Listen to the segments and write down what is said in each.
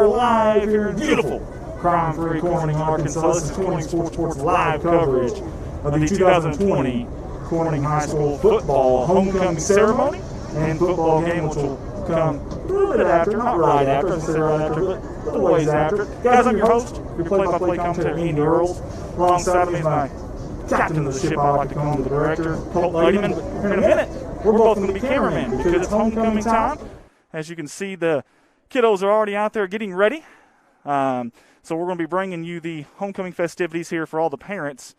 are live here in beautiful crime-free Corning, Arkansas. This is Corning Sports Report's live coverage of the 2020 Corning High School football homecoming ceremony and football game, which will come a little bit after, not right after, I was going to say right after, but a little ways after. Guys, I'm your host, your play-by-play commentator, Andy Earls. Alongside of me is my captain of the ship, I like to call him, the director, Colt Ladyman. In a minute, we're both going to be cameramen because it's homecoming time. As you can see, the kiddos are already out there getting ready. So we're going to be bringing you the homecoming festivities here for all the parents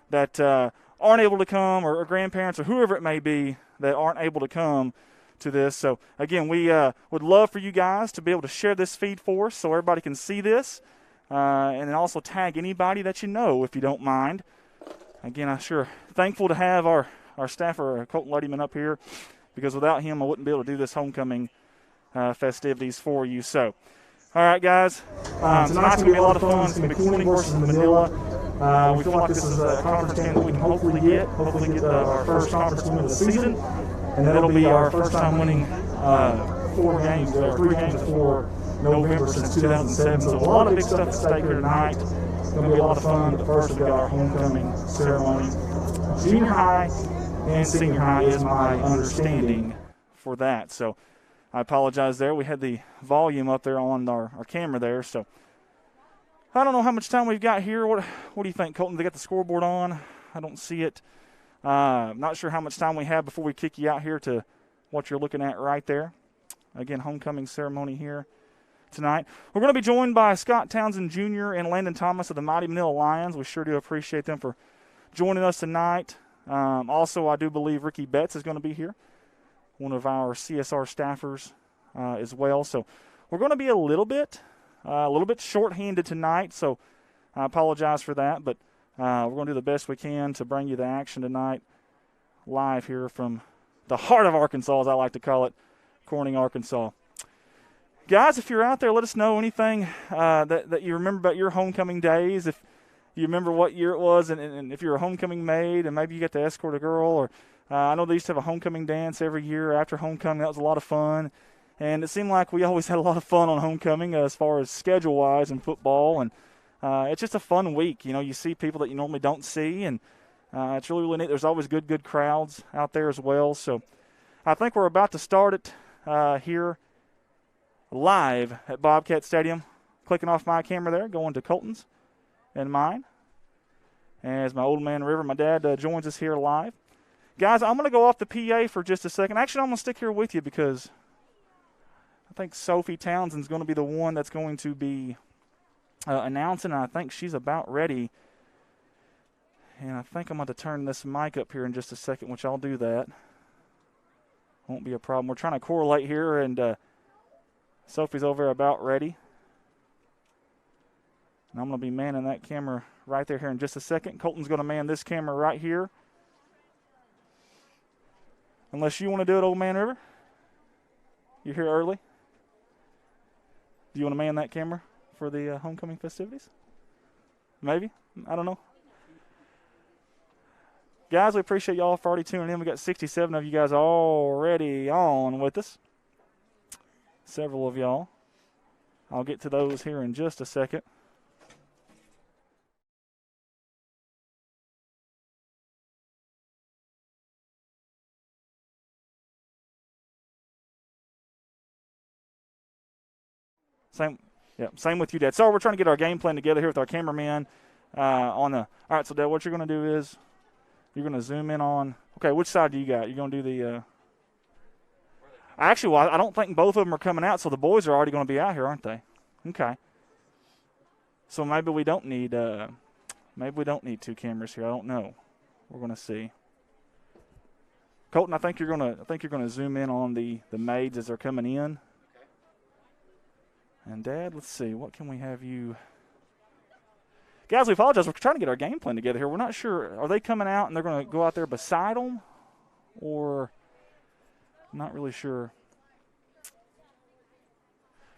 that aren't able to come, or grandparents, or whoever it may be that aren't able to come to this. So again, we would love for you guys to be able to share this feed for us so everybody can see this, and then also tag anybody that you know if you don't mind. Again, I'm sure thankful to have our staffer, Colton Luddyman, up here, because without him I wouldn't be able to do this homecoming festivities for you. So, all right, guys, tonight's going to be a lot of fun. It's going to be Corning versus Manila. We feel like this is a conference game that we can hopefully get our first conference win of the season, and that'll be our first time winning 3 games before November since 2007. So a lot of big stuff at stake here tonight. It's going to be a lot of fun, but first we've got our homecoming ceremony. Junior high and senior high is my understanding for that. So I apologize there. We had the volume up there on our camera there. So I don't know how much time we've got here. What do you think, Colton? They got the scoreboard on? I don't see it. Not sure how much time we have before we kick you out here to what you're looking at right there. Again, homecoming ceremony here tonight. We're going to be joined by Scott Townsend Jr. and Landon Thomas of the Mighty Manila Lions. We sure do appreciate them for joining us tonight. Also, I do believe Ricky Betts is going to be here, one of our CSR staffers as well. So we're going to be a little bit short-handed tonight, so I apologize for that, but we're going to do the best we can to bring you the action tonight live here from the heart of Arkansas, as I like to call it, Corning, Arkansas. Guys, if you're out there, let us know anything that you remember about your homecoming days. If you remember what year it was, and if you're a homecoming maid, and maybe you got to escort a girl, or I know they used to have a homecoming dance every year after homecoming. That was a lot of fun, and it seemed like we always had a lot of fun on homecoming as far as schedule-wise in football, and it's just a fun week. You know, you see people that you normally don't see, and it's really, really neat. There's always good crowds out there as well. So I think we're about to start it here live at Bobcat Stadium. Clicking off my camera there, going to Colton's and mine. As my old man River, my dad, joins us here live. Guys, I'm going to go off the PA for just a second. Actually, I'm going to stick here with you because I think Sophie Townsend's going to be the one that's going to be announcing, and I think she's about ready. And I think I'm going to turn this mic up here in just a second, which I'll do that. Won't be a problem. We're trying to correlate here, and Sophie's over there about ready. And I'm going to be manning that camera right there here in just a second. Colton's going to man this camera right here. Unless you want to do it, old man River. You're here early. Do you want to man that camera for the homecoming festivities? Maybe. I don't know. Guys, we appreciate y'all for already tuning in. We got 67 of you guys already on with us. Several of y'all. I'll get to those here in just a second. Same with you, Dad. So we're trying to get our game plan together here with our cameraman on the. All right, so Dad, what you're going to do is you're going to zoom in on. Okay, which side do you got? You're going to do the. Actually, I don't think both of them are coming out, so the boys are already going to be out here, aren't they? Okay. So maybe we don't need 2 cameras here. I don't know. We're going to see. Colton, I think you're going to zoom in on the maids as they're coming in. And Dad, let's see, what can we have you? Guys, we apologize. We're trying to get our game plan together here. We're not sure. Are they coming out and they're going to go out there beside them? Or not really sure.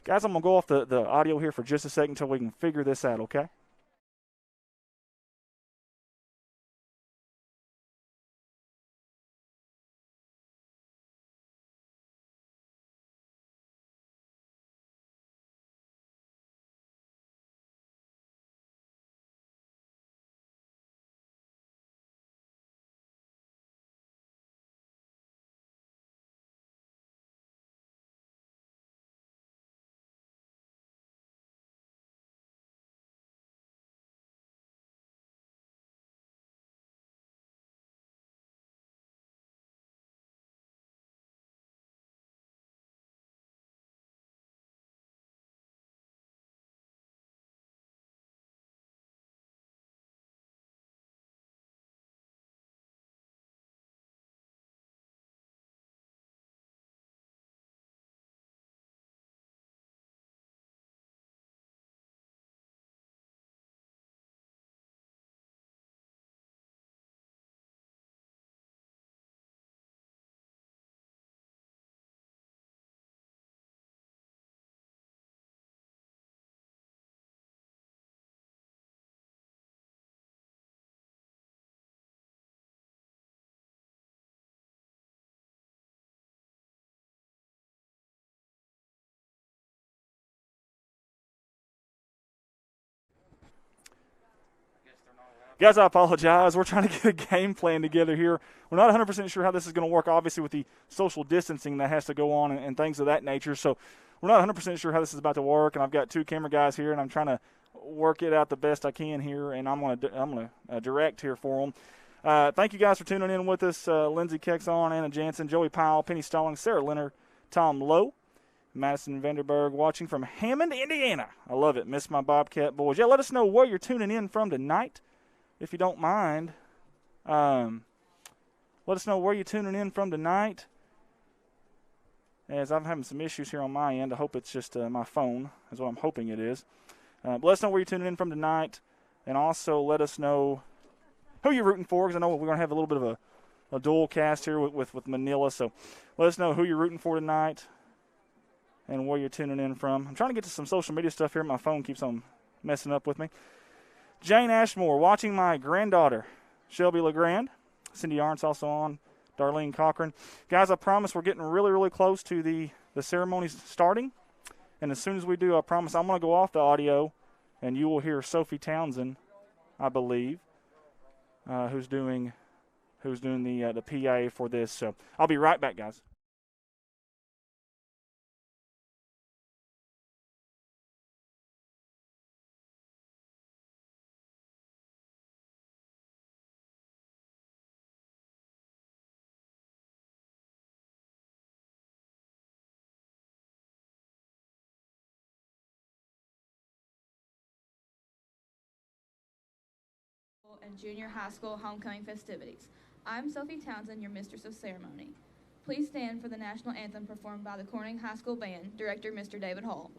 Guys, I'm going to go off the audio here for just a second until we can figure this out, okay? Guys, I apologize. We're trying to get a game plan together here. We're not 100% sure how this is going to work, obviously, with the social distancing that has to go on and things of that nature. So we're not 100% sure how this is about to work, and I've got two camera guys here, and I'm trying to work it out the best I can here, and I'm going to direct here for them. Thank you guys for tuning in with us. Lindsey Kexon, Anna Jansen, Joey Powell, Penny Stalling, Sarah Leonard, Tom Lowe, Madison Vanderberg watching from Hammond, Indiana. I love it. Miss my Bobcat boys. Yeah, let us know where you're tuning in from tonight, if you don't mind. Let us know where you're tuning in from tonight, as I'm having some issues here on my end. I hope it's just my phone is what I'm hoping it is. But let us know where you're tuning in from tonight, and also let us know who you're rooting for, because I know we're going to have a little bit of a dual cast here with Manila. So let us know who you're rooting for tonight and where you're tuning in from. I'm trying to get to some social media stuff here. My phone keeps on messing up with me. Jane Ashmore, watching my granddaughter, Shelby LeGrand. Cindy Arntz also on. Darlene Cochran. Guys, I promise we're getting really, really close to the ceremonies starting. And as soon as we do, I promise I'm going to go off the audio, and you will hear Sophie Townsend, I believe, who's doing the PA for this. So I'll be right back, guys. And junior high school homecoming festivities. I'm Sophie Townsend, your mistress of ceremony. Please stand for the national anthem performed by the Corning High School Band, Director Mr. David Hall.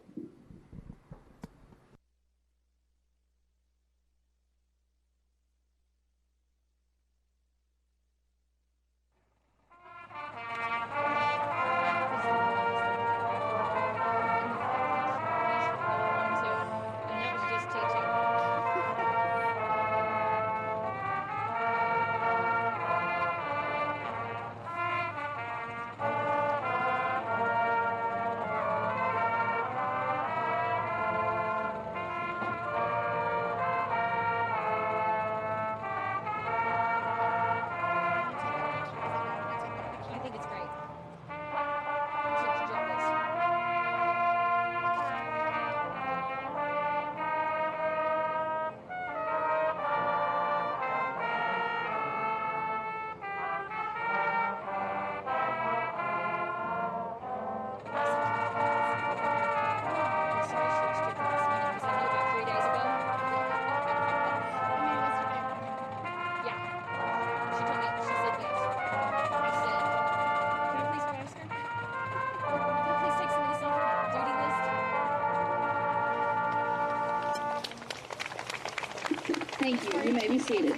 Thank you. You may be seated.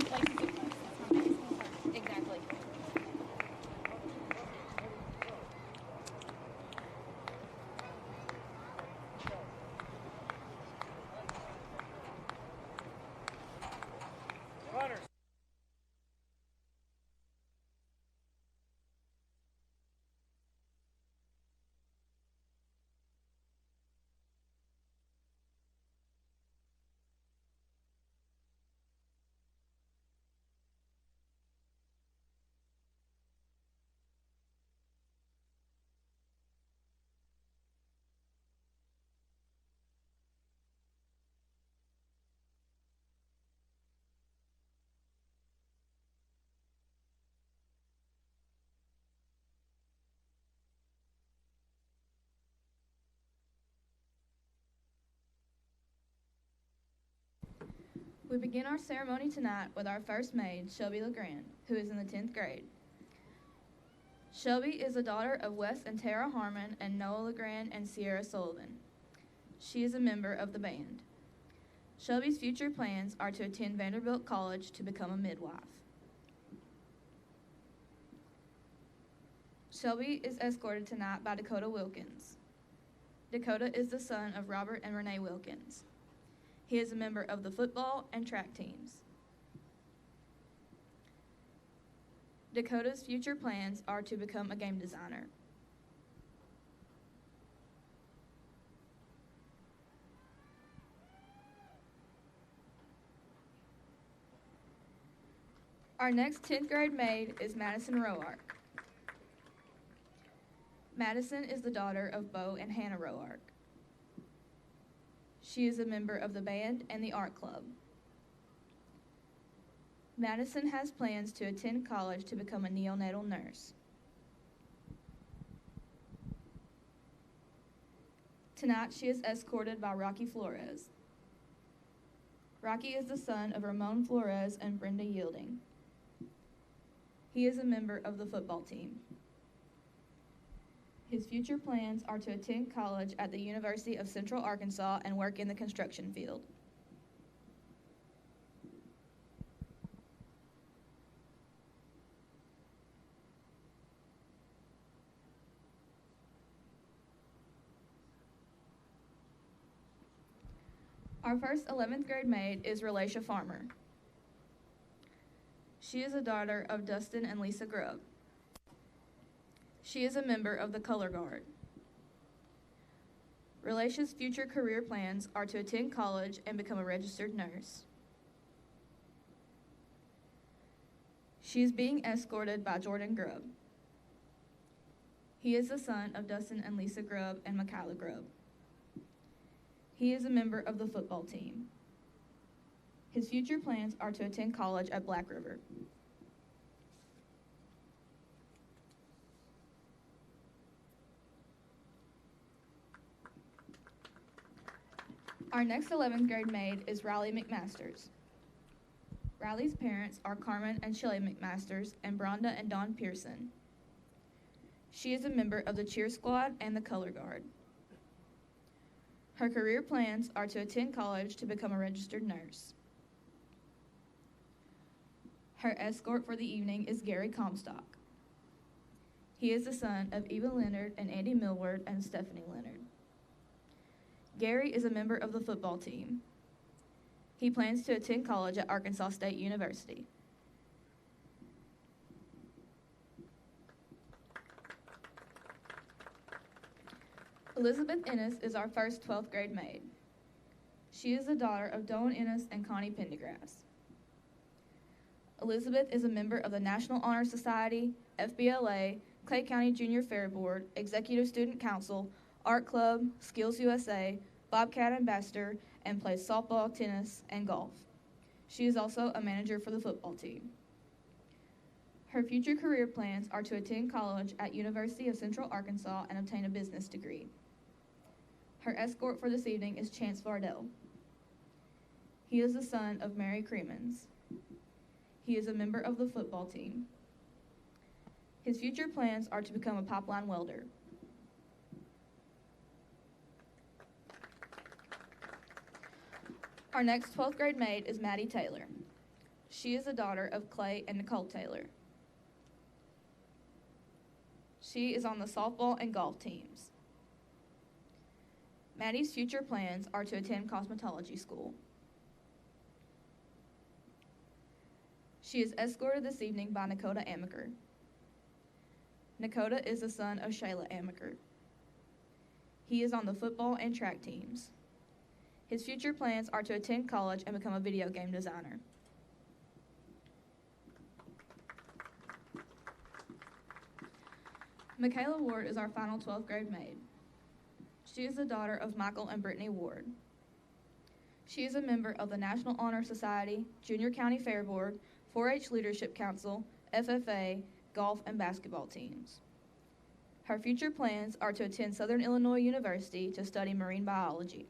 Exactly. We begin our ceremony tonight with our first maid, Shelby LeGrand, who is in the 10th grade. Shelby is the daughter of Wes and Tara Harmon and Noah LeGrand and Sierra Sullivan. She is a member of the band. Shelby's future plans are to attend Vanderbilt College to become a midwife. Shelby is escorted tonight by Dakota Wilkins. Dakota is the son of Robert and Renee Wilkins. He is a member of the football and track teams. Dakota's future plans are to become a game designer. Our next 10th grade maid is Madison Roark. Madison is the daughter of Bo and Hannah Roark. She is a member of the band and the art club. Madison has plans to attend college to become a neonatal nurse. Tonight, she is escorted by Rocky Flores. Rocky is the son of Ramon Flores and Brenda Yielding. He is a member of the football team. His future plans are to attend college at the University of Central Arkansas and work in the construction field. Our first 11th grade maid is Relisha Farmer. She is a daughter of Dustin and Lisa Grubb. She is a member of the Color Guard. Relisha's future career plans are to attend college and become a registered nurse. She is being escorted by Jordan Grubb. He is the son of Dustin and Lisa Grubb and Michaela Grubb. He is a member of the football team. His future plans are to attend college at Black River. Our next 11th grade maid is Riley McMasters. Riley's parents are Carmen and Shelley McMasters and Bronda and Dawn Pearson. She is a member of the cheer squad and the color guard. Her career plans are to attend college to become a registered nurse. Her escort for the evening is Gary Comstock. He is the son of Eva Leonard and Andy Millward and Stephanie Leonard. Gary is a member of the football team. He plans to attend college at Arkansas State University. Elizabeth Ennis is our first 12th grade maid. She is the daughter of Doan Ennis and Connie Pendergrass. Elizabeth is a member of the National Honor Society, FBLA, Clay County Junior Fair Board, Executive Student Council, Art Club, Skills USA, Bobcat Ambassador, and plays softball, tennis, and golf. She is also a manager for the football team. Her future career plans are to attend college at University of Central Arkansas and obtain a business degree. Her escort for this evening is Chance Vardell. He is the son of Mary Cremens. He is a member of the football team. His future plans are to become a pipeline welder. Our next 12th grade maid is Maddie Taylor. She is the daughter of Clay and Nicole Taylor. She is on the softball and golf teams. Maddie's future plans are to attend cosmetology school. She is escorted this evening by Nakota Amaker. Nakota is the son of Shayla Amaker. He is on the football and track teams. His future plans are to attend college and become a video game designer. Michaela Ward is our final 12th grade maid. She is the daughter of Michael and Brittany Ward. She is a member of the National Honor Society, Junior County Fair Board, 4-H Leadership Council, FFA, golf, and basketball teams. Her future plans are to attend Southern Illinois University to study marine biology.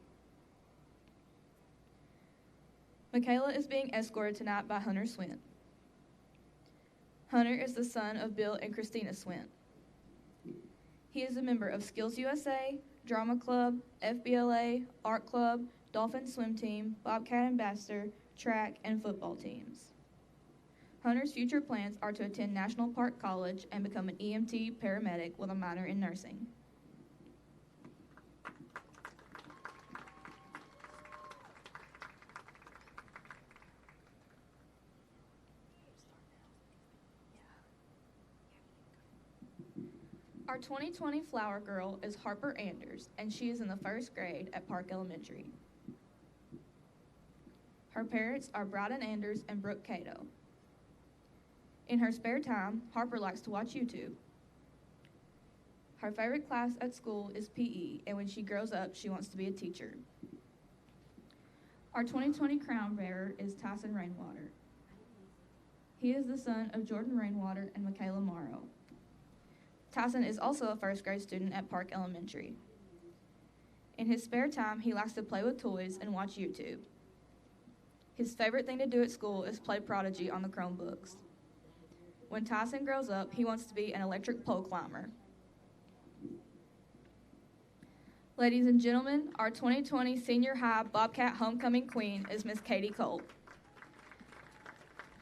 Michaela is being escorted tonight by Hunter Swint. Hunter is the son of Bill and Christina Swint. He is a member of Skills USA, Drama Club, FBLA, Art Club, Dolphin Swim Team, Bobcat Ambassador, track, and football teams. Hunter's future plans are to attend National Park College and become an EMT paramedic with a minor in nursing. Our 2020 Flower Girl is Harper Anders, and she is in the 1st grade at Park Elementary. Her parents are Bryden Anders and Brooke Cato. In her spare time, Harper likes to watch YouTube. Her favorite class at school is PE, and when she grows up, she wants to be a teacher. Our 2020 crown bearer is Tyson Rainwater. He is the son of Jordan Rainwater and Michaela Morrow. Tyson is also a first grade student at Park Elementary. In his spare time, he likes to play with toys and watch YouTube. His favorite thing to do at school is play Prodigy on the Chromebooks. When Tyson grows up, he wants to be an electric pole climber. Ladies and gentlemen, our 2020 Senior High Bobcat Homecoming Queen is Miss Katie Cole.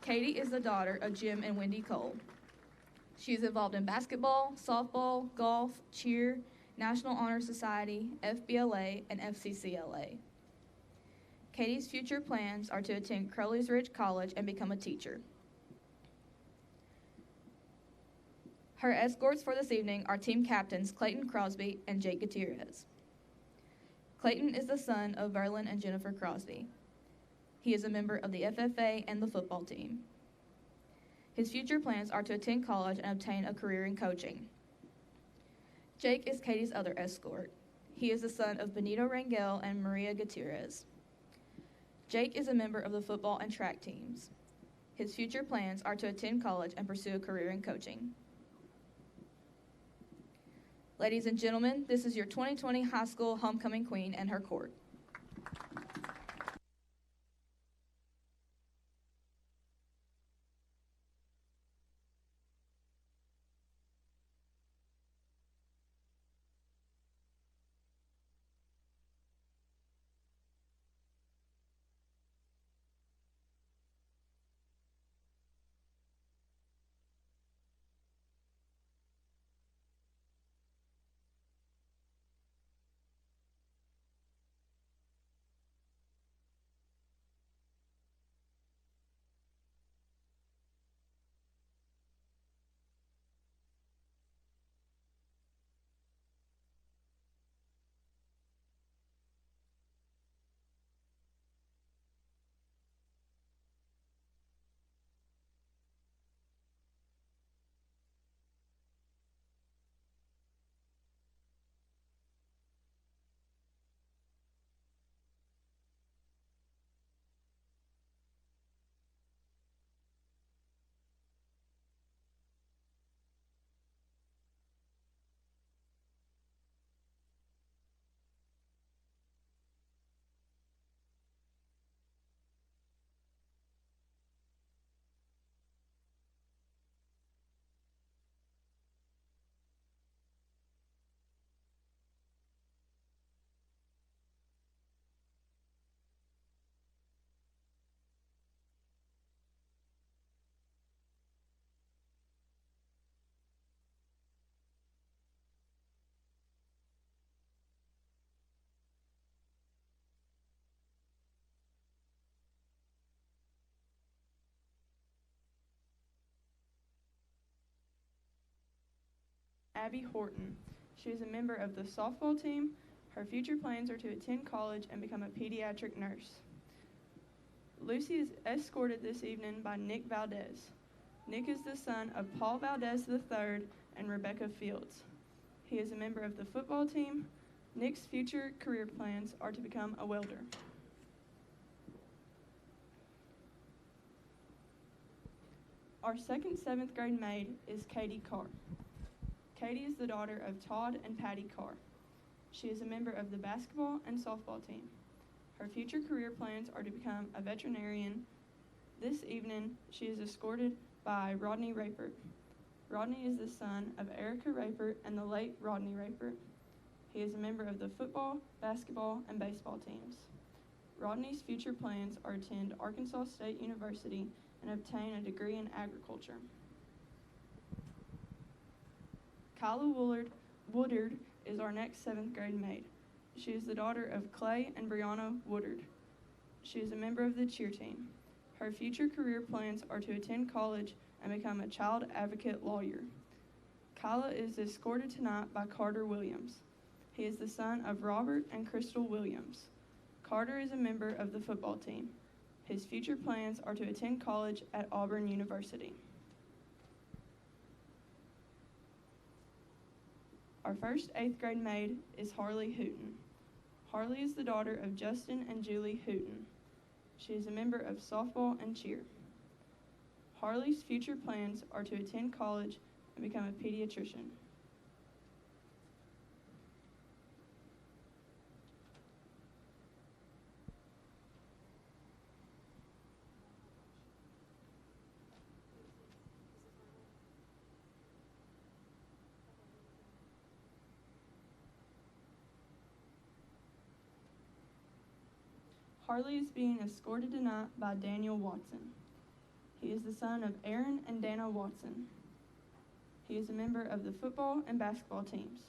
Katie is the daughter of Jim and Wendy Cole. She is involved in basketball, softball, golf, cheer, National Honor Society, FBLA, and FCCLA. Katie's future plans are to attend Crowley's Ridge College and become a teacher. Her escorts for this evening are team captains Clayton Crosby and Jake Gutierrez. Clayton is the son of Verlin and Jennifer Crosby. He is a member of the FFA and the football team. His future plans are to attend college and obtain a career in coaching. Jake is Katie's other escort. He is the son of Benito Rangel and Maria Gutierrez. Jake is a member of the football and track teams. His future plans are to attend college and pursue a career in coaching. Ladies and gentlemen, this is your 2020 high school homecoming queen and her court. Abby Horton. She is a member of the softball team. Her future plans are to attend college and become a pediatric nurse. Lucy is escorted this evening by Nick Valdez. Nick is the son of Paul Valdez III and Rebecca Fields. He is a member of the football team. Nick's future career plans are to become a welder. Our second 7th grade maid is Katie Carr. Katie is the daughter of Todd and Patty Carr. She is a member of the basketball and softball team. Her future career plans are to become a veterinarian. This evening, she is escorted by Rodney Rapert. Rodney is the son of Erica Rapert and the late Rodney Rapert. He is a member of the football, basketball, and baseball teams. Rodney's future plans are to attend Arkansas State University and obtain a degree in agriculture. Kyla Woodard is our next 7th grade maid. She is the daughter of Clay and Brianna Woodard. She is a member of the cheer team. Her future career plans are to attend college and become a child advocate lawyer. Kyla is escorted tonight by Carter Williams. He is the son of Robert and Crystal Williams. Carter is a member of the football team. His future plans are to attend college at Auburn University. Our first 8th grade maid is Harley Hooten. Harley is the daughter of Justin and Julie Hooten. She is a member of softball and cheer. Harley's future plans are to attend college and become a pediatrician. Harley is being escorted tonight by Daniel Watson. He is the son of Aaron and Dana Watson. He is a member of the football and basketball teams.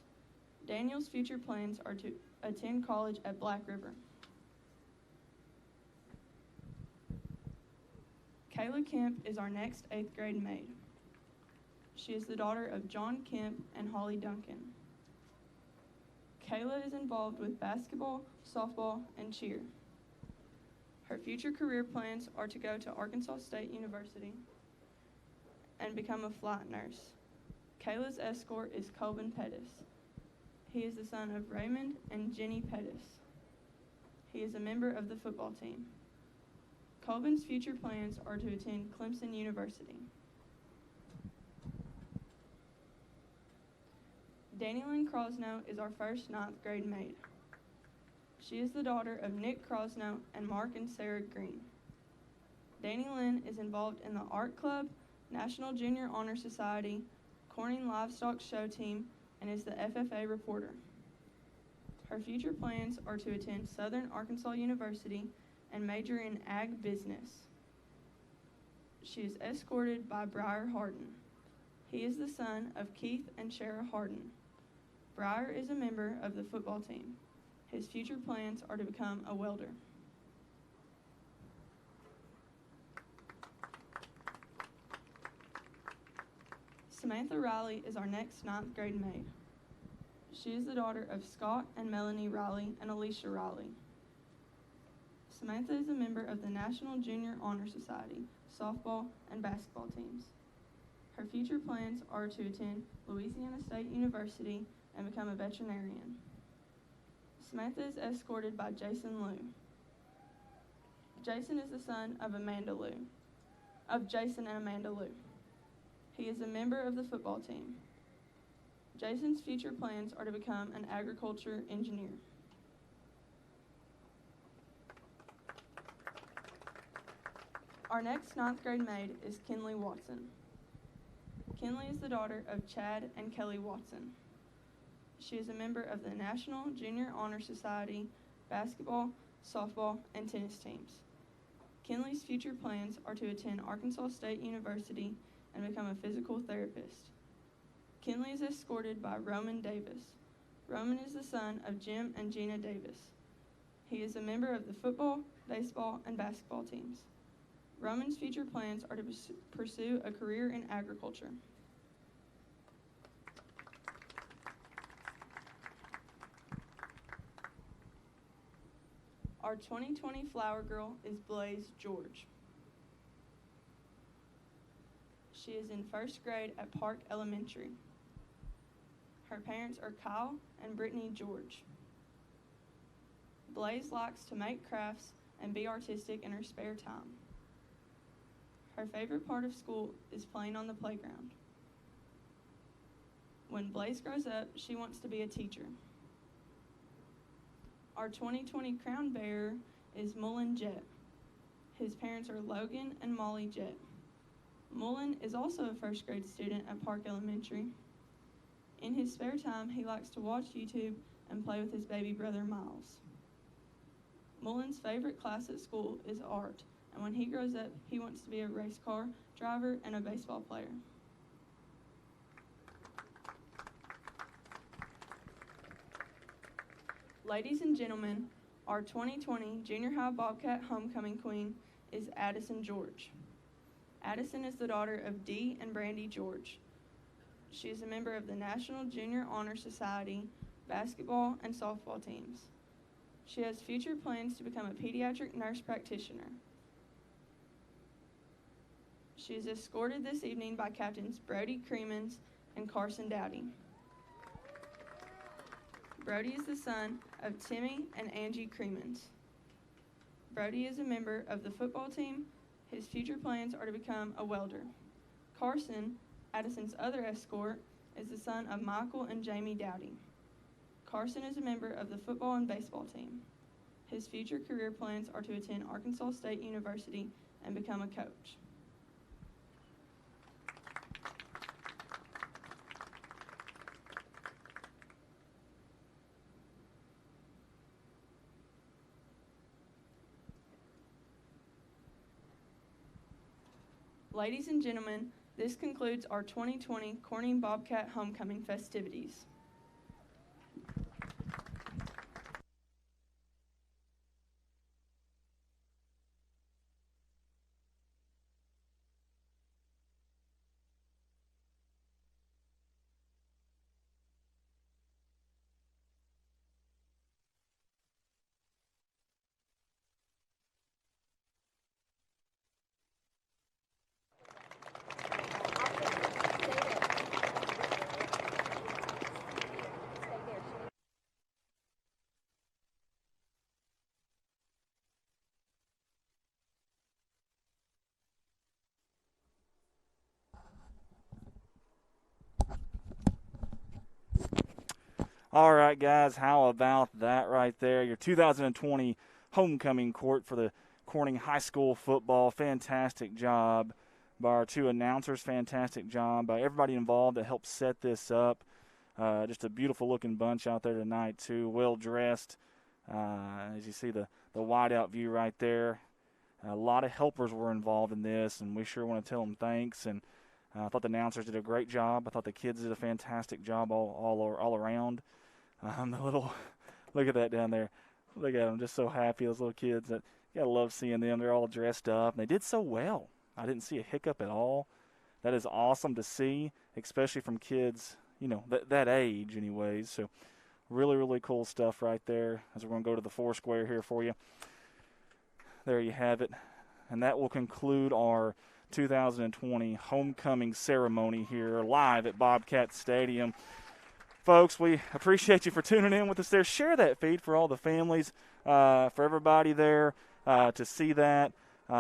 Daniel's future plans are to attend college at Black River. Kayla Kemp is our next 8th grade maid. She is the daughter of John Kemp and Holly Duncan. Kayla is involved with basketball, softball, and cheer. Her future career plans are to go to Arkansas State University and become a flight nurse. Kayla's escort is Colvin Pettis. He is the son of Raymond and Jenny Pettis. He is a member of the football team. Colvin's future plans are to attend Clemson University. Danielyn Crosno is our first 9th grade maid. She is the daughter of Nick Crosno and Mark and Sarah Green. Danielyn is involved in the Art Club, National Junior Honor Society, Corning Livestock Show Team, and is the FFA reporter. Her future plans are to attend Southern Arkansas University and major in ag business. She is escorted by Briar Harden. He is the son of Keith and Shara Harden. Briar is a member of the football team. His future plans are to become a welder. Samantha Riley is our next 9th grade maid. She is the daughter of Scott and Melanie Riley and Alicia Riley. Samantha is a member of the National Junior Honor Society, softball, and basketball teams. Her future plans are to attend Louisiana State University and become a veterinarian. Samantha is escorted by Jason Liu. Jason is the son of Jason and Amanda Liu. He is a member of the football team. Jason's future plans are to become an agriculture engineer. Our next 9th grade maid is Kinley Watson. Kinley is the daughter of Chad and Kelly Watson. She is a member of the National Junior Honor Society, basketball, softball, and tennis teams. Kinley's future plans are to attend Arkansas State University and become a physical therapist. Kinley is escorted by Roman Davis. Roman is the son of Jim and Gina Davis. He is a member of the football, baseball, and basketball teams. Roman's future plans are to pursue a career in agriculture. Our 2020 Flower Girl is Blaze George. She is in 1st grade at Park Elementary. Her parents are Kyle and Brittany George. Blaze likes to make crafts and be artistic in her spare time. Her favorite part of school is playing on the playground. When Blaze grows up, she wants to be a teacher. Our 2020 crown bearer is Mullen Jett. His parents are Logan and Molly Jett. Mullen is also a 1st grade student at Park Elementary. In his spare time, he likes to watch YouTube and play with his baby brother Miles. Mullen's favorite class at school is art, and when he grows up, he wants to be a race car driver and a baseball player. Ladies and gentlemen, our 2020 Junior High Bobcat Homecoming Queen is Addison George. Addison is the daughter of Dee and Brandy George. She is a member of the National Junior Honor Society, basketball, and softball teams. She has future plans to become a pediatric nurse practitioner. She is escorted this evening by Captains Brody Creemans and Carson Dowdy. Brody is the son of Timmy and Angie Creemans. Brody is a member of the football team. His future plans are to become a welder. Carson, Addison's other escort, is the son of Michael and Jamie Dowdy. Carson is a member of the football and baseball team. His future career plans are to attend Arkansas State University and become a coach. Ladies and gentlemen, this concludes our 2020 Corning Bobcat Homecoming festivities. All right, guys, how about that right there? Your 2020 homecoming court for the Corning High School football. Fantastic job by our two announcers. Fantastic job by everybody involved that helped set this up. Just a beautiful-looking bunch out there tonight, too. Well-dressed. As you see the wide-out view right there. A lot of helpers were involved in this, and we sure want to tell them thanks. And I thought the announcers did a great job. I thought the kids did a fantastic job all around. Look at that down there. Look at them, just so happy, those little kids. You gotta love seeing them. They're all dressed up, and they did so well. I didn't see a hiccup at all. That is awesome to see, especially from kids, that age anyways. So really, really cool stuff right there as we're going to go to the Foursquare here for you. There you have it. And that will conclude our 2020 homecoming ceremony here live at Bobcat Stadium. Folks, we appreciate you for tuning in with us there. Share that feed for all the families, for everybody there to see that.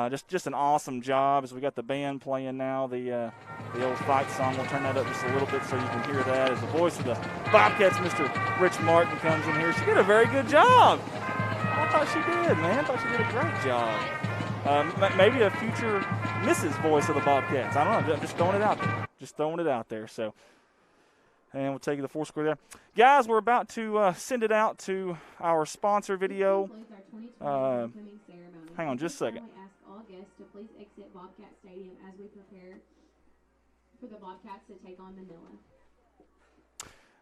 Just an awesome job as we got the band playing now, the old fight song. We'll turn that up just a little bit so you can hear that as the voice of the Bobcats, Mr. Rich Martin, comes in here. She did a very good job. I thought she did, man. I thought she did a great job. Maybe a future Mrs. Voice of the Bobcats. I don't know. I'm just throwing it out there. So. And we'll take you to the Foursquare there. Guys, we're about to send it out to our sponsor video. Hang on just a second. I ask all guests to please exit Bobcat Stadium as we prepare for the Bobcats to take on Manila.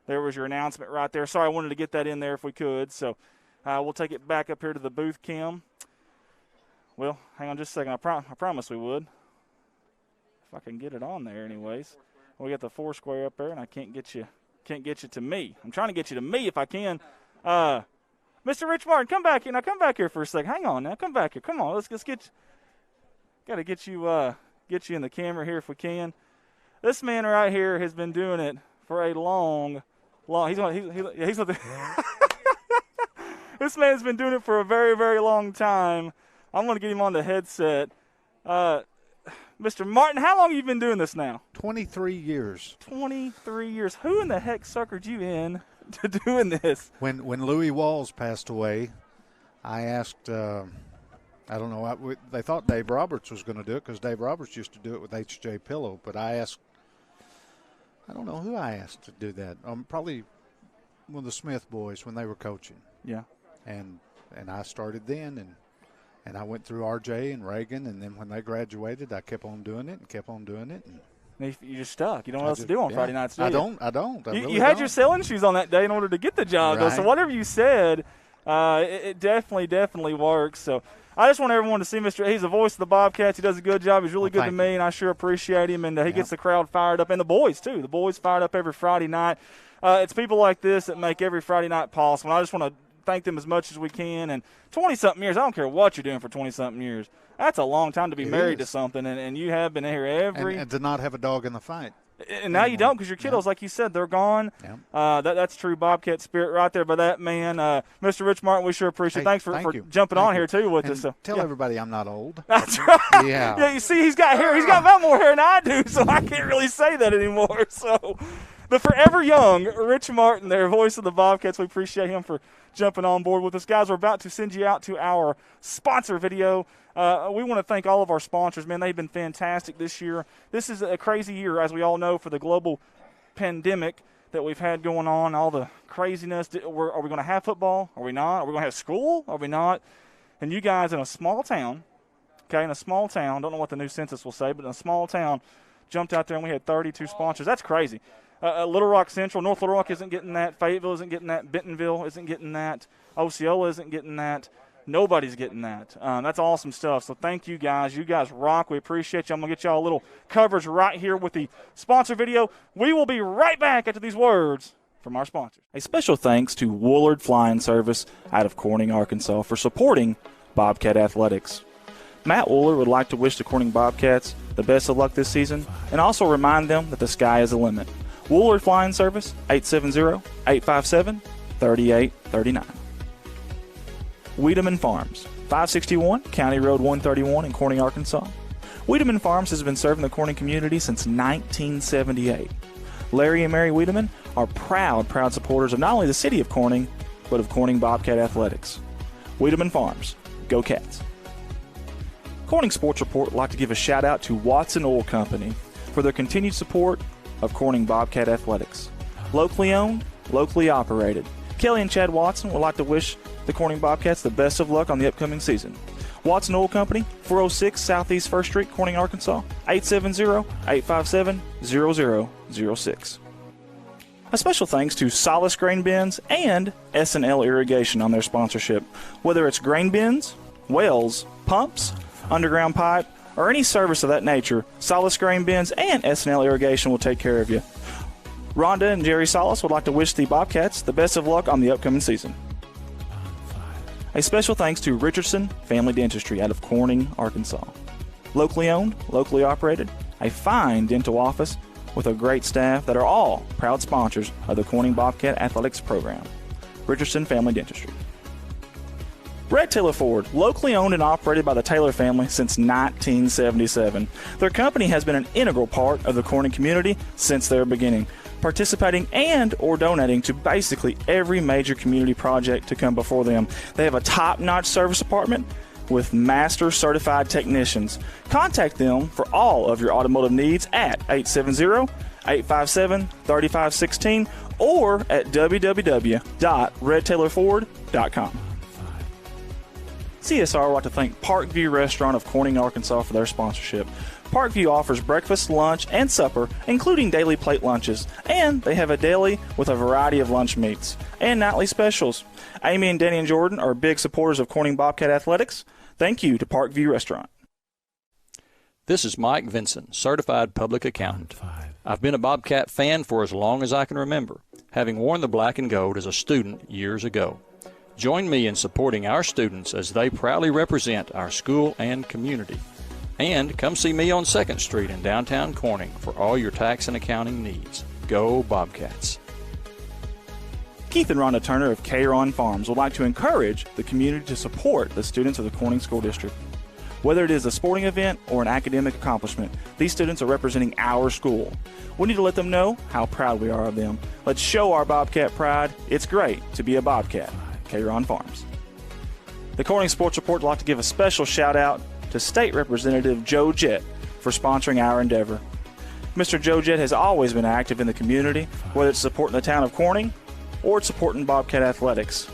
There was your announcement right there. Sorry, I wanted to get that in there if we could. So we'll take it back up here to the booth, Kim. Well, hang on just a second. I promise we would. If I can get it on there anyways. We got the Foursquare up there, and I can't get you to me. I'm trying to get you to me if I can. Mr. Rich Martin, come back here. Now come back here for a second. Hang on now. Come back here. Come on. Let's get got to get you in the camera here if we can. This man right here has been doing it for a long. He's This man's been doing it for a very, very long time. I'm going to get him on the headset. Mr. Martin, how long have you been doing this now? 23 years. 23 years. Who in the heck suckered you in to doing this? When Louis Walls passed away, I asked, I don't know, they thought Dave Roberts was going to do it because Dave Roberts used to do it with H.J. Pillow. But I asked, I don't know who I asked to do that. Probably one of the Smith boys when they were coaching. Yeah. And I started then, and I went through RJ and Reagan, and then when they graduated, I kept on doing it and kept on doing it. And you're just stuck. You don't know what else to do on Friday nights, do you? I don't. You had your selling shoes on that day in order to get the job, though. So whatever you said, it definitely works. So I just want everyone to see he's the voice of the Bobcats. He does a good job. He's really good to me, and I sure appreciate him. And he gets the crowd fired up, and the boys, too. The boys fired up every Friday night. It's people like this that make every Friday night possible. And I just want to thank them as much as we can. And 20-something years, I don't care what you're doing for 20-something years. That's a long time to be married to something, and you have been here every – and to not have a dog in the fight. And now you don't because your kiddos, like you said, they're gone. Yeah. That's true Bobcat spirit right there by that man. Mr. Rich Martin, we sure appreciate it. Hey, Thanks for thank you. jumping Thank on you. here, too, with And us. So, tell everybody I'm not old. That's right. Yeah. Yeah, you see, he's got hair. He's got about more hair than I do, so I can't really say that anymore. So the forever young Rich Martin there, voice of the Bobcats, we appreciate him for jumping on board with us. Guys, we're about to send you out to our sponsor video. We want to thank all of our sponsors, man. They've been fantastic this year. This is a crazy year, as we all know, for the global pandemic that we've had going on, all the craziness. Are we going to have football? Are we not? Are we going to have school? Are we not? And you guys in a small town, don't know what the new census will say, but in a small town, jumped out there and we had 32 sponsors. That's crazy. Little Rock Central, North Little Rock isn't getting that. Fayetteville isn't getting that. Bentonville isn't getting that. Osceola isn't getting that. Nobody's getting that. That's awesome stuff. So thank you guys. You guys rock. We appreciate you. I'm going to get y'all a little coverage right here with the sponsor video. We will be right back after these words from our sponsors. A special thanks to Woolard Flying Service out of Corning, Arkansas for supporting Bobcat Athletics. Matt Woolard would like to wish the Corning Bobcats the best of luck this season and also remind them that the sky is the limit. Woolard Flying Service, 870-857-3839. Wiedemann Farms, 561 County Road 131 in Corning, Arkansas. Wiedemann Farms has been serving the Corning community since 1978. Larry and Mary Wiedemann are proud supporters of not only the city of Corning, but of Corning Bobcat Athletics. Wiedemann Farms, go Cats. Corning Sports Report would like to give a shout out to Watson Oil Company for their continued support of Corning Bobcat Athletics. Locally owned, locally operated. Kelly and Chad Watson would like to wish the Corning Bobcats the best of luck on the upcoming season. Watson Oil Company, 406 Southeast 1st Street, Corning, Arkansas, 870-857-0006. A special thanks to Solace Grain Bins and S&L Irrigation on their sponsorship. Whether it's grain bins, wells, pumps, underground pipe, or any service of that nature, Solace Grain Bins and S&L Irrigation will take care of you. Rhonda and Jerry Solace would like to wish the Bobcats the best of luck on the upcoming season. A special thanks to Richardson Family Dentistry out of Corning, Arkansas. Locally owned, locally operated, a fine dental office with a great staff that are all proud sponsors of the Corning Bobcat Athletics program. Richardson Family Dentistry. Red Taylor Ford, locally owned and operated by the Taylor family since 1977. Their company has been an integral part of the Corning community since their beginning, participating and or donating to basically every major community project to come before them. They have a top-notch service department with master certified technicians. Contact them for all of your automotive needs at 870-857-3516 or at www.redtaylorford.com. CSR would like to thank Parkview Restaurant of Corning, Arkansas for their sponsorship. Parkview offers breakfast, lunch, and supper, including daily plate lunches, and they have a deli with a variety of lunch meats and nightly specials. Amy and Danny and Jordan are big supporters of Corning Bobcat Athletics. Thank you to Parkview Restaurant. This is Mike Vinson, Certified Public Accountant. I've been a Bobcat fan for as long as I can remember, having worn the black and gold as a student years ago. Join me in supporting our students as they proudly represent our school and community. And come see me on 2nd Street in downtown Corning for all your tax and accounting needs. Go Bobcats. Keith and Rhonda Turner of K-Ron Farms would like to encourage the community to support the students of the Corning School District. Whether it is a sporting event or an academic accomplishment, these students are representing our school. We need to let them know how proud we are of them. Let's show our Bobcat pride. It's great to be a Bobcat. K-Ron Farms. The Corning Sports Report would like to give a special shout out to State Representative Joe Jett for sponsoring our endeavor. Mr. Joe Jett has always been active in the community, whether it's supporting the town of Corning or it's supporting Bobcat Athletics.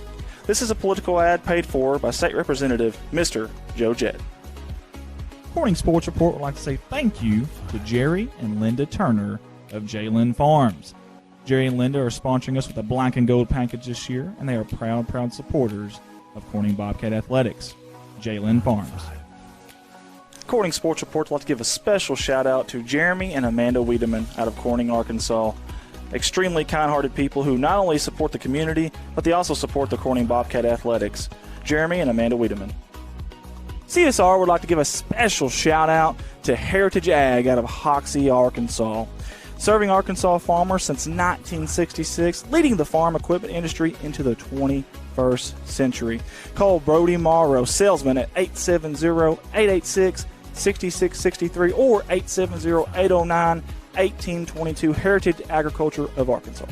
This is a political ad paid for by State Representative Mr. Joe Jett. Corning Sports Report would like to say thank you to Jerry and Linda Turner of J-Lynn Farms. Jerry and Linda are sponsoring us with a black and gold package this year, and they are proud supporters of Corning Bobcat Athletics. J-Lynn Farms. Corning Sports Report would like to give a special shout out to Jeremy and Amanda Wiedemann out of Corning, Arkansas. Extremely kind-hearted people who not only support the community, but they also support the Corning Bobcat Athletics. Jeremy and Amanda Wiedemann. CSR would like to give a special shout out to Heritage Ag out of Hoxie, Arkansas. serving Arkansas farmers since 1966, leading the farm equipment industry into the 21st century. Call Brody Morrow, salesman, at 870-886-6663 or 870-809-1822, Heritage Agriculture of Arkansas.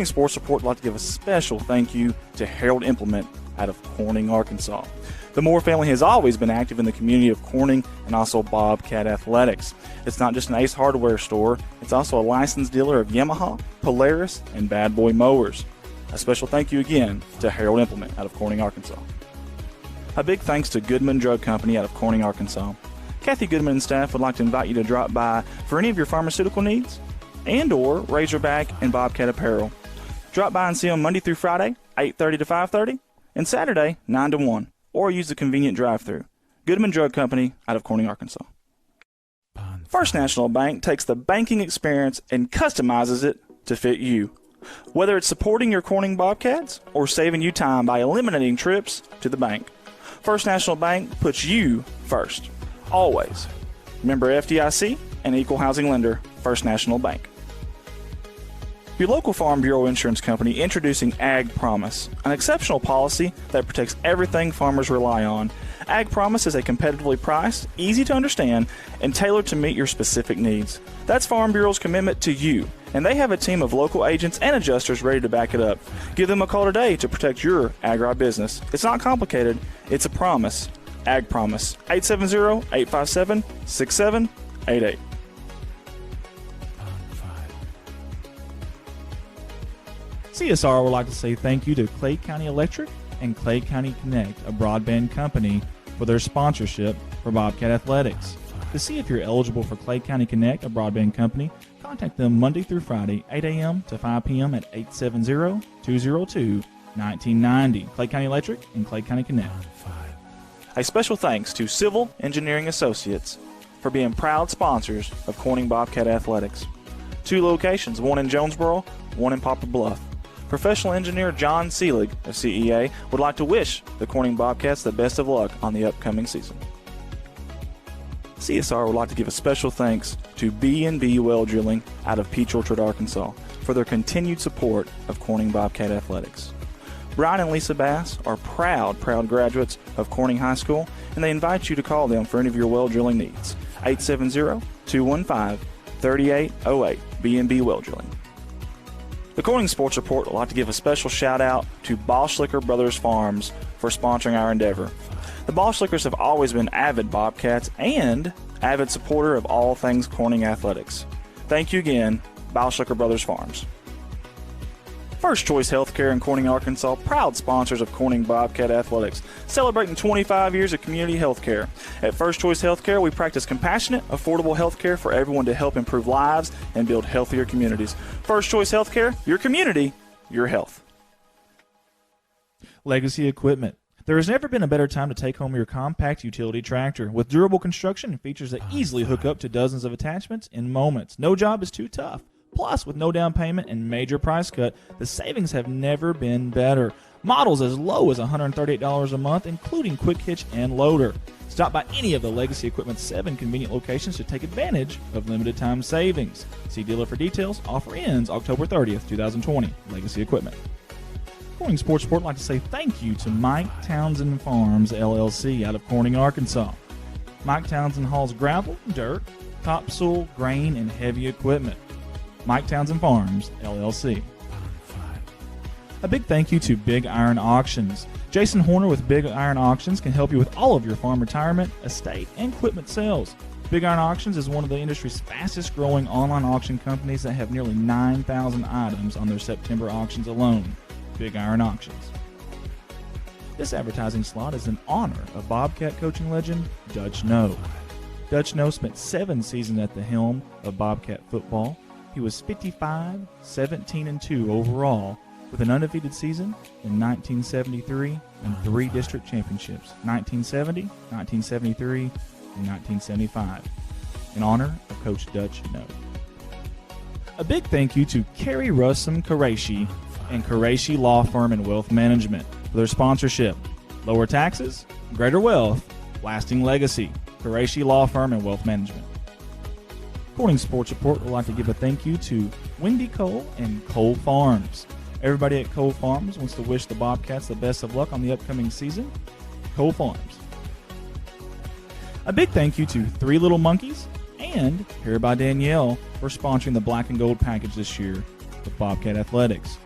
Sports Report would like to give a special thank you to Harold Implement out of Corning, Arkansas. The Moore family has always been active in the community of Corning and also Bobcat Athletics. It's not just an Ace Hardware store, it's also a licensed dealer of Yamaha, Polaris, and Bad Boy mowers. A special thank you again to Harold Implement out of Corning, Arkansas. A big thanks to Goodman Drug Company out of Corning, Arkansas. Kathy Goodman and staff would like to invite you to drop by for any of your pharmaceutical needs and or Razorback and Bobcat apparel. Drop by and see them Monday through Friday, 8:30 to 5:30, and Saturday, 9 to 1, or use the convenient drive-thru. Goodman Drug Company out of Corning, Arkansas. First National Bank takes the banking experience and customizes it to fit you. Whether it's supporting your Corning Bobcats or saving you time by eliminating trips to the bank, First National Bank puts you first, always. Member FDIC and equal housing lender, First National Bank. Your local Farm Bureau insurance company introducing Ag Promise, an exceptional policy that protects everything farmers rely on. Ag Promise is a competitively priced, easy to understand, and tailored to meet your specific needs. That's Farm Bureau's commitment to you, and they have a team of local agents and adjusters ready to back it up. Give them a call today to protect your agribusiness. It's not complicated, it's a promise. Ag Promise, 870-857-6788. CSR would like to say thank you to Clay County Electric and Clay County Connect, a broadband company, for their sponsorship for Bobcat Athletics. To see if you're eligible for Clay County Connect, a broadband company, contact them Monday through Friday, 8 a.m. to 5 p.m. at 870-202-1990. Clay County Electric and Clay County Connect. A special thanks to Civil Engineering Associates for being proud sponsors of Corning Bobcat Athletics. 2 locations, one in Jonesboro, one in Poplar Bluff. Professional engineer John Seelig of CEA would like to wish the Corning Bobcats the best of luck on the upcoming season. CSR would like to give a special thanks to B&B Well Drilling out of Peach Orchard, Arkansas, for their continued support of Corning Bobcat Athletics. Brian and Lisa Bass are proud graduates of Corning High School, and they invite you to call them for any of your well drilling needs. 870-215-3808, B&B Well Drilling. The Corning Sports Report would like to give a special shout out to Boschlicker Brothers Farms for sponsoring our endeavor. The Boschlickers have always been avid Bobcats and avid supporter of all things Corning athletics. Thank you again, Boschlicker Brothers Farms. First Choice Healthcare in Corning, Arkansas, proud sponsors of Corning Bobcat Athletics, celebrating 25 years of community health care. At First Choice Healthcare, we practice compassionate, affordable health care for everyone to help improve lives and build healthier communities. First Choice Healthcare, your community, your health. Legacy Equipment. There has never been a better time to take home your compact utility tractor. With durable construction and features that easily hook up to dozens of attachments in moments. No job is too tough. Plus, with no down payment and major price cut, the savings have never been better. Models as low as $138 a month, including quick hitch and loader. Stop by any of the Legacy Equipment's 7 convenient locations to take advantage of limited time savings. See dealer for details. Offer ends October 30th, 2020. Legacy Equipment. Corning Sports Report would like to say thank you to Mike Townsend Farms, LLC, out of Corning, Arkansas. Mike Townsend hauls gravel, dirt, topsoil, grain, and heavy equipment. Mike Townsend Farms, LLC. A big thank you to Big Iron Auctions. Jason Horner with Big Iron Auctions can help you with all of your farm retirement, estate, and equipment sales. Big Iron Auctions is one of the industry's fastest growing online auction companies that have nearly 9,000 items on their September auctions alone. Big Iron Auctions. This advertising slot is in honor of Bobcat coaching legend Dutch Noe. Dutch Noe spent 7 seasons at the helm of Bobcat football. He was 55, 17-2 overall, with an undefeated season in 1973 and 3 district championships, 1970, 1973, and 1975, in honor of Coach Dutch Noe. A big thank you to Kerry Russum Qureshi and Qureshi Law Firm and Wealth Management for their sponsorship. Lower taxes, greater wealth, lasting legacy. Qureshi Law Firm and Wealth Management. Corning Sports Report would like to give a thank you to Wendy Cole and Cole Farms. Everybody at Cole Farms wants to wish the Bobcats the best of luck on the upcoming season. Cole Farms. A big thank you to Three Little Monkeys and Hair by Danielle for sponsoring the Black and Gold package this year with Bobcat Athletics.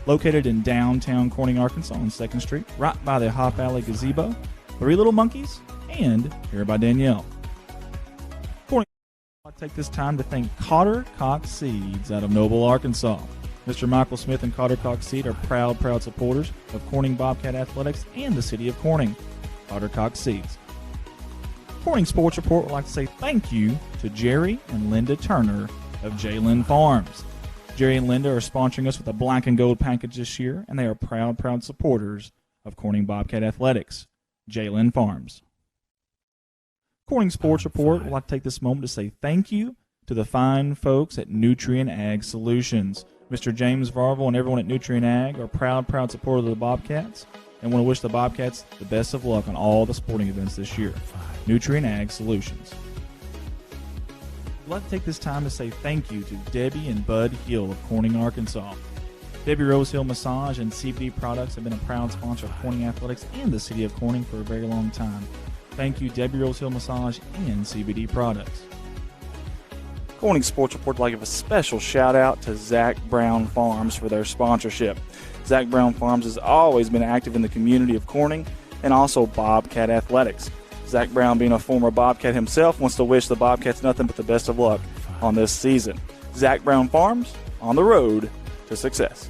Located in downtown Corning, Arkansas on 2nd Street, right by the Hop Alley Gazebo, Three Little Monkeys and Hair by Danielle. I'll take this time to thank Cotter Cox Seeds out of Noble, Arkansas. Mr. Michael Smith and Cotter Cox Seed are proud supporters of Corning Bobcat Athletics and the city of Corning. Cotter Cox Seeds. Corning Sports Report would like to say thank you to Jerry and Linda Turner of Jalen Farms. Jerry and Linda are sponsoring us with a black and gold package this year, and they are proud supporters of Corning Bobcat Athletics. Jalen Farms. Corning Sports Report would like to take this moment to say thank you to the fine folks at Nutrient Ag Solutions. Mr. James Varvel and everyone at Nutrient Ag are proud supporters of the Bobcats and want to wish the Bobcats the best of luck on all the sporting events this year. Nutrient Ag Solutions. I'd like to take this time to say thank you to Debbie and Bud Hill of Corning, Arkansas. Debbie Rose Hill Massage and CBD Products have been a proud sponsor of Corning Athletics and the city of Corning for a very long time. Thank you, Debbie Rose Hill Massage and CBD Products. Corning Sports Report would like to give a special shout out to Zach Brown Farms for their sponsorship. Zach Brown Farms has always been active in the community of Corning and also Bobcat Athletics. Zach Brown, being a former Bobcat himself, wants to wish the Bobcats nothing but the best of luck on this season. Zach Brown Farms, on the road to success.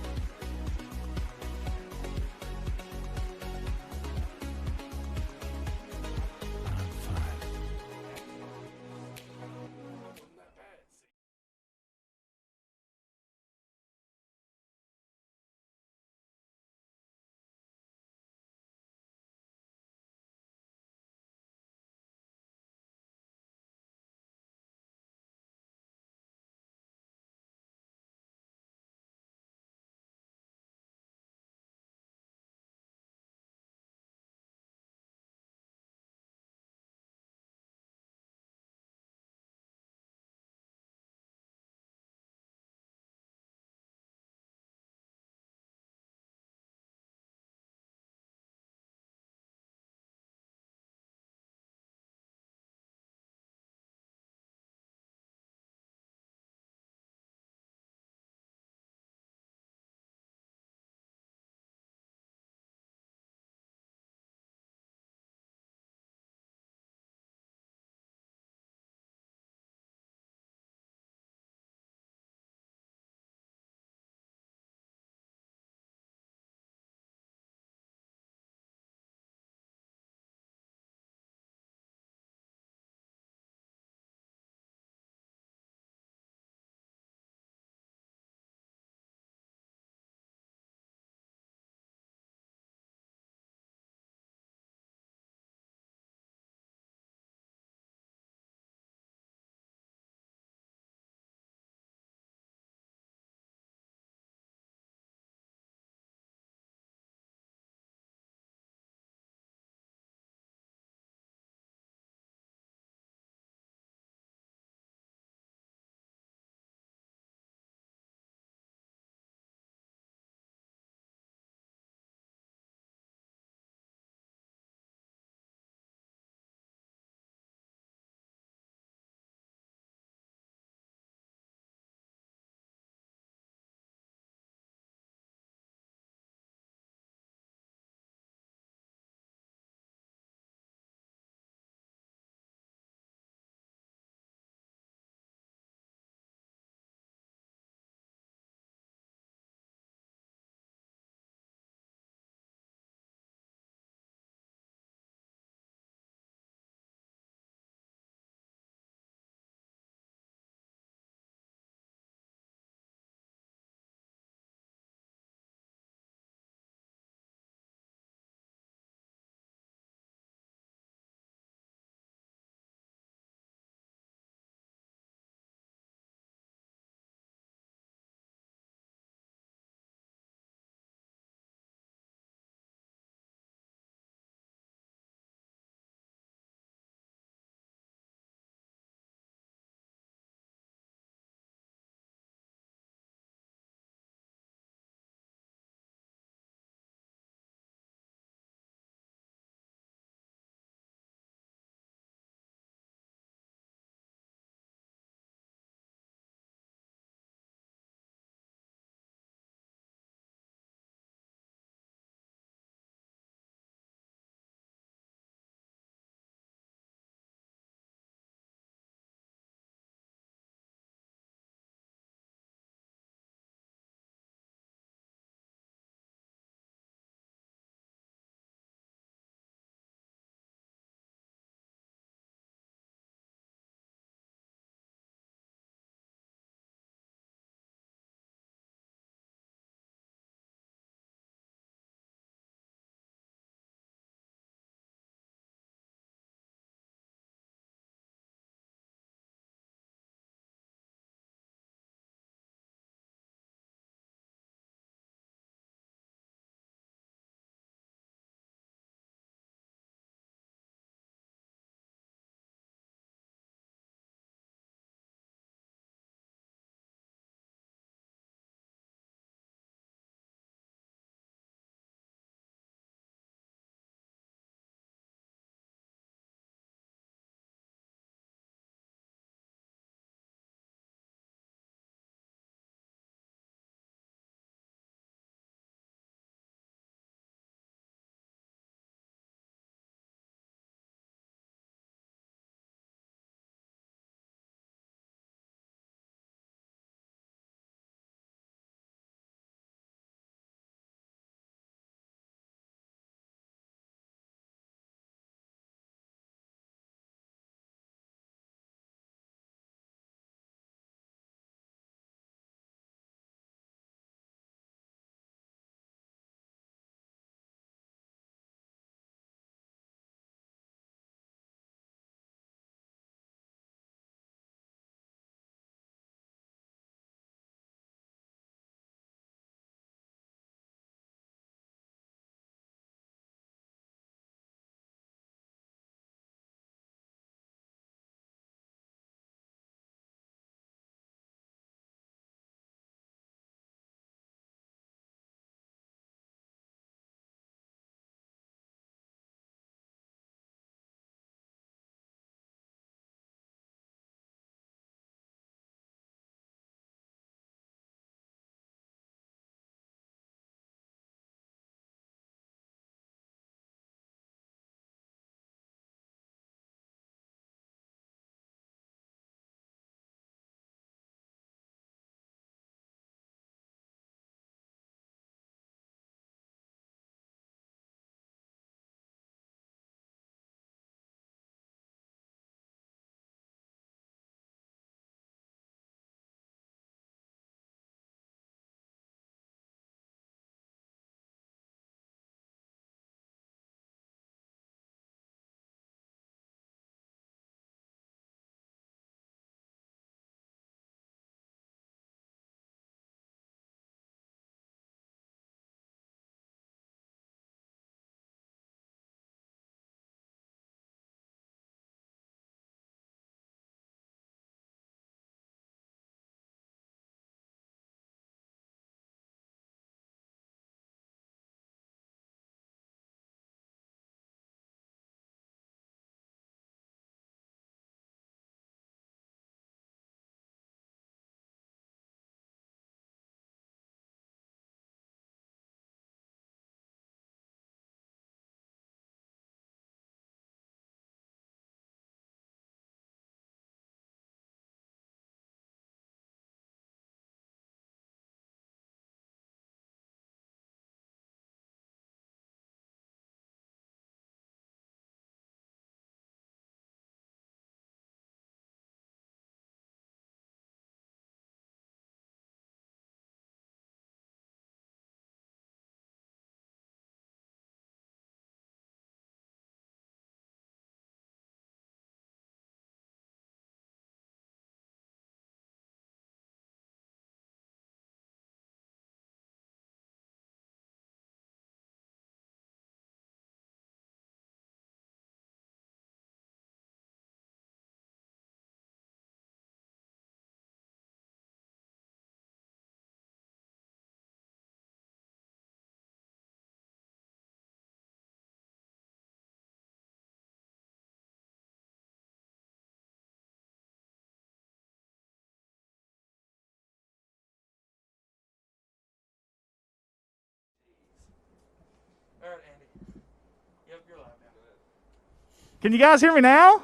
Can you guys hear me now?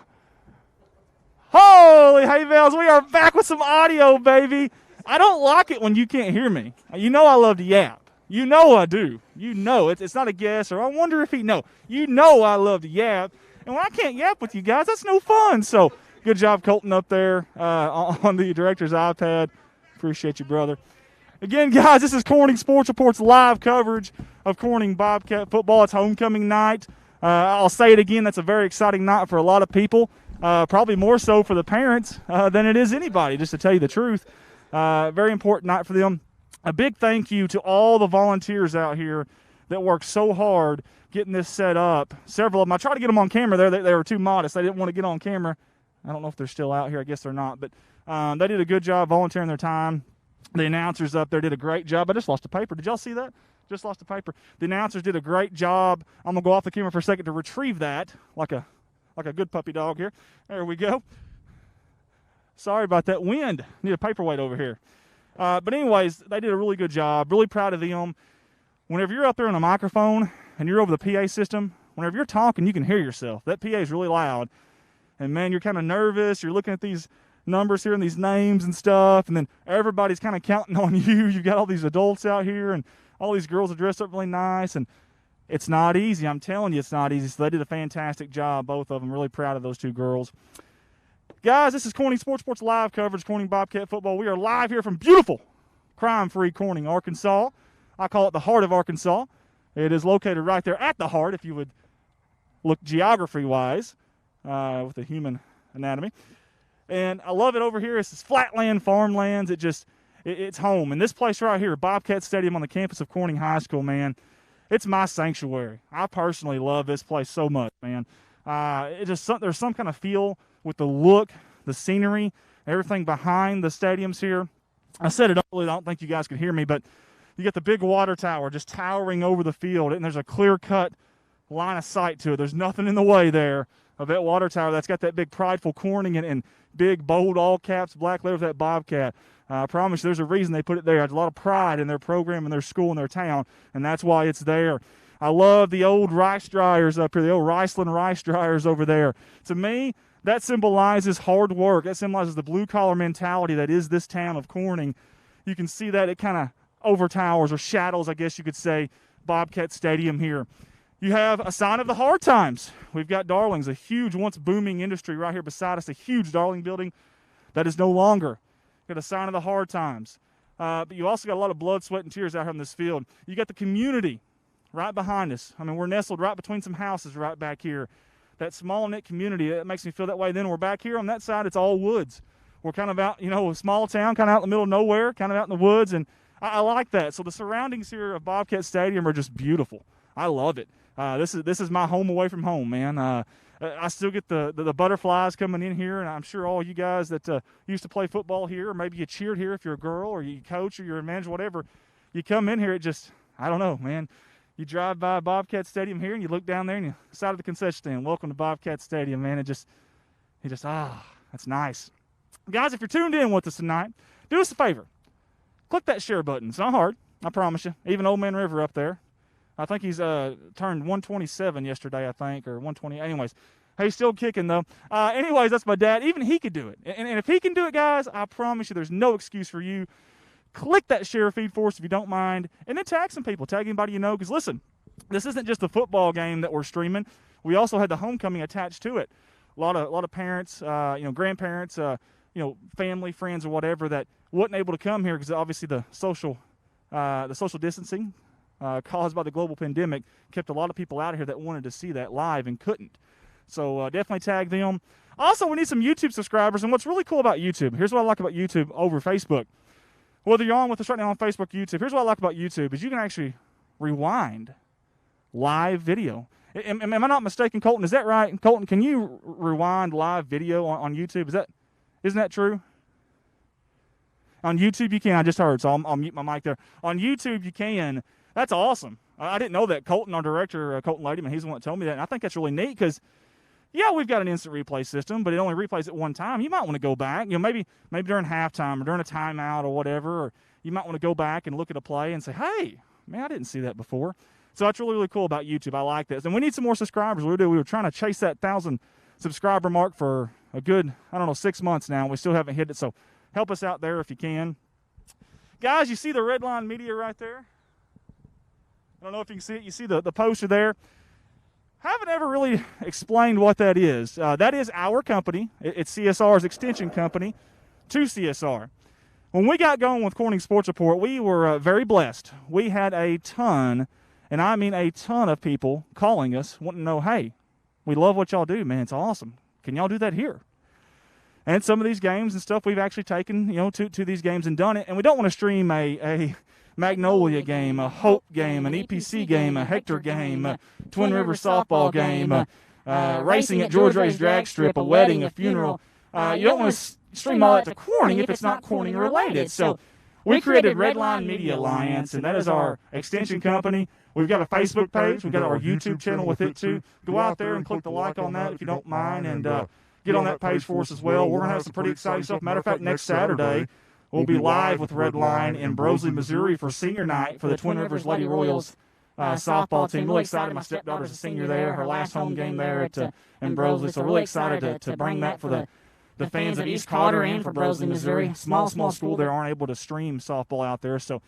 Holy hay bells, we are back with some audio, baby. I don't like it when you can't hear me. You know I love to yap. You know I do. You know it's not a guess or I wonder if he know. You know I love to yap. And when I can't yap with you guys, that's no fun. So good job, Colton, up there on the director's iPad. Appreciate you, brother. Again, guys, this is Corning Sports Report's live coverage of Corning Bobcat football. It's homecoming night. I'll say it again, that's a very exciting night for a lot of people. Probably more so for the parents than it is anybody, just to tell you the truth. Very important night for them. A big thank you to all the volunteers out here that worked so hard getting this set up. Several of them, I tried to get them on camera there. They were too modest. They didn't want to get on camera. I don't know if they're still out here. I guess they're not. But they did a good job volunteering their time. The announcers up there did a great job. I just lost a paper. Did y'all see that? Just lost a paper. The announcers did a great job. I'm going to go off the camera for a second to retrieve that like a good puppy dog here. There we go. Sorry about that wind. Need a paperweight over here. But anyways, they did a really good job. Really proud of them. Whenever you're up there on a microphone and you're over the PA system, whenever you're talking, you can hear yourself. That PA is really loud. And, man, you're kind of nervous. You're looking at these numbers here and these names and stuff, and then everybody's kind of counting on you. You've got all these adults out here, and all these girls are dressed up really nice, and it's not easy. I'm telling you, it's not easy. So they did a fantastic job, both of them. Really proud of those two girls. Guys, this is Corning Sports live coverage, Corning Bobcat football. We are live here from beautiful, crime-free Corning, Arkansas. I call it the heart of Arkansas. It is located right there at the heart, if you would look geography-wise with the human anatomy. And I love it over here. It's this flatland, farmlands. It's home. And this place right here, Bobcat Stadium on the campus of Corning High School, man, it's my sanctuary. I personally love this place so much, man. There's some kind of feel with the look, the scenery, everything behind the stadiums here. I said it earlier. I don't think you guys could hear me, but you got the big water tower just towering over the field, and there's a clear-cut line of sight to it. There's nothing in the way there of that water tower that's got that big prideful Corning and big, bold, all caps, black letters, that Bobcat. I promise you there's a reason they put it there. There's a lot of pride in their program and their school and their town, and that's why it's there. I love the old rice dryers up here, the old Riceland rice dryers over there. To me, that symbolizes hard work. That symbolizes the blue-collar mentality that is this town of Corning. You can see that it kind of overtowers or shadows, I guess you could say, Bobcat Stadium here. You have a sign of the hard times. We've got Darlings, a huge, once booming industry right here beside us, a huge Darling building that is no longer. Got a sign of the hard times. But you also got a lot of blood, sweat, and tears out here on this field. You got the community right behind us. I mean, we're nestled right between some houses right back here. That small-knit community, it makes me feel that way. Then we're back here on that side, it's all woods. We're kind of out, a small town, kind of out in the middle of nowhere, kind of out in the woods, and I like that. So the surroundings here of Bobcat Stadium are just beautiful. I love it. This is my home away from home, man. I still get the butterflies coming in here, and I'm sure all you guys that used to play football here, or maybe you cheered here if you're a girl, or you coach, or you're a manager, whatever, you come in here, I don't know, man. You drive by Bobcat Stadium here, and you look down there, and you side of the concession stand, welcome to Bobcat Stadium, man. That's nice. Guys, if you're tuned in with us tonight, do us a favor. Click that share button. It's not hard, I promise you. Even Old Man River up there. I think he's turned 127 yesterday, or 120. Anyways, he's still kicking, though. Anyways, that's my dad. Even he could do it. And if he can do it, guys, I promise you there's no excuse for you. Click that share feed for us if you don't mind. And then tag some people. Tag anybody you know. Because, listen, this isn't just the football game that we're streaming. We also had the homecoming attached to it. A lot of parents, grandparents, family, friends, or whatever that wasn't able to come here because obviously the social distancing caused by the global pandemic kept a lot of people out of here that wanted to see that live and couldn't. So definitely tag them. Also, we need some YouTube subscribers. And what's really cool about YouTube, here's what I like about YouTube over Facebook. Whether you're on with us right now on Facebook, YouTube, here's what I like about YouTube is you can actually rewind live video. Am I not mistaken, Colton? Is that right? Colton, can you rewind live video on YouTube? Isn't that true? On YouTube, you can. I just heard, so I'll mute my mic there. On YouTube, you can. That's awesome. I didn't know that. Colton, our director, Colton Ladyman, he's the one that told me that. And I think that's really neat because, yeah, we've got an instant replay system, but it only replays it one time. You might want to go back, maybe during halftime or during a timeout or whatever, or you might want to go back and look at a play and say, hey, man, I didn't see that before. So that's really, really cool about YouTube. I like this. And we need some more subscribers. We were trying to chase that 1,000 subscriber mark for a good, 6 months now. We still haven't hit it. So help us out there if you can. Guys, you see the Red Line Media right there? I don't know if you can see it. You see the poster there? Haven't ever really explained what that is. That is our company. It's CSR's extension company to CSR. When we got going with Corning Sports Report, we were very blessed. We had a ton, and I mean a ton of people calling us, wanting to know, hey, we love what y'all do, man. It's awesome. Can y'all do that here? And some of these games and stuff we've actually taken, to these games and done it. And we don't want to stream a Magnolia game, a Hope game, an EPC game, a Hector game, a Twin Rivers softball game, racing at George Ray's drag strip, a wedding, a funeral. You don't want to stream all that to Corning if it's not Corning related. So we created Red Line Media Alliance, and that is our extension company. We've got a Facebook page. We've got our YouTube channel with it, too. Go out there and click the like on that if you don't mind, and get on that page for us as well. We're going to have some pretty exciting stuff. Matter of fact, next Saturday, we'll be live with Red Line in Brosley, Missouri for senior night for the Twin Rivers Lady Royals softball team. Really excited. My stepdaughter's a senior there. Her last home game there in Brosley. So really excited to bring that for the fans of East Carter and for Brosley, Missouri. Small school there aren't able to stream softball out there. So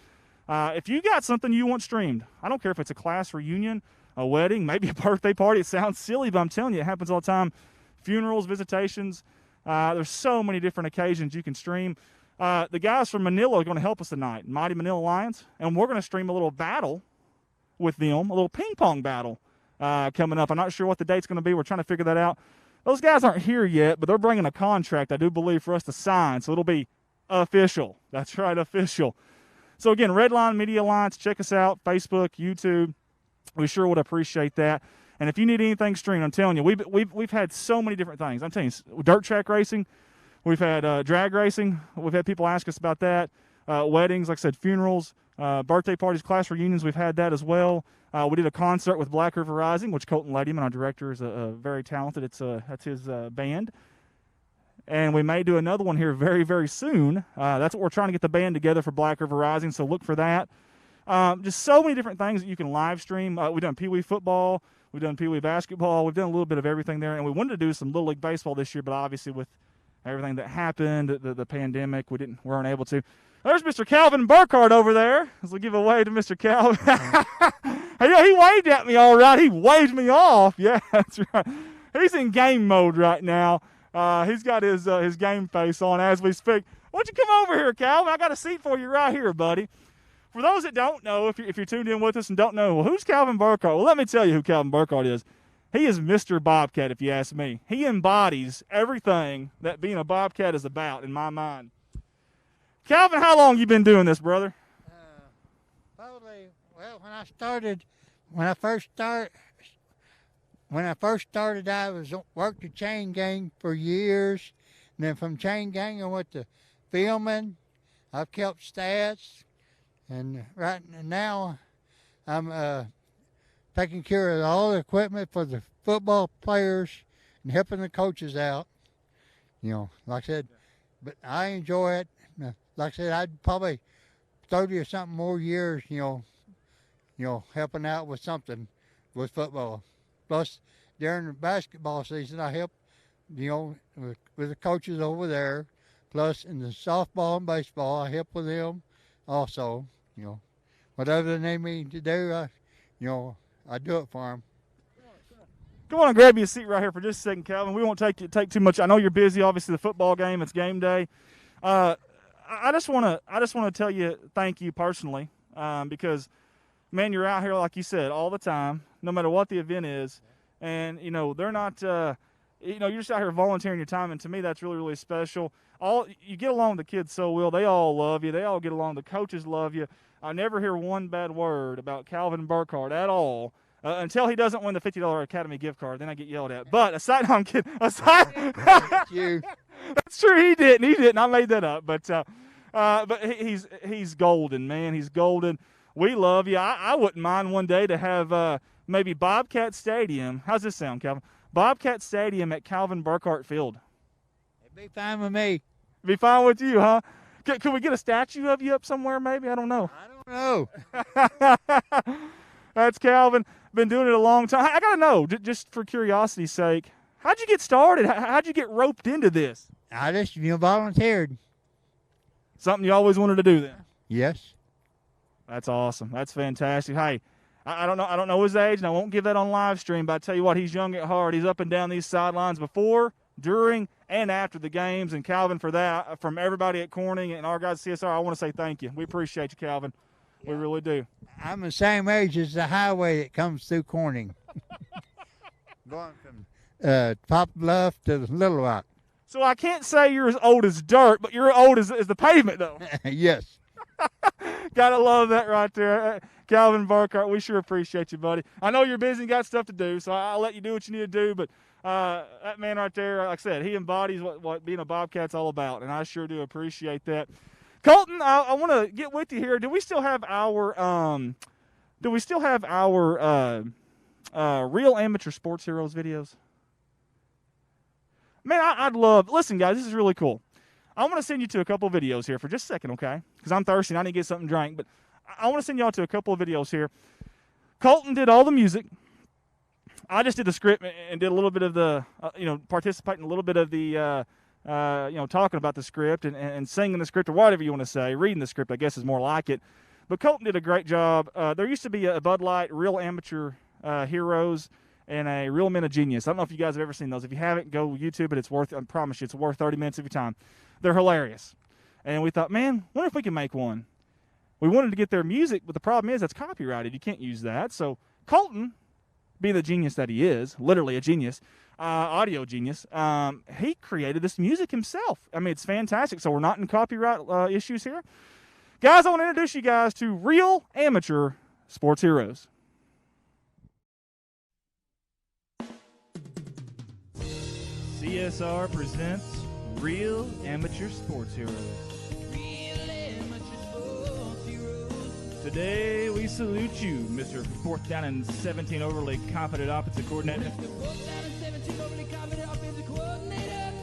if you got something you want streamed, I don't care if it's a class reunion, a wedding, maybe a birthday party. It sounds silly, but I'm telling you, it happens all the time. Funerals, visitations. There's so many different occasions you can stream. The guys from Manila are going to help us tonight, Mighty Manila Lions, and we're going to stream a little battle with them, a little ping pong battle coming up. I'm not sure what the date's going to be. We're trying to figure that out. Those guys aren't here yet, but they're bringing a contract, I do believe, for us to sign, so it'll be official. That's right, official. So, again, Red Line Media Alliance, check us out, Facebook, YouTube. We sure would appreciate that. And if you need anything streamed, I'm telling you, we've had so many different things. I'm telling you, dirt track racing, we've had drag racing. We've had people ask us about that. Weddings, like I said, funerals, birthday parties, class reunions. We've had that as well. We did a concert with Black River Rising, which Colton Ladyman, our director, is very talented. That's his band. And we may do another one here very, very soon. That's what we're trying to get the band together for Black River Rising, so look for that. Just so many different things that you can live stream. We've done Pee Wee football. We've done Pee Wee basketball. We've done a little bit of everything there. And we wanted to do some Little League baseball this year, but obviously with everything that happened, the pandemic, we weren't able to. There's Mr. Calvin Burkhardt over there. As we give a wave to Mr. Calvin. He waved at me all right. He waved me off. Yeah, that's right. He's in game mode right now. He's got his game face on as we speak. Why don't you come over here, Calvin? I got a seat for you right here, buddy. For those that don't know, if you're tuned in with us and don't know, well, who's Calvin Burkhardt? Well, let me tell you who Calvin Burkhardt is. He is Mr. Bobcat, if you ask me. He embodies everything that being a Bobcat is about in my mind. Calvin, how long you been doing this, brother? Probably, well, when I first started, I worked the chain gang for years. And then from chain gang, I went to filming. I've kept stats. And right now, I'm taking care of all the equipment for the football players and helping the coaches out. Like I said, but I enjoy it. Like I said, I'd probably 30 or something more years, helping out with something with football. Plus, during the basketball season, I help, with the coaches over there. Plus, in the softball and baseball, I help with them also. Whatever they need me to do, I do it for them. Come on and grab you a seat right here for just a second, Calvin. We won't take too much. I know you're busy. Obviously, the football game, it's game day. I just want to tell you thank you personally because, man, you're out here like you said all the time, no matter what the event is, and they're not. You're just out here volunteering your time, and to me, that's really, really special. You get along with the kids so well. They all love you. They all get along. The coaches love you. I never hear one bad word about Calvin Burkhardt at all until he doesn't win the $50 Academy gift card. Then I get yelled at. But aside, no, I'm kidding. You. That's true. He didn't. I made that up. But he's golden, man. He's golden. We love you. I wouldn't mind one day to have maybe Bobcat Stadium. How's this sound, Calvin? Bobcat Stadium at Calvin Burkhardt Field. It'd be fine with me. Be fine with you, huh? Could we get a statue of you up somewhere maybe? I don't know. I don't know. That's Calvin. Been doing it a long time. I got to know, just for curiosity's sake, how'd you get started? How'd you get roped into this? I just volunteered. Something you always wanted to do then? Yes. That's awesome. That's fantastic. Hey, I don't know his age, and I won't give that on live stream, but I tell you what, he's young at heart. He's up and down these sidelines before, during, and after the games. And Calvin, for that, from everybody at Corning and our guys at CSR, I want to say thank you. We appreciate you, Calvin. Yeah. We really do. I'm the same age as the highway that comes through Corning. Going from Pop Bluff to Little Rock. So I can't say you're as old as dirt, but you're old as the pavement, though. Yes. Gotta love that right there. Calvin Burkhart, we sure appreciate you, buddy. I know you're busy and got stuff to do, so I'll let you do what you need to do, but that man right there, like I said, he embodies what being a Bobcat's all about, and I sure do appreciate that. Colton, I want to get with you here. Do we still have our Real Amateur Sports Heroes videos? Man, I'd love – listen, guys, this is really cool. I want to send you to a couple videos here for just a second, okay? Because I'm thirsty and I need to get something to drink. But I want to send y'all to a couple of videos here. Colton did all the music. I just did the script and did a little bit of the, participating a little bit of the, talking about the script and singing the script or whatever you want to say. Reading the script, I guess, is more like it. But Colton did a great job. There used to be a Bud Light Real Amateur Heroes and a Real Men of Genius. I don't know if you guys have ever seen those. If you haven't, go YouTube it. It's worth, I promise you, it's worth 30 minutes of your time. They're hilarious. And we thought, man, wonder if we can make one. We wanted to get their music, but the problem is that's copyrighted. You can't use that. So Colton, being the genius that he is, literally a genius, audio genius, he created this music himself. I mean, it's fantastic. So we're not in copyright issues here. Guys, I want to introduce you guys to Real Amateur Sports Heroes. CSR presents Real Amateur Sports Heroes. Today we salute you, Mr. 4th Down and 17 overly confident offensive coordinator.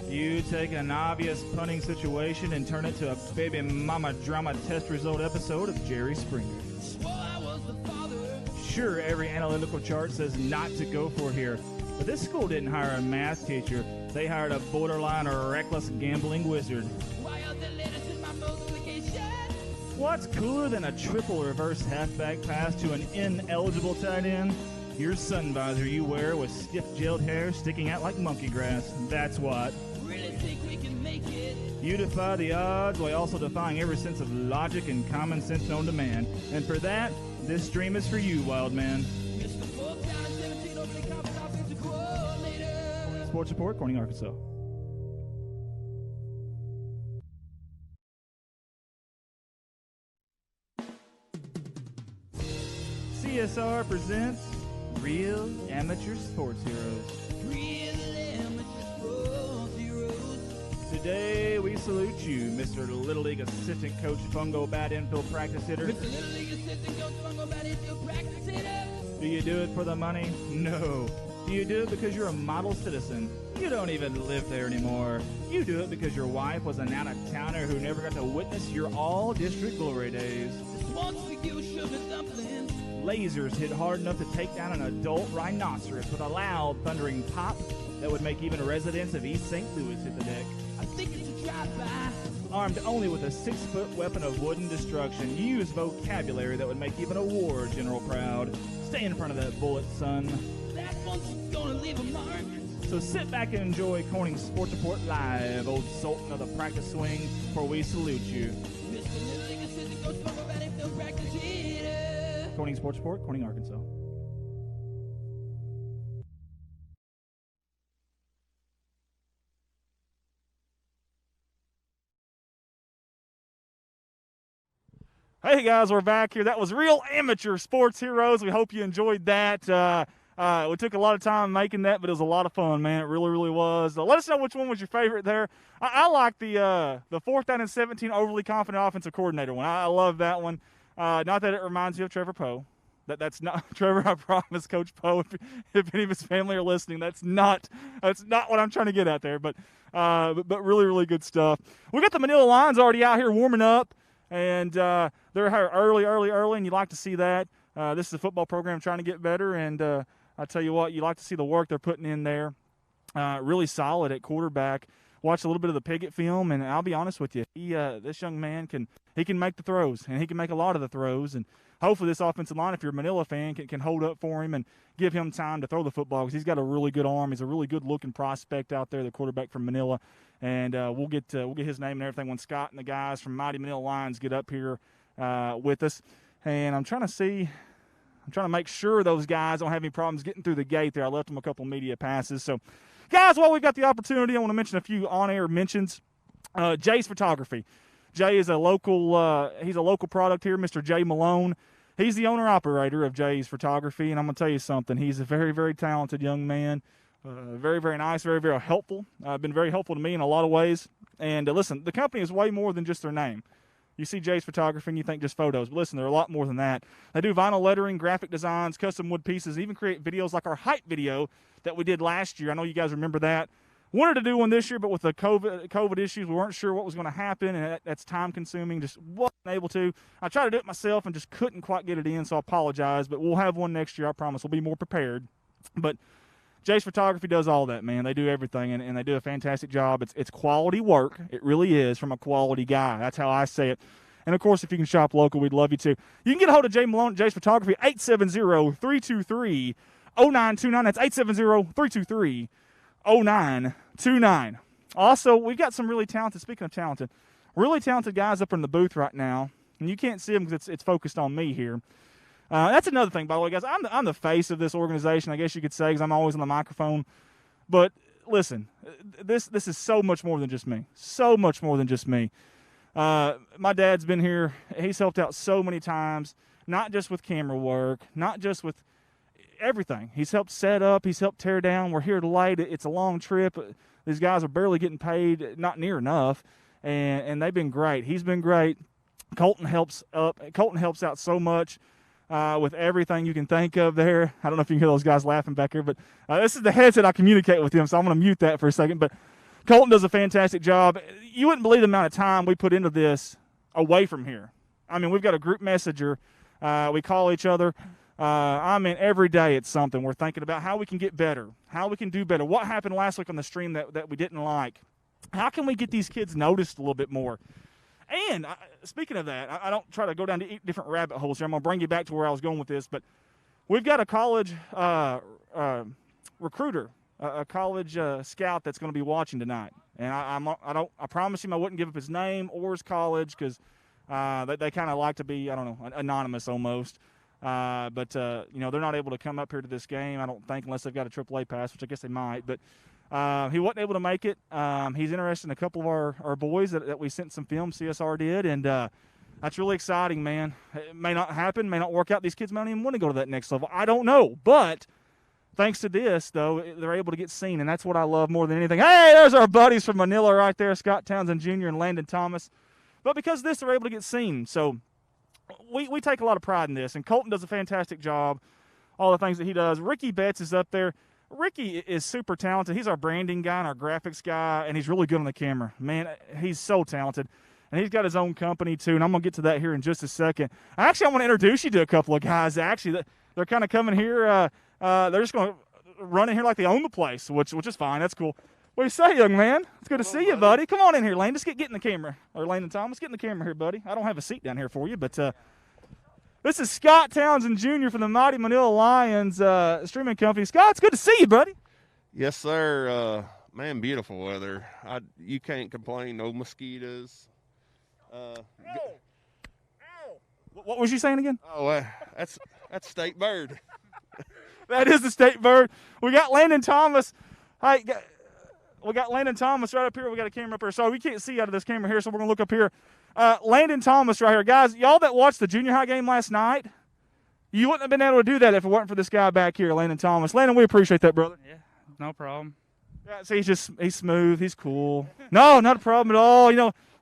You take an obvious punting situation and turn it to a baby mama drama test result episode of Jerry Springer. Sure, every analytical chart says not to go for here, but this school didn't hire a math teacher. They hired a borderline or reckless gambling wizard. What's cooler than a triple reverse halfback pass to an ineligible tight end? Your sun visor you wear with stiff gelled hair sticking out like monkey grass. That's what. Really think we can make it. You defy the odds while also defying every sense of logic and common sense known to man. And for that, this stream is for you, wild man. Sports Report, Corning, Arkansas. CSR presents Real Amateur Sports Heroes. Real Amateur Sports Heroes. Today we salute you, Mr. Little League Assistant Coach Fungo Bat Infield Practice Hitter. Mr. Little League Assistant Coach Fungo Bat Infield Practice Hitter. Do you do it for the money? No. Do you do it because you're a model citizen? You don't even live there anymore. You do it because your wife was an out-of-towner who never got to witness your all-district glory days. Lasers hit hard enough to take down an adult rhinoceros with a loud, thundering pop that would make even residents of East St. Louis hit the deck. I think it's a drive-by. Armed only with a 6-foot weapon of wooden destruction, you use vocabulary that would make even a war general proud. Stay in front of that bullet, son. That one's gonna leave a mark. So sit back and enjoy Corning Sports Report Live, old sultan of the practice swing, for we salute you. Corning Sports Report, Corning, Arkansas. Hey guys, we're back here. That was Real Amateur Sports Heroes. We hope you enjoyed that. We took a lot of time making that, but it was a lot of fun, man. It really, really was. Let us know which one was your favorite there. I like the 4th Down and 17 overly confident offensive coordinator one. I love that one. Not that it reminds you of Trevor Poe. That's not Trevor. I promise, Coach Poe. If any of his family are listening, that's not what I'm trying to get at there. But really, really good stuff. We got the Manila Lions already out here warming up, and they're early, and you like to see that. This is a football program trying to get better, and I tell you what, you like to see the work they're putting in there. Really solid at quarterback. Watch a little bit of the Piggott film, and I'll be honest with you, this young man can make the throws, and he can make a lot of the throws. And hopefully this offensive line, if you're a Manila fan, can hold up for him and give him time to throw the football, because he's got a really good arm. He's a really good-looking prospect out there, the quarterback from Manila. And we'll get his name and everything when Scott and the guys from Mighty Manila Lions get up here with us. And I'm trying to make sure those guys don't have any problems getting through the gate there. I left them a couple media passes. So, guys, while we've got the opportunity, I want to mention a few on-air mentions. Jay's Photography. Jay is a local he's a local product here, Mr. Jay Malone. He's the owner-operator of Jay's Photography, and I'm going to tell you something. He's a very, very talented young man, very, very nice, very, very helpful. Been very helpful to me in a lot of ways. And listen, the company is way more than just their name. You see Jay's Photography and you think just photos. But listen, they're a lot more than that. They do vinyl lettering, graphic designs, custom wood pieces, and even create videos like our hype video that we did last year. I know you guys remember that. Wanted to do one this year, but with the COVID issues, we weren't sure what was going to happen, and that's time-consuming. Just wasn't able to. I tried to do it myself and just couldn't quite get it in, so I apologize. But we'll have one next year, I promise. We'll be more prepared. But Jay's Photography does all that, man. They do everything, and they do a fantastic job. It's quality work. It really is, from a quality guy. That's how I say it. And, of course, if you can shop local, we'd love you to. You can get a hold of Jay Malone at Jay's Photography, 870-323-0929. That's 870-323-0929. Also, we've got some really talented, speaking of talented, really talented guys up in the booth right now. And you can't see them because it's focused on me here. That's another thing, by the way, guys. I'm the face of this organization, I guess you could say, because I'm always on the microphone. But, listen, this is so much more than just me. So much more than just me. My dad's been here. He's helped out so many times, not just with camera work, not just with everything. He's helped set up. He's helped tear down. We're here late. It's a long trip. These guys are barely getting paid, not near enough, and they've been great. He's been great. Colton helps out so much with everything you can think of there. I don't know if you can hear those guys laughing back here, but this is the headset I communicate with him, so I'm going to mute that for a second. But Colton does a fantastic job. You wouldn't believe the amount of time we put into this away from here. I mean, we've got a group messenger. We call each other. Every day it's something. We're thinking about how we can get better, how we can do better. What happened last week on the stream that we didn't like? How can we get these kids noticed a little bit more? And speaking of that, I don't try to go down to different rabbit holes here. I'm going to bring you back to where I was going with this. But we've got a college recruiter, a college scout that's going to be watching tonight. And I promise him I wouldn't give up his name or his college because they kind of like to be, anonymous almost. But they're not able to come up here to this game, I don't think, unless they've got a AAA pass, which I guess they might. But he wasn't able to make it. He's interested in a couple of our boys that we sent some film, CSR did, and that's really exciting, man. It may not happen, may not work out. These kids might not even want to go to that next level. I don't know. But thanks to this, though, they're able to get seen, and that's what I love more than anything. Hey, there's our buddies from Manila right there, Scott Townsend Jr. and Landon Thomas. But because of this, they're able to get seen. So we take a lot of pride in this, and Colton does a fantastic job, all the things that he does. Ricky Betts is up there. Ricky is super talented. He's our branding guy and our graphics guy, and he's really good on the camera. Man, he's so talented. And he's got his own company, too, and I'm going to get to that here in just a second. Actually, I want to introduce you to a couple of guys. Actually, they're kind of coming here. They're just going to run in here like they own the place, which is fine. That's cool. What do you say, young man? It's good to see you, buddy. Come on in here, Lane. Just get in the camera. Or Landon Thomas, get in the camera here, buddy. I don't have a seat down here for you, but this is Scott Townsend Jr. from the Mighty Manila Lions streaming company. Scott, it's good to see you, buddy. Yes, sir. Man, beautiful weather. You can't complain. No mosquitoes. What was you saying again? Oh, that's state bird. That is the state bird. We got Landon Thomas. Hey, we got Landon Thomas right up here. We got a camera up here. So we can't see out of this camera here, so we're going to look up here. Landon Thomas right here. Guys, y'all that watched the junior high game last night, you wouldn't have been able to do that if it weren't for this guy back here, Landon Thomas. Landon, we appreciate that, brother. Yeah, no problem. Yeah, see, he's smooth. He's cool. No, not a problem at all.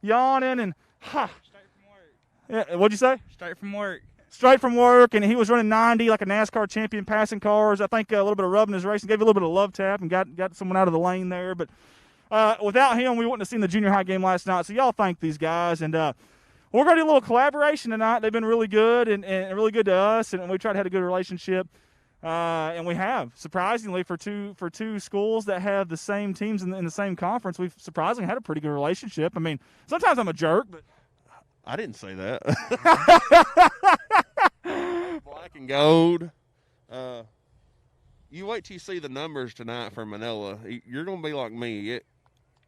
Yawning and ha. Straight from work. Yeah, what'd you say? Straight from work. Straight from work, and he was running 90 like a NASCAR champion, passing cars. I think a little bit of rubbing his race and gave you a little bit of love tap and got someone out of the lane there. But without him, we wouldn't have seen the junior high game last night. So y'all thank these guys. And we're going to do a little collaboration tonight. They've been really good and really good to us, and we tried to have a good relationship. And we have, surprisingly, for two schools that have the same teams in the same conference, we've surprisingly had a pretty good relationship. I mean, sometimes I'm a jerk, but I didn't say that. Black and gold. You wait till you see the numbers tonight for Manila. You're going to be like me.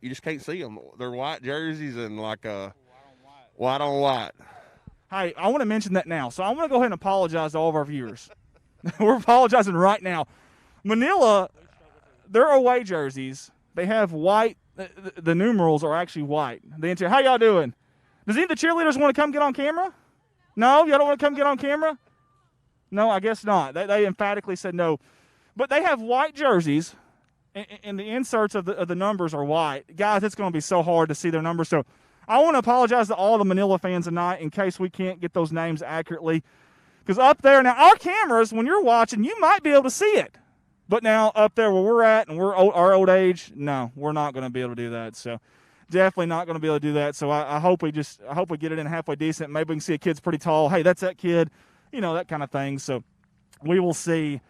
You just can't see them. They're white jerseys and like white on white. Hey, I want to mention that now. So I want to go ahead and apologize to all of our viewers. We're apologizing right now. Manila, their away jerseys, they have white. The numerals are actually white. The interior. How y'all doing? Does any of the cheerleaders want to come get on camera? No? Y'all don't want to come get on camera? No, I guess not. They emphatically said no. But they have white jerseys, and the inserts of the numbers are white. Guys, it's going to be so hard to see their numbers. So I want to apologize to all the Manila fans tonight in case we can't get those names accurately. Because up there, now our cameras, when you're watching, you might be able to see it. But now up there where we're at and we're our old age, no, we're not going to be able to do that. So definitely not going to be able to do that. So I hope we get it in halfway decent. Maybe we can see a kid's pretty tall. Hey, that's that kid. You know, that kind of thing. So we will see.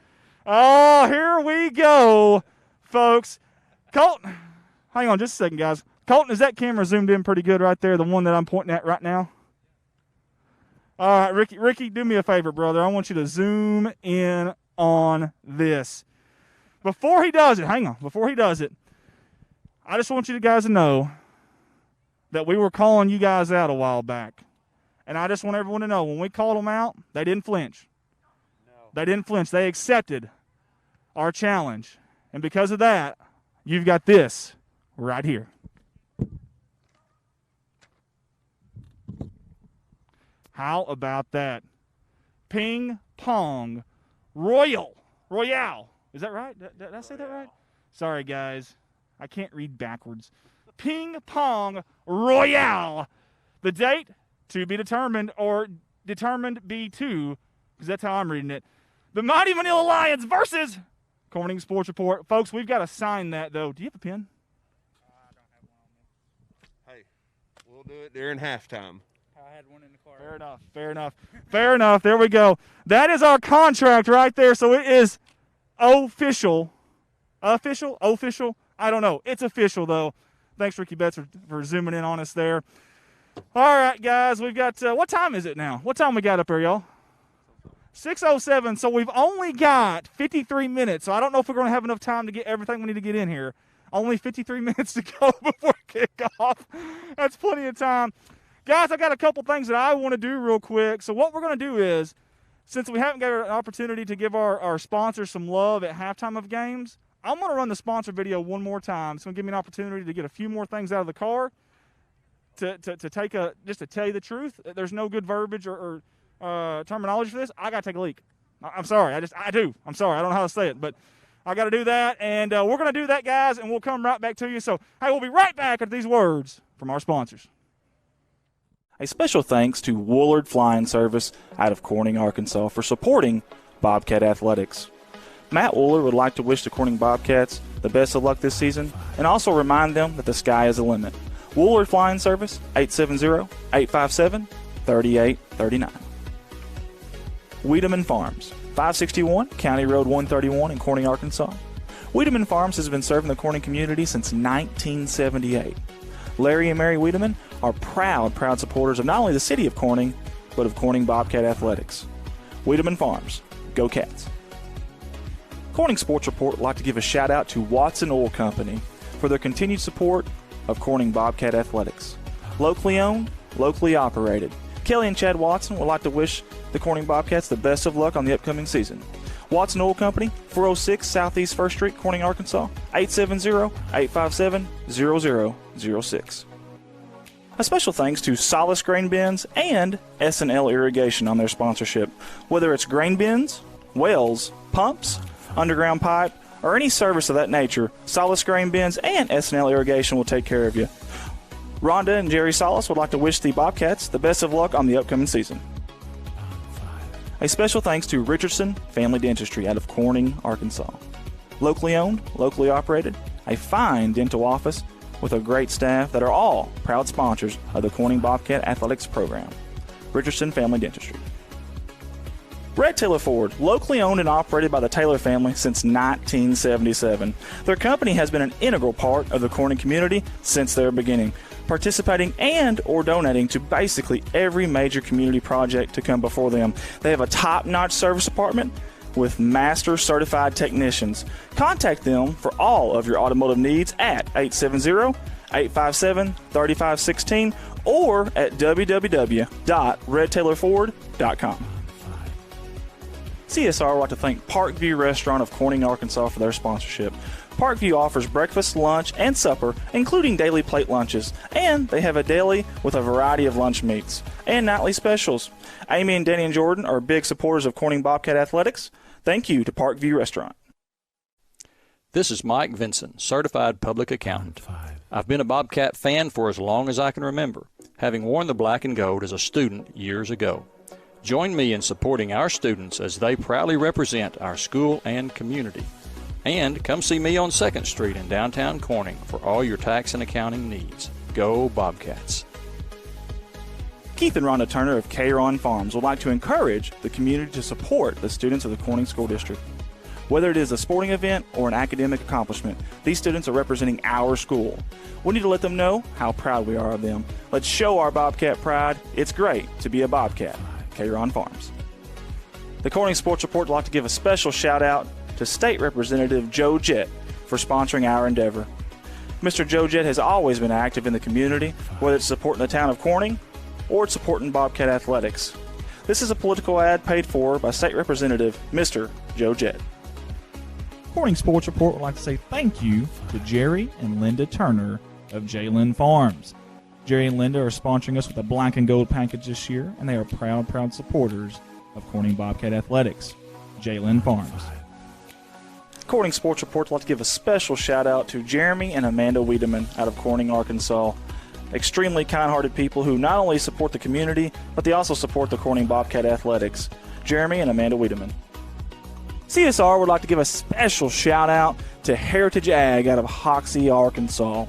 Oh, here we go, folks. Colton, hang on just a second, guys. Colton, is that camera zoomed in pretty good right there, the one that I'm pointing at right now? All right, Ricky, do me a favor, brother. I want you to zoom in on this. Before he does it, I just want you guys to know that we were calling you guys out a while back. And I just want everyone to know, when we called them out, they didn't flinch. They didn't flinch. They accepted our challenge. And because of that, you've got this right here. How about that? Ping Pong Royale. Is that right? Did I say that right? Sorry, guys. I can't read backwards. Ping Pong Royale. The date to be determined, or determined B2, because that's how I'm reading it. The Mighty Manila Lions versus Corning Sports Report. Folks, we've got to sign that, though. Do you have a pen? I don't have one on me. Hey, we'll do it during halftime. I had one in the car. Fair enough. There we go. That is our contract right there. So it is official. Official? I don't know. It's official, though. Thanks, Ricky Betts, for zooming in on us there. All right, guys. We've got, what time is it now? What time we got up there, y'all? 6:07, so we've only got 53 minutes, so I don't know if we're going to have enough time to get everything we need to get in here. Only 53 minutes to go before kickoff. That's plenty of time. Guys, I got a couple things that I want to do real quick. So what we're going to do is, since we haven't got an opportunity to give our sponsors some love at halftime of games, I'm going to run the sponsor video one more time. It's going to give me an opportunity to get a few more things out of the car to take just to tell you the truth. There's no good verbiage or terminology for this. I got to take a leak. I'm sorry. I do. I'm sorry. I don't know how to say it, but I got to do that. And we're going to do that, guys, and we'll come right back to you. So, hey, we'll be right back at these words from our sponsors. A special thanks to Woolard Flying Service out of Corning, Arkansas for supporting Bobcat Athletics. Matt Woolard would like to wish the Corning Bobcats the best of luck this season and also remind them that the sky is the limit. Woolard Flying Service, 870-857-3839. Wiedemann Farms, 561 County Road 131 in Corning, Arkansas. Wiedemann Farms has been serving the Corning community since 1978. Larry and Mary Wiedemann are proud supporters of not only the city of Corning, but of Corning Bobcat Athletics. Wiedemann Farms, go Cats. Corning Sports Report would like to give a shout out to Watson Oil Company for their continued support of Corning Bobcat Athletics. Locally owned, locally operated. Kelly and Chad Watson would like to wish the Corning Bobcats the best of luck on the upcoming season. Watson Oil Company, 406 Southeast 1st Street, Corning, Arkansas, 870-857-0006. A special thanks to Solace Grain Bins and S&L Irrigation on their sponsorship. Whether it's grain bins, wells, pumps, underground pipe, or any service of that nature, Solace Grain Bins and S&L Irrigation will take care of you. Rhonda and Jerry Solace would like to wish the Bobcats the best of luck on the upcoming season. A special thanks to Richardson Family Dentistry out of Corning, Arkansas. Locally owned, locally operated, a fine dental office with a great staff that are all proud sponsors of the Corning Bobcat Athletics program. Richardson Family Dentistry. Red Taylor Ford, locally owned and operated by the Taylor family since 1977. Their company has been an integral part of the Corning community since their beginning, participating and or donating to basically every major community project to come before them. They have a top-notch service department with master certified technicians. Contact them for all of your automotive needs at 870-857-3516 or at www.redtaylorford.com. CSR would like to thank Parkview Restaurant of Corning, Arkansas for their sponsorship. Parkview offers breakfast, lunch, and supper, including daily plate lunches, and they have a deli with a variety of lunch meats and nightly specials. Amy and Danny and Jordan are big supporters of Corning Bobcat Athletics. Thank you to Parkview Restaurant. This is Mike Vinson, Certified Public Accountant. I've been a Bobcat fan for as long as I can remember, having worn the black and gold as a student years ago. Join me in supporting our students as they proudly represent our school and community. And come see me on 2nd Street in downtown Corning for all your tax and accounting needs. Go Bobcats. Keith and Rhonda Turner of K-Ron Farms would like to encourage the community to support the students of the Corning School District. Whether it is a sporting event or an academic accomplishment, these students are representing our school. We need to let them know how proud we are of them. Let's show our Bobcat pride. It's great to be a Bobcat. K-Ron Farms. The Corning Sports Report would like to give a special shout out to State Representative Joe Jett for sponsoring our endeavor. Mr. Joe Jett has always been active in the community, whether it's supporting the town of Corning or it's supporting Bobcat Athletics. This is a political ad paid for by State Representative Mr. Joe Jett. Corning Sports Report would like to say thank you to Jerry and Linda Turner of Jalen Farms. Jerry and Linda are sponsoring us with a black and gold package this year, and they are proud supporters of Corning Bobcat Athletics. Jalen Farms. Corning Sports Report would like to give a special shout out to Jeremy and Amanda Wiedemann out of Corning, Arkansas. Extremely kind-hearted people who not only support the community, but they also support the Corning Bobcat Athletics. Jeremy and Amanda Wiedemann. CSR would like to give a special shout out to Heritage Ag out of Hoxie, Arkansas.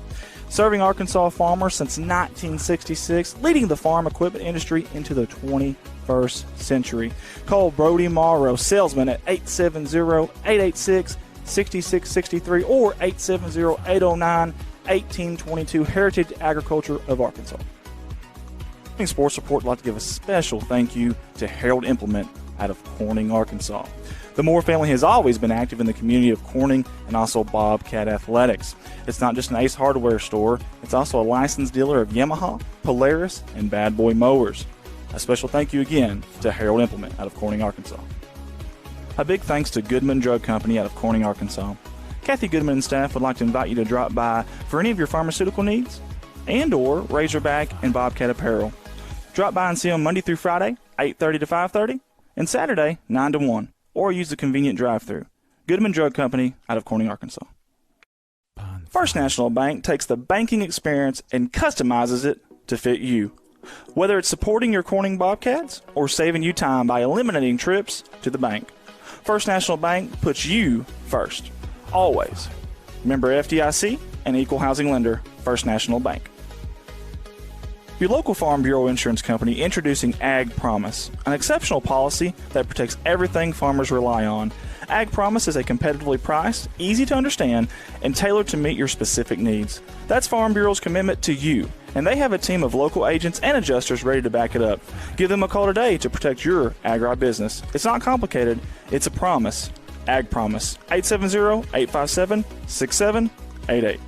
Serving Arkansas farmers since 1966, leading the farm equipment industry into the 21st century. Call Brody Morrow, salesman at 870-886-6663 or 870-809-1822, Heritage Agriculture of Arkansas. Sports Report would like to give a special thank you to Harold Implement out of Corning, Arkansas. The Moore family has always been active in the community of Corning and also Bobcat Athletics. It's not just an Ace Hardware store, it's also a licensed dealer of Yamaha, Polaris, and Bad Boy mowers. A special thank you again to Harold Implement out of Corning, Arkansas. A big thanks to Goodman Drug Company out of Corning, Arkansas. Kathy Goodman and staff would like to invite you to drop by for any of your pharmaceutical needs and or Razorback and Bobcat apparel. Drop by and see them Monday through Friday, 8:30 to 5:30, and Saturday, 9 to 1. Or use the convenient drive-thru. Goodman Drug Company out of Corning, Arkansas. First National Bank takes the banking experience and customizes it to fit you. Whether it's supporting your Corning Bobcats or saving you time by eliminating trips to the bank, First National Bank puts you first. Always. Member FDIC and equal housing lender, First National Bank. Your local Farm Bureau insurance company introducing Ag Promise, an exceptional policy that protects everything farmers rely on. Ag Promise is a competitively priced, easy to understand, and tailored to meet your specific needs. That's Farm Bureau's commitment to you, and they have a team of local agents and adjusters ready to back it up. Give them a call today to protect your agribusiness. It's not complicated, it's a promise. Ag Promise, 870-857-6788.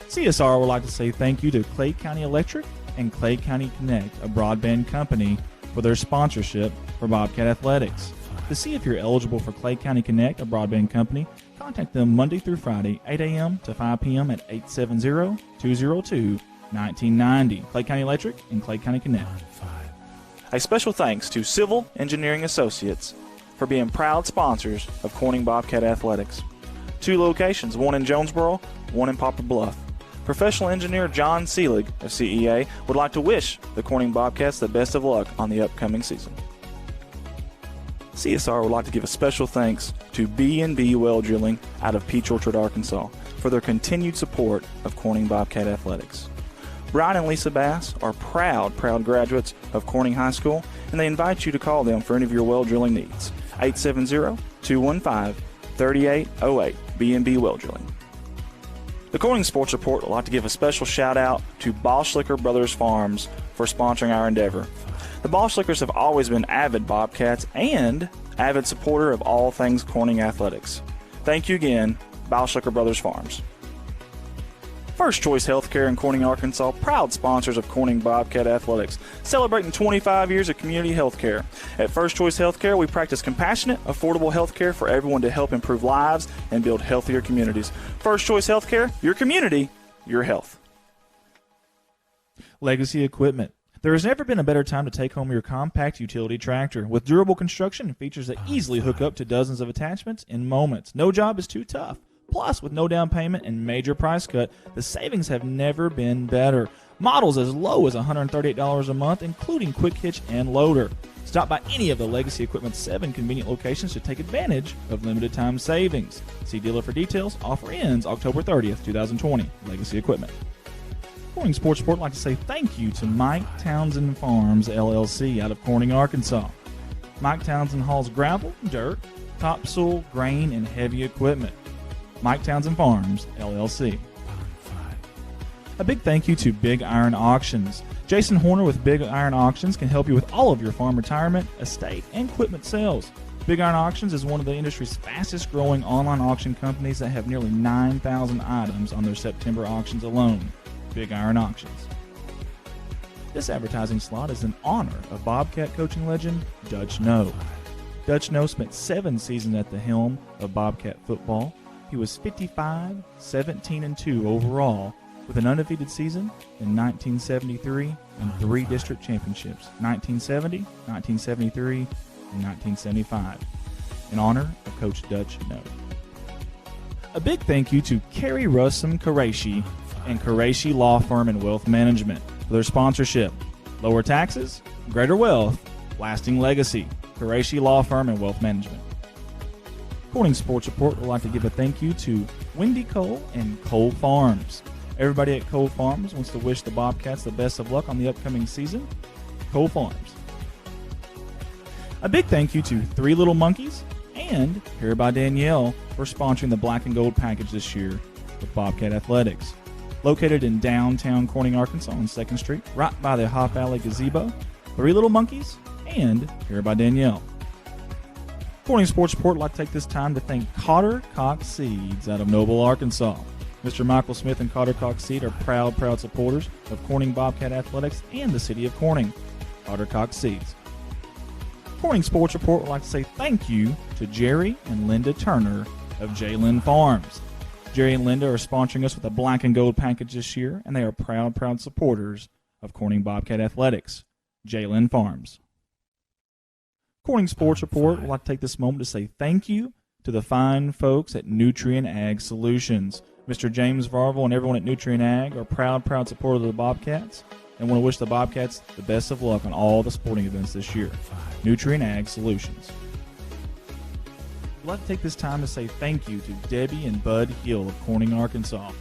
CSR would like to say thank you to Clay County Electric and Clay County Connect, a broadband company, for their sponsorship for Bobcat Athletics. To see if you're eligible for Clay County Connect, a broadband company, contact them Monday through Friday, 8 a.m. to 5 p.m. at 870-202-1990. Clay County Electric and Clay County Connect. A special thanks to Civil Engineering Associates for being proud sponsors of Corning Bobcat Athletics. 2 locations, one in Jonesboro, one in Poplar Bluff. Professional engineer John Seelig of CEA would like to wish the Corning Bobcats the best of luck on the upcoming season. CSR would like to give a special thanks to B&B Well Drilling out of Peach Orchard, Arkansas, for their continued support of Corning Bobcat Athletics. Brian and Lisa Bass are proud graduates of Corning High School, and they invite you to call them for any of your well drilling needs. 870-215-3808, B&B Well Drilling. The Corning Sports Report would like to give a special shout out to Boschlicker Brothers Farms for sponsoring our endeavor. The Boschlickers have always been avid Bobcats and avid supporter of all things Corning athletics. Thank you again, Boschlicker Brothers Farms. First Choice Healthcare in Corning, Arkansas, proud sponsors of Corning Bobcat Athletics, celebrating 25 years of community healthcare. At First Choice Healthcare, we practice compassionate, affordable healthcare for everyone to help improve lives and build healthier communities. First Choice Healthcare, your community, your health. Legacy Equipment. There has never been a better time to take home your compact utility tractor. With durable construction and features that easily hook up to dozens of attachments in moments. No job is too tough. Plus, with no down payment and major price cut, the savings have never been better. Models as low as $138 a month, including quick hitch and loader. Stop by any of the Legacy Equipment's 7 convenient locations to take advantage of limited time savings. See dealer for details. Offer ends October 30th, 2020. Legacy Equipment. Corning Sports Report would like to say thank you to Mike Townsend Farms, LLC, out of Corning, Arkansas. Mike Townsend hauls gravel, dirt, topsoil, grain, and heavy equipment. Mike Townsend Farms, LLC. A big thank you to Big Iron Auctions. Jason Horner with Big Iron Auctions can help you with all of your farm retirement, estate, and equipment sales. Big Iron Auctions is one of the industry's fastest growing online auction companies that have nearly 9,000 items on their September auctions alone. Big Iron Auctions. This advertising slot is in honor of Bobcat coaching legend Dutch Noe. Dutch Noe spent 7 seasons at the helm of Bobcat football. He was 55, 17-2 overall, with an undefeated season in 1973 and 3 district championships, 1970, 1973, and 1975, in honor of Coach Dutch Noe. A big thank you to Kerry Russum Qureshi and Qureshi Law Firm and Wealth Management for their sponsorship. Lower taxes, greater wealth, lasting legacy. Qureshi Law Firm and Wealth Management. Corning Sports Report would like to give a thank you to Wendy Cole and Cole Farms. Everybody at Cole Farms wants to wish the Bobcats the best of luck on the upcoming season. Cole Farms. A big thank you to Three Little Monkeys and Here by Danielle for sponsoring the Black and Gold package this year with Bobcat Athletics. Located in downtown Corning, Arkansas on 2nd Street, right by the Hop Alley Gazebo, Three Little Monkeys and Here by Danielle. Corning Sports Report would like to take this time to thank Cotter Cox Seeds out of Noble, Arkansas. Mr. Michael Smith and Cotter Cox Seed are proud supporters of Corning Bobcat Athletics and the city of Corning. Cotter Cox Seeds. Corning Sports Report would like to say thank you to Jerry and Linda Turner of Jalen Farms. Jerry and Linda are sponsoring us with a black and gold package this year, and they are proud supporters of Corning Bobcat Athletics. Jalen Farms. Corning Sports Report would like to take this moment to say thank you to the fine folks at Nutrient Ag Solutions. Mr. James Varvel and everyone at Nutrient Ag are proud supporters of the Bobcats and want to wish the Bobcats the best of luck on all the sporting events this year. Nutrient Ag Solutions. I'd like to take this time to say thank you to Debbie and Bud Hill of Corning, Arkansas.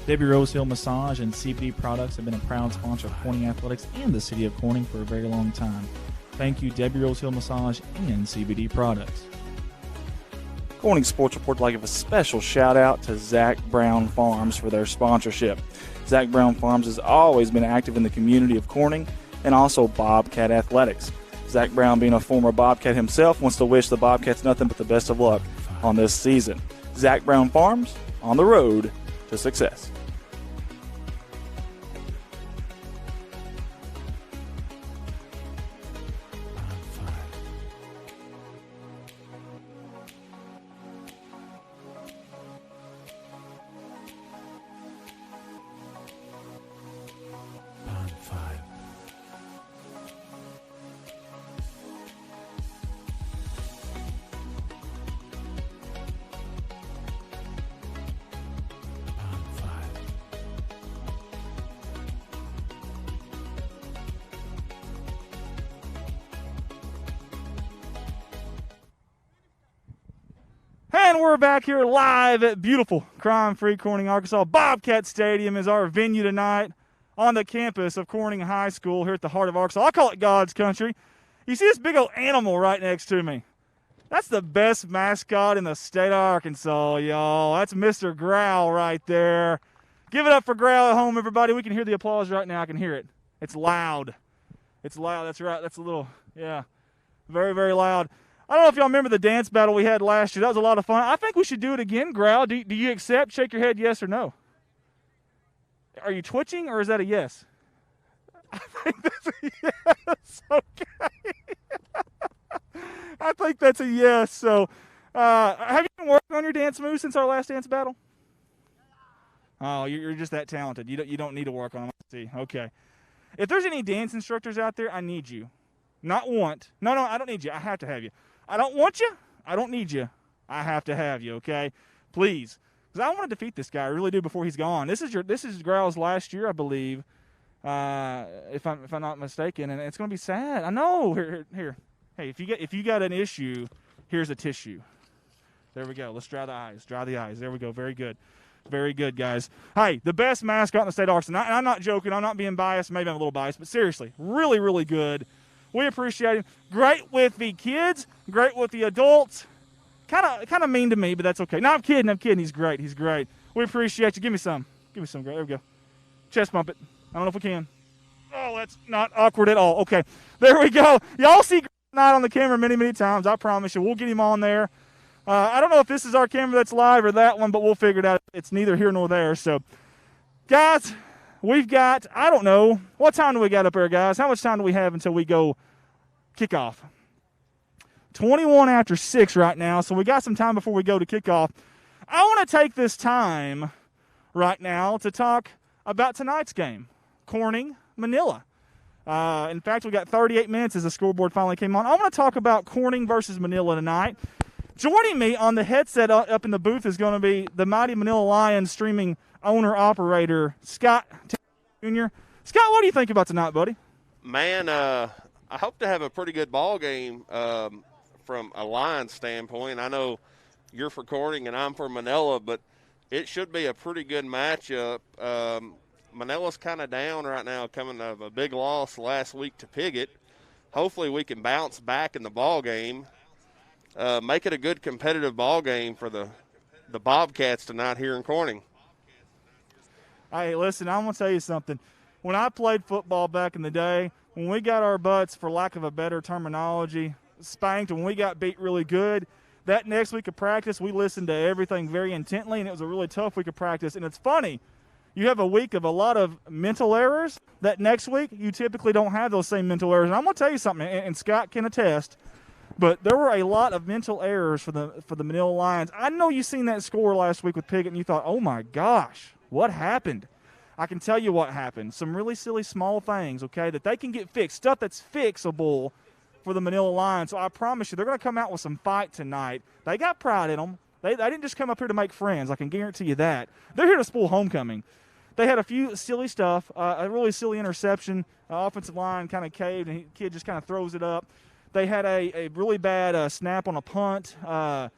Debbie Rose Hill Massage and CBD Products have been a proud sponsor of Corning Athletics and the city of Corning for a very long time. Thank you, Debbie Rose Hill Massage and CBD Products. Corning Sports Report would like to give a special shout out to Zach Brown Farms for their sponsorship. Zach Brown Farms has always been active in the community of Corning and also Bobcat Athletics. Zach Brown, being a former Bobcat himself, wants to wish the Bobcats nothing but the best of luck on this season. Zach Brown Farms, on the road to success. we're back here live at beautiful crime-free Corning, Arkansas. Bobcat Stadium is our venue tonight on the campus of Corning High School here at the heart of Arkansas. I call it God's country. You see this big old animal right next to me? That's the best mascot in the state of Arkansas, y'all. That's Mr. Growl right there. Give it up for Growl at home, everybody. We can hear the applause right now. I can hear it. It's loud. It's loud. That's right. That's a little, yeah, very, very loud. I don't know if y'all remember the dance battle we had last year. That was a lot of fun. I think we should do it again, Growl. Do you accept? Shake your head yes or no. Are you twitching or is that a yes? I think that's a yes. Okay. I think that's a yes. So have you been working on your dance moves since our last dance battle? Oh, you're just that talented. You don't need to work on them. See, okay. If there's any dance instructors out there, I need you. Not want. No, I don't need you. I have to have you. I don't want you. I don't need you. I have to have you, okay? Please. Because I want to defeat this guy. I really do before he's gone. This is Growl's last year, I believe, if I'm not mistaken, and it's going to be sad. I know. Here. Hey, if you got an issue, here's a tissue. There we go. Let's dry the eyes. Dry the eyes. There we go. Very good. Very good, guys. Hey, the best mascot in the state of Arkansas. And I'm not joking. I'm not being biased. Maybe I'm a little biased, but seriously, really, really good. We appreciate him. Great with the kids. Great with the adults. Kind of mean to me, but that's okay. No, I'm kidding. He's great. He's great. We appreciate you. Give me some. Great. There we go. Chest bump it. I don't know if we can. Oh, that's not awkward at all. Okay. There we go. Y'all see tonight on the camera many, many times. I promise you. We'll get him on there. I don't know if this is our camera that's live or that one, but we'll figure it out. It's neither here nor there. So, guys, we've got, I don't know, what time do we got up there, guys? How much time do we have until we go kickoff? 21 after 6 right now, so we got some time before we go to kickoff. I want to take this time right now to talk about tonight's game, Corning, Manila. In fact, we got 38 minutes as the scoreboard finally came on. I want to talk about Corning versus Manila tonight. Joining me on the headset up in the booth is going to be the mighty Manila Lions streaming owner-operator, Scott Jr. Scott, what do you think about tonight, buddy? Man, I hope to have a pretty good ball game from a Lions standpoint. I know you're for Corning and I'm for Manila, but it should be a pretty good matchup. Manila's kind of down right now coming of a big loss last week to Piggott. Hopefully we can bounce back in the ball game. Make it a good competitive ball game for the Bobcats tonight here in Corning. Hey, listen, I'm going to tell you something. When I played football back in the day, when we got our butts, for lack of a better terminology, spanked, when we got beat really good, that next week of practice, we listened to everything very intently, and it was a really tough week of practice. And it's funny, you have a week of a lot of mental errors. That next week, you typically don't have those same mental errors. And I'm going to tell you something, and Scott can attest, but there were a lot of mental errors for the Manila Lions. I know you seen that score last week with Piggott, and you thought, oh, my gosh, what happened? I can tell you what happened. Some really silly small things, okay, that they can get fixed, stuff that's fixable for the Manila Lions. So I promise you, they're going to come out with some fight tonight. They got pride in them. They didn't just come up here to make friends. I can guarantee you that. They're here to spoil homecoming. They had a few silly stuff, a really silly interception. Offensive line kind of caved, and the kid just kind of throws it up. They had a really bad snap on a punt. A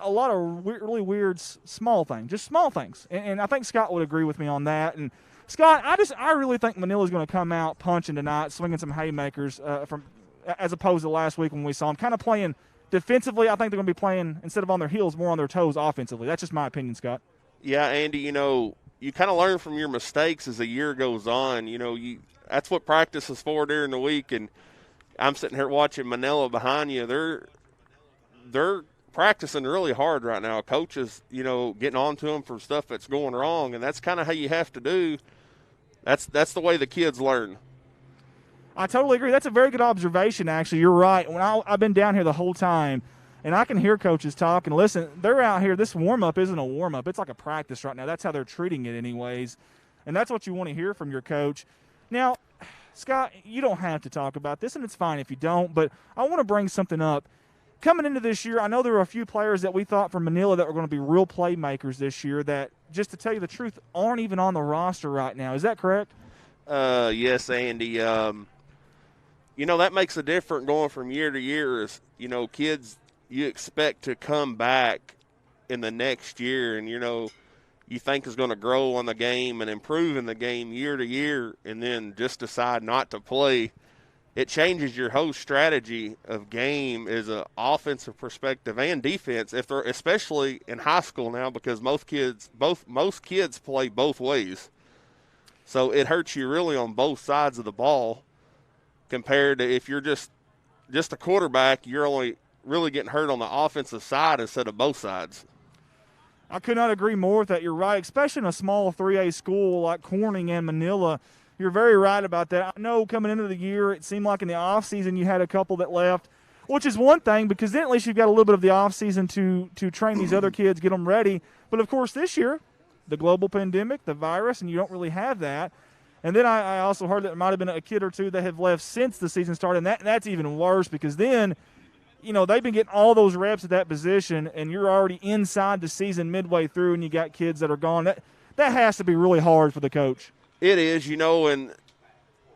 lot of really weird small things, just small things. And I think Scott would agree with me on that. And Scott, I really think Manila's going to come out punching tonight, swinging some haymakers as opposed to last week when we saw them kind of playing defensively. I think they're going to be playing, instead of on their heels, more on their toes offensively. That's just my opinion, Scott. Yeah, Andy, you kind of learn from your mistakes as the year goes on. That's what practice is for during the week. And I'm sitting here watching Manila behind you. They're practicing really hard right now. Coaches, getting on to them for stuff that's going wrong, and that's kind of how you have to do. That's the way the kids learn. I totally agree. That's a very good observation, actually. You're right. I've been down here the whole time, and I can hear coaches talk. And listen, they're out here. This warm-up isn't a warm-up. It's like a practice right now. That's how they're treating it anyways, and that's what you want to hear from your coach. Now, Scott, you don't have to talk about this, and it's fine if you don't, but I want to bring something up. Coming into this year, I know there were a few players that we thought from Manila that were going to be real playmakers this year that, just to tell you the truth, aren't even on the roster right now. Is that correct? Yes, Andy. That makes a difference going from year to year is, kids you expect to come back in the next year and, you think is going to grow on the game and improve in the game year to year and then just decide not to play, it changes your whole strategy of game as an offensive perspective and defense, if they're especially in high school now, because most kids play both ways. So it hurts you really on both sides of the ball compared to if you're just a quarterback, you're only really getting hurt on the offensive side instead of both sides. I could not agree more with that. You're right, especially in a small 3A school like Corning and Manila. You're very right about that. I know coming into the year, it seemed like in the offseason you had a couple that left, which is one thing because then at least you've got a little bit of the offseason to train these other kids, get them ready. But, of course, this year, the global pandemic, the virus, and you don't really have that. And then I also heard that there might have been a kid or two that have left since the season started, and that's even worse because then – they've been getting all those reps at that position, and you're already inside the season midway through, and you got kids that are gone. That has to be really hard for the coach. It is, and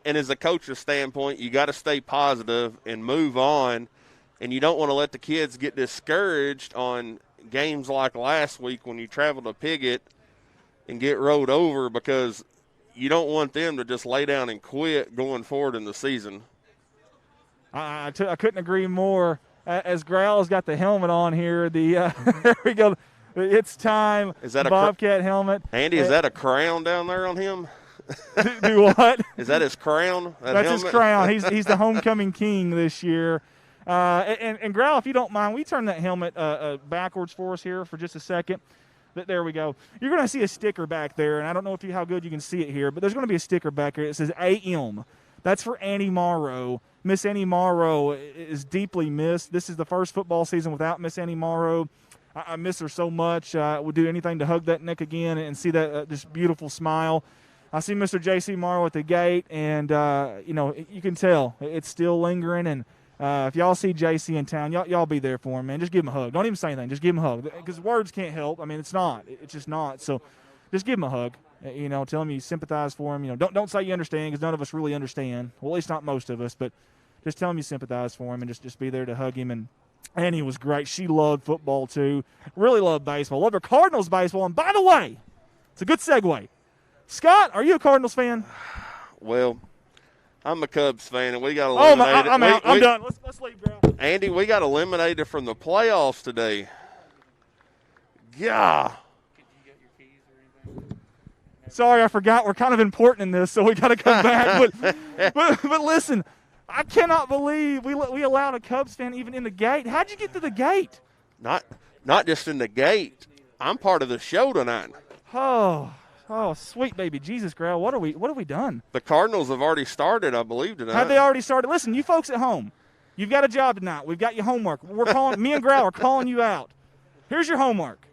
as a coach's standpoint, you got to stay positive and move on, and you don't want to let the kids get discouraged on games like last week when you travel to Piggott and get rode over because you don't want them to just lay down and quit going forward in the season. I couldn't agree more. As Growl's got the helmet on here, there we go. It's time. Is that Bobcat helmet? Andy, is that a crown down there on him? Do what? Is that his crown? That's helmet? His crown. He's the homecoming king this year. And Growl, if you don't mind, we turn that helmet backwards for us here for just a second. There we go. You're going to see a sticker back there, and I don't know how good you can see it here, but there's going to be a sticker back here that says AM. That's for Annie Morrow. Miss Annie Morrow is deeply missed. This is the first football season without Miss Annie Morrow. I miss her so much. Would do anything to hug that neck again and see that just beautiful smile. I see Mr. J.C. Morrow at the gate, and, you can tell it's still lingering. And if y'all see J.C. in town, y'all be there for him, man. Just give him a hug. Don't even say anything. Just give him a hug because words can't help. I mean, it's not. It's just not. So just give him a hug. Tell him you sympathize for him. Don't say you understand because none of us really understand. Well, at least not most of us, but just tell him you sympathize for him and just be there to hug him. And Annie was great. She loved football too. Really loved baseball. Loved her Cardinals baseball. And by the way, it's a good segue. Scott, are you a Cardinals fan? Well, I'm a Cubs fan, and we got eliminated. I'm out. I'm done. Let's leave, bro. Andy, we got eliminated from the playoffs today. Yeah. Sorry, I forgot. We're kind of important in this, so we got to come back. But listen, I cannot believe we allowed a Cubs fan even in the gate. How'd you get to the gate? Not just in the gate. I'm part of the show tonight. Oh, sweet baby Jesus, Grell. What have we done? The Cardinals have already started, I believe, tonight. Have they already started? Listen, you folks at home, you've got a job tonight. We've got your homework. Me and Grell are calling you out. Here's your homework.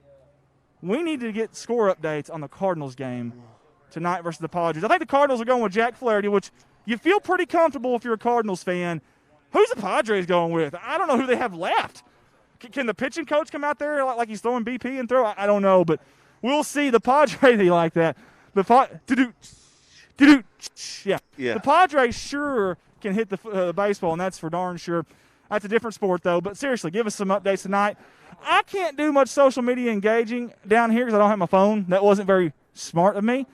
We need to get score updates on the Cardinals game tonight versus the Padres. I think the Cardinals are going with Jack Flaherty, which you feel pretty comfortable if you're a Cardinals fan. Who's the Padres going with? I don't know who they have left. Can the pitching coach come out there like he's throwing BP and throw? I don't know, but we'll see. The Padres, they like that. Yeah. The Padres sure can hit the baseball, and that's for darn sure. That's a different sport, though. But seriously, give us some updates tonight. I can't do much social media engaging down here because I don't have my phone. That wasn't very smart of me.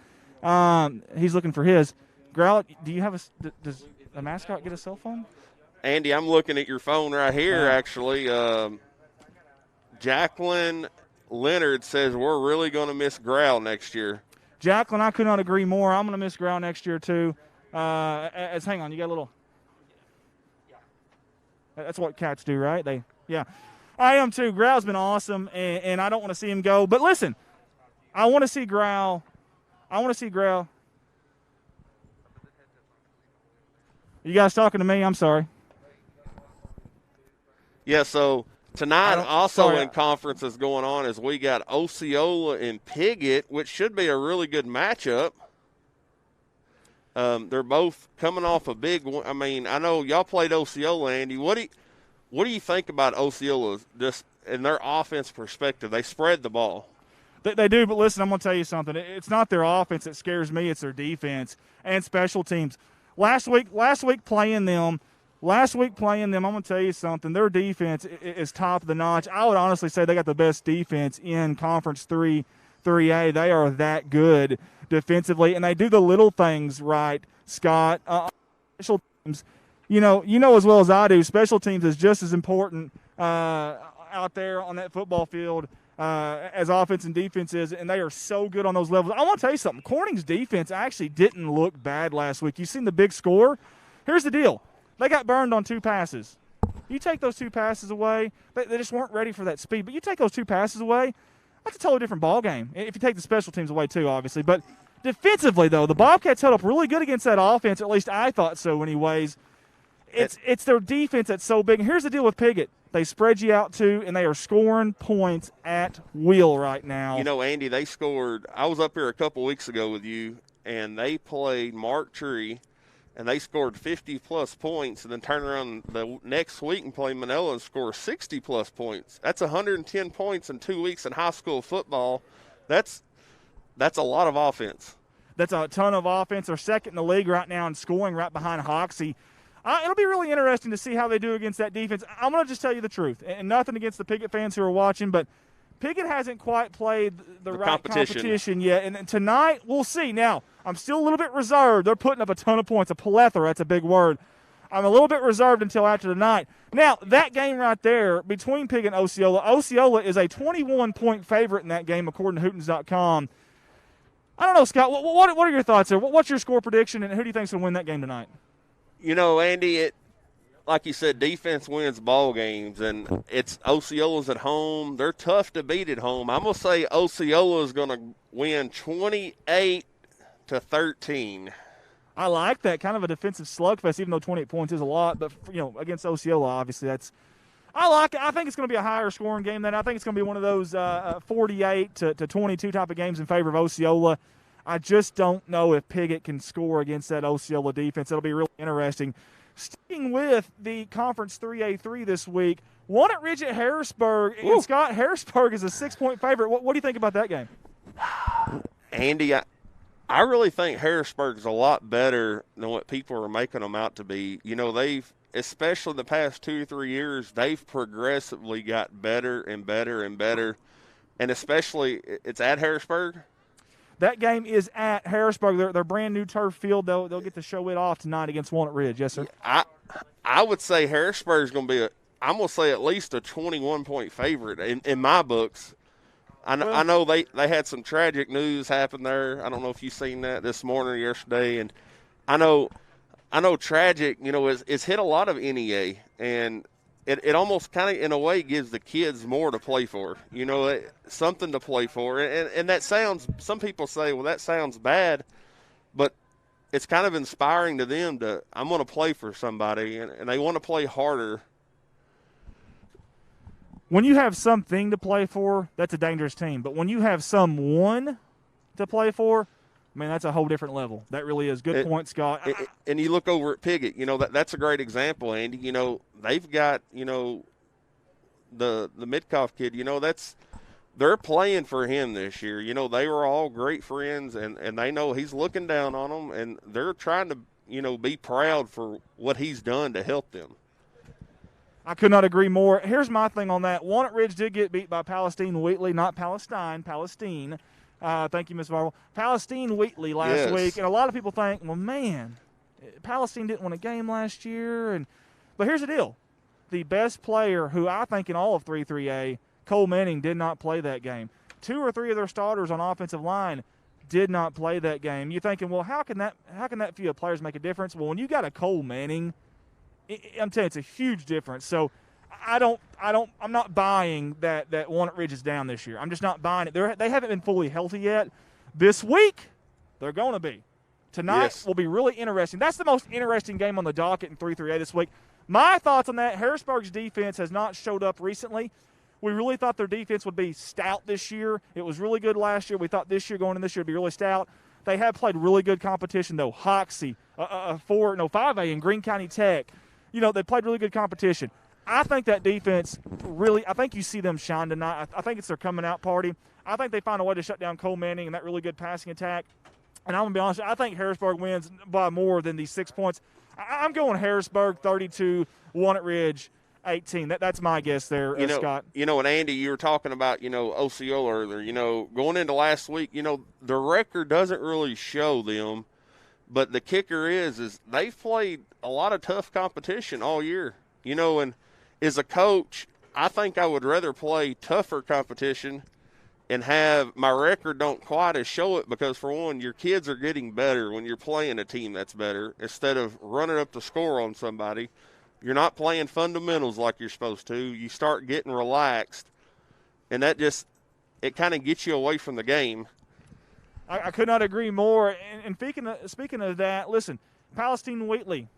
He's looking for his. Growl, do you have does a mascot get a cell phone? Andy, I'm looking at your phone right here, actually. Jacqueline Leonard says we're really going to miss Growl next year. Jacqueline, I could not agree more. I'm going to miss Growl next year, too. Hang on, you got a little. That's what cats do, right? I am, too. Growl's been awesome, and I don't want to see him go. But listen, I want to see Growl. You guys talking to me? I'm sorry. Yeah, so tonight also in conferences going on is we got Osceola and Piggott, which should be a really good matchup. They're both coming off a big one. I mean, I know y'all played Osceola, Andy. What do you think about Osceola just in their offense perspective? They spread the ball. They do, but listen, I'm going to tell you something. It's not their offense that scares me. It's their defense and special teams. Last week playing them, last week playing them, I'm going to tell you something. Their defense is top of the notch. I would honestly say they got the best defense in Conference 3A. They are that good defensively, and they do the little things right, Scott. Special teams, you know as well as I do, special teams is just as important out there on that football field as offense and defense is, and they are so good on those levels. I want to tell you something. Corning's defense actually didn't look bad last week. You seen the big score? Here's the deal. They got burned on 2 passes. You take those 2 passes away, they just weren't ready for that speed. But you take those 2 passes away, that's a totally different ball game. If you take the special teams away too, obviously. But defensively, though, the Bobcats held up really good against that offense. At least I thought so anyways. It's their defense that's so big. And here's the deal with Piggott. They spread you out too, and they are scoring points at will right now. You know, Andy, they scored – I was up here a couple weeks ago with you, and they played Mark Tree, and they scored 50-plus points, and then turn around the next week and play Manila and score 60-plus points. That's 110 points in 2 weeks in high school football. That's a lot of offense. That's a ton of offense. They're second in the league right now in scoring, right behind Hoxie. It'll be really interesting to see how they do against that defense. I'm going to just tell you the truth, and nothing against the Piggott fans who are watching, but Piggott hasn't quite played the right competition yet. And tonight, we'll see. Now, I'm still a little bit reserved. They're putting up a ton of points, a plethora. That's a big word. I'm a little bit reserved until after tonight. Now, that game right there between Piggott and Osceola is a 21-point favorite in that game, according to Hootens.com. I don't know, Scott. What are your thoughts there? What's your score prediction, and who do you think's going to win that game tonight? You know, Andy, like you said, defense wins ball games, and it's Osceola's at home. They're tough to beat at home. I'm going to say Osceola's going to win 28-13. I like that. Kind of a defensive slugfest, even though 28 points is a lot. But, against Osceola, obviously, I like it. I think it's going to be a higher scoring game than I think it's going to be one of those 48 to 22 type of games in favor of Osceola. I just don't know if Piggott can score against that Osceola defense. It'll be really interesting. Sticking with the Conference 3A3 this week, one at Ridge at Harrisburg. Ooh. And Scott, Harrisburg is a 6-point favorite. What do you think about that game? Andy, I really think Harrisburg's a lot better than what people are making them out to be. You know, they've, especially the past 2 or 3 years, they've progressively got better and better and better. And especially, it's at Harrisburg. That game is at Harrisburg. Their brand new turf field. They'll get to show it off tonight against Walnut Ridge. Yes, sir. I would say Harrisburg's going to be I'm going to say at least a 21-point favorite in my books. I know they had some tragic news happen there. I don't know if you've seen that this morning or yesterday. And I know tragic, it's hit a lot of NEA. And it almost kind of, in a way, gives the kids more to play for, something to play for. And that sounds, some people say, well, that sounds bad, but it's kind of inspiring to them I'm going to play for somebody, and they want to play harder. When you have something to play for, that's a dangerous team. But when you have someone to play for, man, that's a whole different level. That really is. Good point, Scott. And you look over at Piggott, that's a great example, Andy. They've got, the Midkoff kid, they're playing for him this year. They were all great friends, and they know he's looking down on them, and they're trying to, be proud for what he's done to help them. I could not agree more. Here's my thing on that. Walnut Ridge did get beat by Palestine Wheatley, not Palestine, Palestine. Thank you, Ms. Varvel. Palestine Wheatley last week, and a lot of people think, well, man, Palestine didn't win a game last year. But here's the deal. The best player who I think in all of 3A, Cole Manning, did not play that game. 2 or 3 of their starters on offensive line did not play that game. You're thinking, well, how can that few players make a difference? Well, when you got a Cole Manning, I'm telling you, it's a huge difference. So I'm not buying that Walnut Ridge is down this year. I'm just not buying it. They haven't been fully healthy yet. This week, they're going to be. Tonight will be really interesting. That's the most interesting game on the docket in 3A this week. My thoughts on that, Harrisburg's defense has not showed up recently. We really thought their defense would be stout this year. It was really good last year. We thought this year, going in this year, would be really stout. They have played really good competition, though. Hoxie, 5A, and Greene County Tech. They played really good competition. I think that defense I think you see them shine tonight. I think it's their coming out party. I think they find a way to shut down Cole Manning and that really good passing attack. And I'm going to be honest, I think Harrisburg wins by more than these 6 points. I'm going Harrisburg 32, Walnut Ridge 18. That's my guess there, Scott. And Andy, you were talking about, OCO earlier. Going into last week, the record doesn't really show them. But the kicker is they've played a lot of tough competition all year. And as a coach, I think I would rather play tougher competition and have my record don't quite as show it, because, for one, your kids are getting better when you're playing a team that's better instead of running up the score on somebody. You're not playing fundamentals like you're supposed to. You start getting relaxed, and that it kind of gets you away from the game. I could not agree more. And speaking of that, listen, Palestine Wheatley,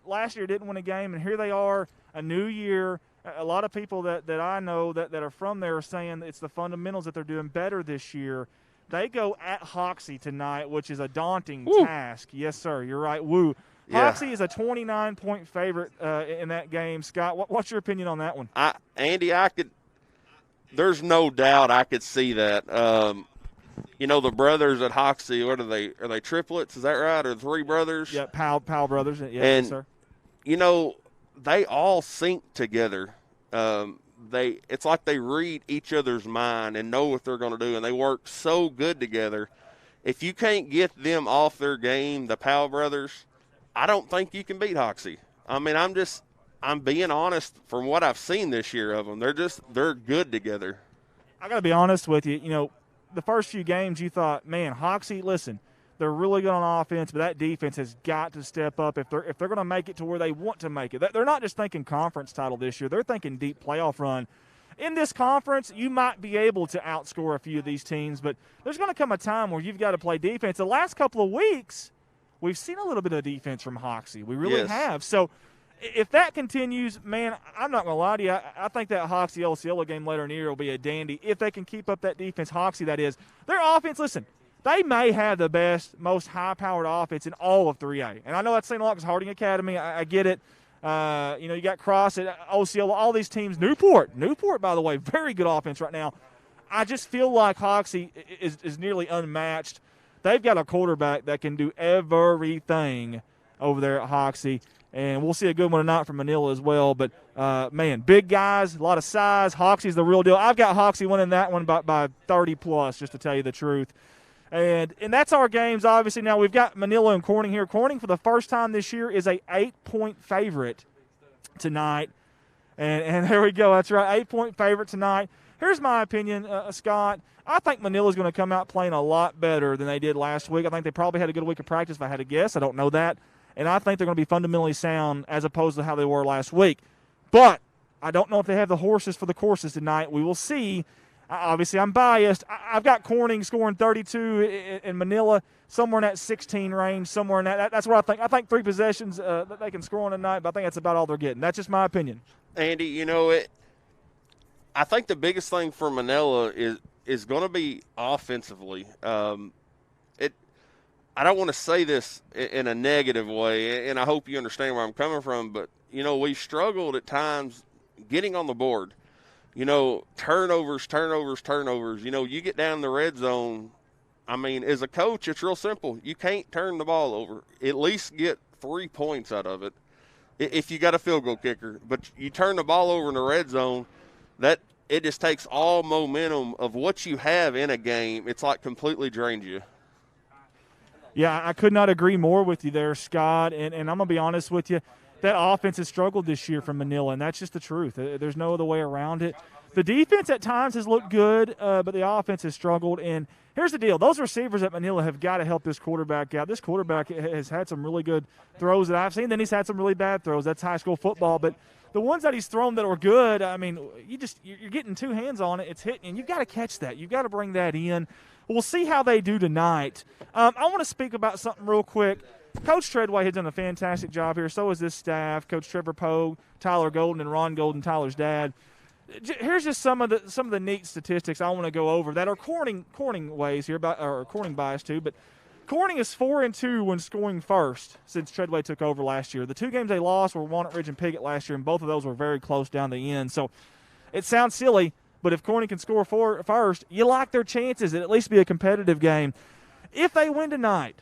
last year didn't win a game, and here they are, a new year. A lot of people that I know that are from there are saying it's the fundamentals that they're doing better this year. They go at Hoxie tonight, which is a daunting task. Yes, sir, you're right. Woo. Yeah. Hoxie is a 29-point favorite in that game. Scott, what's your opinion on that one? Andy, there's no doubt I could see that. The brothers at Hoxie, what are they? Are they triplets? Is that right? Or three brothers? Yeah, Powell brothers. Yes, sir. They all sync together. It's like they read each other's mind and know what they're going to do, and they work so good together. If you can't get them off their game, the Powell brothers, I don't think you can beat Hoxie. I mean, I'm being honest from what I've seen this year of them. They're good together. I got to be honest with you. The first few games you thought, man, Hoxie, listen, they're really good on offense, but that defense has got to step up if they're going to make it to where they want to make it. They're not just thinking conference title this year. They're thinking deep playoff run. In this conference, you might be able to outscore a few of these teams, but there's going to come a time where you've got to play defense. The last couple of weeks, we've seen a little bit of defense from Hoxie. We really have. So if that continues, man, I'm not going to lie to you. I think that Hoxie Osceola game later in the year will be a dandy if they can keep up that defense. Hoxie, that is. Their offense, listen, they may have the best, most high-powered offense in all of 3A. And I know that's saying a lot because Harding Academy, I get it. You got Cross at Osceola, all these teams. Newport, by the way, very good offense right now. I just feel like Hoxie is nearly unmatched. They've got a quarterback that can do everything over there at Hoxie. And we'll see a good one tonight from Manila as well. But, man, big guys, a lot of size. Hoxie's the real deal. I've got Hoxie winning that one by 30-plus, just to tell you the truth. And that's our games, obviously. Now we've got Manila and Corning here. Corning, for the first time this year, is a 8-point favorite tonight. And there we go. That's right, 8-point favorite tonight. Here's my opinion, Scott. I think Manila's going to come out playing a lot better than they did last week. I think they probably had a good week of practice, if I had to guess. I don't know that. And I think they're going to be fundamentally sound as opposed to how they were last week. But I don't know if they have the horses for the courses tonight. We will see. Obviously, I'm biased. I've got Corning scoring 32 in Manila, somewhere in that 16 range, somewhere in that. That's what I think. I think 3 possessions that they can score on tonight, but I think that's about all they're getting. That's just my opinion. Andy, I think the biggest thing for Manila is going to be offensively. I don't want to say this in a negative way, and I hope you understand where I'm coming from, but, we've struggled at times getting on the board. Turnovers. You get down in the red zone. I mean, as a coach, it's real simple. You can't turn the ball over. At least get 3 points out of it if you got a field goal kicker. But you turn the ball over in the red zone, that it just takes all momentum of what you have in a game. It's like completely drains you. Yeah, I could not agree more with you there, Scott. And I'm going to be honest with you. That offense has struggled this year from Manila, and that's just the truth. There's no other way around it. The defense at times has looked good, but the offense has struggled. And here's the deal. Those receivers at Manila have got to help this quarterback out. This quarterback has had some really good throws that I've seen. Then he's had some really bad throws. That's high school football. But the ones that he's thrown that were good, I mean, you're getting 2 hands on it. It's hitting, and you've got to catch that. You've got to bring that in. We'll see how they do tonight. I want to speak about something real quick. Coach Treadway has done a fantastic job here. So has this staff. Coach Trevor Pogue, Tyler Golden, and Ron Golden, Tyler's dad. Here's just some of the neat statistics I want to go over that are Corning ways here, or Corning bias too. But Corning is 4-2 when scoring first since Treadway took over last year. The 2 games they lost were Walnut Ridge and Piggott last year, and both of those were very close down the end. So it sounds silly, but if Corning can score first, you like their chances at least be a competitive game. If they win tonight,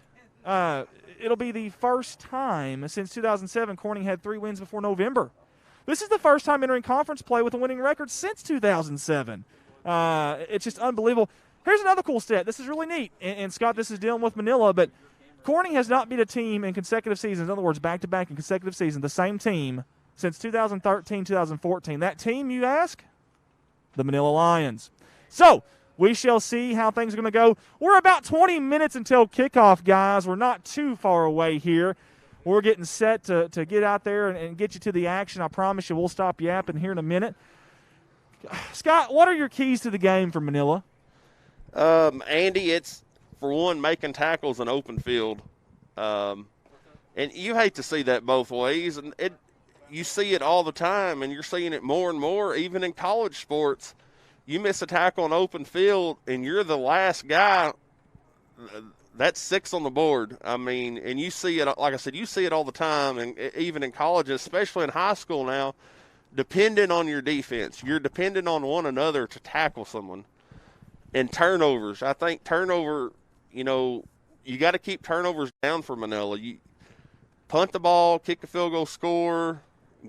it'll be the first time since 2007 Corning had 3 wins before November. This is the first time entering conference play with a winning record since 2007. It's just unbelievable. Here's another cool stat. This is really neat. And Scott, this is dealing with Manila, but Corning has not beat a team in consecutive seasons, in other words, back-to-back in consecutive seasons, the same team since 2013, 2014. That team, you ask? The Manila Lions. So, we shall see how things are going to go. We're about 20 minutes until kickoff, guys. We're not too far away here. We're getting set to get out there and get you to the action. I promise you we'll stop yapping here in a minute. Scott, what are your keys to the game for Manila? Andy, it's, for one, making tackles in open field. And you hate to see that both ways. And you see it all the time, and you're seeing it more and more, even in college sports. You miss a tackle in open field, and you're the last guy, that's 6 on the board. I mean, and you see it, like I said, you see it all the time, and even in college, especially in high school now, dependent on your defense. You're dependent on one another to tackle someone. And turnovers. I think turnover, you got to keep turnovers down for Manila. You punt the ball, kick a field goal, score,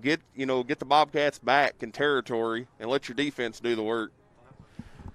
get the Bobcats back in territory, and let your defense do the work.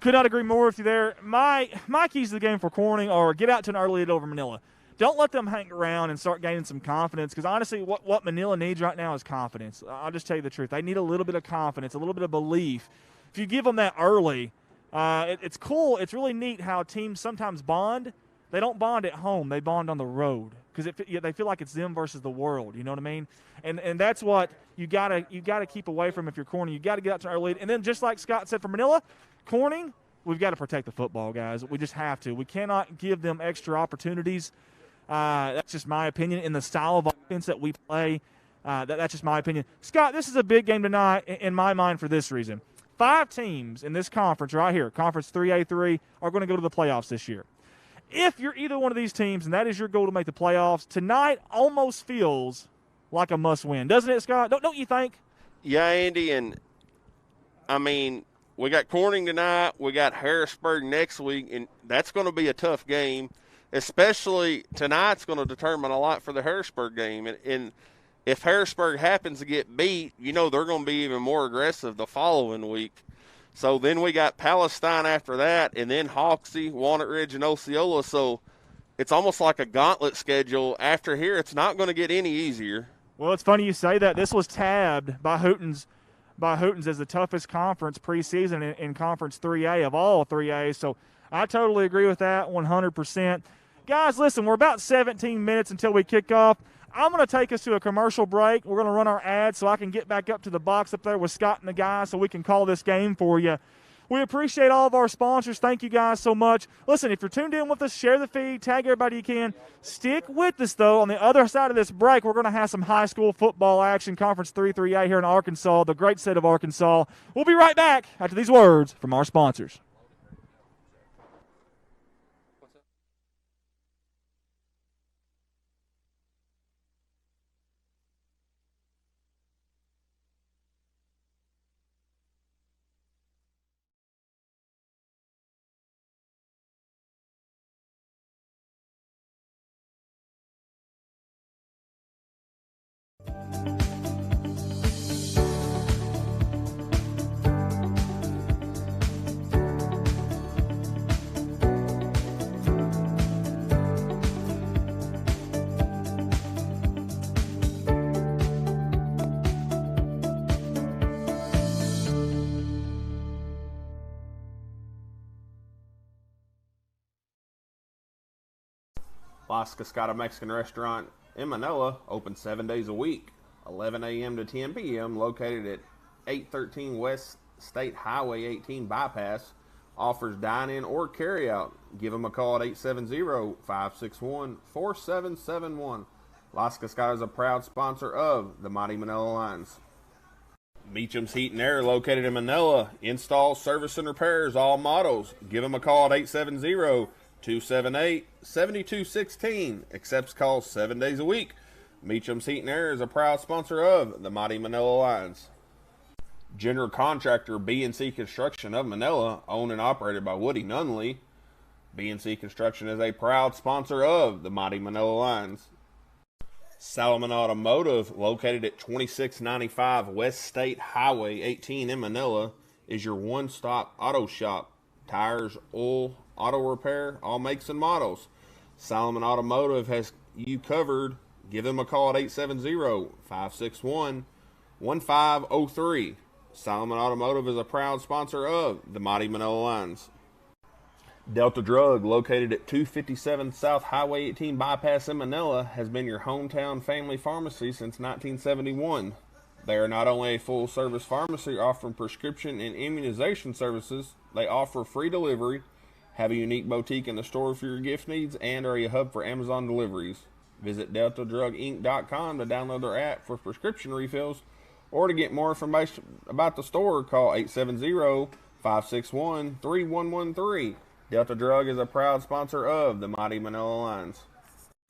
Could not agree more with you there. My keys to the game for Corning are get out to an early lead over Manila. Don't let them hang around and start gaining some confidence, because honestly what Manila needs right now is confidence. I'll just tell you the truth. They need a little bit of confidence, a little bit of belief. If you give them that early, it's cool. It's really neat how teams sometimes bond. They don't bond at home. They bond on the road because they feel like it's them versus the world. You know what I mean? And that's what you gotta keep away from if you're Corning. You got to get out to an early lead. And then just like Scott said for Manila, Corning, we've got to protect the football, guys. We just have to. We cannot give them extra opportunities. That's just my opinion. In the style of offense that we play, that's just my opinion. Scott, this is a big game tonight in my mind for this reason. 5 teams in this conference right here, Conference 3A3, are going to go to the playoffs this year. If you're either one of these teams and that is your goal to make the playoffs, tonight almost feels like a must-win. Doesn't it, Scott? Don't you think? Yeah, Andy, and, I mean, we got Corning tonight. We got Harrisburg next week, and that's going to be a tough game, especially tonight's going to determine a lot for the Harrisburg game. And if Harrisburg happens to get beat, they're going to be even more aggressive the following week. So then we got Palestine after that, and then Hoxie, Walnut Ridge, and Osceola. So it's almost like a gauntlet schedule. After here, it's not going to get any easier. Well, it's funny you say that. This was tabbed by Houghton's as the toughest conference preseason in Conference 3A of all 3As. So I totally agree with that 100%. Guys, listen, we're about 17 minutes until we kick off. I'm going to take us to a commercial break. We're going to run our ad so I can get back up to the box up there with Scott and the guys so we can call this game for you. We appreciate all of our sponsors. Thank you guys so much. Listen, if you're tuned in with us, share the feed, tag everybody you can. Stick with us, though. On the other side of this break, we're going to have some high school football action, Conference 3-3A here in Arkansas, the great state of Arkansas. We'll be right back after these words from our sponsors. Las Cascada Mexican Restaurant in Manila, open 7 days a week, 11 a.m. to 10 p.m., located at 813 West State Highway 18 Bypass, offers dine-in or carry-out. Give them a call at 870-561-4771. Las Cascadas is a proud sponsor of the Mighty Manila Lions. Meacham's Heat and Air, located in Manila, install, service, and repairs, all models. Give them a call at 870-278-7216. Accepts calls 7 days a week. Meacham's Heat and Air is a proud sponsor of the Mighty Manila Lions. General contractor B&C Construction of Manila, owned and operated by Woody Nunley. BNC Construction is a proud sponsor of the Mighty Manila Lions. Salomon Automotive, located at 2695 West State Highway 18 in Manila, is your one-stop auto shop. Tires, oil, auto repair, all makes and models. Salomon Automotive has you covered. Give them a call at 870-561-1503. Salomon Automotive is a proud sponsor of the Mighty Manila Lions. Delta Drug, located at 257 South Highway 18 Bypass in Manila, has been your hometown family pharmacy since 1971. They are not only a full-service pharmacy offering prescription and immunization services, they offer free delivery, have a unique boutique in the store for your gift needs, and are a hub for Amazon deliveries. Visit DeltaDrugInc.com to download their app for prescription refills, or to get more information about the store, call 870-561-3113. Delta Drug is a proud sponsor of the Mighty Manila Lions.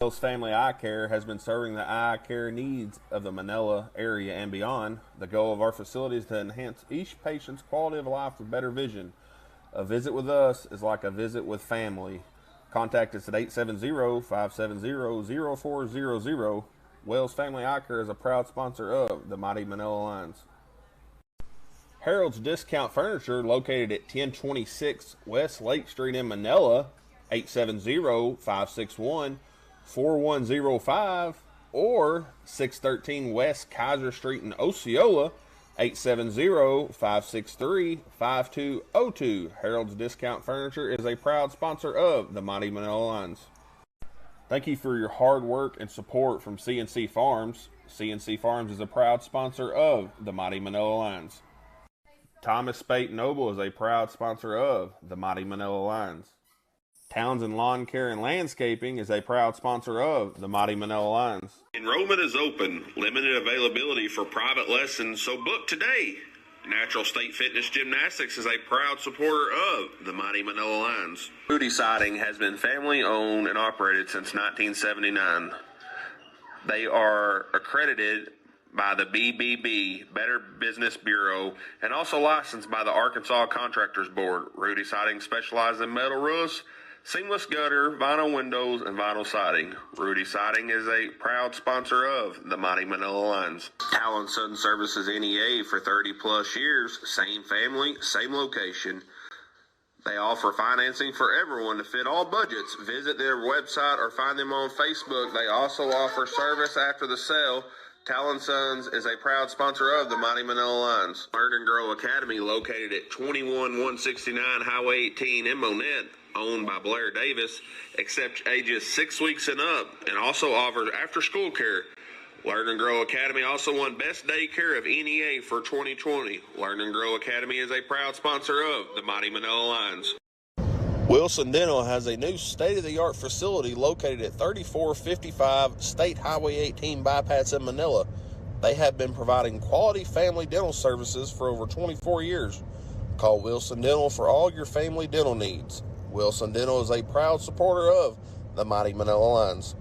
Will's Family Eye Care has been serving the eye care needs of the Manila area and beyond. The goal of our facility is to enhance each patient's quality of life with better vision. A visit with us is like a visit with family. Contact us at 870-570-0400. Wells Family Eye Care is a proud sponsor of the Mighty Manila Lions. Harold's Discount Furniture, located at 1026 West Lake Street in Manila, 870-561-4105, or 613 West Kaiser Street in Osceola, 870-563-5202. Harold's Discount Furniture is a proud sponsor of the Mighty Manila Lions. Thank you for your hard work and support from CNC Farms. CNC Farms is a proud sponsor of the Mighty Manila Lions. Thomas Spate Noble is a proud sponsor of the Mighty Manila Lions. Townsend Lawn Care and Landscaping is a proud sponsor of the Mighty Manila Lions. Enrollment is open. Limited availability for private lessons, so book today. Natural State Fitness Gymnastics is a proud supporter of the Mighty Manila Lions. Rudy Siding has been family owned and operated since 1979. They are accredited by the BBB, Better Business Bureau, and also licensed by the Arkansas Contractors Board. Rudy Siding specializes in metal roofs, seamless gutter, vinyl windows, and vinyl siding. Rudy Siding is a proud sponsor of the Mighty Manila Lions. Allen Sudden Services NEA for 30-plus years, same family, same location. They offer financing for everyone to fit all budgets. Visit their website or find them on Facebook. They also offer service after the sale. Talon Sons is a proud sponsor of the Mighty Manila Lions. Learn and Grow Academy, located at 21169 Highway 18 in Monette, owned by Blair Davis, accepts ages 6 weeks and up, and also offers after-school care. Learn and Grow Academy also won Best Daycare of NEA for 2020. Learn and Grow Academy is a proud sponsor of the Mighty Manila Lions. Wilson Dental has a new state-of-the-art facility located at 3455 State Highway 18 Bypass in Manila. They have been providing quality family dental services for over 24 years. Call Wilson Dental for all your family dental needs. Wilson Dental is a proud supporter of the Mighty Manila Lions.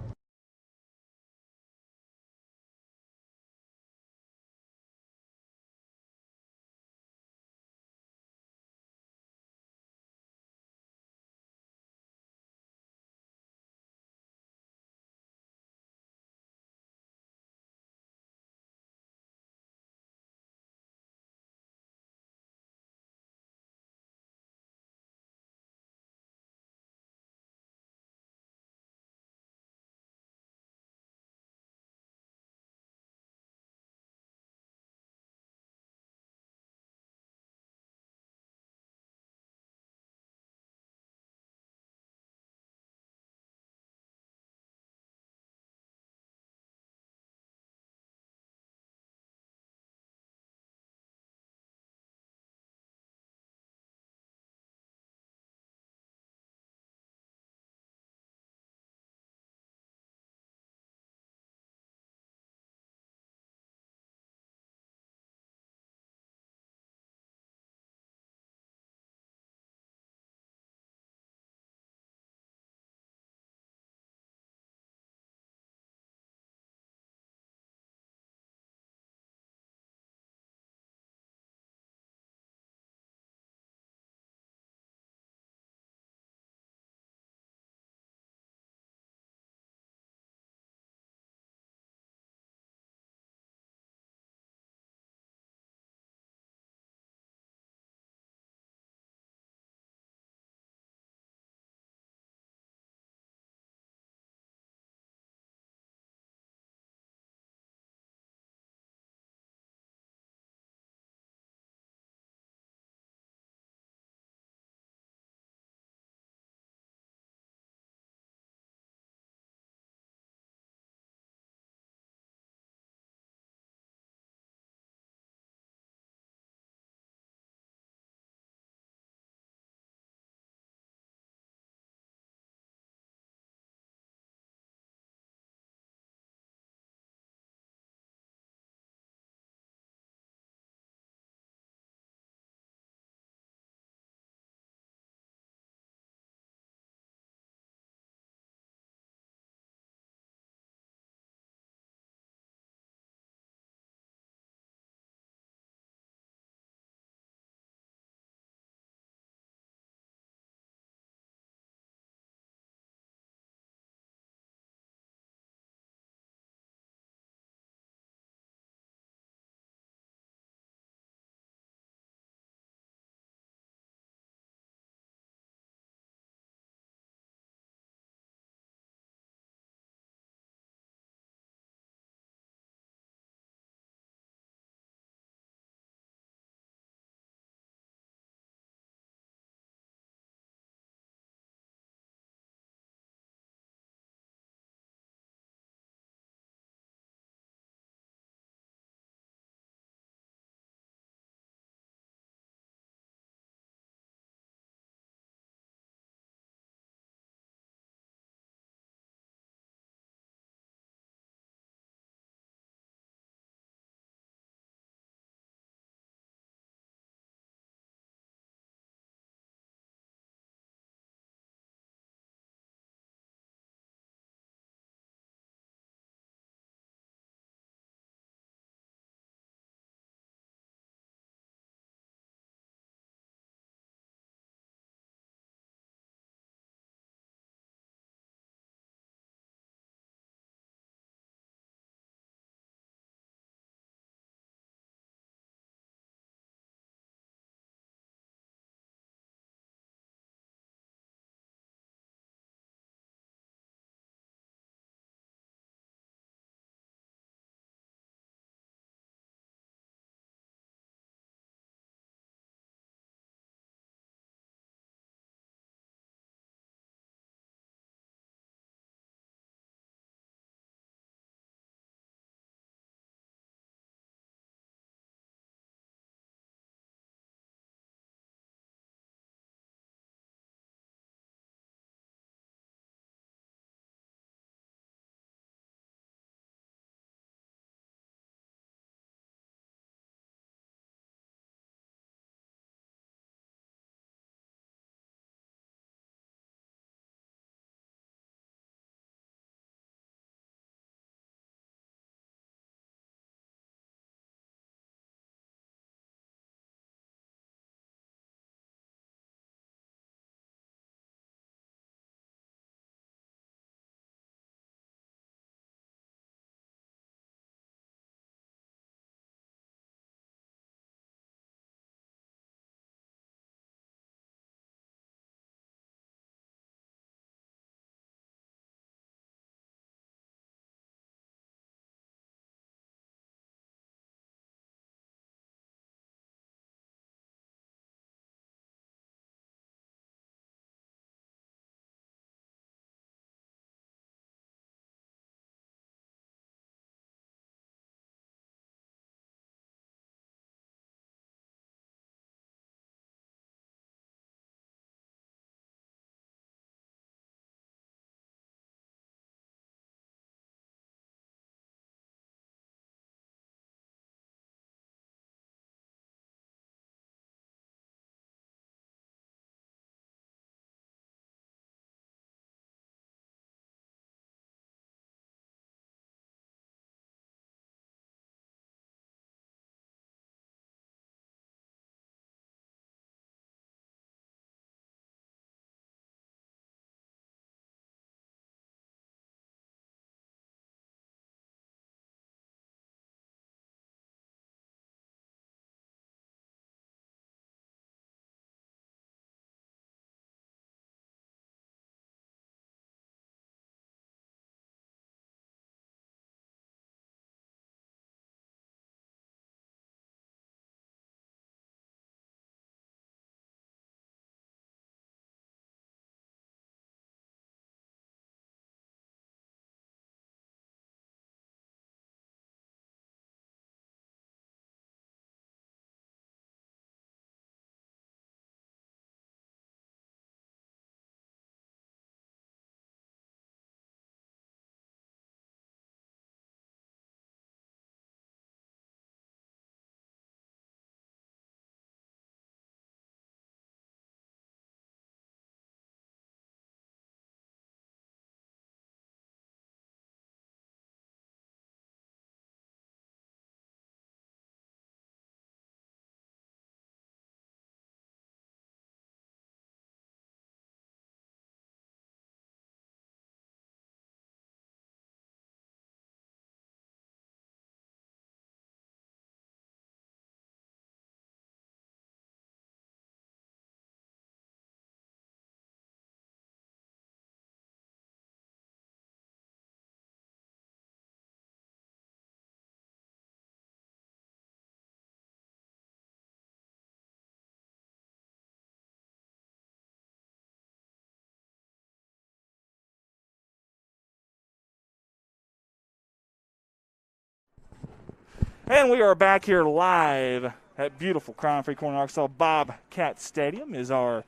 And we are back here live at beautiful Crime-Free Corning, Arkansas. Bobcat Stadium is our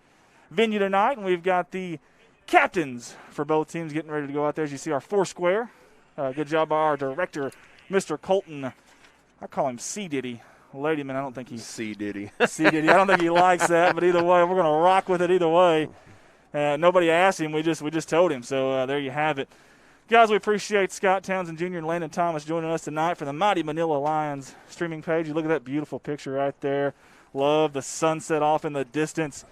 venue tonight, and we've got the captains for both teams getting ready to go out there. As you see, our four-square. Good job by our director, Mr. Colton. I call him C. Diddy. Ladyman, I don't think he's C. Diddy. C. Diddy. I don't think he likes that, but either way, we're going to rock with it either way. Nobody asked him. We just told him. So there you have it. Guys, we appreciate Scott Townsend Jr. and Landon Thomas joining us tonight for the Mighty Manila Lions streaming page. You look at that beautiful picture right there. Love the sunset off in the distance.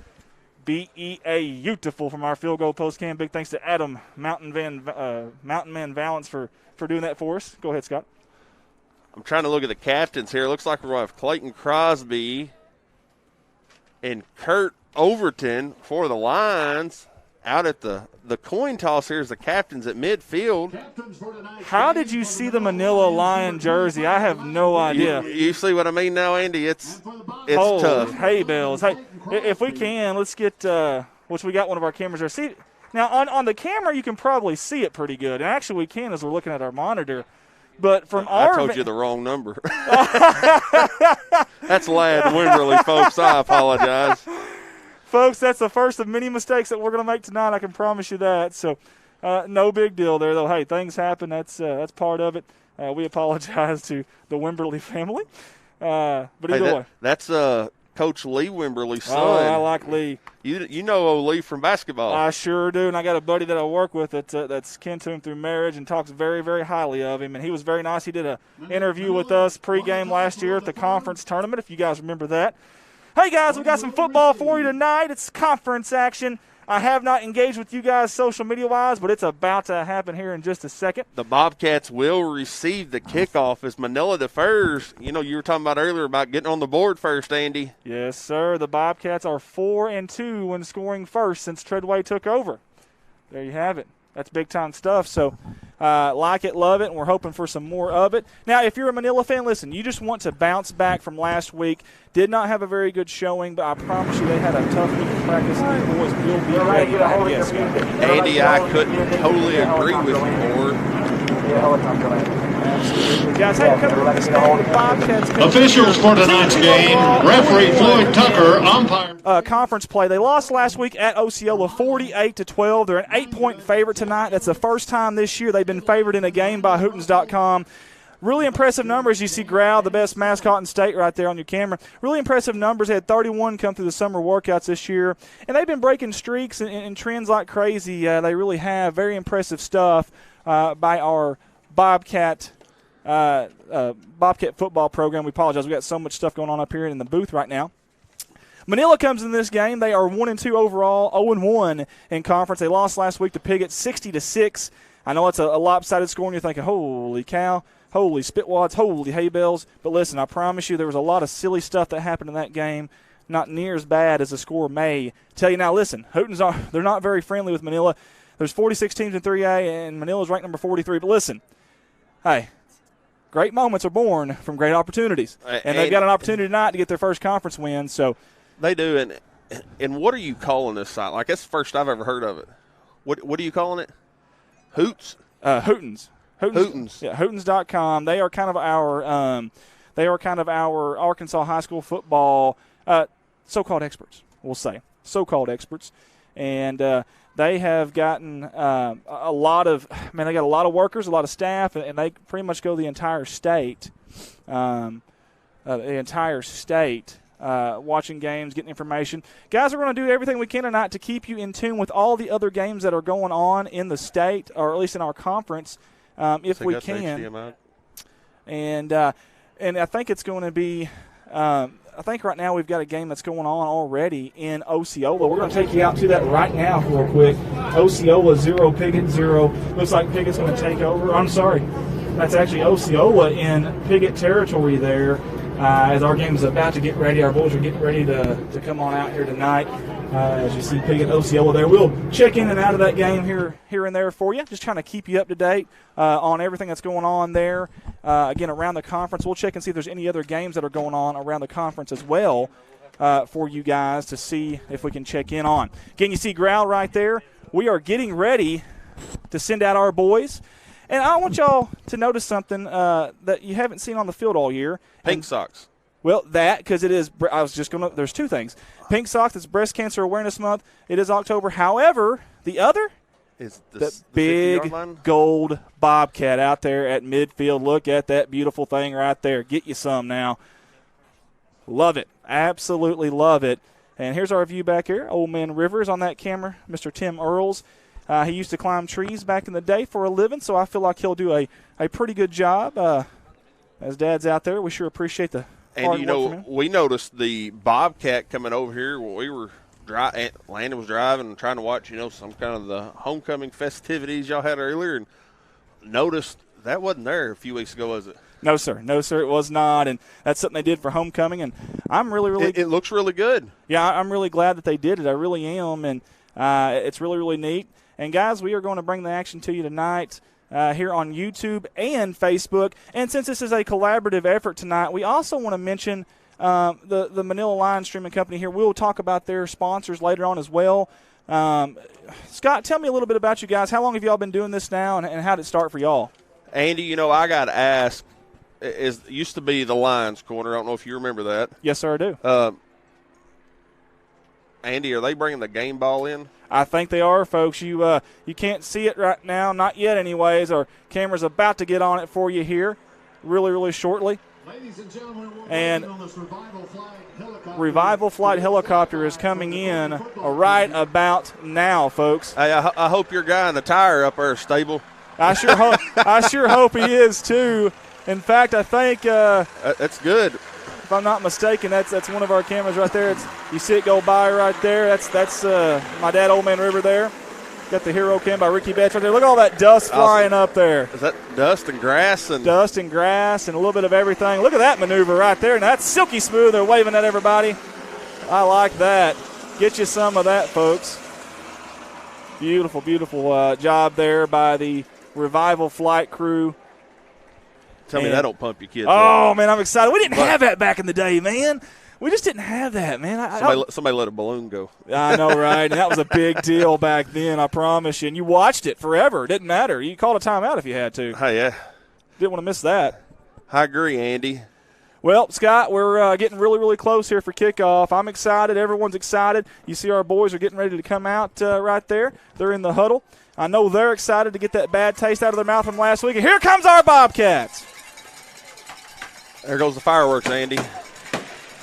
Beautiful from our field goal post cam. Big thanks to Adam Mountain Man Valance for doing that for us. Go ahead, Scott. I'm trying to look at the captains here. Looks like we're going to have Clayton Crosby and Kurt Overton for the Lions. Out at the coin toss here is the captains at midfield. How did you see the Manila Lion jersey? I have no idea. You see what I mean now, Andy? It's tough. Hay bells. Hey, if we can, let's get which we got one of our cameras there. See, now on the camera you can probably see it pretty good. And actually we can as we're looking at our monitor. But from I told you the wrong number. That's Ladd Wimberly, folks. I apologize. Folks, that's the first of many mistakes that we're going to make tonight. I can promise you that. So, no big deal there, though. Hey, things happen. That's part of it. We apologize to the Wimberly family. But either way. That's Coach Lee Wimberly's son. Oh, I like Lee. You know Lee from basketball. I sure do, and I got a buddy that I work with that's kin to him through marriage and talks very, very highly of him. And he was very nice. He did an interview with us pregame last year at the conference tournament, if you guys remember that. Hey, guys, we got some football for you tonight. It's conference action. I have not engaged with you guys social media-wise, but it's about to happen here in just a second. The Bobcats will receive the kickoff as Manila defers. You know, you were talking about earlier about getting on the board first, Andy. Yes, sir. The Bobcats are 4-2 when scoring first since Treadway took over. There you have it. That's big-time stuff. So, like it, love it, and we're hoping for some more of it. Now, if you're a Manila fan, listen, you just want to bounce back from last week. Did not have a very good showing, but I promise you they had a tough week of practice, and the boys will be ready. Yes, Andy, I couldn't totally agree with you more. Guys, hey, Bobcats. Officials for tonight's game, referee Floyd Tucker, umpire. Conference play. They lost last week at Osceola 48-12. They're an 8-point favorite tonight. That's the first time this year they've been favored in a game by Hootens.com. Really impressive numbers. You see Growl, the best mascot in state right there on your camera. Really impressive numbers. They had 31 come through the summer workouts this year. And they've been breaking streaks and trends like crazy. They really have. Very impressive stuff by our Bobcat football program. We apologize. We got so much stuff going on up here in the booth right now. Manila comes in this game. They are 1-2 overall, 0-1 in conference. They lost last week to Piggott 60-6. I know it's a lopsided score, and you're thinking, holy cow, holy spitwads, holy hay bells. But listen, I promise you there was a lot of silly stuff that happened in that game. Not near as bad as the score may tell you. Now, listen, Hootens they're not very friendly with Manila. There's 46 teams in 3A, and Manila's ranked number 43. But listen, hey, great moments are born from great opportunities. And they've got an opportunity tonight to get their first conference win. So they do. And what are you calling this site? Like, that's the first I've ever heard of it. What are you calling it? Hoots? Hootens. Yeah, Hootens.com. They are kind of our Arkansas high school football so-called experts, we'll say. So-called experts. And they have gotten a lot of – they got a lot of workers, a lot of staff, and they pretty much go the entire state. Watching games, getting information. Guys, we're going to do everything we can tonight to keep you in tune with all the other games that are going on in the state, or at least in our conference, if we can. And I think it's going to be I think right now we've got a game that's going on already in Osceola. We're going to take you out to that right now real quick. Osceola 0, Piggott 0. Looks like Piggott's going to take over. I'm sorry. That's actually Osceola in Piggott territory there. As our game is about to get ready, our boys are getting ready to come on out here tonight. As you see Piggott, Osceola there. We'll check in and out of that game here and there for you, just trying to keep you up to date on everything that's going on there. Again, around the conference, we'll check and see if there's any other games that are going on around the conference as well for you guys to see if we can check in on. Again, you see Growl right there. We are getting ready to send out our boys. And I want y'all to notice something that you haven't seen on the field all year. Pink socks. Well, because it is – I was just going to – there's two things. Pink socks, it's Breast Cancer Awareness Month. It is October. However, the other is the big gold Bobcat out there at midfield. Look at that beautiful thing right there. Get you some now. Love it. Absolutely love it. And here's our view back here. Old Man Rivers on that camera, Mr. Tim Earls. He used to climb trees back in the day for a living, so I feel like he'll do a pretty good job. As Dad's out there, we sure appreciate the hard and, work from him. we noticed the Bobcat coming over here when we were Landon was driving and trying to watch, some kind of the homecoming festivities y'all had earlier, and noticed that wasn't there a few weeks ago, was it? No, sir. No, sir, it was not. And that's something they did for homecoming, and I'm really It looks really good. Yeah, I'm really glad that they did it. I really am, and it's really, really neat. And, guys, we are going to bring the action to you tonight here on YouTube and Facebook. And since this is a collaborative effort tonight, we also want to mention the Manila Lions Streaming Company here. We'll talk about their sponsors later on as well. Scott, tell me a little bit about you guys. How long have y'all been doing this now, and how did it start for y'all? Andy, I got to ask, it used to be the Lions Corner. I don't know if you remember that. Yes, sir, I do. Andy, are they bringing the game ball in? I think they are, folks. You can't see it right now, not yet anyways. Our camera's about to get on it for you here really, really shortly. Ladies and gentlemen, and Revival Flight Helicopter is coming in right about now, folks. Hey, I hope your guy in the tire up there is stable. I sure hope he is too. In fact, I think that's good. If I'm not mistaken, that's one of our cameras right there. You see it go by right there. That's my dad, Old Man River there. Got the hero cam by Ricky Betts right there. Look at all that dust flying up there. Is that dust and grass? Dust and grass and a little bit of everything. Look at that maneuver right there. And that's silky smooth. They're waving at everybody. I like that. Get you some of that, folks. Beautiful, beautiful job there by the Revival Flight crew. Tell me that don't pump your kids up. Man, I'm excited. We didn't have that back in the day, man. We just didn't have that, man. Somebody let a balloon go. I know, right? And that was a big deal back then, I promise you. And you watched it forever. It didn't matter. You called a timeout if you had to. Hey, yeah. Didn't want to miss that. I agree, Andy. Well, Scott, we're getting really, really close here for kickoff. I'm excited. Everyone's excited. You see our boys are getting ready to come out right there. They're in the huddle. I know they're excited to get that bad taste out of their mouth from last week. And here comes our Bobcats. There goes the fireworks, Andy.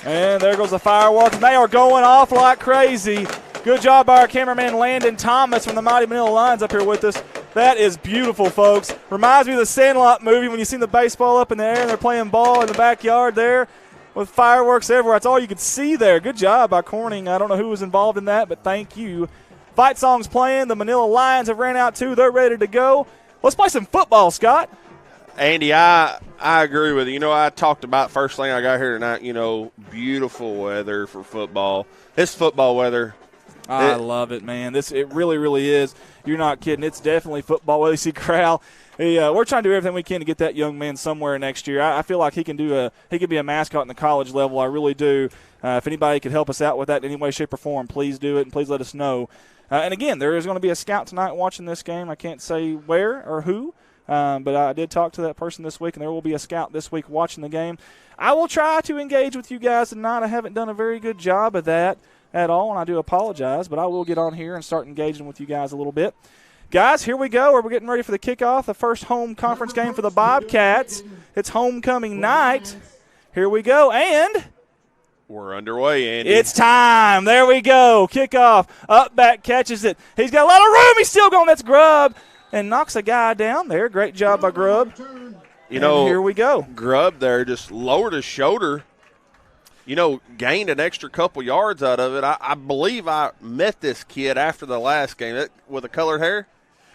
And there goes the fireworks. They are going off like crazy. Good job by our cameraman Landon Thomas from the Mighty Manila Lions up here with us. That is beautiful, folks. Reminds me of the Sandlot movie when you see the baseball up in the air and they're playing ball in the backyard there with fireworks everywhere. That's all you could see there. Good job by Corning. I don't know who was involved in that, but thank you. Fight song's playing. The Manila Lions have ran out too. They're ready to go. Let's play some football, Scott. Andy, I agree with you. I talked about first thing I got here tonight, beautiful weather for football. It's football weather. I love it, man. It really, really is. You're not kidding. It's definitely football weather. You see Corral. We're trying to do everything we can to get that young man somewhere next year. I feel like he can be a mascot in the college level. I really do. If anybody could help us out with that in any way, shape, or form, please do it, and please let us know. And, again, there is going to be a scout tonight watching this game. I can't say where or who. But I did talk to that person this week, and there will be a scout this week watching the game. I will try to engage with you guys tonight. I haven't done a very good job of that at all, and I do apologize, but I will get on here and start engaging with you guys a little bit. Guys, here we go. We're getting ready for the kickoff, the first home conference game for the Bobcats. It's homecoming night. Here we go, and we're underway, Andy. It's time. There we go. Kickoff. Up back catches it. He's got a lot of room. He's still going. That's Grubb. And knocks a guy down there. Great job by Grubb. Here we go. Grubb there just lowered his shoulder, gained an extra couple yards out of it. I believe I met this kid after the last game with the colored hair.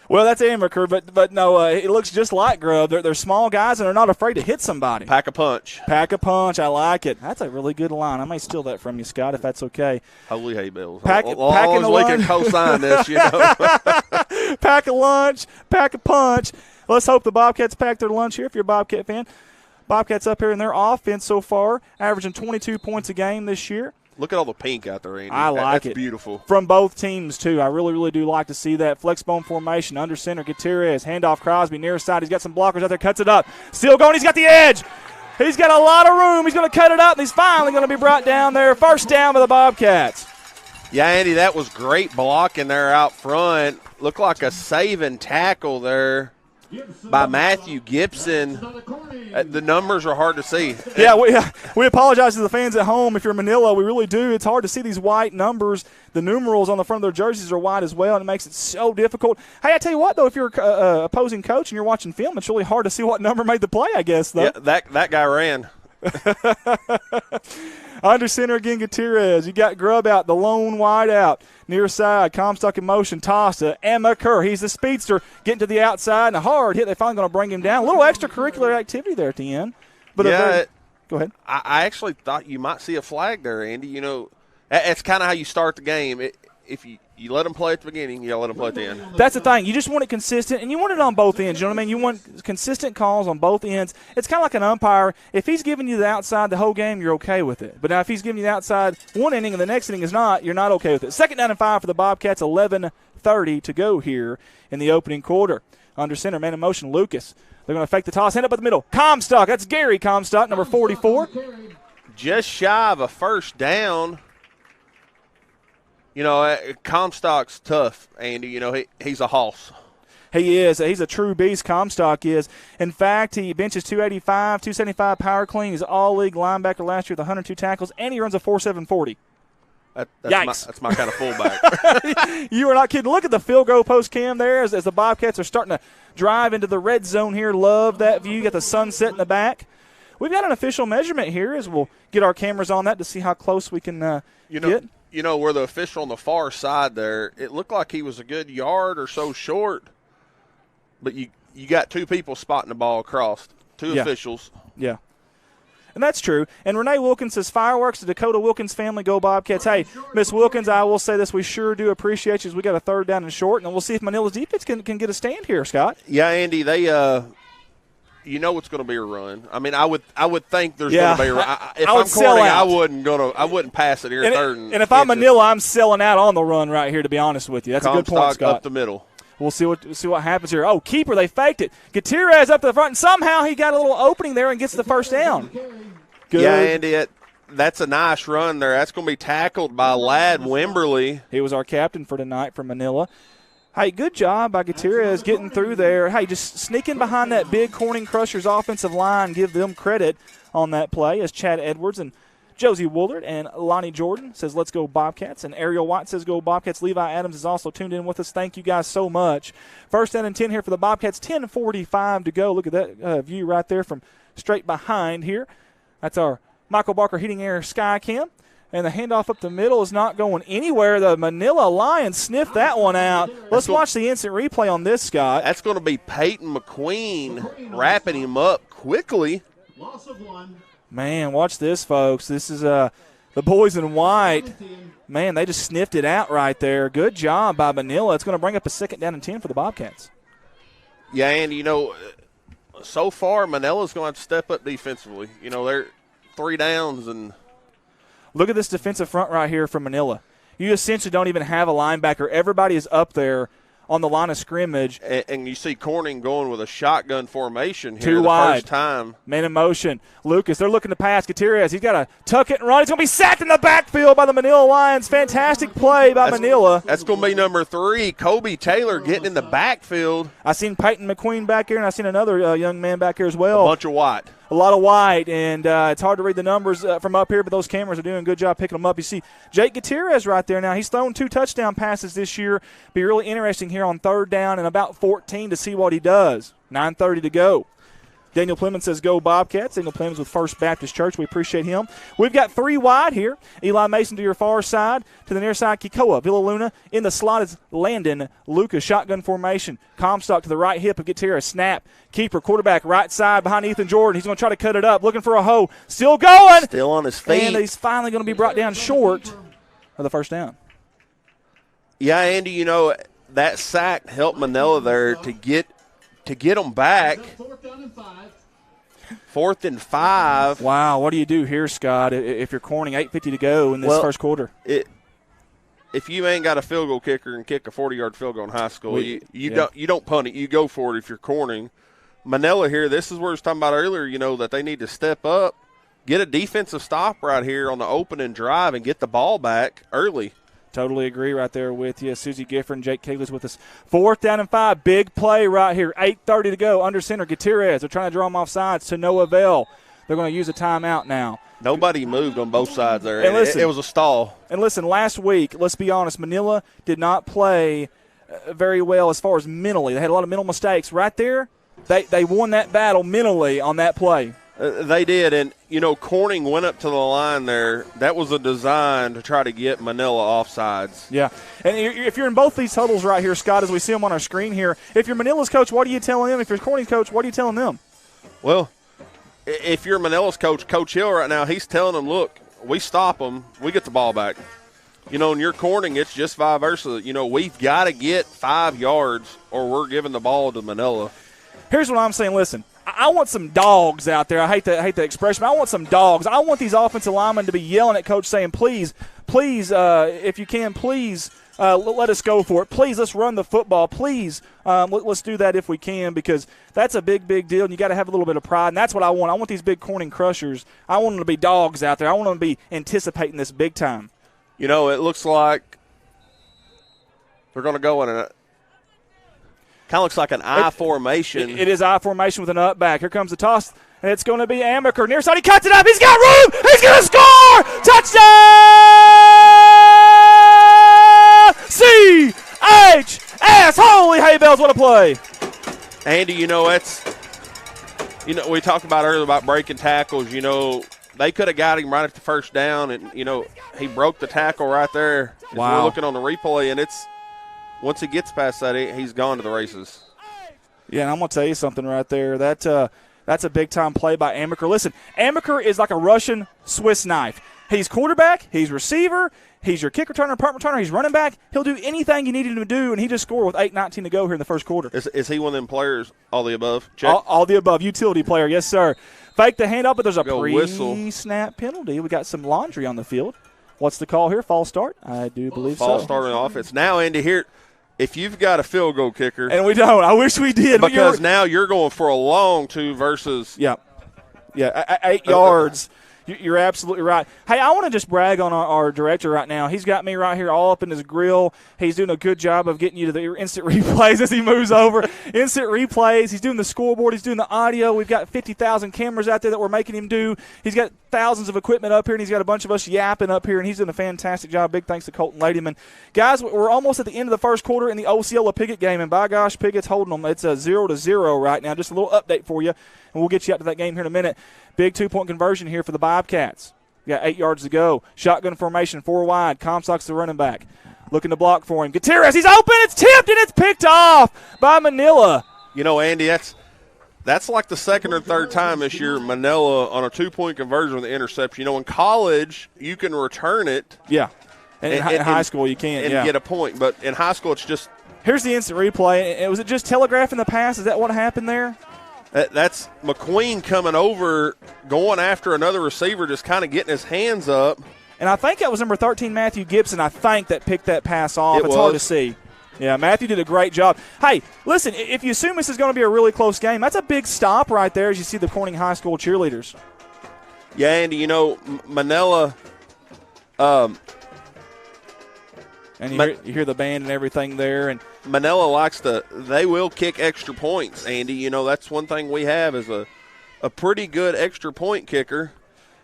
Well, that's Amaker, but no, it looks just like Grubb. They're small guys, and they're not afraid to hit somebody. Pack a punch. Pack a punch. I like it. That's a really good line. I may steal that from you, Scott, if that's okay. Holy hay bills. Packing a lunch. We can co-sign this, Pack a lunch. Pack a punch. Let's hope the Bobcats pack their lunch here if you're a Bobcat fan. Bobcats up here in their offense so far, averaging 22 points a game this year. Look at all the pink out there, Andy. I like That's it. beautiful. From both teams, too. I really, really do like to see that. Flexbone formation, under center, Gutierrez, handoff Crosby, near side. He's got some blockers out there, cuts it up. Still going, he's got the edge. He's got a lot of room. He's going to cut it up, and he's finally going to be brought down there. First down for the Bobcats. Yeah, Andy, that was great blocking there out front. Looked like a saving tackle there by Matthew Gibson. The numbers are hard to see. Yeah, we apologize to the fans at home. If you're Manila, we really do. It's hard to see these white numbers. The numerals on the front of their jerseys are white as well, and it makes it so difficult. Hey, I tell you what, though, if you're an opposing coach and you're watching film, it's really hard to see what number made the play, I guess, though. Yeah, that guy ran. Under center again, Gutierrez. You got Grubb out, the lone wide out. Near side, Comstock in motion, toss to Emma Kerr. He's the speedster, getting to the outside, and a hard hit. They're finally going to bring him down. A little extracurricular activity there at the end. But go ahead. I actually thought you might see a flag there, Andy. You know, that's kind of how you start the game. If you let them play at the beginning, you let them play at the end. That's the thing. You just want it consistent, and you want it on both ends. You know what I mean? You want consistent calls on both ends. It's kind of like an umpire. If he's giving you the outside the whole game, you're okay with it. But now if he's giving you the outside one inning and the next inning is not, you're not okay with it. 2nd down and 5 for the Bobcats, 11:30 to go here in the opening quarter. Under center, man in motion, Lucas. They're going to fake the toss, hand up at the middle. Comstock, that's Gary Comstock, number 44. Just shy of a first down. You know, Comstock's tough, Andy. You know, he's a hoss. He is. He's a true beast, Comstock is. In fact, he benches 285, 275 power clean. He's all-league linebacker last year with 102 tackles, and he runs a 4.7 40. Yikes. That's my kind of fullback. You are not kidding. Look at the field goal post cam there as the Bobcats are starting to drive into the red zone here. Love that view. You got the sunset in the back. We've got an official measurement here as we'll get our cameras on that to see how close we can get. You know, where the official on the far side there, it looked like he was a good yard or so short, but you got two people spotting the ball across, two officials. Yeah. And that's true. And Renee Wilkins says, fireworks, the Dakota Wilkins family, go Bobcats. Hey, Miss Wilkins, I will say this, we sure do appreciate you as we got a 3rd down and short, and we'll see if Manila's defense can get a stand here, Scott. Yeah, Andy, they you know it's going to be a run. I mean, I would think there's going to be a run. If I'm Corning, I wouldn't pass it here and 3rd. And if I'm Manila, I'm selling out on the run right here, to be honest with you. That's Comstock a good point, Scott. Up the middle. We'll see what happens here. Oh, keeper, they faked it. Gutierrez up to the front, and somehow he got a little opening there and gets the first down. Good. Yeah, Andy, that's a nice run there. That's going to be tackled by Ladd Wimberly. He was our captain for tonight for Manila. Hey, good job by Gutierrez getting through there. Hey, just sneaking behind that big Corning Crushers offensive line. Give them credit on that play as Chad Edwards and Josie Woolard and Lonnie Jordan says, let's go Bobcats. And Ariel White says, go Bobcats. Levi Adams is also tuned in with us. Thank you guys so much. 1st down and 10 here for the Bobcats. 10:45 to go. Look at that view right there from straight behind here. That's our Michael Barker Heating Air Sky Cam. And the handoff up the middle is not going anywhere. The Manila Lions sniffed that one out. Let's watch the instant replay on this, Scott. That's going to be Peyton McQueen wrapping him up quickly. Loss of 1. Man, watch this, folks. This is the boys in white. Man, they just sniffed it out right there. Good job by Manila. It's going to bring up a 2nd down and 10 for the Bobcats. Yeah, and, you know, so far Manila's going to have to step up defensively. You know, they're 3 downs and – look at this defensive front right here from Manila. You essentially don't even have a linebacker. Everybody is up there on the line of scrimmage. And you see Corning going with a shotgun formation here Too wide. First time. Man in motion. Lucas, they're looking to pass. Gutierrez, he's got to tuck it and run. He's going to be sacked in the backfield by the Manila Lions. Fantastic play by Manila. That's going to be number 3, Kobe Taylor getting in the backfield. I seen Peyton McQueen back here, and I seen another young man back here as well. A bunch of white. A lot of white, and it's hard to read the numbers from up here, but those cameras are doing a good job picking them up. You see Jake Gutierrez right there now. He's thrown 2 touchdown passes this year. Be really interesting here on 3rd down and about 14 to see what he does. 9:30 to go. Daniel Plemons says, go Bobcats. Daniel Plemons with First Baptist Church. We appreciate him. We've got 3 wide here. Eli Mason to your far side. To the near side, Kikoa. Villaluna. In the slot is Landon. Lucas, shotgun formation. Comstock to the right hip of Gutierrez. Snap. Keeper, quarterback, right side behind Ethan Jordan. He's going to try to cut it up. Looking for a hole. Still going. Still on his feet. And he's finally going to be brought down short of the 1st down. Yeah, Andy, you know, that sack helped Manila there to get them back. 4th and 5. Wow, what do you do here, Scott, if you're Corning, 8:50 to go in this first quarter? If you ain't got a field goal kicker and kick a 40-yard field goal in high school, you don't punt it. You go for it if you're Corning. Manila here, this is where I was talking about earlier, that they need to step up, get a defensive stop right here on the opening drive and get the ball back early. Totally agree right there with you. Susie Gifford, Jake Kegley's with us. 4th down and 5. Big play right here. 8:30 to go. Under center, Gutierrez. They're trying to draw him off sides to no avail. They're going to use a timeout now. Nobody moved on both sides there. And listen, it was a stall. And listen, last week, let's be honest, Manila did not play very well as far as mentally. They had a lot of mental mistakes. Right there, they won that battle mentally on that play. They did, and, Corning went up to the line there. That was a design to try to get Manila offsides. Yeah, and if you're in both these huddles right here, Scott, as we see them on our screen here, if you're Manila's coach, what are you telling them? If you're Corning's coach, what are you telling them? Well, if you're Manila's coach, Coach Hill right now, he's telling them, look, we stop them, we get the ball back. And you're Corning, it's just vice versa. We've got to get 5 yards or we're giving the ball to Manila. Here's what I'm saying. Listen, I want some dogs out there. I hate the expression, but I want some dogs. I want these offensive linemen to be yelling at Coach saying, please, if you can, please let us go for it. Please, let's run the football. Please, let's do that if we can, because that's a big, big deal, and you got to have a little bit of pride, and that's what I want. I want these big Corning crushers. I want them to be dogs out there. I want them to be anticipating this big time. It looks like they're going to go in a – kind of looks like an I formation. It is I formation with an up back. Here comes the toss, and it's going to be Amaker. Near side, he cuts it up. He's got room. He's going to score. Touchdown! C-H-S. Holy hay bells, what a play. Andy, that's we talked about earlier about breaking tackles. They could have got him right at the first down, and, he broke the tackle right there. Wow. We're looking on the replay, and once he gets past that, he's gone to the races. Yeah, and I'm going to tell you something right there. That's a big-time play by Amaker. Listen, Amaker is like a Russian Swiss knife. He's quarterback, he's receiver, he's your kick returner, punt returner, he's running back. He'll do anything you need him to do, and he just scored with 8:19 to go here in the first quarter. Is he one of them players, all the above? Check. All the above, utility player, yes, sir. Fake the handoff, but there's a whistle. Pre-snap penalty. We got some laundry on the field. What's the call here? False start? I do believe False start on offense. Now, Andy, here – if you've got a field goal kicker. And we don't. I wish we did. Because now you're going for a long two versus. Yeah. Yeah, 8 yards. You're absolutely right. Hey, I want to just brag on our director right now. He's got me right here all up in his grill. He's doing a good job of getting you to the instant replays as he moves over. Instant replays. He's doing the scoreboard. He's doing the audio. We've got 50,000 cameras out there that we're making him do. He's got thousands of equipment up here, and he's got a bunch of us yapping up here, and he's doing a fantastic job. Big thanks to Colton Ladyman. Guys, we're almost at the end of the first quarter in the Osceola Piggott game, and by gosh, Piggott's holding them. It's a 0-0 right now. Just a little update for you, and we'll get you out to that game here in a minute. Big 2-point conversion here for the Bobcats. We got 8 yards to go. Shotgun formation, 4 wide. Comstock's the running back. Looking to block for him. Gutierrez, he's open. It's tipped, and it's picked off by Manila. Andy, that's like the second or third time this year Manila on a 2-point conversion with an interception. In college, you can return it. Yeah. And in high school, you can't. And get a point. But in high school, it's just. Here's the instant replay. Was it just telegraphing the pass? Is that what happened there? That's McQueen coming over, going after another receiver, just kind of getting his hands up. And I think that was number 13, Matthew Gibson, I think, that picked that pass off. It's hard to see. Yeah, Matthew did a great job. Hey, listen, if you assume this is going to be a really close game, that's a big stop right there as you see the Corning High School cheerleaders. Yeah, Andy, Manila and you hear the band and everything there. And Manila they will kick extra points, Andy. That's one thing we have is a pretty good extra point kicker.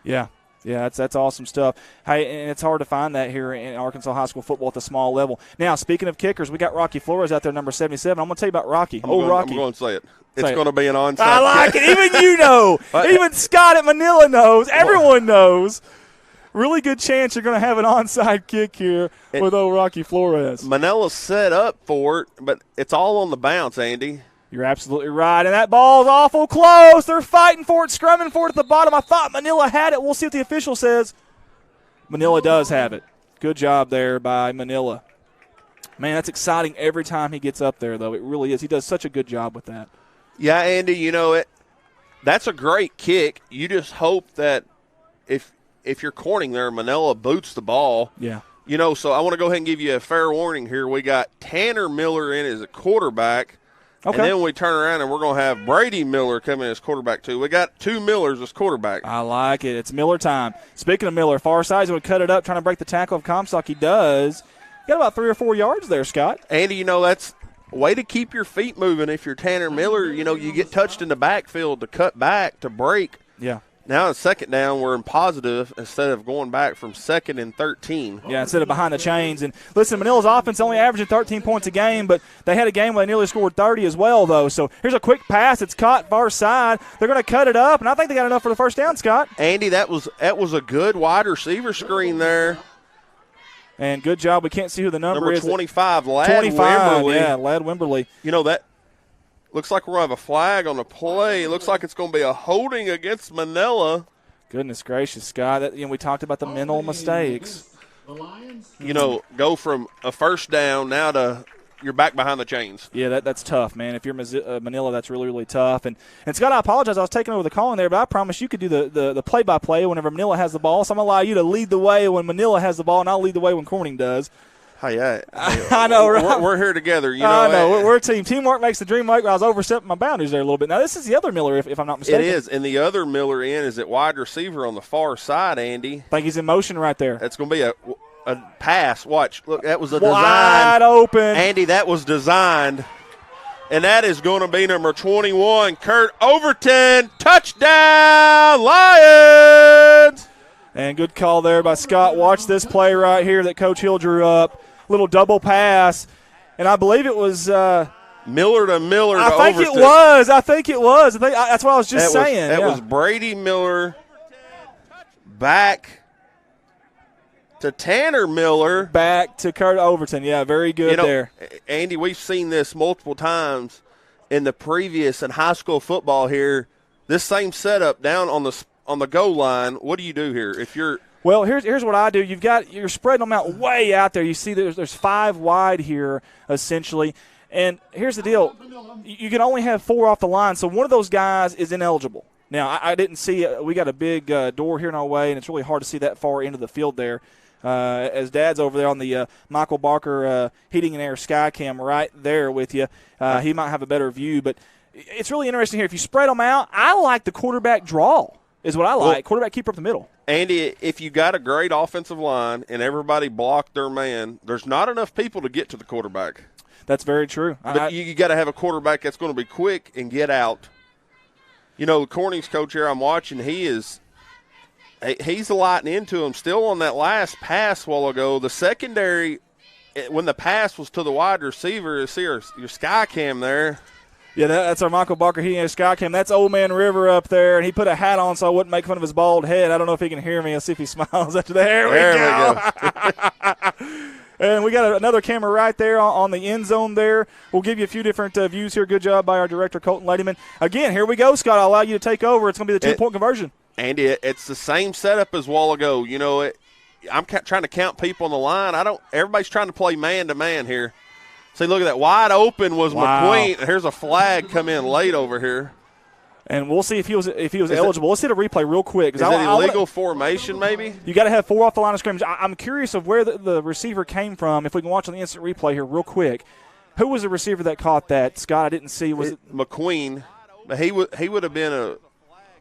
Yeah. Yeah, that's awesome stuff. Hey, and it's hard to find that here in Arkansas high school football at the small level. Now, speaking of kickers, we got Rocky Flores out there, number 77. I'm going to tell you about Rocky. Rocky. I'm going to say it. It's going to be an onside. I like it. Even you know. Even Scott at Manila knows. Everyone knows. Really good chance you're going to have an onside kick here with old Rocky Flores. Manila's set up for it, but it's all on the bounce, Andy. You're absolutely right, and that ball's awful close. They're fighting for it, scrumming for it at the bottom. I thought Manila had it. We'll see what the official says. Manila does have it. Good job there by Manila. Man, that's exciting every time he gets up there, though. It really is. He does such a good job with that. Yeah, Andy, that's a great kick. You just hope that if you're Corning there, Manila boots the ball. Yeah. You know, so I want to go ahead and give you a fair warning here. We got Tanner Miller in as a quarterback. Okay. And then we turn around and we're going to have Brady Miller come in as quarterback too. We got 2 Millers as quarterback. I like it. It's Miller time. Speaking of Miller, far side, he's going to cut it up, trying to break the tackle of Comstock. He does. Got about 3 or 4 yards there, Scott. Andy, you know, that's a way to keep your feet moving. If you're Tanner Miller, you know, you get touched in the backfield to cut back, to break. Yeah. Now in second down, we're in positive instead of going back from 2nd and 13. Yeah, instead of behind the chains. And listen, Manila's offense only averaging 13 points a game, but they had a game where they nearly scored 30 as well, though. So here's a quick pass. It's caught far side. They're going to cut it up, and I think they got enough for the first down, Scott. Andy, that was a good wide receiver screen there. And good job. We can't see who the number is. 25, Ladd 25, Wimberly. yeah, Ladd Wimberly. You know, that looks like we're going to have a flag on the play. It looks like it's going to be a holding against Manila. Goodness gracious, Scott. We talked about the mental mistakes. You know, go from a first down now to you're back behind the chains. Yeah, that's tough, man. If you're Manila, that's really, really tough. And Scott, I apologize. I was taking over the call in there, but I promise you could do the play-by-play whenever Manila has the ball. So I'm going to allow you to lead the way when Manila has the ball, and I'll lead the way when Corning does. Hey, I know, right? We're here together. You know, I know. We're a team. Teamwork makes the dream work. I was overstepping my boundaries there a little bit. Now, this is the other Miller, if I'm not mistaken. It is, and the other Miller is at wide receiver on the far side, Andy. I think he's in motion right there. That's going to be a pass. Watch. Look, that was a design. Wide open. Andy, that was designed. And that is going to be number 21, Kurt Overton. Touchdown, Lions! And good call there by Scott. Watch this play right here that Coach Hill drew up. Little double pass. And I believe it was Miller to Miller to Overton. I think it was. That's what I was just saying. That was Brady Miller back to Tanner Miller. Back to Kurt Overton. Yeah, very good there. Andy, we've seen this multiple times in the previous in high school football here. This same setup down on the goal line. What do you do here? If you're Well, here's what I do. You're spreading them out way out there. You see there's 5 wide here, essentially. And here's the deal. You can only have 4 off the line, so one of those guys is ineligible. Now, I didn't see we got a big door here in our way, and it's really hard to see that far into the field there. As Dad's over there on the Michael Barker Heating and Air Skycam right there with you. He might have a better view, but it's really interesting here. If you spread them out, I like the quarterback draw is what I like. Well, quarterback keeper up the middle. Andy, if you got a great offensive line and everybody blocked their man, there's not enough people to get to the quarterback. That's very true. But you got to have a quarterback that's going to be quick and get out. You know, Corning's coach here I'm watching, he's lighting into him. Still on that last pass a while ago, the secondary, when the pass was to the wide receiver, see your sky cam there. Yeah, that's our Michael Barker Heating and Sky Cam. That's Old Man River up there, and he put a hat on so I wouldn't make fun of his bald head. I don't know if he can hear me. Let's see if he smiles after that. There we go. And we got another camera right there on the end zone there. We'll give you a few different views here. Good job by our director, Colton Ladyman. Again, here we go, Scott. I'll allow you to take over. It's going to be the 2-point conversion. Andy, it's the same setup as a while ago. You know, I'm trying to count people on the line. Everybody's trying to play man-to-man here. See, look at that. Wide open was McQueen. Here's a flag come in late over here. And we'll see if he was eligible. Let's hit a replay real quick. Is it illegal formation maybe? You got to have 4 off the line of scrimmage. I'm curious of where the receiver came from. If we can watch on the instant replay here real quick. Who was the receiver that caught that? Scott, I didn't see. Was it McQueen? He would have been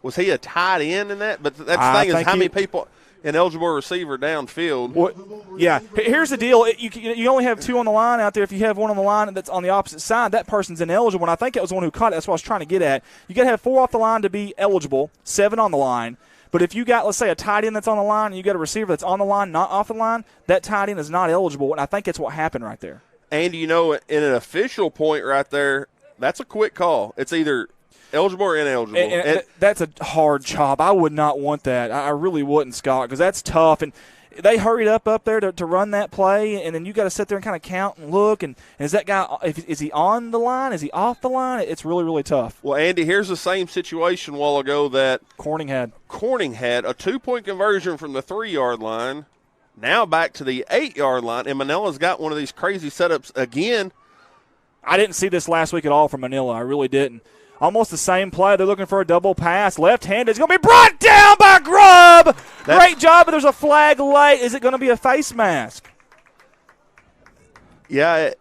was he a tight end in that? But that's the thing is how many people – an eligible receiver downfield. Yeah. Here's the deal. You only have 2 on the line out there. If you have one on the line that's on the opposite side, that person's ineligible. And I think that was the one who caught it. That's what I was trying to get at. You got to have 4 off the line to be eligible, 7 on the line. But if you got, let's say, a tight end that's on the line and you got a receiver that's on the line, not off the line, that tight end is not eligible. And I think that's what happened right there. And, you know, in an official point right there, that's a quick call. It's either – eligible or ineligible. And that's a hard job. I would not want that. I really wouldn't, Scott, because that's tough. And they hurried up there to run that play, and then you got to sit there and kind of count and look. And is that guy is he on the line? Is he off the line? It's really, really tough. Well, Andy, here's the same situation a while ago that Corning had. Corning had a 2-point conversion from the 3-yard line, now back to the 8-yard line, and Manila's got one of these crazy setups again. I didn't see this last week at all from Manila. I really didn't. Almost the same play. They're looking for a double pass. Left-handed. It's going to be brought down by Grubb. Great job, but there's a flag late. Is it going to be a face mask? Yeah.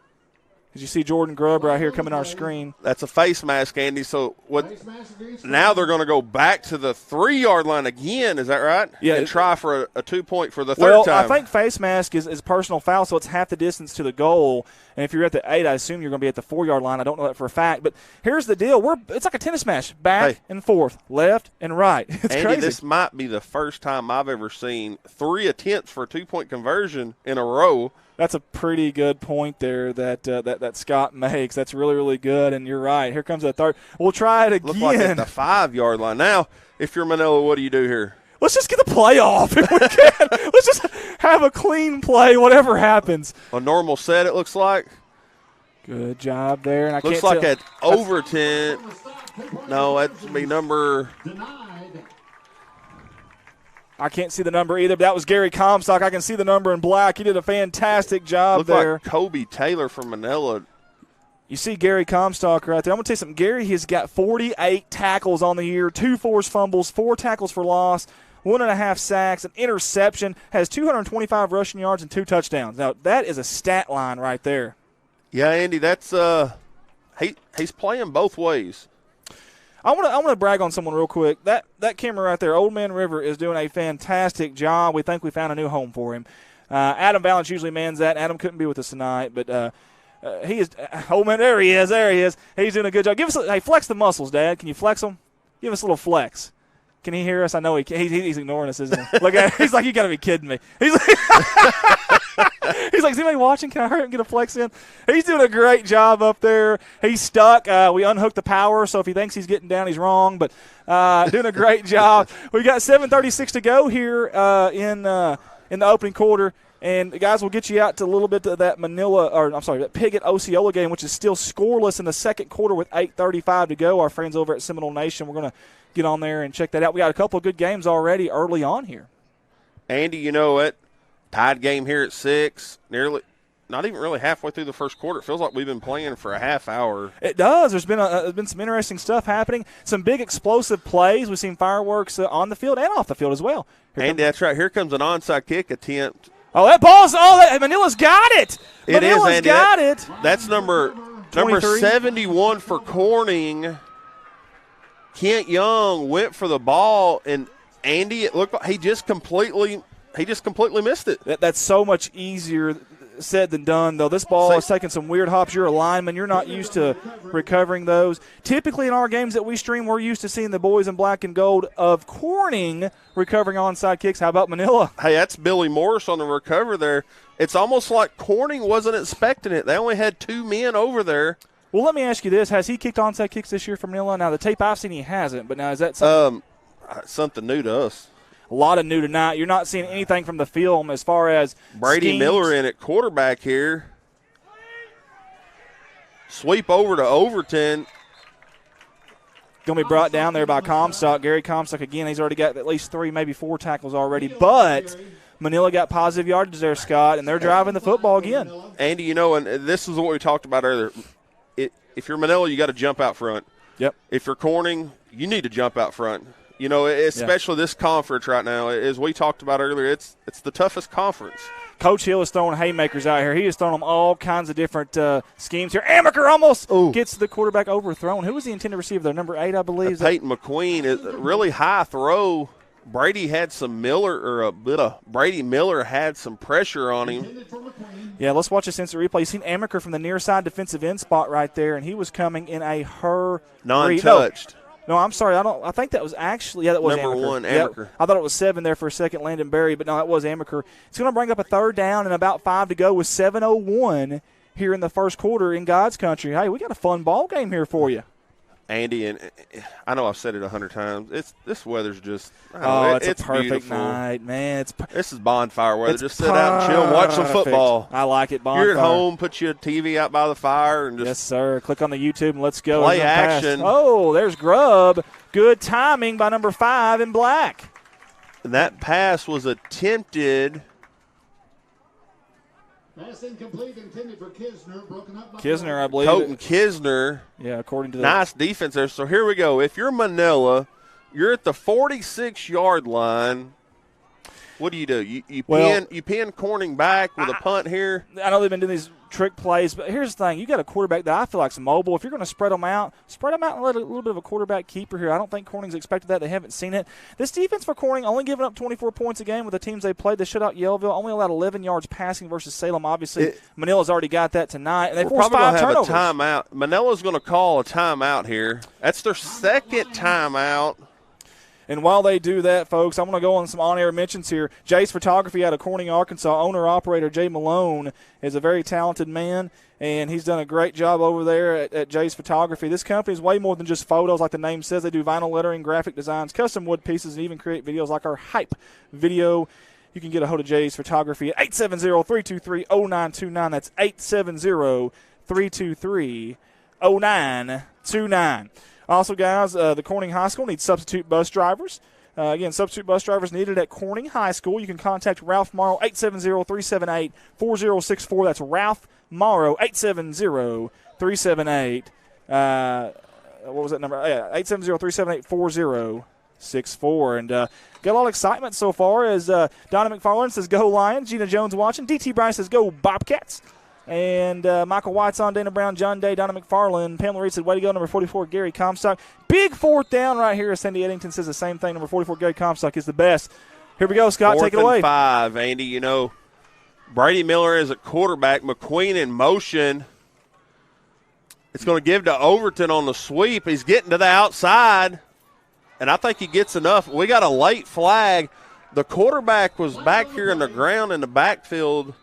As you see Jordan Grubb right here coming on our screen. That's a face mask, Andy. So now they're going to go back to the 3-yard line again. Is that right? Yeah. And try for a 2-point for the third time. I think face mask is personal foul, so it's half the distance to the goal. And if you're at the 8, I assume you're going to be at the 4-yard line. I don't know that for a fact. But here's the deal. It's like a tennis match. Back and forth, left and right. It's Andy, crazy. this might be the first time I've ever seen 3 attempts for a 2-point conversion in a row. That's a pretty good point there that Scott makes. That's really, really good, and you're right. Here comes a third. We'll try it again. Look like at the 5-yard line. Now, if you're Manila, what do you do here? Let's just get the play off if we can. Let's just have a clean play, whatever happens. A normal set, it looks like. Good job there. And looks like at Overton. No, that'd be number – I can't see the number either, but that was Gary Comstock. I can see the number in black. He did a fantastic job there. Looked like Kobe Taylor from Manila. You see Gary Comstock right there. I'm going to tell you something. Gary has got 48 tackles on the year, 2 forced fumbles, 4 tackles for loss, 1.5 sacks, an interception, has 225 rushing yards and 2 touchdowns. Now, that is a stat line right there. Yeah, Andy, that's he's playing both ways. I want to brag on someone real quick. That camera right there, Old Man River, is doing a fantastic job. We think we found a new home for him. Adam Valance usually mans that. Adam couldn't be with us tonight, but he is. Old Man, there he is. He's doing a good job. Flex the muscles, Dad. Can you flex them? Give us a little flex. Can he hear us? I know he's ignoring us, isn't he? Look at him. He's like, you got to be kidding me. He's like, is anybody watching? Can I hurry up and get a flex in? He's doing a great job up there. He's stuck. We unhooked the power, so if he thinks he's getting down, he's wrong. But doing a great job. We got 7:36 to go here in the opening quarter. And, guys, we'll get you out to a little bit of that that Piggott Osceola game, which is still scoreless in the second quarter with 8:35 to go. Our friends over at Seminole Nation, we're going to get on there and check that out. We got a couple of good games already early on here. Andy, you know what? Tied game here at 6, nearly not even really halfway through the first quarter. It feels like we've been playing for a half hour. It does. There's been some interesting stuff happening, some big explosive plays. We've seen fireworks on the field and off the field as well. Andy, that's right. Here comes an onside kick attempt. Oh, that ball's Manila's got it. Manila's got it. That's number 71 for Corning. Kent Young went for the ball, and Andy, it looked like he just completely missed it. That's so much easier said than done, though. This ball is taking some weird hops. You're a lineman. You're not used to recovering those. Typically in our games that we stream, we're used to seeing the boys in black and gold of Corning recovering onside kicks. How about Manila? Hey, that's Billy Morris on the recover there. It's almost like Corning wasn't expecting it. They only had 2 men over there. Well, let me ask you this. Has he kicked onside kicks this year for Manila? Now, the tape I've seen, he hasn't, but now is that something? Something new to us. A lot of new tonight. You're not seeing anything from the film as far as Brady schemes. Miller in at quarterback here. Sweep over to Overton. Going to be brought down there by Comstock. Gary Comstock, again, he's already got at least 3, maybe 4 tackles already. But Manila got positive yardage there, Scott, and they're driving the football again. Andy, you know, and this is what we talked about earlier. If you're Manila, you got to jump out front. Yep. If you're Corning, you need to jump out front. You know, especially this conference right now, as we talked about earlier, it's the toughest conference. Coach Hill is throwing haymakers out here. He is throwing them all kinds of different schemes here. Amaker almost gets the quarterback overthrown. Who was the intended receiver there? Number 8, I believe. Peyton McQueen, is a really high throw. Brady had some Brady Miller had some pressure on him. Yeah, let's watch this instant replay. You've seen Amaker from the near side defensive end spot right there, and he was coming in a non-touched. No, I'm sorry. I think that was actually that was number Amaker. 1 Amaker. Yep. I thought it was 7 there for a second, Landon Berry, but no, that was Amaker. It's going to bring up a third down and about 5 to go with 7:01 here in the first quarter in God's country. Hey, we got a fun ball game here for you. Andy, and I know I've said it 100 times. This weather's just it's a perfect beautiful night, man. This is bonfire weather. Just sit out and chill and watch some football. I like it. Bonfire. You're at home, put your TV out by the fire, and just yes, sir. Click on the YouTube and let's go. Play action. Oh, there's Grubb. Good timing by number 5 in black. And that pass was attempted. Pass incomplete, intended for Kisner, broken up by Kisner, I believe. Colton Kisner. Yeah, according to the nice defense there. So here we go. If you're Manila, you're at the 46-yard line. What do? You pin Corning back with a punt here? I know they've been doing these trick plays, but here's the thing. You got a quarterback that I feel like's mobile. If you're going to spread them out and let a little bit of a quarterback keeper here. I don't think Corning's expected that. They haven't seen it. This defense for Corning only giving up 24 points a game with the teams they played. They shut out Yellville, only allowed 11 yards passing versus Salem. Obviously, Manila's already got that tonight. And they forced 5 turnovers. We're probably going to have a timeout. Manila's going to call a timeout here. That's their second timeout. And while they do that, folks, I'm going to go on some on-air mentions here. Jay's Photography out of Corning, Arkansas. Owner-operator Jay Malone is a very talented man, and he's done a great job over there at Jay's Photography. This company is way more than just photos, like the name says. They do vinyl lettering, graphic designs, custom wood pieces, and even create videos like our Hype video. You can get a hold of Jay's Photography at 870-323-0929. That's 870-323-0929. Also, guys, the Corning High School needs substitute bus drivers. Again, substitute bus drivers needed at Corning High School. You can contact Ralph Morrow, 870-378-4064. That's Ralph Morrow, 870-378. What was that number? 870-378-4064. And got a lot of excitement so far as Donna McFarland says, go Lions. Gina Jones watching. DT Bryce says, go Bobcats. And Michael White's on, Dana Brown, John Day, Donna McFarland. Pamela Reed said, way to go, number 44, Gary Comstock. Big fourth down right here. Cindy Eddington says the same thing. Number 44, Gary Comstock is the best. Here we go, Scott. Take it away. 4th and 5, Andy. You know, Brady Miller is at quarterback. McQueen in motion. It's going to give to Overton on the sweep. He's getting to the outside, and I think he gets enough. We got a late flag. The quarterback was back here in the ground in the backfield.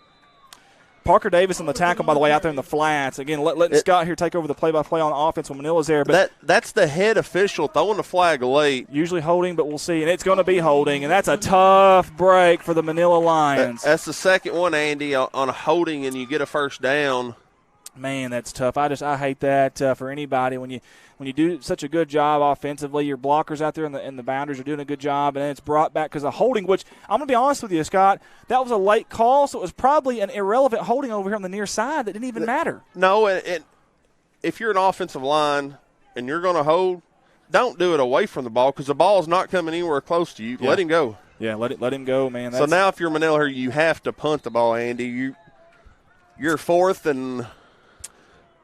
Parker Davis on the tackle, by the way, out there in the flats. Again, letting Scott here take over the play-by-play on offense when Manila's there. But that's the head official throwing the flag late. Usually holding, but we'll see. And it's going to be holding, and that's a tough break for the Manila Lions. That's the second one, Andy, on a holding, and you get a first down. Man, that's tough. I hate that for anybody when you do such a good job offensively. Your blockers out there in the boundaries are doing a good job, and then it's brought back because of holding. Which I'm gonna be honest with you, Scott, that was a late call, so it was probably an irrelevant holding over here on the near side that didn't even matter. No, and if you're an offensive line and you're gonna hold, don't do it away from the ball because the ball's not coming anywhere close to you. Yeah. Let him go. Yeah, let him go, man. So now if you're Manila here, you have to punt the ball, Andy. You're 4th and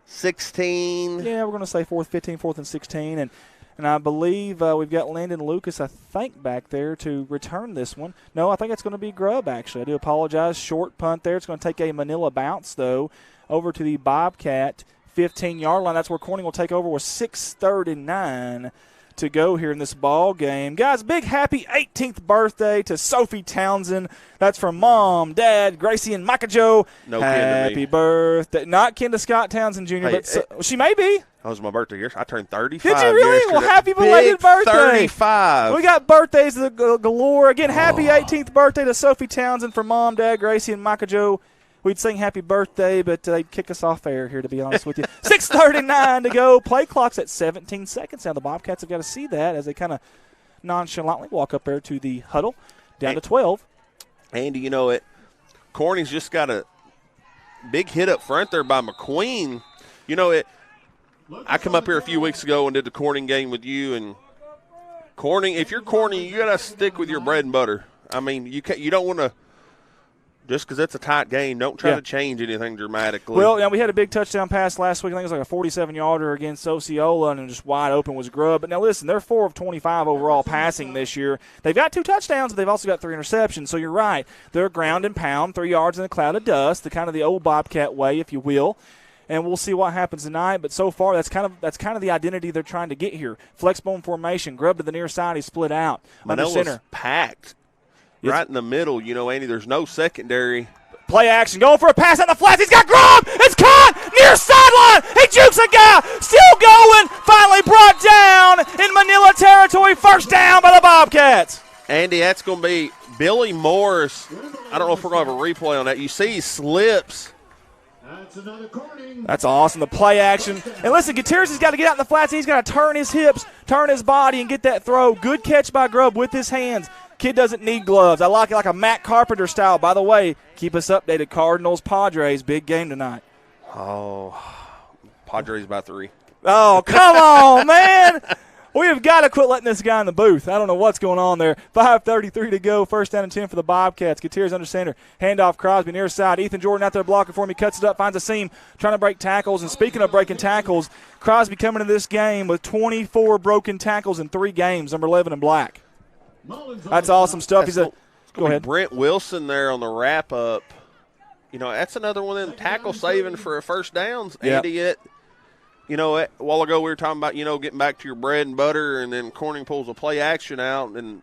16. Yeah, we're going to say 4th, 15, 4th, and 16. And I believe we've got Landon Lucas, I think, back there to return this one. No, I think it's going to be Grubb, actually. I do apologize. Short punt there. It's going to take a Manila bounce, though, over to the Bobcat 15-yard line. That's where Corning will take over with 6:39 to go here in this ball game. Guys, big happy 18th birthday to Sophie Townsend. That's from Mom, Dad, Gracie, and Micah Joe. No happy birthday. Not Ken to Scott Townsend Jr., but she may be. That was my birthday year. I turned 35. Did you really? Yesterday. Well, happy belated birthday. 35. We got birthdays galore. Again, happy 18th birthday to Sophie Townsend from Mom, Dad, Gracie, and Micah Joe. We'd sing happy birthday, but they'd kick us off air here, to be honest with you. 6:39 to go. Play clock's at 17 seconds. Now the Bobcats have got to see that as they kind of nonchalantly walk up there to the huddle, down to 12. Andy, you know it. Corning's just got a big hit up front there by McQueen. You know it. I come up here a few weeks ago and did the Corning game with you, and Corning. If you're Corning, you got to stick with your bread and butter. I mean, you don't want to. Just because it's a tight game, don't try to change anything dramatically. Well, we had a big touchdown pass last week. I think it was like a 47-yarder against Osceola, and just wide open was Grubb. But now listen, they're 4 of 25 overall passing this year. They've got 2 touchdowns, but they've also got 3 interceptions. So you're right. They're ground and pound, 3 yards in a cloud of dust, the kind of the old Bobcat way, if you will. And we'll see what happens tonight. But so far, that's kind of the identity they're trying to get here. Flexbone formation, Grubb to the near side, he's split out. Under center, packed. Right in the middle, Andy, there's no secondary. Play action, going for a pass on the flats. He's got Grubb. It's caught near sideline. He jukes a guy. Still going. Finally brought down in Manila territory. First down by the Bobcats. Andy, that's going to be Billy Morris. I don't know if we're going to have a replay on that. You see he slips. That's awesome, the play action. And listen, Gutierrez has got to get out in the flats. He's got to turn his hips, turn his body, and get that throw. Good catch by Grubb with his hands. Kid doesn't need gloves. I like it like a Matt Carpenter style. By the way, keep us updated. Cardinals, Padres, big game tonight. Oh, Padres by 3. Oh, come on, man. We have got to quit letting this guy in the booth. I don't know what's going on there. 5:33 to go. First down and 10 for the Bobcats. Gutierrez under center. Handoff Crosby near side. Ethan Jordan out there blocking for him. He cuts it up, finds a seam, trying to break tackles. And speaking of breaking tackles, Crosby coming into this game with 24 broken tackles in 3 games, number 11 in black. That's awesome stuff. Go ahead. Brent Wilson there on the wrap-up. You know, that's another one of them tackle saving for a first downs. Yep. Andy, a while ago we were talking about, getting back to your bread and butter, and then Corning pulls a play action out. And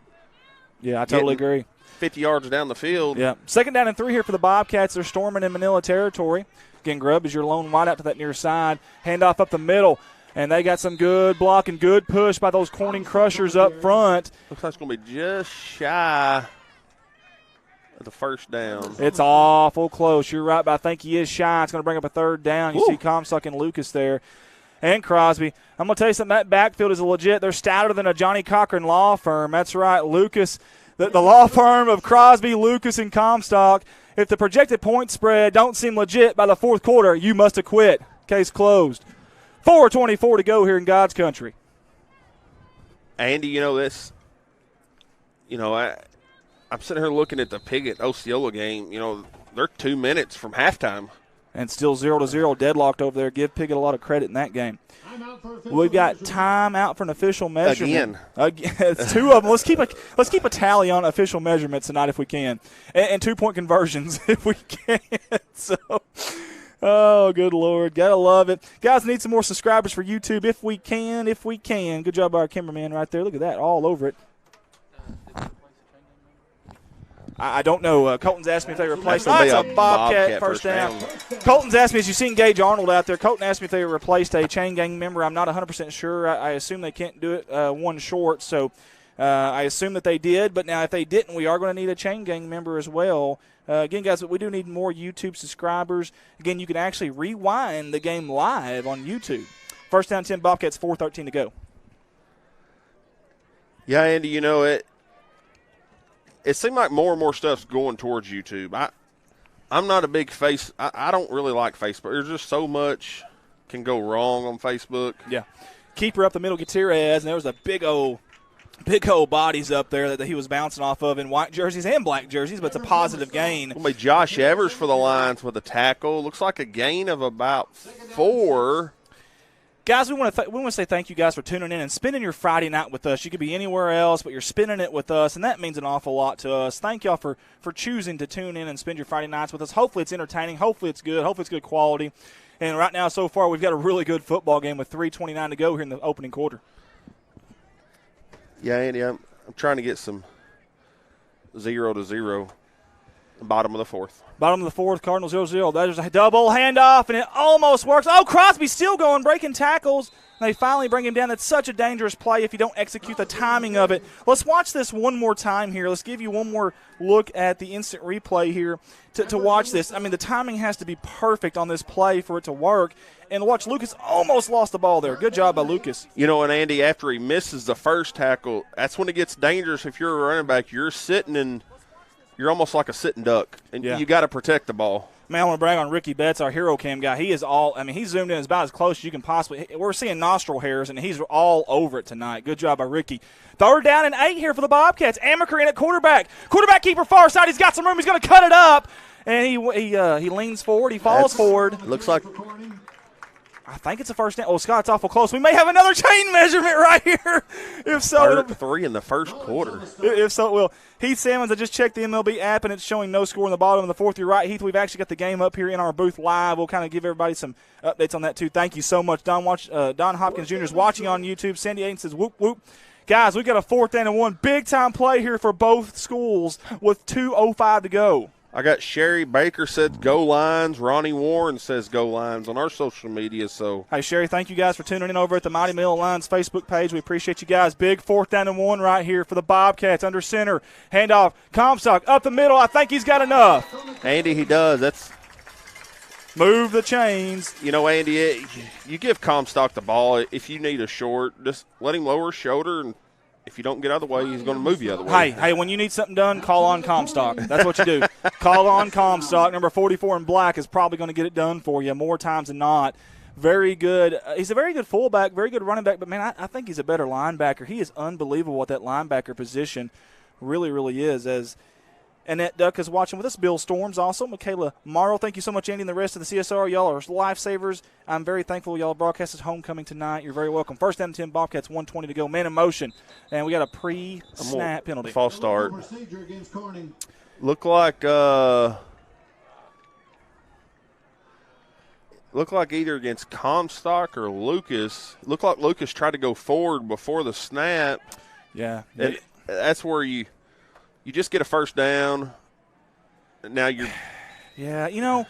yeah, I totally agree. 50 yards down the field. Yeah. Second down and 3 here for the Bobcats. They're storming in Manila territory. Again, Grubb is your lone wide out to that near side. Handoff up the middle. And they got some good block and good push by those Corning Crushers up front. Looks like it's going to be just shy of the first down. It's awful close. You're right, but I think he is shy. It's going to bring up a third down. You see Comstock and Lucas there. And Crosby. I'm going to tell you something, that backfield is legit. They're stouter than a Johnny Cochran law firm. That's right, Lucas, the law firm of Crosby, Lucas, and Comstock. If the projected point spread don't seem legit by the fourth quarter, you must have quit. Case closed. 4:24 to go here in God's country. Andy, this, I'm sitting here looking at the Piggott Osceola game. They're 2 minutes from halftime. And still 0-0, deadlocked over there. Give Piggott a lot of credit in that game. We've got time out for an official measurement. Again. It's 2 of them. Let's keep a tally on official measurements tonight if we can. And 2-point conversions if we can. So, oh, good Lord. Got to love it. Guys, need some more subscribers for YouTube if we can. Good job by our cameraman right there. Look at that, all over it. I don't know. Colton's asked me if they replaced. That's a Bobcat first down. Colton's asked me, as you've seen Gage Arnold out there, Colton asked me if they replaced a chain gang member. I'm not 100% sure. I assume they can't do it one short, so I assume that they did. But now if they didn't, we are going to need a chain gang member as well. Again, guys, we do need more YouTube subscribers. Again, you can actually rewind the game live on YouTube. First down 10 Bobcats, 4:13 to go. Yeah, Andy, it seemed like more and more stuff's going towards YouTube. I'm not a big I don't really like Facebook. There's just so much can go wrong on Facebook. Yeah. Keeper up the middle, Gutierrez, and there was a big old bodies up there that he was bouncing off of in white jerseys and black jerseys, but it's a positive gain. It'll be Josh Evers for the Lions with a tackle. Looks like a gain of about 4. Guys, we want to say thank you guys for tuning in and spending your Friday night with us. You could be anywhere else, but you're spending it with us, and that means an awful lot to us. Thank y'all for choosing to tune in and spend your Friday nights with us. Hopefully it's entertaining. Hopefully it's good. Hopefully it's good quality. And right now, so far, we've got a really good football game with 3:29 to go here in the opening quarter. Yeah, Andy, I'm trying to get some 0-0. Bottom of the fourth. Bottom of the fourth, Cardinals 0-0. There's a double handoff, and it almost works. Oh, Crosby's still going, breaking tackles. And they finally bring him down. That's such a dangerous play if you don't execute the timing of it. Let's watch this one more time here. Let's give you one more look at the instant replay here to watch this. I mean, the timing has to be perfect on this play for it to work. And watch, Lucas almost lost the ball there. Good job by Lucas. And Andy, after he misses the first tackle, that's when it gets dangerous. If you're a running back, you're sitting and you're almost like a sitting duck, and you got to protect the ball. Man, I want to brag on Ricky Betts, our hero cam guy. He is he's zoomed in as about as close as you can possibly. We're seeing nostril hairs, and he's all over it tonight. Good job by Ricky. 3rd down and 8 here for the Bobcats. Amaker in at quarterback. Quarterback keeper far side. He's got some room. He's going to cut it up, and he leans forward. He falls forward. Looks like. I think it's a first down. Oh, Scott's awful close. We may have another chain measurement right here. If so, 3 in the first quarter. If so, it will. Heath Sammons, I just checked the MLB app, and it's showing no score in the bottom of the fourth. You're right, Heath. We've actually got the game up here in our booth live. We'll kind of give everybody some updates on that, too. Thank you so much. Don Hopkins Jr. is watching on YouTube. Sandy Aiden says, whoop, whoop. Guys, we've got a 4th down and 1. Big-time play here for both schools with 2:05 to go. I got Sherry Baker said go Lions. Ronnie Warren says go Lions on our social media. So, hey, Sherry, thank you guys for tuning in over at the Mighty Manila Lions Facebook page. We appreciate you guys. Big 4th down and 1 right here for the Bobcats. Under center, handoff, Comstock up the middle. I think he's got enough. Andy, he does. That's move the chains. Andy, you give Comstock the ball. If you need a short, just let him lower his shoulder and if you don't get out of the way, he's going to move you out of the way. Hey, when you need something done, call on Comstock. That's what you do. Call on Comstock. Number 44 in black is probably going to get it done for you more times than not. Very good. He's a very good fullback, very good running back, but, man, I think he's a better linebacker. He is unbelievable at that linebacker position. Really, really is. As Annette Duck is watching with us, Bill Storms also, Michaela Morrow. Thank you so much, Andy, and the rest of the CSR. Y'all are lifesavers. I'm very thankful y'all broadcast this homecoming tonight. You're very welcome. First down and 10, Bobcats, 1:20 to go. Man in motion, and we got a pre-snap penalty. False start. Look like either against Comstock or Lucas. Looked like Lucas tried to go forward before the snap. Yeah. And that's where you just get a first down. Now you're – Yeah,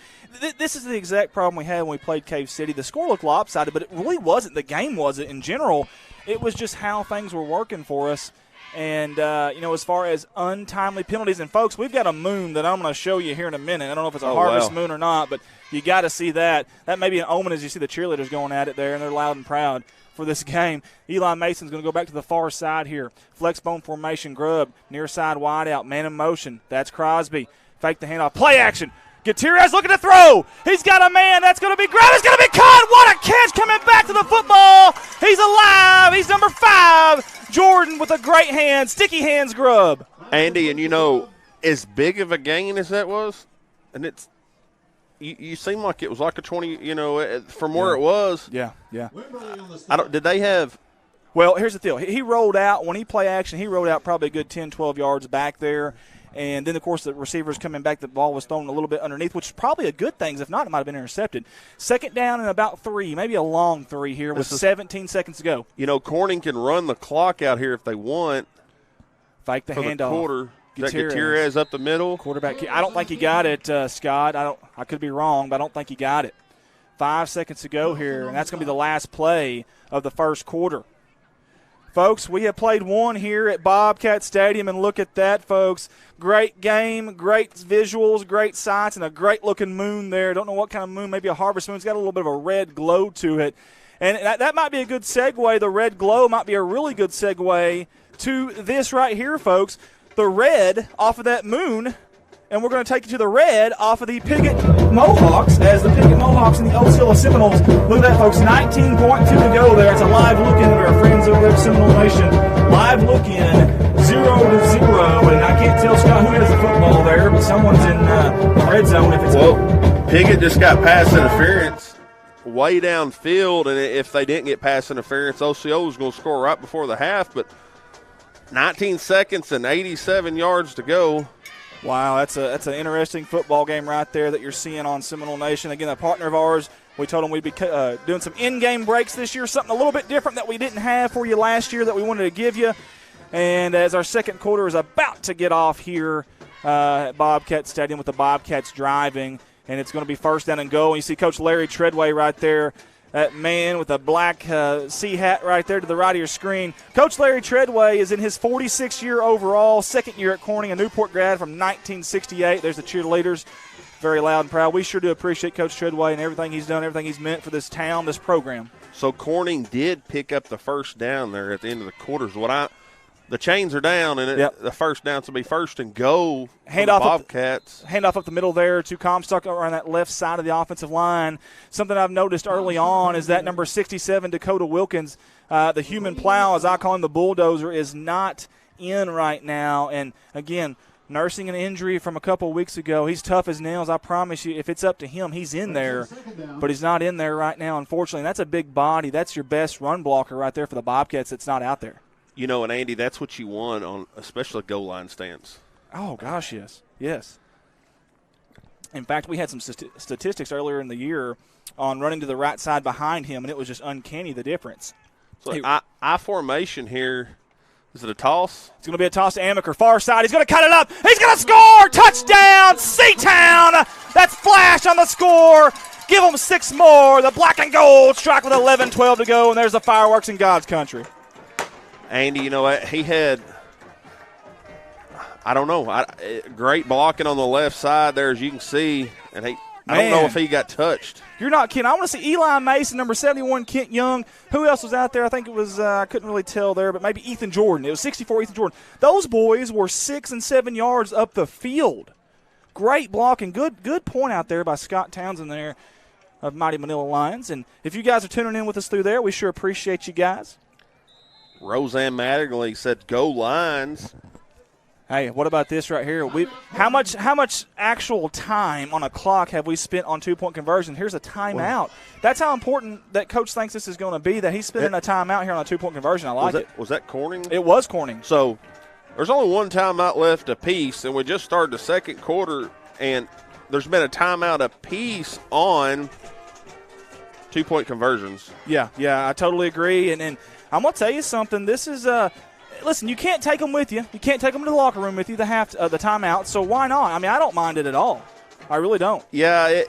this is the exact problem we had when we played Cave City. The score looked lopsided, but it really wasn't. The game wasn't in general. It was just how things were working for us. And, as far as untimely penalties, and, folks, we've got a moon that I'm going to show you here in a minute. I don't know if it's a harvest moon or not, but you got to see that. That may be an omen as you see the cheerleaders going at it there, and they're loud and proud for this game. Eli Mason's going to go back to the far side here. Flexbone formation, Grubb, near side wide out, man in motion. That's Crosby. Fake the handoff. Play action. Gutierrez looking to throw. He's got a man. That's going to be grabbed. It's going to be caught. What a catch coming back to the football. He's alive. He's number 5. Jordan with a great hand. Sticky hands, Grubb. Andy, and as big of a gain as that was, and it's you seem like it was like a 20, from where it was. Yeah. Did they have – Well, here's the deal. He rolled out. When he play action, he rolled out probably a good 10, 12 yards back there. And then, of course, the receivers coming back, the ball was thrown a little bit underneath, which is probably a good thing. If not, it might have been intercepted. Second down and about 3, maybe a long 3 here with 17 seconds to go. Corning can run the clock out here if they want. Fake the handoff. The quarter. Gutierrez up the middle. Quarterback. I don't think he got it, Scott. I could be wrong, but I don't think he got it. 5 seconds to go here, and that's going to be the last play of the first quarter. Folks, we have played one here at Bobcat Stadium, and look at that, folks. Great game, great visuals, great sights, and a great-looking moon there. Don't know what kind of moon, maybe a harvest moon. It's got a little bit of a red glow to it. And that might be a good segue. The red glow might be a really good segue to this right here, folks. The red off of that moon, and we're going to take you to the red off of the Piggott Mohawks as the Piggott Mohawks and the Osceola Seminoles. Look at that, folks, 19.2 to go there. It's a live look-in of our friends over there at Seminole Nation. Live look-in, 0-0, and I can't tell, Scott, who has the football there, but someone's in the red zone. If it's Piggott just got pass interference way downfield, and if they didn't get pass interference, Osceola was going to score right before the half, but 19 seconds and 87 yards to go. Wow, that's an interesting football game right there that you're seeing on Seminole Nation. Again, a partner of ours, we told them we'd be doing some in-game breaks this year, something a little bit different that we didn't have for you last year that we wanted to give you. And as our second quarter is about to get off here at Bobcat Stadium with the Bobcats driving, and it's going to be first down and goal. And you see Coach Larry Treadway right there, that man with a black C hat right there to the right of your screen. Coach Larry Treadway is in his 46th year overall, second year at Corning, a Newport grad from 1968. There's the cheerleaders, very loud and proud. We sure do appreciate Coach Treadway and everything he's done, everything he's meant for this town, this program. So Corning did pick up the first down there at the end of the quarters. The chains are down, and the first down will be first and goal for the Bobcats. Handoff up the middle there to Comstock on that left side of the offensive line. Something I've noticed early on is that number 67, Dakota Wilkins, the human plow, as I call him, the bulldozer, is not in right now. And, again, nursing an injury from a couple of weeks ago. He's tough as nails. I promise you, if it's up to him, he's in there. But he's not in there right now, unfortunately. And that's a big body. That's your best run blocker right there for the Bobcats that's not out there. And Andy, that's what you want on especially goal line stance. Oh, gosh, yes. In fact, we had some statistics earlier in the year on running to the right side behind him, and it was just uncanny, the difference. So I formation here. Is it a toss? It's going to be a toss to Amaker, far side. He's going to cut it up. He's going to score! Touchdown, C-Town! That's Flash on the score. Give them 6 more. The black and gold strike with 11-12 to go, and there's the fireworks in God's country. Andy, he had, I don't know, great blocking on the left side there, as you can see. And I don't know if he got touched. You're not kidding. I want to see Eli Mason, number 71, Kent Young. Who else was out there? I think it was, I couldn't really tell there, but maybe Ethan Jordan. It was 64, Ethan Jordan. Those boys were 6 and 7 yards up the field. Great blocking. Good point out there by Scott Townsend there of Mighty Manila Lions. And if you guys are tuning in with us through there, we sure appreciate you guys. Roseanne Mattingly said, "Go Lions." Hey, what about this right here? How much actual time on a clock have we spent on 2-point conversion? Here's a timeout. That's how important that coach thinks this is going to be, that he's spending a timeout here on a 2-point conversion. I like it. Was that Corning? It was Corning. So there's only one timeout left apiece, and we just started the second quarter, and there's been a timeout apiece on 2-point conversions. Yeah, I totally agree. And I'm going to tell you something. This is listen, you can't take them with you. You can't take them to the locker room with you, the timeout, so why not? I mean, I don't mind it at all. I really don't. Yeah,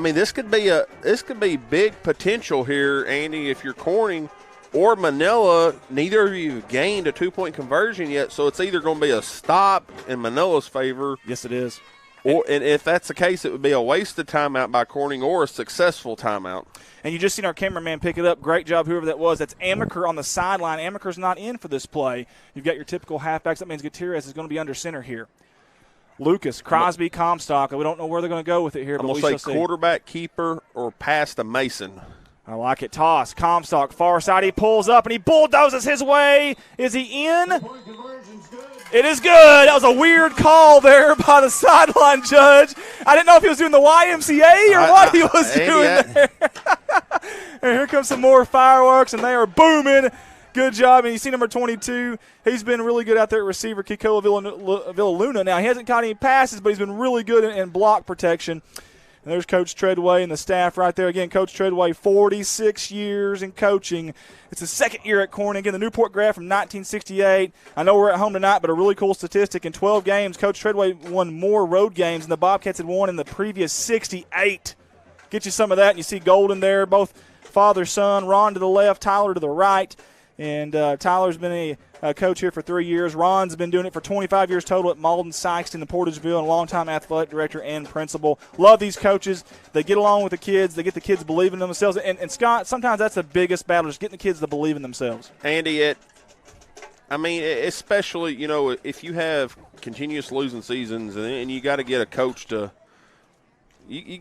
this could be big potential here, Andy, if you're Corning or Manila. Neither of you have gained a 2-point conversion yet, so it's either going to be a stop in Manila's favor. Yes, it is. And if that's the case, it would be a wasted timeout by Corning or a successful timeout. And you just seen our cameraman pick it up. Great job, whoever that was. That's Amaker on the sideline. Amaker's not in for this play. You've got your typical halfbacks. That means Gutierrez is going to be under center here. Lucas, Crosby, Comstock. We don't know where they're going to go with it here. I'm going to say quarterback, keeper, or pass to Mason. I like it. Toss. Comstock, far side. He pulls up, and he bulldozes his way. Is he in? It is good. That was a weird call there by the sideline judge. I didn't know if he was doing the YMCA or what he was doing there. And here comes some more fireworks, and they are booming. Good job. And you see number 22. He's been really good out there at receiver, Kikoa Villaluna. Now, he hasn't caught any passes, but he's been really good in block protection. And there's Coach Treadway and the staff right there. Again, Coach Treadway, 46 years in coaching. It's his second year at Corning. Again, the Newport grad from 1968. I know we're at home tonight, but a really cool statistic. In 12 games, Coach Treadway won more road games than the Bobcats had won in the previous 68. Get you some of that, and you see Golden there, both father, son, Ron to the left, Tyler to the right. And Tyler's been a coach here for 3 years. Ron's been doing it for 25 years total at Malden, Sykeston, and Portageville, and a longtime athletic director and principal. Love these coaches. They get along with the kids. They get the kids believing in themselves. And Scott, sometimes that's the biggest battle, is getting the kids to believe in themselves. Andy, especially, if you have continuous losing seasons and you got to get a coach to you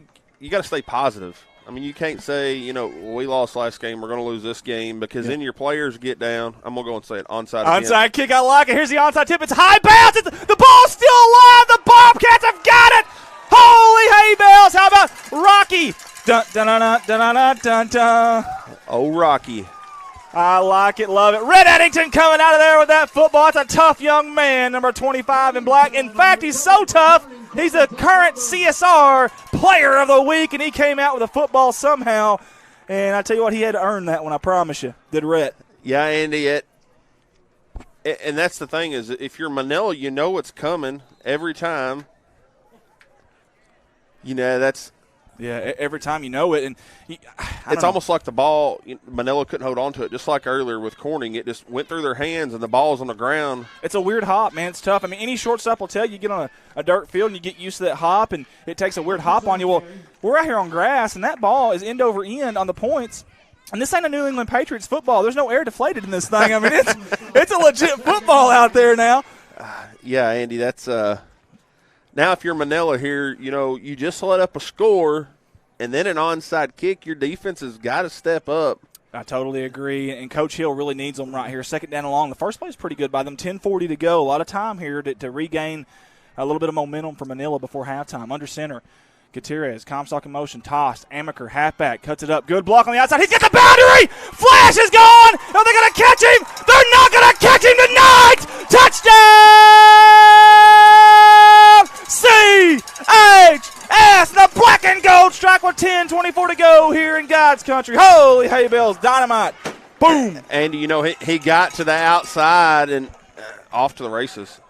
got to stay positive. I mean, you can't say, we lost last game, we're going to lose this game, because then your players get down. I'm going to go and say it, onside again. Onside kick, I like it. Here's the onside tip. It's high bounce. The ball's still alive. The Bobcats have got it. Holy hay bales. How about Rocky? Dun, dun, dun, dun, dun, dun, dun. Oh, Rocky. I like it, love it. Red Eddington coming out of there with that football. It's a tough young man, number 25 in black. In fact, he's so tough, he's the current CSR Player of the Week, and he came out with a football somehow. And I tell you what, he had to earn that one, I promise you. Did Rhett. Yeah, Andy, and that's the thing is, if you're Manila, you know it's coming every time. That's – yeah, every time you know it. And it's almost like the ball, Manila couldn't hold on to it. Just like earlier with Corning, it just went through their hands and the ball's on the ground. It's a weird hop, man. It's tough. I mean, any shortstop will tell you, get on a dirt field and you get used to that hop, and it takes a weird hop on you. Well, we're out here on grass, and that ball is end over end on the points. And this ain't a New England Patriots football. There's no air deflated in this thing. I mean, it's a legit football out there now. Yeah, Andy, that's now if you're Manila here, you just let up a score and then an onside kick, your defense has got to step up. I totally agree, and Coach Hill really needs them right here. Second down and long. The first play is pretty good by them. 10:40 to go. A lot of time here to regain a little bit of momentum for Manila before halftime. Under center, Gutierrez, Comstock in motion, tossed. Amaker, halfback, cuts it up. Good block on the outside. He's got the boundary. Flash is gone. Are they going to catch him? They're not going to catch him tonight. Touchdown! C-H-S. The black and gold strike with 10:24 to go here in God's country. Holy hay bales, dynamite. Boom. And, he got to the outside and off to the races.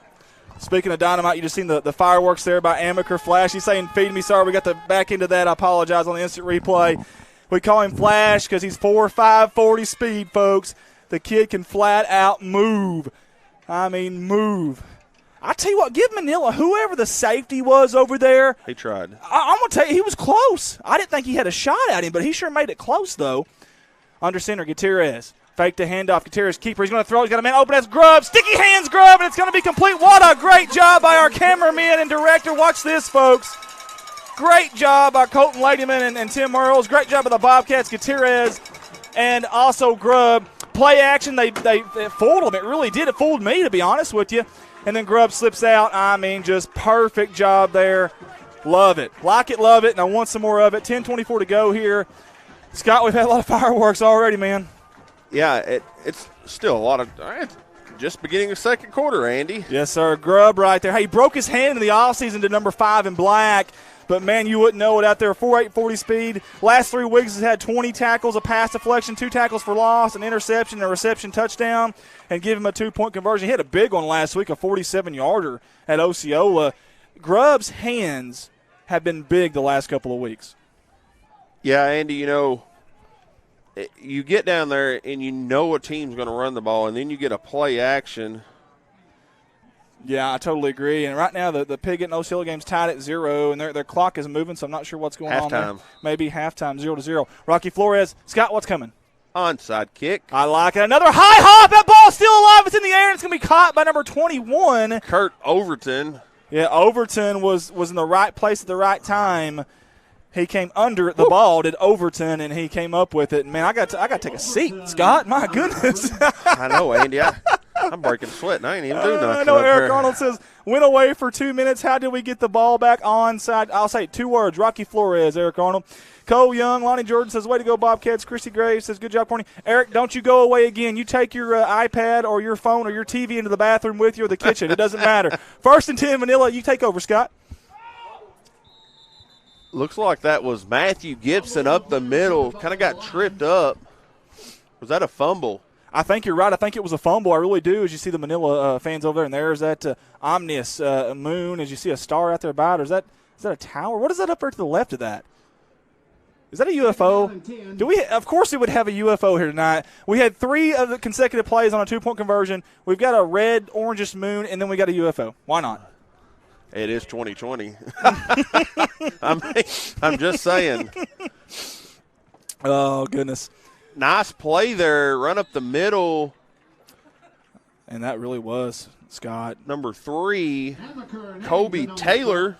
Speaking of dynamite, you just seen the fireworks there by Amaker Flash. He's saying, feed me, sorry, we got the back end of that. I apologize on the instant replay. We call him Flash because he's 4.5 40 speed, folks. The kid can flat out move. I mean, move. I tell you what, give Manila, whoever the safety was over there. He tried. I'm going to tell you, he was close. I didn't think he had a shot at him, but he sure made it close, though. Under center, Gutierrez. Fake the handoff. Gutierrez, keeper. He's going to throw. He's got a man open. That's Grubb. Sticky hands, Grubb, and it's going to be complete. What a great job by our cameraman and director. Watch this, folks. Great job by Colton Ladyman and Tim Earls. Great job by the Bobcats, Gutierrez, and also Grubb. Play action, they fooled them. It really did. It fooled me, to be honest with you. And then Grubb slips out. I mean, just perfect job there. Love it. Like it, love it, and I want some more of it. 10:24 to go here. Scott, we've had a lot of fireworks already, man. Yeah, it's still a lot of just beginning of second quarter, Andy. Yes, sir. Grubb right there. Hey, he broke his hand in the offseason to number 5 in black. But, man, you wouldn't know it out there. 4.8 40 speed. Last 3 weeks has had 20 tackles, a pass deflection, 2 tackles for loss, an interception, a reception touchdown, and give him a 2-point conversion. He had a big one last week, a 47-yarder at Osceola. Grubb's hands have been big the last couple of weeks. Yeah, Andy, you get down there and you know a team's going to run the ball, and then you get a play action. Yeah, I totally agree. And right now, the Piggott and Osceola game's tied at 0, and their clock is moving, so I'm not sure what's going on there. Halftime. Maybe halftime, 0-0. Rocky Flores. Scott, what's coming? Onside kick. I like it. Another high hop. That ball's still alive. It's in the air, and it's going to be caught by number 21. Kurt Overton. Yeah, Overton was in the right place at the right time. He came under the ball, did Overton, and he came up with it. And, man, I got to take a seat, Scott. My goodness. I know, Andy. I'm breaking sweat, and I ain't even doing nothing. I know Eric Arnold says, went away for 2 minutes. How did we get the ball back onside? I'll say 2 words. Rocky Flores, Eric Arnold. Cole Young, Lonnie Jordan says, way to go, Bobcats. Christy Graves says, good job, Corny. Eric, don't you go away again. You take your iPad or your phone or your TV into the bathroom with you or the kitchen. It doesn't matter. 1st and 10, Manila. You take over, Scott. Looks like that was Matthew Gibson up the middle. Kind of got tripped up. Was that a fumble? I think you're right. I think it was a fumble. I really do. As you see the Manila fans over there, and there's that ominous moon. As you see a star out there by it, or is that a tower? What is that up there to the left of that? Is that a UFO? Do we? Of course, we would have a UFO here tonight. We had 3 of the consecutive plays on a 2-point conversion. We've got a red, orangish moon, and then we got a UFO. Why not? It is 2020. I'm just saying. Oh, goodness. Nice play there. Run up the middle. And that really was, Scott. Number 3, Kobe Taylor.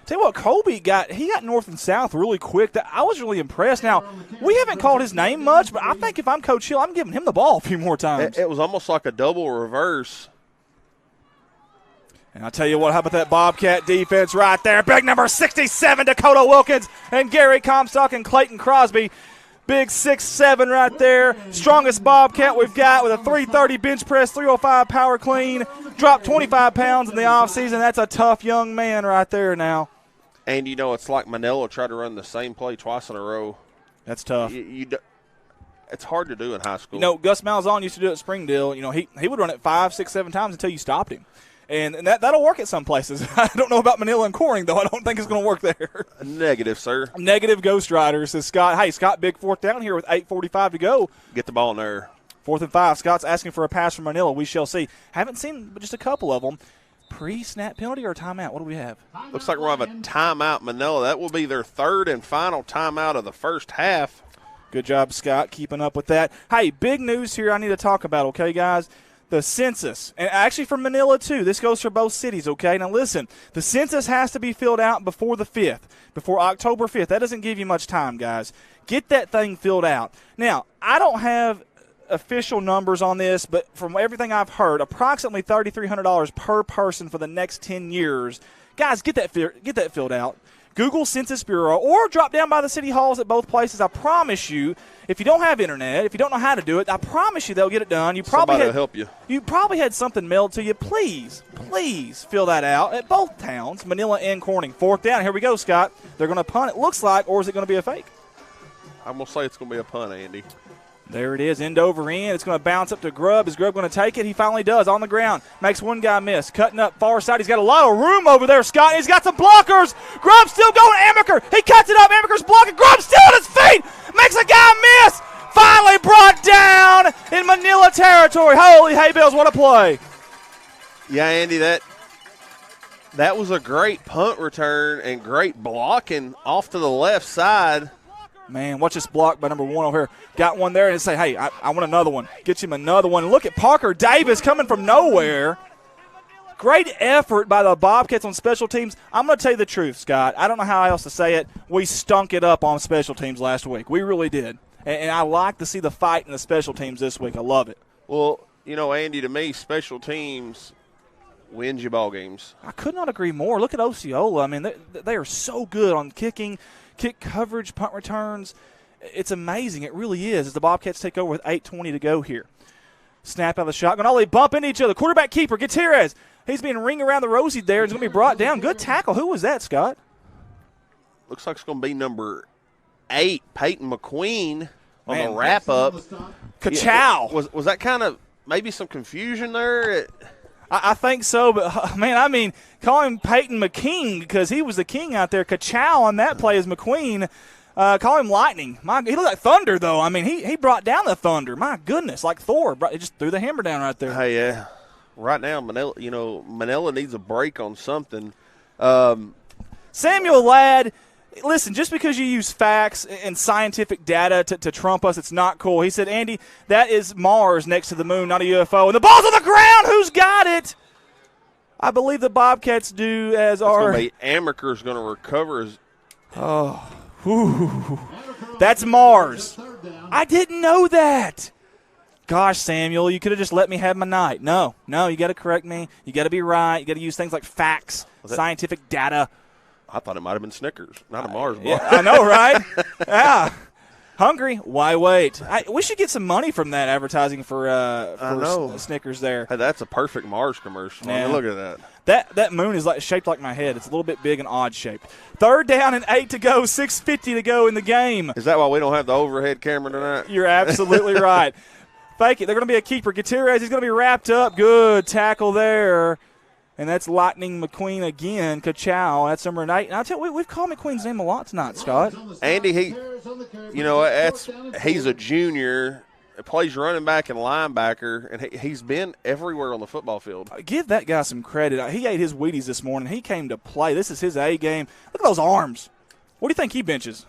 Tell you what, Kobe got north and south really quick. I was really impressed. Now, we haven't called his name much, but I think if I'm Coach Hill, I'm giving him the ball a few more times. It was almost like a double reverse. And I'll tell you what, how about that Bobcat defense right there? Big number 67, Dakota Wilkins, and Gary Comstock and Clayton Crosby. Big 6'7" right there. Strongest Bobcat we've got with a 330 bench press, 305 power clean. Dropped 25 pounds in the offseason. That's a tough young man right there now. And, it's like Manila tried to run the same play twice in a row. That's tough. It's hard to do in high school. Gus Malzahn used to do it at Springdale. He would run it 5, 6, 7 times until you stopped him. And that'll work at some places. I don't know about Manila and Corning, though. I don't think it's going to work there. Negative, sir. Negative Ghost Rider, says Scott. Hey, Scott, big 4th down here with 8:45 to go. Get the ball in there. 4th and 5. Scott's asking for a pass from Manila. We shall see. Haven't seen just a couple of them. Pre-snap penalty or timeout? What do we have? Looks like we'll have a timeout, Manila. That will be their 3rd and final timeout of the first half. Good job, Scott, keeping up with that. Hey, big news here I need to talk about, okay, guys? The census, and actually for Manila too. This goes for both cities, okay? Now listen, the census has to be filled out before the 5th, before October 5th. That doesn't give you much time, guys. Get that thing filled out. Now, I don't have official numbers on this, but from everything I've heard, approximately $3,300 per person for the next 10 years. Guys, get that filled out. Google Census Bureau or drop down by the city halls at both places. I promise you, if you don't have internet, if you don't know how to do it, I promise you they'll get it done. Somebody will help you. You probably had something mailed to you. Please fill that out at both towns, Manila and Corning. 4th down. Here we go, Scott. They're going to punt, it looks like, or is it going to be a fake? I'm going to say it's going to be a punt, Andy. There it is, end over end. It's going to bounce up to Grubb. Is Grubb going to take it? He finally does, on the ground. Makes one guy miss. Cutting up far side. He's got a lot of room over there, Scott. He's got some blockers. Grubb's still going. Amaker. He cuts it up. Amaker's blocking. Grubb's still on his feet. Makes a guy miss. Finally brought down in Manila territory. Holy hay bales, what a play. Yeah, Andy, that That was a great punt return and great blocking off to the left side. Man, watch this block by number 1 over here. Got one there and say, hey, I want another one. Get him another one. Look at Parker Davis coming from nowhere. Great effort by the Bobcats on special teams. I'm going to tell you the truth, Scott. I don't know how else to say it. We stunk it up on special teams last week. We really did. And I like to see the fight in the special teams this week. I love it. Well, Andy, to me, special teams wins you ball games. I could not agree more. Look at Osceola. I mean, they are so good on kicking, kick coverage, punt returns. It's amazing. It really is as the Bobcats take over with 8:20 to go here. Snap out of the shotgun. Oh, they bump into each other. Quarterback keeper, Gutierrez. He's being ring around the rosy there. He's going to be brought down. Good tackle. Who was that, Scott? Looks like it's going to be number 8, Peyton McQueen, on the wrap-up. Ka-chow. Was that kind of maybe some confusion there? I think so, but, man, call him Peyton McKing because he was the king out there. Ka-chow on that play is McQueen. Call him Lightning. He looked like Thunder, though. He brought down the Thunder. My goodness, like Thor. He just threw the hammer down right there. Hey, yeah. Right now, Manila needs a break on something. Samuel Ladd, listen, just because you use facts and scientific data to trump us, it's not cool. He said, Andy, that is Mars next to the moon, not a UFO. And the ball's on the ground. Who's got it? I believe the Bobcats do as our – Amaker's going to recover his – oh, whew. That's Mars. I didn't know that. Gosh, Samuel, you could have just let me have my night. No, you got to correct me. You got to be right. You got to use things like facts, scientific data. I thought it might have been Snickers, not a Mars bar. Yeah, I know, right? Yeah. Hungry? Why wait? We should get some money from that advertising for Snickers there. Hey, that's a perfect Mars commercial. Yeah. Look at that. That moon is shaped like my head. It's a little bit big and odd shaped. 3rd down and 8 to go, 6:50 to go in the game. Is that why we don't have the overhead camera tonight? You're absolutely right. Fake it. They're going to be a keeper. Gutierrez, he's going to be wrapped up. Good tackle there. And that's Lightning McQueen again. Ka-chow. That's number 8. And I'll tell you, we've called McQueen's name a lot tonight, Scott. Andy, he's a junior. Plays running back and linebacker, and he's been everywhere on the football field. Give that guy some credit. He ate his Wheaties this morning. He came to play. This is his A game. Look at those arms. What do you think he benches?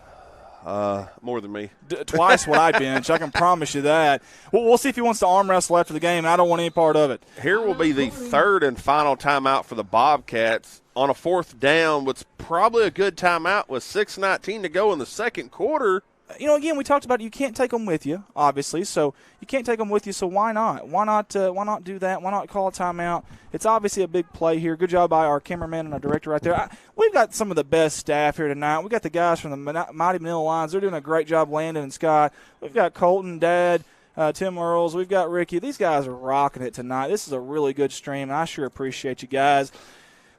More than me. Twice what I bench. I can promise you that. We'll see if he wants to arm wrestle after the game. I don't want any part of it. Here will be the 3rd and final timeout for the Bobcats on a 4th down. What's probably a good timeout with 6:19 to go in the second quarter. Again, we talked about you can't take them with you, obviously. So you can't take them with you. So why not? Why not do that? Why not call a timeout? It's obviously a big play here. Good job by our cameraman and our director right there. We've got some of the best staff here tonight. We got the guys from the Mighty Manila Lions. They're doing a great job, Landon and Scott. We've got Colton, Dad, Tim Earls. We've got Ricky. These guys are rocking it tonight. This is a really good stream, and I sure appreciate you guys.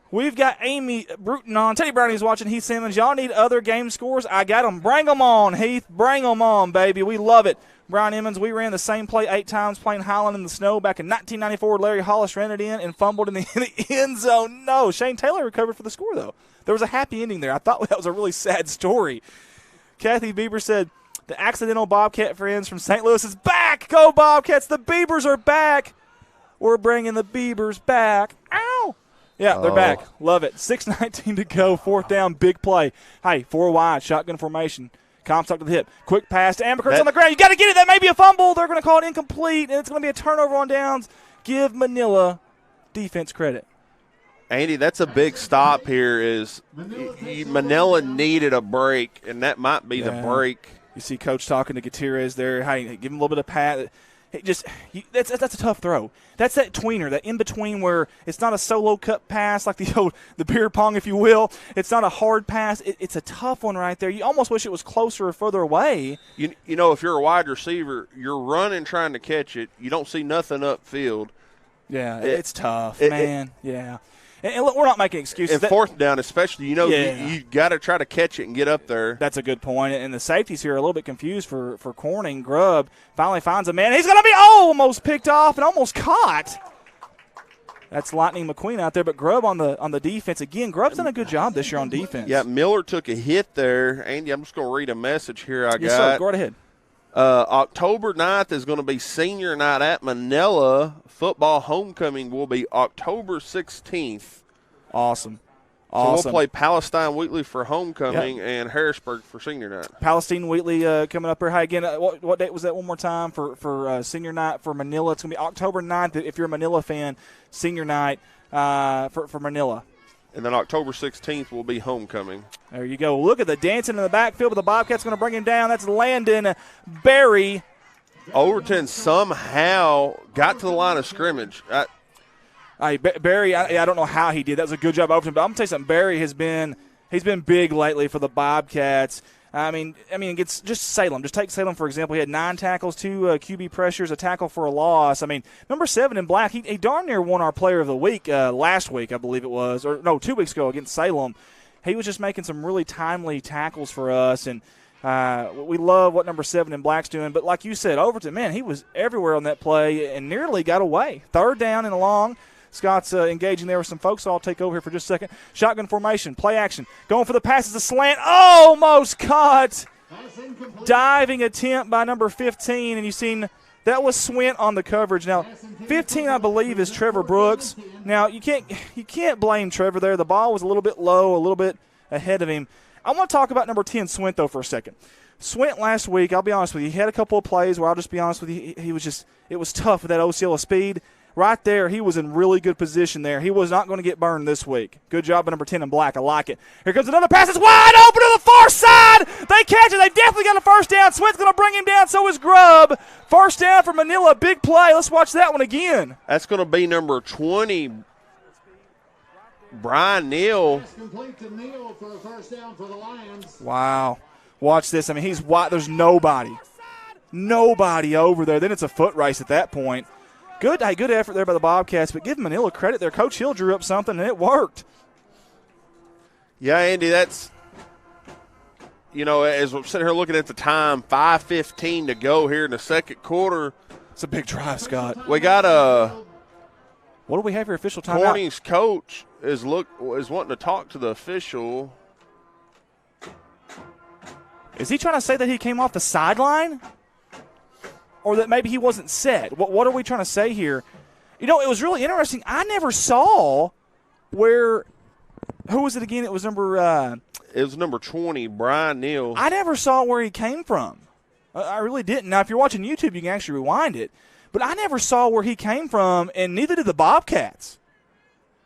We've got Amy Bruton on. Teddy Brownie's watching. Heath Simmons. Y'all need other game scores? I got them. Bring them on, Heath. Bring them on, baby. We love it. Brian Emmons, we ran the same play 8 times playing Highland in the snow back in 1994. Larry Hollis ran it in and fumbled in the end zone. No, Shane Taylor recovered for the score, though. There was a happy ending there. I thought that was a really sad story. Kathy Bieber said, the accidental Bobcat friends from St. Louis is back. Go Bobcats. The Beavers are back. We're bringing the Beavers back. Ow. Yeah, they're back. Love it. 6:19 to go. 4th down, big play. Hey, 4 wide, shotgun formation. Comstock to the hip. Quick pass to Ambercurt's on the ground. You got to get it. That may be a fumble. They're going to call it incomplete, and it's going to be a turnover on downs. Give Manila defense credit. Andy, that's a big stop here. Manila needed a break, and that might be the break. You see Coach talking to Gutierrez there. Hey, give him a little bit of pat. That's a tough throw. That's that tweener, that in between where it's not a solo cut pass like the beer pong, if you will. It's not a hard pass. It's a tough one right there. You almost wish it was closer or further away. If you're a wide receiver, you're running trying to catch it. You don't see nothing upfield. Yeah, it's tough, man. Yeah. And look, we're not making excuses. And 4th down especially, you got to try to catch it and get up there. That's a good point. And the safeties here are a little bit confused for Corning. Grubb finally finds a man. He's going to be almost picked off and almost caught. That's Lightning McQueen out there, but Grubb on the defense. Again, Grubb's done a good job this year on defense. Yeah, Miller took a hit there. Andy, I'm just going to read a message here I got. Yes, sir. Go right ahead. October 9th is going to be senior night at Manila. Football homecoming will be October 16th. Awesome. So we'll play Palestine Wheatley for homecoming and Harrisburg for senior night. Palestine Wheatley coming up here. Hi again. What date was that one more time for senior night for Manila? It's going to be October 9th if you're a Manila fan, senior night for Manila. And then October 16th will be homecoming. There you go. Look at the dancing in the backfield, but the Bobcats going to bring him down. That's Landon Berry. Overton somehow got to the line of scrimmage. Barry, I don't know how he did. That was a good job, Overton. But I'm going to tell you something. Barry he's been big lately for the Bobcats. I mean, it's just Salem. Just take Salem, for example. He had 9 tackles, 2 QB pressures, a tackle for a loss. I mean, number 7 in black, he darn near won our player of the week last week, I believe it was. Or, no, 2 weeks ago against Salem. He was just making some really timely tackles for us, and we love what number 7 in black's doing. But like you said, Overton, man, he was everywhere on that play and nearly got away. 3rd down and long. Scott's engaging there with some folks, so I'll take over here for just a second. Shotgun formation, play action. Going for the pass is a slant. Almost caught. Diving attempt by number 15, and you've seen that was Swint on the coverage. Now, 15, I believe, is Trevor Brooks. Now, you can't blame Trevor there. The ball was a little bit low, a little bit ahead of him. I want to talk about number 10, Swint, though, for a second. Swint last week, I'll be honest with you, he had a couple of plays where I'll just be honest with you, it was tough with that OCL of speed. Right there, he was in really good position there. He was not going to get burned this week. Good job by number 10 in black. I like it. Here comes another pass. It's wide open to the far side. They catch it. They definitely got a first down. Swint's going to bring him down. So is Grubb. First down for Manila. Big play. Let's watch that one again. That's going to be number 20, Brian Neal. Complete to Neal for a first down for the Lions. Wow. Watch this. I mean, he's wide. There's nobody over there. Then it's a foot race at that point. Good effort there by the Bobcats, but give Manila credit there. Coach Hill drew up something, and it worked. Yeah, Andy, that's, as we're sitting here looking at the time, 5:15 to go here in the second quarter. It's a big drive, Scott. We got what do we have here, official timeout? Corning's coach is wanting to talk to the official. Is he trying to say that he came off the sideline? Or that maybe he wasn't set? What are we trying to say here? It was really interesting. I never saw who was it again? It was number 20, Brian Neal. I never saw where he came from. I really didn't. Now, if you're watching YouTube, you can actually rewind it. But I never saw where he came from, and neither did the Bobcats.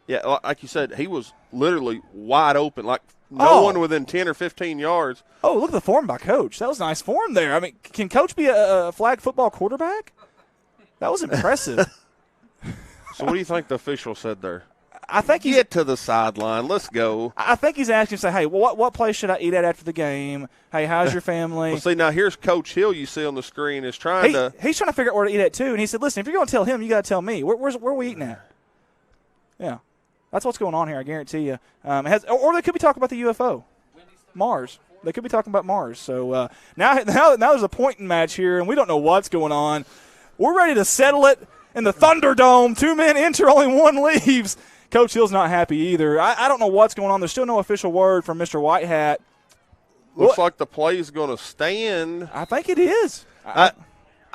Yeah, like you said, he was literally wide open, like no one within 10 or 15 yards. Oh, look at the form by Coach. That was nice form there. I mean, can Coach be a flag football quarterback? That was impressive. So what do you think the official said there? I think he's get to the sideline. Let's go. I think he's asking, say, hey, what place should I eat at after the game? Hey, how's your family? Well, see, now here's Coach Hill you see on the screen is he's trying to figure out where to eat at, too. And he said, listen, if you're going to tell him, you got to tell me. Where are we eating at? Yeah. That's what's going on here, I guarantee you. Or they could be talking about the UFO, Mars. They could be talking about Mars. So now there's a pointing match here, and we don't know what's going on. We're ready to settle it in the Thunderdome. 2 men enter, only 1 leaves. Coach Hill's not happy either. I don't know what's going on. There's still no official word from Mr. Whitehat. Looks like the play is going to stand. I think it is.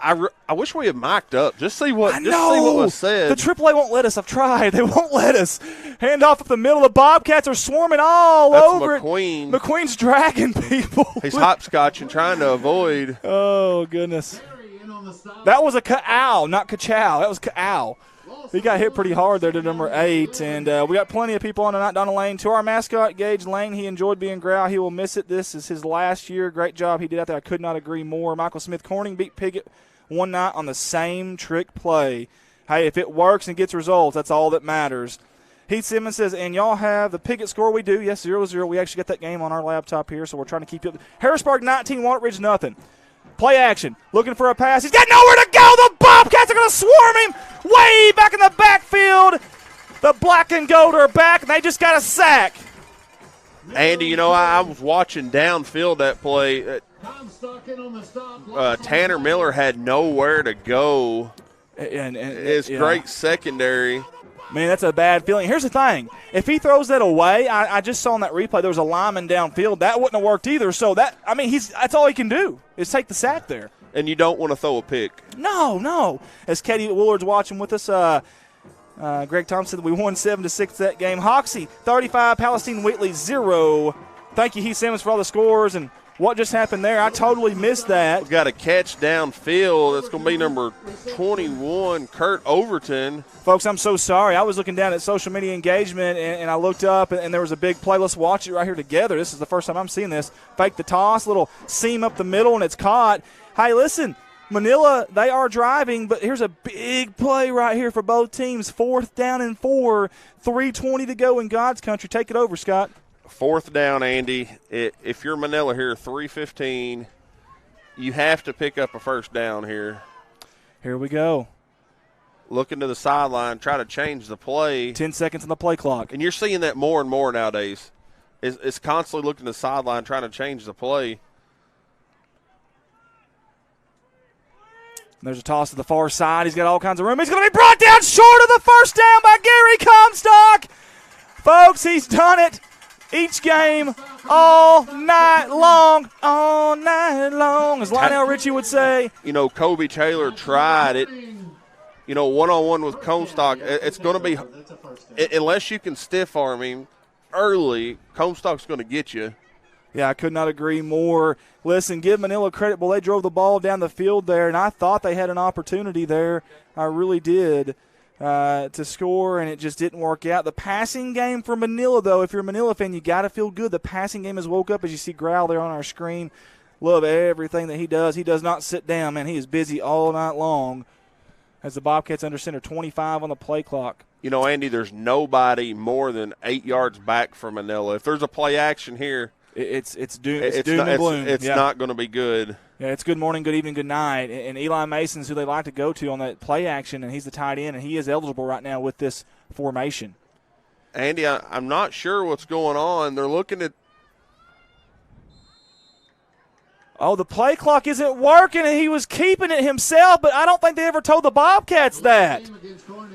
I wish we had mic'd up. Just see what was said. The AAA won't let us. I've tried. They won't let us. Hand off at the middle. The Bobcats are swarming all over McQueen. McQueen's dragging people. He's hopscotching, trying to avoid. Oh, goodness. That was a ka-ow, not ka-chow. That was ka-ow. He got hit pretty hard there to number 8, and we got plenty of people on tonight down the lane. To our mascot, Gage Lane, he enjoyed being Growl. He will miss it. This is his last year. Great job he did out there. I could not agree more. Michael Smith Corning beat Piggott one night on the same trick play. Hey, if it works and gets results, that's all that matters. Heath Simmons says, and y'all have the Piggott score? We do. Yes, 0-0. We actually got that game on our laptop here, so we're trying to keep you up. Harrisburg 19, Walnut Ridge nothing. Play action. Looking for a pass. He's got nowhere to go. The Bobcats are going to swarm him way back in the backfield. The black and gold are back, and they just got a sack. Andy, I was watching downfield that play. Tanner Miller had nowhere to go. And it's great secondary. Man, that's a bad feeling. Here's the thing. If he throws that away, I just saw in that replay there was a lineman downfield. That wouldn't have worked either. So, that's all he can do is take the sack there. And you don't want to throw a pick. No. As Katie Willard's watching with us, Greg Thompson said we won 7-6 that game. Hoxie 35, Palestine Wheatley 0. Thank you, Heath Simmons, for all the scores and what just happened there. I totally missed that. We got a catch downfield. That's going to be number 21, Kurt Overton. Folks, I'm so sorry. I was looking down at social media engagement, and I looked up, and there was a big play. Let's watch it right here together. This is the first time I'm seeing this. Fake the toss, little seam up the middle, and it's caught. Hey, listen, Manila, they are driving, but here's a big play right here for both teams. 4th down and 4, 3:20 to go in God's country. Take it over, Scott. 4th down, Andy. If you're Manila here, 3:15, you have to pick up a first down here. Here we go. Looking to the sideline, try to change the play. 10 seconds on the play clock. And you're seeing that more and more nowadays. It's constantly looking to the sideline, trying to change the play. There's a toss to the far side. He's got all kinds of room. He's going to be brought down short of the first down by Gary Comstock. Folks, he's done it. Each game, all night long, as Lionel Richie would say. You know, Kobe Taylor tried it, you know, one-on-one with Comstock. It's going to be, unless you can stiff arm him early, Comstock's going to get you. Yeah, I could not agree more. Listen, give Manila credit. Well, they drove the ball down the field there, and I thought they had an opportunity there. I really did. To score, and it just didn't work out. The passing game for Manila, though, if you're a Manila fan, you got to feel good. The passing game has woke up, as you see Growl there on our screen. Love everything that he does. He does not sit down, man. He is busy all night long as the Bobcats under center, 25 on the play clock. You know, Andy, there's nobody more than 8 yards back from Manila. If there's a play action here, it's doom and gloom. It's not going to be good. Yeah, it's good morning, good evening, good night. And Eli Mason's who they like to go to on that play action, and he's the tight end, and he is eligible right now with this formation. Andy, I'm not sure what's going on. They're looking at. Oh, the play clock isn't working, and he was keeping it himself, but I don't think they ever told the Bobcats that.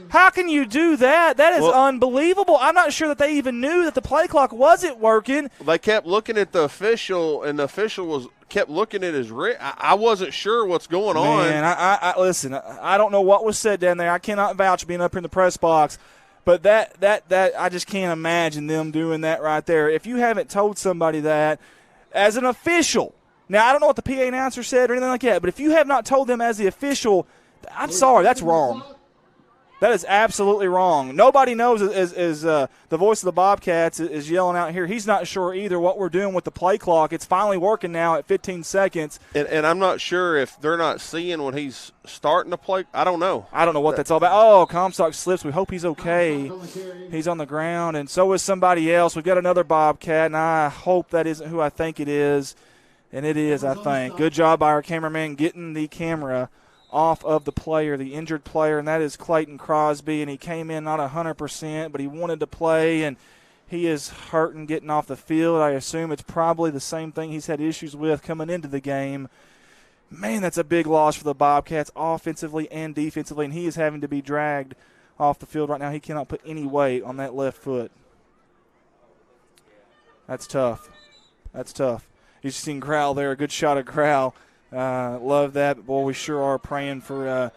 How can you do that? That is unbelievable. I'm not sure that they even knew that the play clock wasn't working. They kept looking at the official, and the official kept looking at his wrist. I wasn't sure what's going on. Man, I listen, I don't know what was said down there. I cannot vouch being up here in the press box, but that I just can't imagine them doing that right there. If you haven't told somebody that as an official, now I don't know what the PA announcer said or anything like that, but if you have not told them as the official, I'm sorry, that's wrong. That is absolutely wrong. Nobody knows as the voice of the Bobcats is yelling out here. He's not sure either what we're doing with the play clock. It's finally working now at 15 seconds. And I'm not sure if they're not seeing when he's starting to play. I don't know. I don't know what that's all about. Oh, Comstock slips. We hope he's okay. He's on the ground, and so is somebody else. We've got another Bobcat, and I hope that isn't who I think it is. And it is, I think. Good job by our cameraman getting the camera off of the player, the injured player, and that is Clayton Crosby, and he came in not 100%, but he wanted to play, and he is hurting getting off the field. I assume it's probably the same thing he's had issues with coming into the game. Man, that's a big loss for the Bobcats offensively and defensively, and he is having to be dragged off the field right now. He cannot put any weight on that left foot. That's tough. That's tough. You've seen Crowell there, a good shot of Crowell. Love that. But boy, we sure are praying for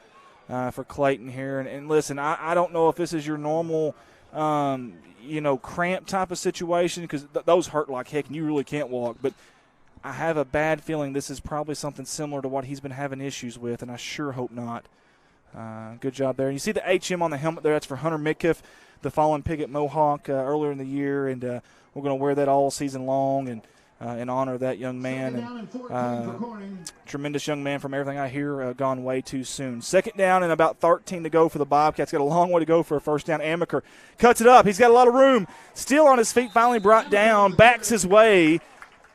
Clayton here. And listen, I don't know if this is your normal, cramp type of situation because those hurt like heck and you really can't walk. But I have a bad feeling this is probably something similar to what he's been having issues with, and I sure hope not. Good job there. And you see the HM on the helmet there. That's for Hunter Midkiff, the fallen pig at Mohawk earlier in the year. And we're going to wear that all season long and in honor of that young man. And tremendous young man from everything I hear, gone way too soon. 2nd down and about 13 to go for the Bobcats. Got a long way to go for a first down. Amaker cuts it up. He's got a lot of room. Still on his feet, finally brought down, backs his way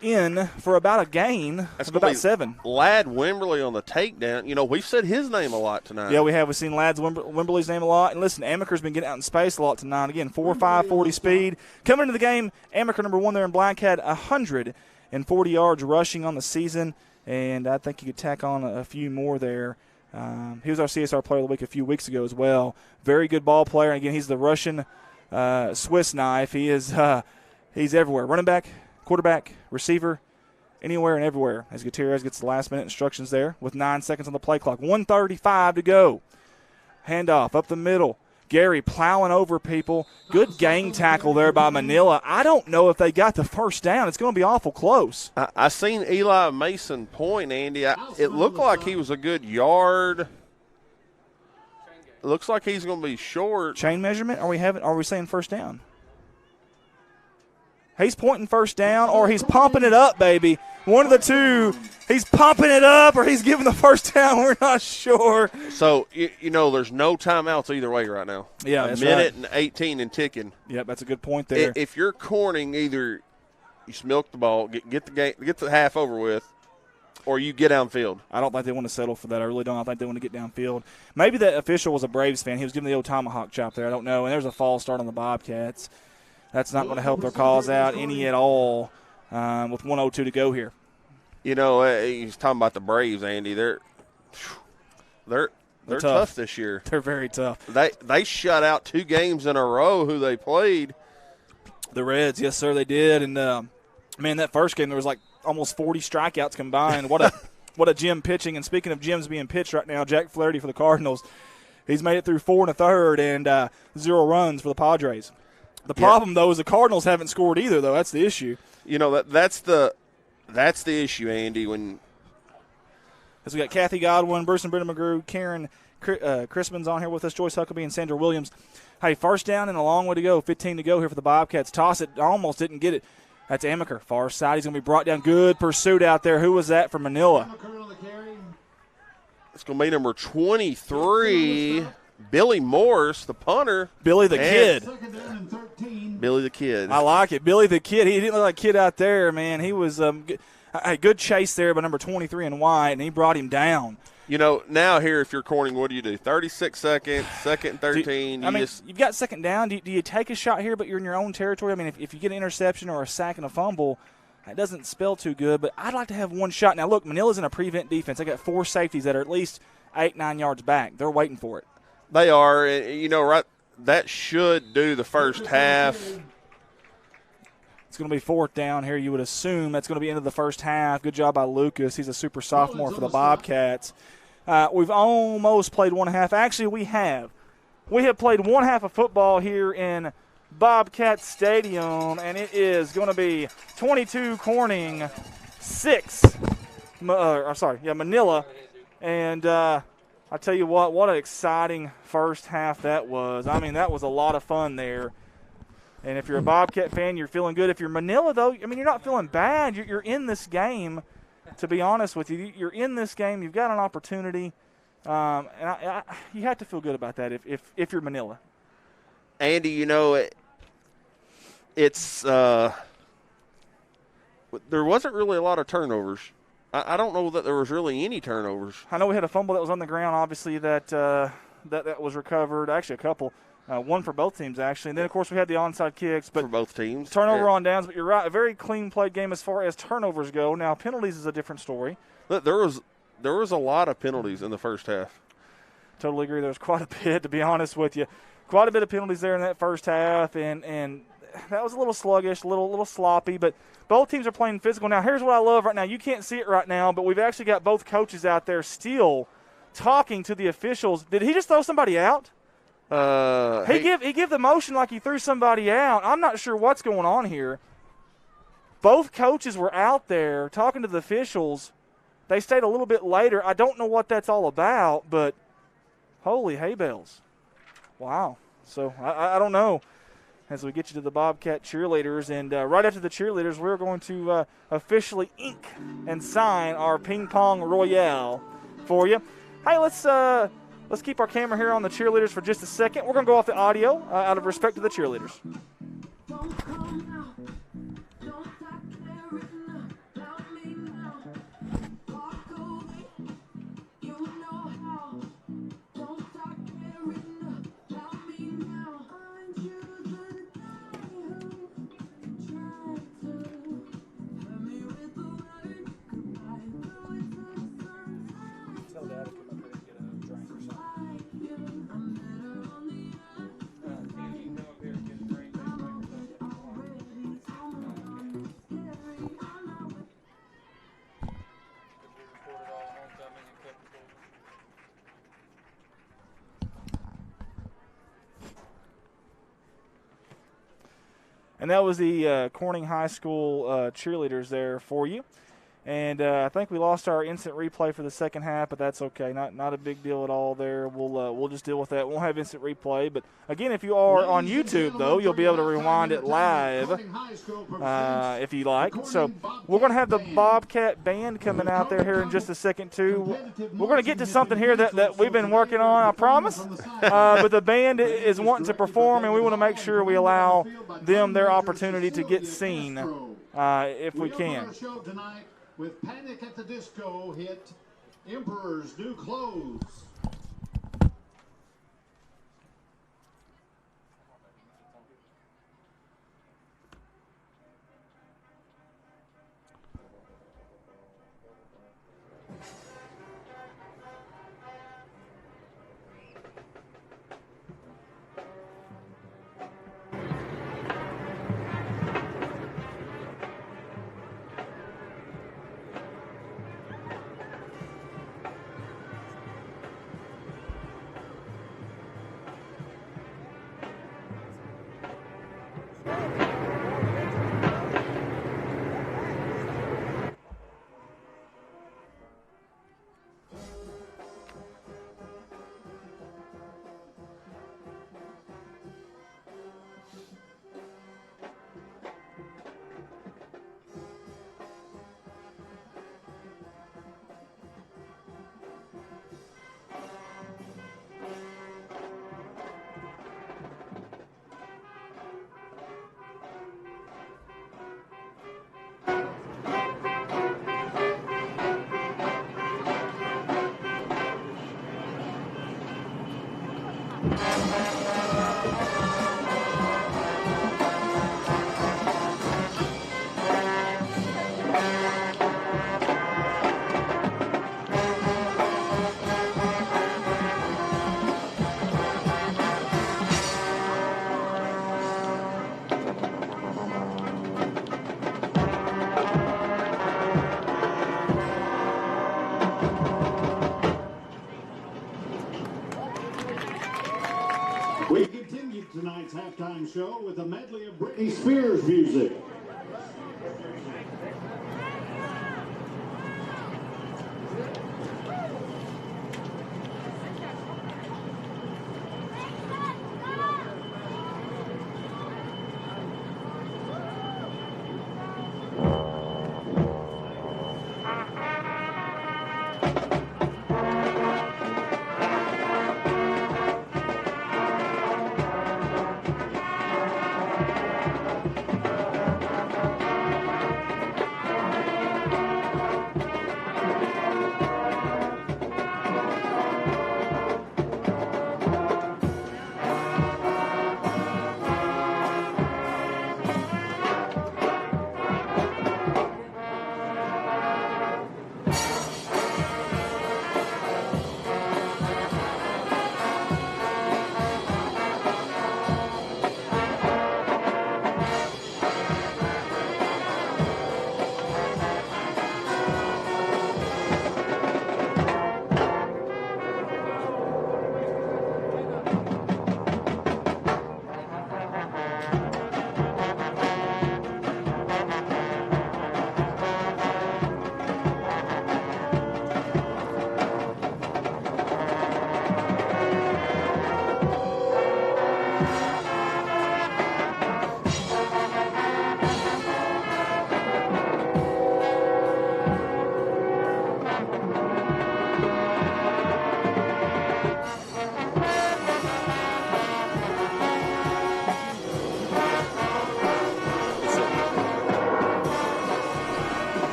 in for about a gain of about 7. Ladd Wimberly on the takedown. You know, we've said his name a lot tonight. Yeah, we have. We've seen Ladd Wimberly's name a lot. And listen, Amaker's been getting out in space a lot tonight. Again, 4.5 40 speed. Coming into the game, Amaker number 1 there in black had 140 yards rushing on the season. And I think you could tack on a few more there. He was our CSR Player of the Week a few weeks ago as well. Very good ball player. And again, he's the Russian Swiss knife. He is he's everywhere. Running back, quarterback, receiver, anywhere and everywhere. As Gutierrez gets the last-minute instructions there with 9 seconds on the play clock. 1:35 to go. Handoff up the middle. Gary plowing over people. Good gang tackle there by Manila. I don't know if they got the first down. It's going to be awful close. I seen Eli Mason point, Andy. It looked like he was a good yard. It looks like he's going to be short. Chain measurement? Are we saying first down? He's pointing first down, or he's pumping it up, baby. One of the two. He's pumping it up, or he's giving the first down. We're not sure. So, there's no timeouts either way right now. Yeah, a that's minute right. and 18 and ticking. Yep, that's a good point there. If you're corning, either you milk the ball, get the half over with, or you get downfield. I don't think they want to settle for that. I really don't. I think they want to get downfield. Maybe that official was a Braves fan. He was giving the old tomahawk chop there. I don't know. And there's a false start on the Bobcats. That's not going to help their cause out any at all with 1:02 to go here. He's talking about the Braves, Andy. They're tough this year. They're very tough. They shut out 2 games in a row who they played. The Reds, yes, sir, they did. And, man, that first game there was like almost 40 strikeouts combined. What a Jim pitching. And speaking of Jims being pitched right now, Jack Flaherty for the Cardinals, he's made it through 4 1/3 and 0 runs for the Padres. The problem, though, is the Cardinals haven't scored either, though. That's the issue. That's the issue, Andy. As we got Kathy Godwin, Bruce and Brendan McGrew, Karen Crispin's on here with us, Joyce Huckabee, and Sandra Williams. Hey, first down and a long way to go. 15 to go here for the Bobcats. Toss it, almost didn't get it. That's Amaker, far side. He's going to be brought down. Good pursuit out there. Who was that for Manila? It's going to be number 23, Billy Morse, the punter. Billy the Kid. Billy the Kid. I like it. Billy the Kid. He didn't look like a kid out there, man. He was a good chase there by number 23 and White, and he brought him down. Now here, if you're corning, what do you do? 36 seconds, second and 13. You've got second down. Do you take a shot here, but you're in your own territory? I mean, if you get an interception or a sack and a fumble, it doesn't spell too good, but I'd like to have one shot. Now, look, Manila's in a prevent defense. They got 4 safeties that are at least 8-9 yards back. They're waiting for it. They are. Right, that should do the first half. It's going to be 4th down here. You would assume that's going to be into the first half. Good job by Lucas. He's a super sophomore for the Bobcats. We've almost played one half. Actually, we have. We have played one half of football here in Bobcat Stadium, and it is going to be 22 Corning, 6. Manila. And I tell you what an exciting first half that was. I mean, that was a lot of fun there. And if you're a Bobcat fan, you're feeling good. If you're Manila, though, I mean, you're not feeling bad. You're in this game, to be honest with you. You're in this game. You've got an opportunity. And you have to feel good about that if you're Manila. Andy, it's there wasn't really a lot of turnovers. I don't know that there was really any turnovers. I know we had a fumble that was on the ground, obviously, that was recovered. Actually, a couple. One for both teams, actually. And then, of course, we had the onside kicks. But for both teams. Turnover on downs. But you're right, a very clean played game as far as turnovers go. Now, penalties is a different story. Look, there was a lot of penalties in the first half. Totally agree. There was quite a bit, to be honest with you. Quite a bit of penalties there in that first half. And that was a little sluggish, a little sloppy. But both teams are playing physical. Now, here's what I love right now. You can't see it right now, but we've actually got both coaches out there still talking to the officials. Did he just throw somebody out? He give the motion like he threw somebody out. I'm not sure what's going on here. Both coaches were out there talking to the officials. They stayed a little bit later. I don't know what that's all about, but holy hay bales. Wow. So I don't know. As we get you to the Bobcat cheerleaders, and right after the cheerleaders, we're going to officially ink and sign our Ping Pong Royale for you. Hey, let's keep our camera here on the cheerleaders for just a second. We're going to go off the audio out of respect to the cheerleaders. And that was the Corning High School cheerleaders there for you. And I think we lost our instant replay for the second half, but that's okay. Not a big deal at all there. We'll just deal with that. We'll have instant replay. But, again, if you are on YouTube, though, you'll be able to rewind it live if you like. So we're going to have the Bobcat Band coming out there here in just a second, too. We're going to get to something here that we've been working on, I promise. But the band is wanting to perform, and we want to make sure we allow them their opportunity to get seen if we can. With Panic at the Disco hit Emperor's New Clothes. We continue tonight's halftime show with a medley of Britney Spears music.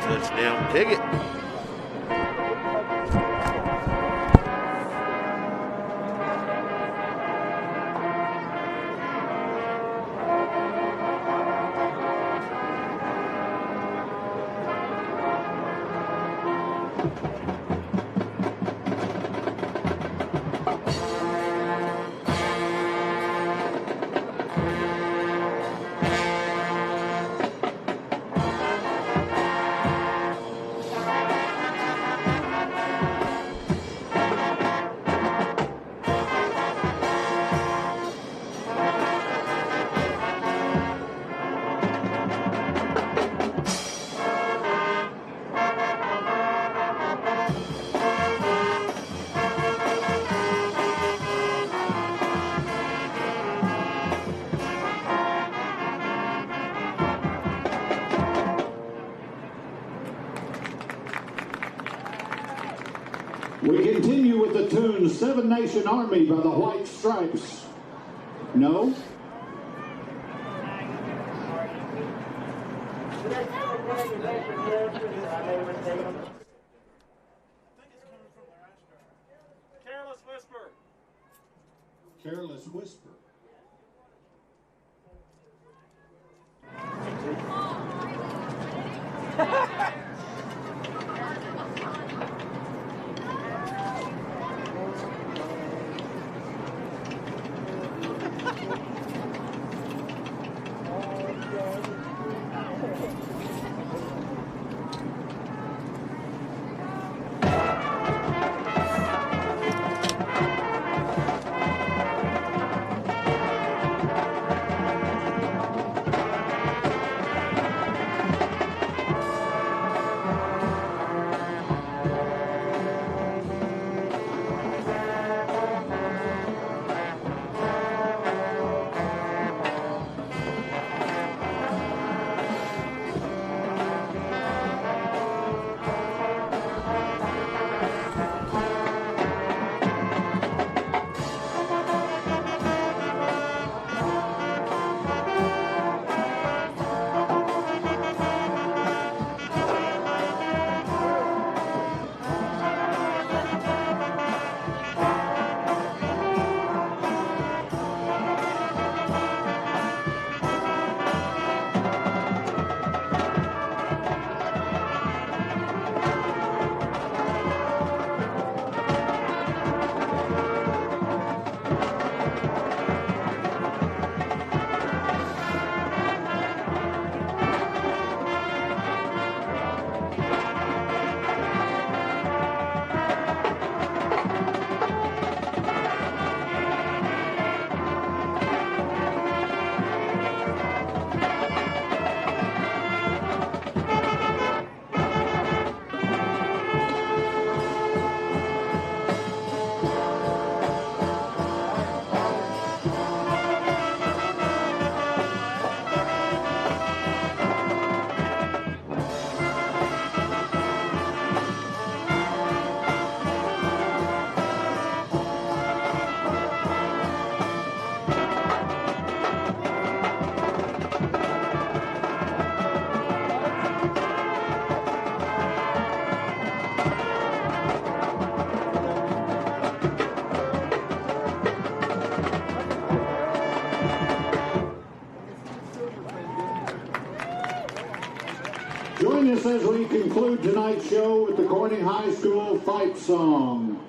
Touchdown ticket. We continue with the tune Seven Nation Army by the White Stripes. No? Careless Whisper. Careless Whisper. Join us as we conclude tonight's show with the Corning High School fight song.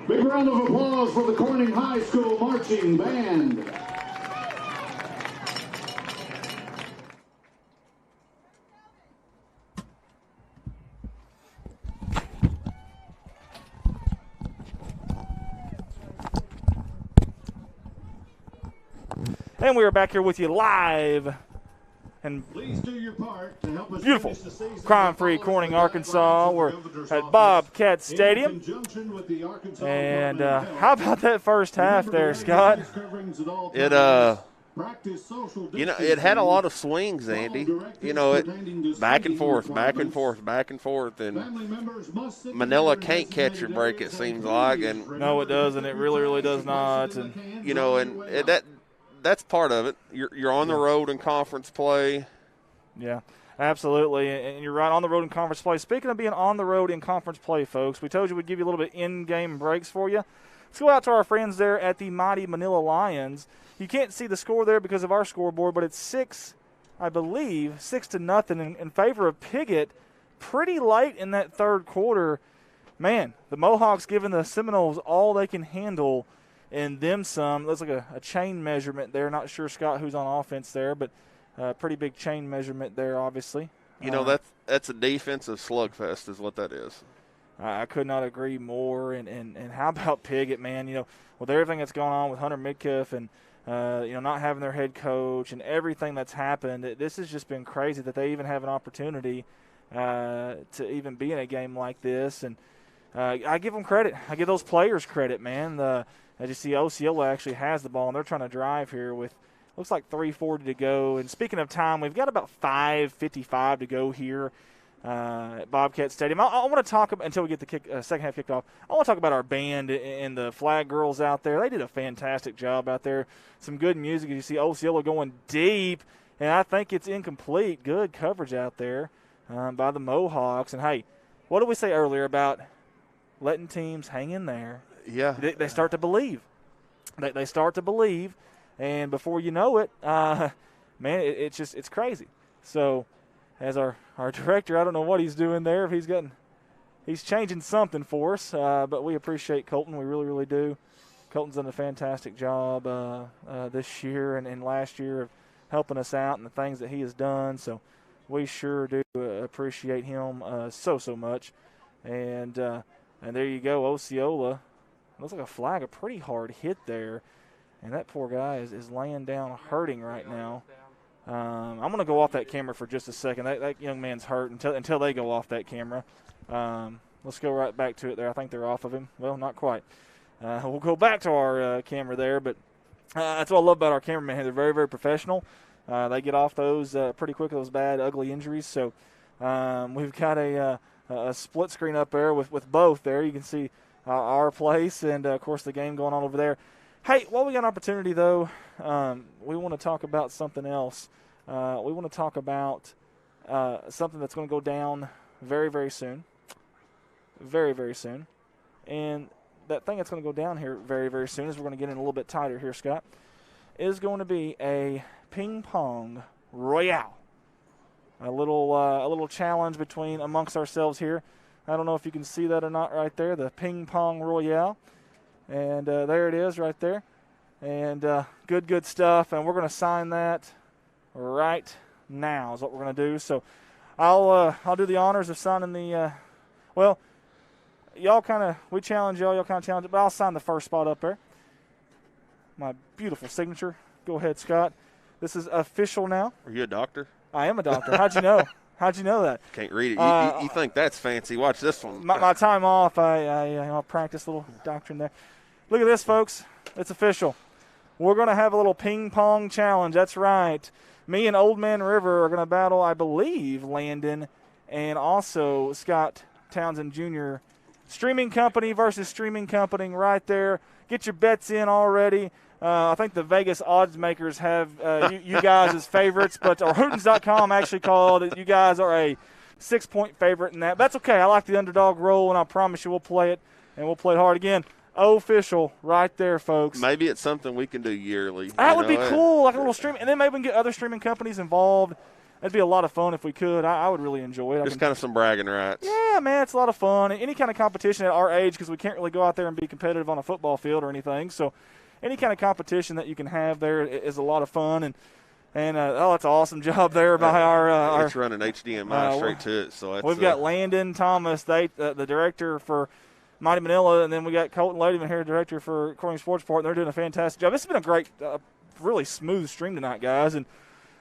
Big round of applause for the Corning High School Marching Band. And we are back here with you live and Please do your part to help us beautiful, finish the season crime-free by Corning, following the Arkansas. guidelines We're of the governor's at office Bobcat in Stadium. conjunction with the Arkansas And Department of Health. how about that first half there, Scott? It had a lot of swings, Andy. It back and forth, back and forth, back and forth, and Manila can't catch a break. It seems like, and no, it doesn't. It really, really does not. And that's part of it. You're on the road in conference play. Yeah, absolutely. And you're right, on the road in conference play. Speaking of being on the road in conference play, folks, we told you we'd give you a little bit in-game breaks for you. Let's go out to our friends there at the mighty Manila Lions. You can't see the score there because of our scoreboard, but it's 6 to nothing in favor of Piggott. Pretty late in that third quarter. Man, the Mohawks giving the Seminoles all they can handle and them some. Looks like a chain measurement there. Not sure, Scott, who's on offense there, but pretty big chain measurement there, obviously. That's a defensive slugfest is what that is. I could not agree more. And how about Piggott, man? With everything that's going on with Hunter Midkiff and not having their head coach and everything that's happened, this has just been crazy that they even have an opportunity to even be in a game like this. And I give them credit. I give those players credit, man. As you see, Osceola actually has the ball, and they're trying to drive here with looks like 3:40 to go. And speaking of time, we've got about 5:55 to go here at Bobcat Stadium. I want to talk about, until we get the second half kicked off, I want to talk about our band and the flag girls out there. They did a fantastic job out there. Some good music. You see Osceola going deep, and I think it's incomplete. Good coverage out there by the Mohawks. And, hey, what did we say earlier about letting teams hang in there? Yeah. They start to believe. They start to believe, and before you know it, man, it's crazy. So, as our director, I don't know what he's doing there. If he's changing something for us, but we appreciate Colton. We really, really do. Colton's done a fantastic job this year and last year of helping us out and the things that he has done. So we sure do appreciate him so much. And there you go, Osceola. Looks like a flag, a pretty hard hit there. And that poor guy is laying down hurting right now. I'm going to go off that camera for just a second. That young man's hurt until they go off that camera. Let's go right back to it there. I think they're off of him. Well, not quite. We'll go back to our camera there, but that's what I love about our cameramen. They're very, very professional. They get off those pretty quick, those bad, ugly injuries. So we've got a split screen up there with both there. You can see our place and, of course, the game going on over there. Hey, while we got an opportunity, though, we want to talk about something else. We want to talk about something that's going to go down very, very soon. Very, very soon. And that thing that's going to go down here very, very soon, as we're going to get in a little bit tighter here, Scott, is going to be a ping pong royale. A little challenge amongst ourselves here. I don't know if you can see that or not right there, the ping pong royale. And there it is right there. And good stuff. And we're going to sign that right now is what we're going to do. So I'll do the honors of signing the we challenge y'all kind of challenge it, but I'll sign the first spot up there. My beautiful signature. Go ahead, Scott. This is official now. Are you a doctor? I am a doctor. How'd you know? How'd you know that? Can't read it. You think that's fancy. Watch this one. My time off, I practice a little doctrine there. Look at this, folks. It's official. We're going to have a little ping pong challenge. That's right. Me and Old Man River are going to battle, I believe, Landon and also Scott Townsend Jr. Streaming company versus streaming company right there. Get your bets in already. I think the Vegas odds makers have you guys as favorites, but Hootens.com actually called it. You guys are a 6-point favorite in that. But that's okay. I like the underdog role, and I promise you we'll play it, and we'll play it hard again. Official right there, folks. Maybe it's something we can do yearly. That would be cool, like a little stream. And then maybe we can get other streaming companies involved. That'd be a lot of fun if we could. I would really enjoy it. Just kind of some bragging rights. Yeah, man, it's a lot of fun. Any kind of competition at our age, because we can't really go out there and be competitive on a football field or anything. So any kind of competition that you can have there is a lot of fun. And it's an awesome job there by our it's running HDMI straight to it. So we've got Landon Thomas, the director for Mighty Manila, and then we got Colton Ladyman here, director for Corning Sports Report, and they're doing a fantastic job. This has been a great really smooth stream tonight, guys. And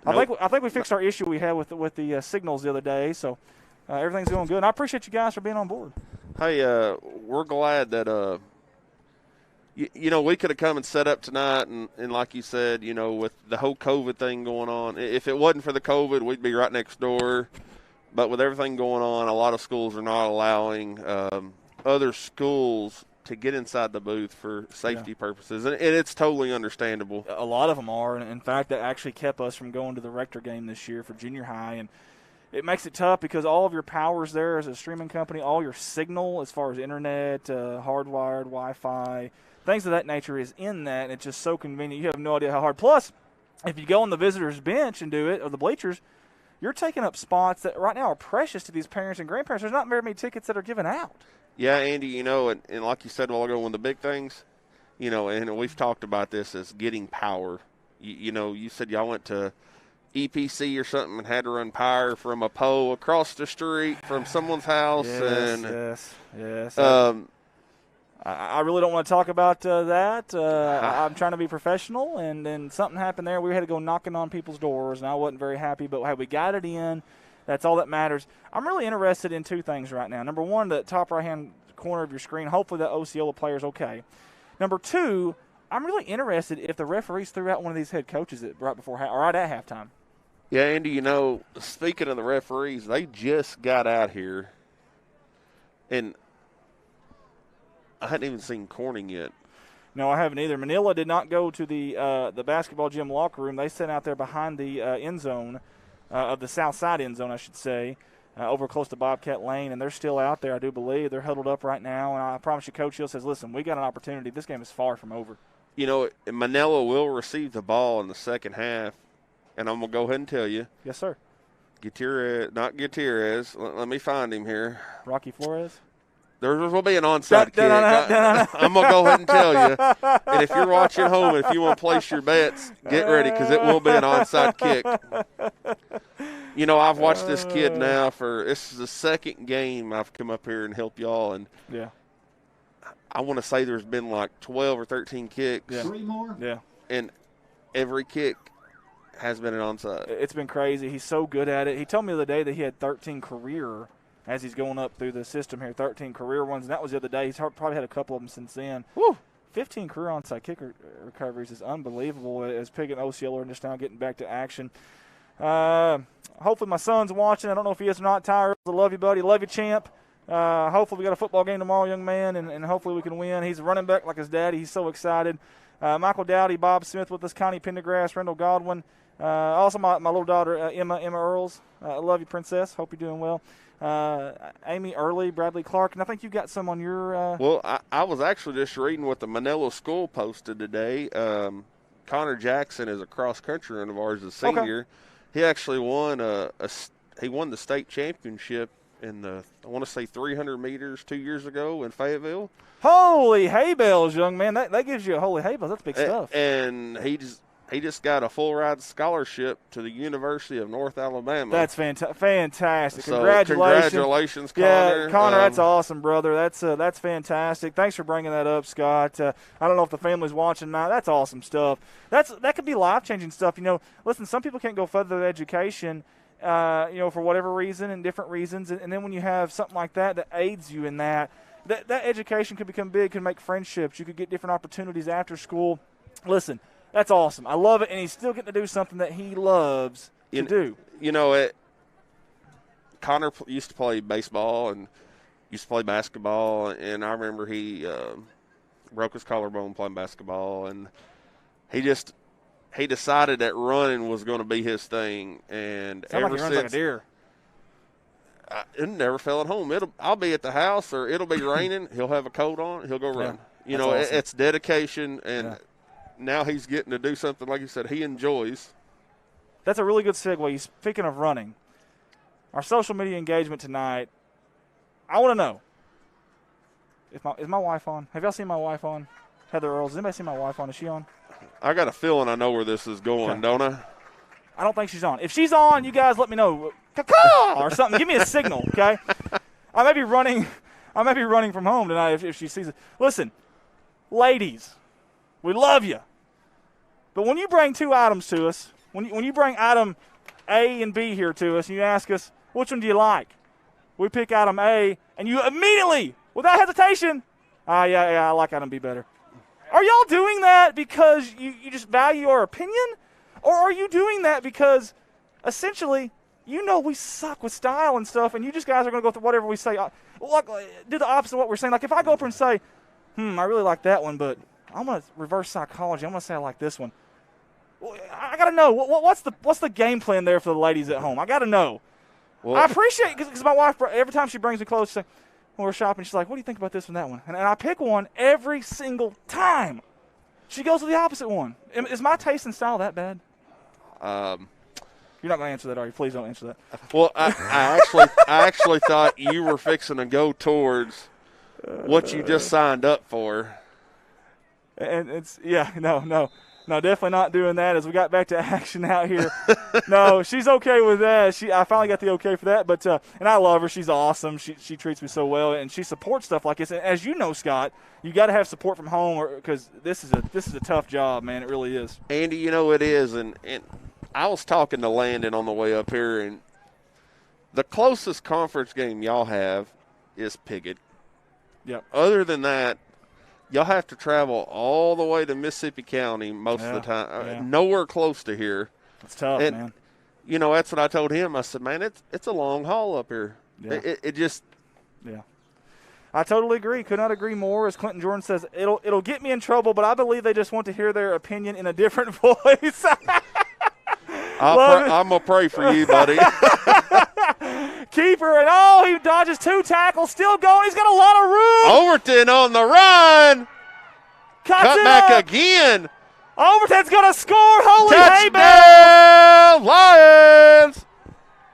I think we fixed our issue we had with the signals the other day. So everything's going good. And I appreciate you guys for being on board. Hey, we're glad that we could have come and set up tonight, and like you said, with the whole COVID thing going on, if it wasn't for the COVID, we'd be right next door. But with everything going on, a lot of schools are not allowing other schools to get inside the booth for safety purposes, and it's totally understandable. A lot of them are, and in fact, that actually kept us from going to the Rector game this year for junior high, and it makes it tough because all of your power's there as a streaming company, all your signal as far as internet, hardwired, Wi-Fi, things of that nature is in that, and it's just so convenient. You have no idea how hard. Plus, if you go on the visitors' bench and do it, or the bleachers, you're taking up spots that right now are precious to these parents and grandparents. There's not very many tickets that are given out. Yeah, Andy, and like you said a while ago, one of the big things, and we've talked about this, is getting power. You said y'all went to EPC or something and had to run power from a pole across the street from someone's house. Yes. I really don't want to talk about that. I'm trying to be professional, and then something happened there. We had to go knocking on people's doors, and I wasn't very happy. But hey, we got it in. That's all that matters. I'm really interested in two things right now. Number one, the top right-hand corner of your screen, hopefully the Osceola player's okay. Number two, I'm really interested if the referees threw out one of these head coaches right at halftime. Yeah, Andy, speaking of the referees, they just got out here, and I hadn't even seen Corning yet. No, I haven't either. Manila did not go to the basketball gym locker room. They sat out there behind the end zone, of the south side end zone, I should say, over close to Bobcat Lane, and they're still out there, I do believe. They're huddled up right now, and I promise you, Coach Hill says, listen, we got an opportunity. This game is far from over. Manila will receive the ball in the second half, and I'm going to go ahead and tell you. Yes, sir. Not Gutierrez. Let me find him here. Rocky Flores? There will be an onside kick. I'm going to go ahead and tell you. And if you're watching home and if you want to place your bets, get ready because it will be an onside kick. I've watched this kid now this is the second game I've come up here and helped y'all. And yeah, I want to say there's been like 12 or 13 kicks. Yeah. 3 more? Yeah. And every kick has been an onside. It's been crazy. He's so good at it. He told me the other day that he had 13 career as he's going up through the system here, 13 career ones, and that was the other day. He's probably had a couple of them since then. Woo. 15 career onside kick recoveries is unbelievable as Pig and Osceola are just now getting back to action. Hopefully my son's watching. I don't know if he is or not. Tyler, I love you, buddy. Love you, champ. Hopefully we got a football game tomorrow, young man, and hopefully we can win. He's a running back like his daddy. He's so excited. Michael Dowdy, Bob Smith with us, Connie Pendergrass, Rendell Godwin. Also my little daughter, Emma Earls. I love you, princess. Hope you're doing well. Amy Early, Bradley Clark, and I think you got some on your Well, I was actually just reading what the Manila School posted today. Connor Jackson is a cross-country runner of ours, a senior. Okay. He actually won the state championship in the, I want to say 300 meters 2 years ago in Fayetteville. Holy hay bales, young man. That gives you a holy hay bales. That's big stuff. And he just got a full ride scholarship to the University of North Alabama. That's fantastic. So Congratulations, Connor. Yeah, Connor, that's awesome, brother. That's fantastic. Thanks for bringing that up, Scott. I don't know if the family's watching now. That's awesome stuff. That could be life-changing stuff. Listen, some people can't go further with education, for whatever reason and different reasons. And then when you have something like that aids you in that education could become big, could make friendships. You could get different opportunities after school. Listen, that's awesome. I love it, and he's still getting to do something that he loves to do. Connor used to play baseball and used to play basketball, and I remember he broke his collarbone playing basketball, and he decided that running was going to be his thing. And Sound ever like he runs since, like a deer. It never fell at home. I'll be at the house, or it'll be raining. He'll have a coat on. He'll go run. Yeah, awesome. It's dedication, and now he's getting to do something, like you said, he enjoys. That's a really good segue. Speaking of running, our social media engagement tonight, I want to know, is my wife on? Have y'all seen my wife on? Heather Earls. Has anybody seen my wife on? Is she on? I got a feeling I know where this is going, don't I? I don't think she's on. If she's on, you guys let me know. Caw-caw! Or something. Give me a signal, okay? I may be running from home tonight if she sees it. Listen, ladies, we love you. But when you bring two items to us, when you bring item A and B here to us, and you ask us, which one do you like? We pick item A, and you immediately, without hesitation, yeah, I like item B better. Are y'all doing that because you just value our opinion? Or are you doing that because essentially you know we suck with style and stuff, and you just guys are going to go through whatever we say? Look, do the opposite of what we're saying. Like if I go up and say, I really like that one, but I'm going to reverse psychology. I'm going to say I like this one. Well, I got to know. What's the game plan there for the ladies at home? I got to know. Well, I appreciate it because my wife, every time she brings me clothes, when we're shopping, she's like, what do you think about this and that one? And I pick one every single time. She goes with the opposite one. Is my taste and style that bad? You're not going to answer that, are you? Please don't answer that. Well, I actually thought you were fixing to go towards what you just signed up for. And no, definitely not doing that. As we got back to action out here, no, she's okay with that. I finally got the okay for that. But and I love her. She's awesome. She treats me so well, and she supports stuff like this. And as you know, Scott, you got to have support from home because this is a tough job, man. It really is. Andy, you know it is, and I was talking to Landon on the way up here, and the closest conference game y'all have is Piggott. Yep. Other than that, y'all have to travel all the way to Mississippi County most of the time. Yeah. Nowhere close to here. It's tough, man. You know, that's what I told him. I said, man, it's a long haul up here. Yeah. It just – Yeah. I totally agree. Could not agree more. As Clinton Jordan says, it'll get me in trouble, but I believe they just want to hear their opinion in a different voice. I'm going to pray for you, buddy. Keeper, and he dodges 2 tackles, still going. He's got a lot of room. Overton on the run. Cut back again. Overton's going to score. Holy Touchdown, Lions.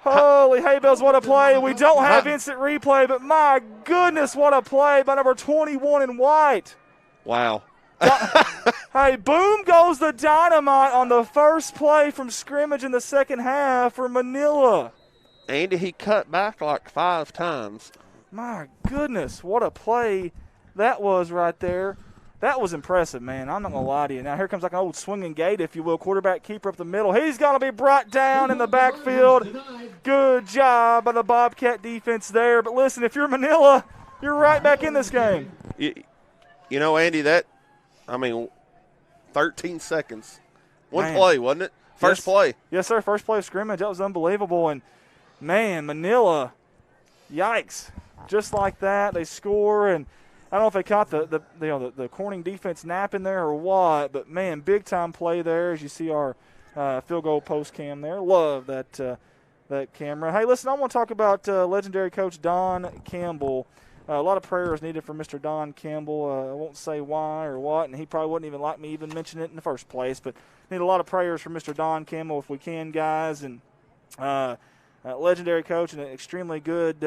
Holy hay bells, what a play. We don't have instant replay, but my goodness, what a play by number 21 in white. Wow. Hey, boom goes the dynamite on the first play from scrimmage in the second half for Manila. Andy, he cut back like 5 times. My goodness, what a play that was right there. That was impressive, man. I'm not going to lie to you. Now, here comes like an old swinging gate, if you will, quarterback keeper up the middle. He's going to be brought down in the backfield. Good job by the Bobcat defense there. But listen, if you're Manila, you're right back in this game. You know, Andy, 13 seconds. One play, wasn't it? First play. Yes, sir, first play of scrimmage. That was unbelievable. And, man, Manila, yikes. Just like that, they score, and I don't know if they caught the Corning defense napping there or what, but, man, big-time play there as you see our field goal post cam there. Love that camera. Hey, listen, I want to talk about legendary coach Don Campbell. A lot of prayers needed for Mr. Don Campbell. I won't say why or what, and he probably wouldn't even like me even mention it in the first place, but need a lot of prayers for Mr. Don Campbell if we can, guys. And legendary coach and an extremely good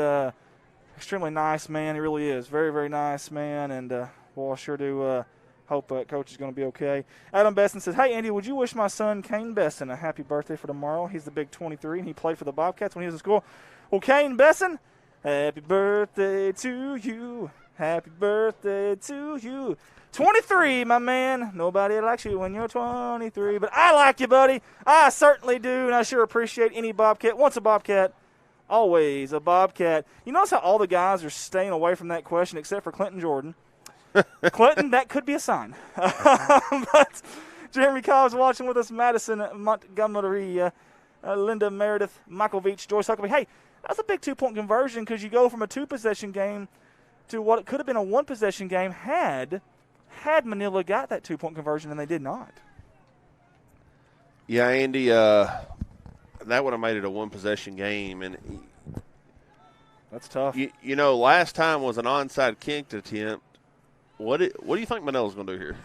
extremely nice man. He really is. Very, very nice man. And, I sure do hope Coach is going to be okay. Adam Besson says, hey, Andy, would you wish my son, Kane Besson, a happy birthday for tomorrow? He's the big 23, and he played for the Bobcats when he was in school. Well, Kane Besson, happy birthday to you. Happy birthday to you. 23, my man. Nobody likes you when you're 23. But I like you, buddy. I certainly do, and I sure appreciate any Bobcat. Once a Bobcat, always a Bobcat. You notice how all the guys are staying away from that question except for Clinton Jordan. Clinton, that could be a sign. But Jeremy Cobb's watching with us, Madison Montgomery, Linda Meredith, Michael Veach, Joyce Huckabee. Hey, that's a big 2-point conversion because you go from a 2-possession game to what it could have been a 1-possession game had Manila got that 2-point conversion, and they did not. Yeah, Andy, that would have made it a 1-possession game, and that's tough. You know, last time was an onside kick attempt. What do you think Manila's going to do here?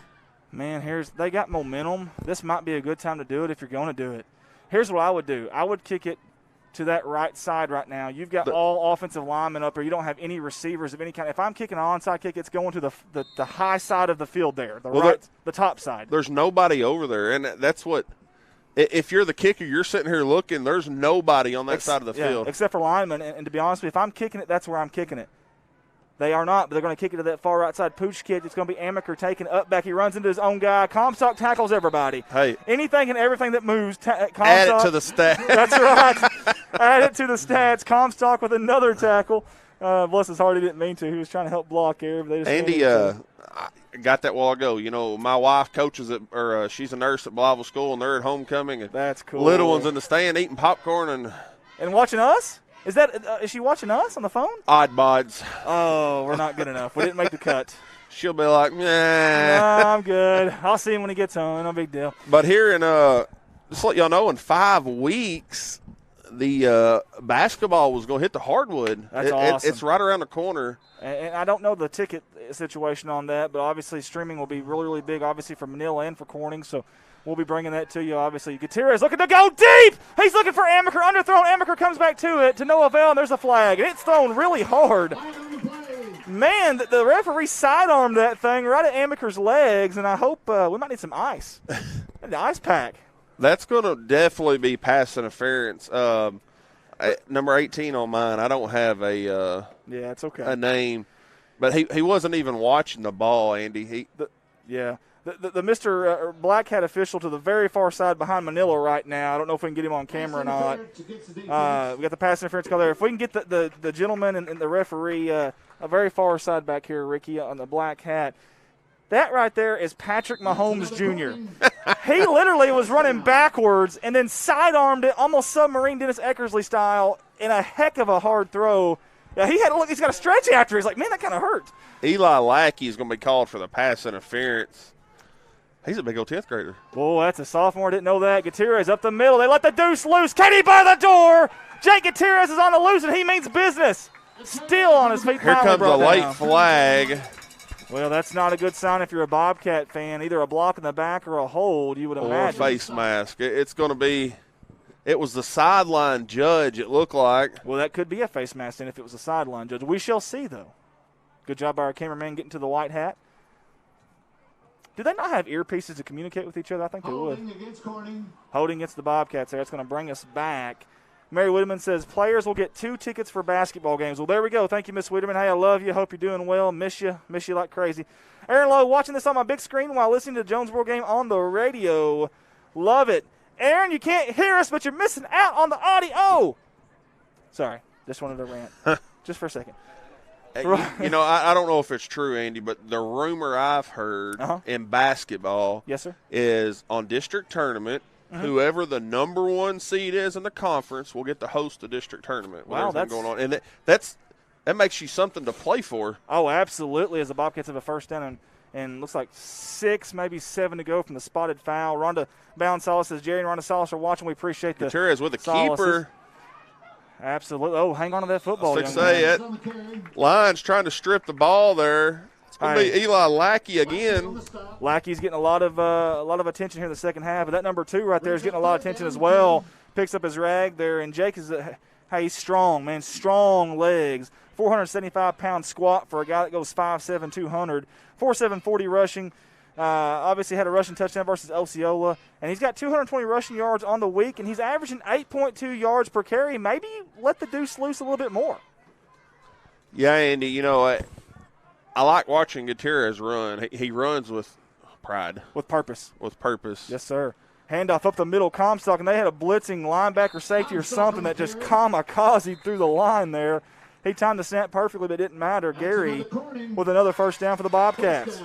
Man, they got momentum. This might be a good time to do it if you're going to do it. Here's what I would do. I would kick it to that right side right now. You've got all offensive linemen up there. You don't have any receivers of any kind. If I'm kicking an onside kick, it's going to the high side of the field there, the top side. There's nobody over there, and that's what – if you're the kicker, you're sitting here looking, there's nobody on that side of the field. Except for linemen, and to be honest with you, if I'm kicking it, that's where I'm kicking it. They are not, but they're going to kick it to that far right side. Pooch kid. It's going to be Amaker taking up back. He runs into his own guy. Comstock tackles everybody. Hey. Anything and everything that moves. Comstock, add it to the stats. That's right. Add it to the stats. Comstock with another tackle. Bless his heart, he didn't mean to. He was trying to help block there. But they just Andy, I got that while ago. You know, my wife coaches she's a nurse at Blytheville School, and they're at homecoming. And that's cool. Little one's in the stand eating popcorn and watching us. Is she watching us on the phone? Odd bods. Oh, we're not good enough. We didn't make the cut. She'll be like, nah. No, I'm good. I'll see him when he gets home. No big deal. But here in just to let y'all know, in 5 weeks, the basketball was going to hit the hardwood. That's awesome. It's right around the corner. And I don't know the ticket situation on that, but obviously streaming will be really, really big, obviously for Manila and for Corning. So we'll be bringing that to you, obviously. Gutierrez looking to go deep. He's looking for Amaker. Underthrown. Amaker comes back to it, to no avail, and there's a flag. And it's thrown really hard. Man, the referee sidearmed that thing right at Amaker's legs, and I hope we might need some ice. The ice pack. That's going to definitely be pass interference. Number 18 on mine. I don't have yeah, it's okay. A name, but he wasn't even watching the ball, Andy. The Mr. Black Hat official to the very far side behind Manila right now. I don't know if we can get him on camera or not. We got the pass interference call there. If we can get the gentleman and the referee a very far side back here, Ricky, on the Black Hat. That right there is Patrick Mahomes Jr. He literally was running backwards and then sidearmed it, almost submarine Dennis Eckersley style, in a heck of a hard throw. Yeah, he's got a stretch after. He's like, man, that kind of hurt. Eli Lackey is going to be called for the pass interference. He's a big old 10th grader. Boy, that's a sophomore. Didn't know that. Gutierrez up the middle. They let the deuce loose. Katie by the door. Jake Gutierrez is on the loose, and he means business. Still on his feet. Here comes a late flag. Well, that's not a good sign if you're a Bobcat fan. Either a block in the back or a hold, you would imagine. Or a face mask. It's going to be – it was the sideline judge, it looked like. Well, that could be a face mask then if it was a sideline judge. We shall see, though. Good job by our cameraman getting to the white hat. Do they not have earpieces to communicate with each other? I think they would. Holding against the Bobcats there. That's going to bring us back. Mary Whitman says, players will get 2 tickets for basketball games. Well, there we go. Thank you, Miss Whitman. Hey, I love you. Hope you're doing well. Miss you like crazy. Aaron Lowe watching this on my big screen while listening to the Jonesboro game on the radio. Love it. Aaron, you can't hear us, but you're missing out on the audio. Sorry. Just wanted to rant. Just for a second. You know, I don't know if it's true, Andy, but the rumor I've heard in basketball yes, sir, is on district tournament, whoever the number 1 seed is in the conference will get to host the district tournament. Wow, that's going on, and that makes you something to play for. Oh, absolutely. As the Bobcats have a first down and looks like 6, maybe 7 to go from the spotted foul. Rhonda Bound-Salas says, Jerry and Rhonda Salas are watching. We appreciate the Gutierrez with a keeper. Absolutely. Oh, hang on to that football. That line's trying to strip the ball there. It's going to be Eli Lackey again. Lackey's getting a lot of attention here in the second half. But that number 2 right there is getting a lot of attention as well. Picks up his rag there. And Jake is he's strong, man. Strong legs. 475-pound squat for a guy that goes 5'7", 200. 4'7", 40 rushing. Obviously had a rushing touchdown versus Osceola. And he's got 220 rushing yards on the week, and he's averaging 8.2 yards per carry. Maybe let the deuce loose a little bit more. Yeah, Andy, you know, I like watching Gutierrez run. He runs with pride. With purpose. With purpose. Yes, sir. Handoff up the middle, Comstock, and they had a blitzing linebacker safety or something that just kamikaze through the line there. He timed the snap perfectly, but it didn't matter. Gary with another first down for the Bobcats.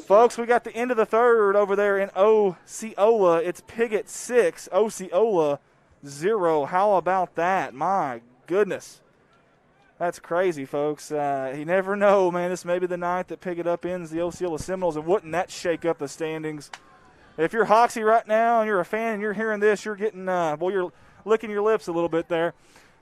Folks, we got the end of the third over there in Osceola. It's Piggott 6, Osceola 0. How about that? My goodness. That's crazy, folks. You never know, man. This may be the night that Piggott upends the Osceola Seminoles, and wouldn't that shake up the standings? If you're Hoxie right now and you're a fan and you're hearing this, you're getting, you're licking your lips a little bit there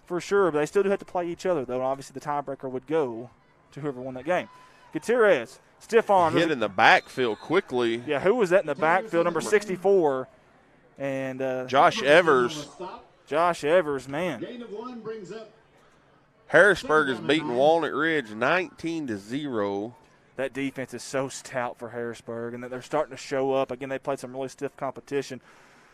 for sure. But they still do have to play each other, though, and obviously the tiebreaker would go to whoever won that game. Gutierrez. Stiff arm. Hit in the backfield quickly. Yeah, who was that in the backfield? Number 64. And Josh Evers. Josh Evers, man. Harrisburg is beating Walnut Ridge 19-0. That defense is so stout for Harrisburg, and they're starting to show up. Again, they played some really stiff competition.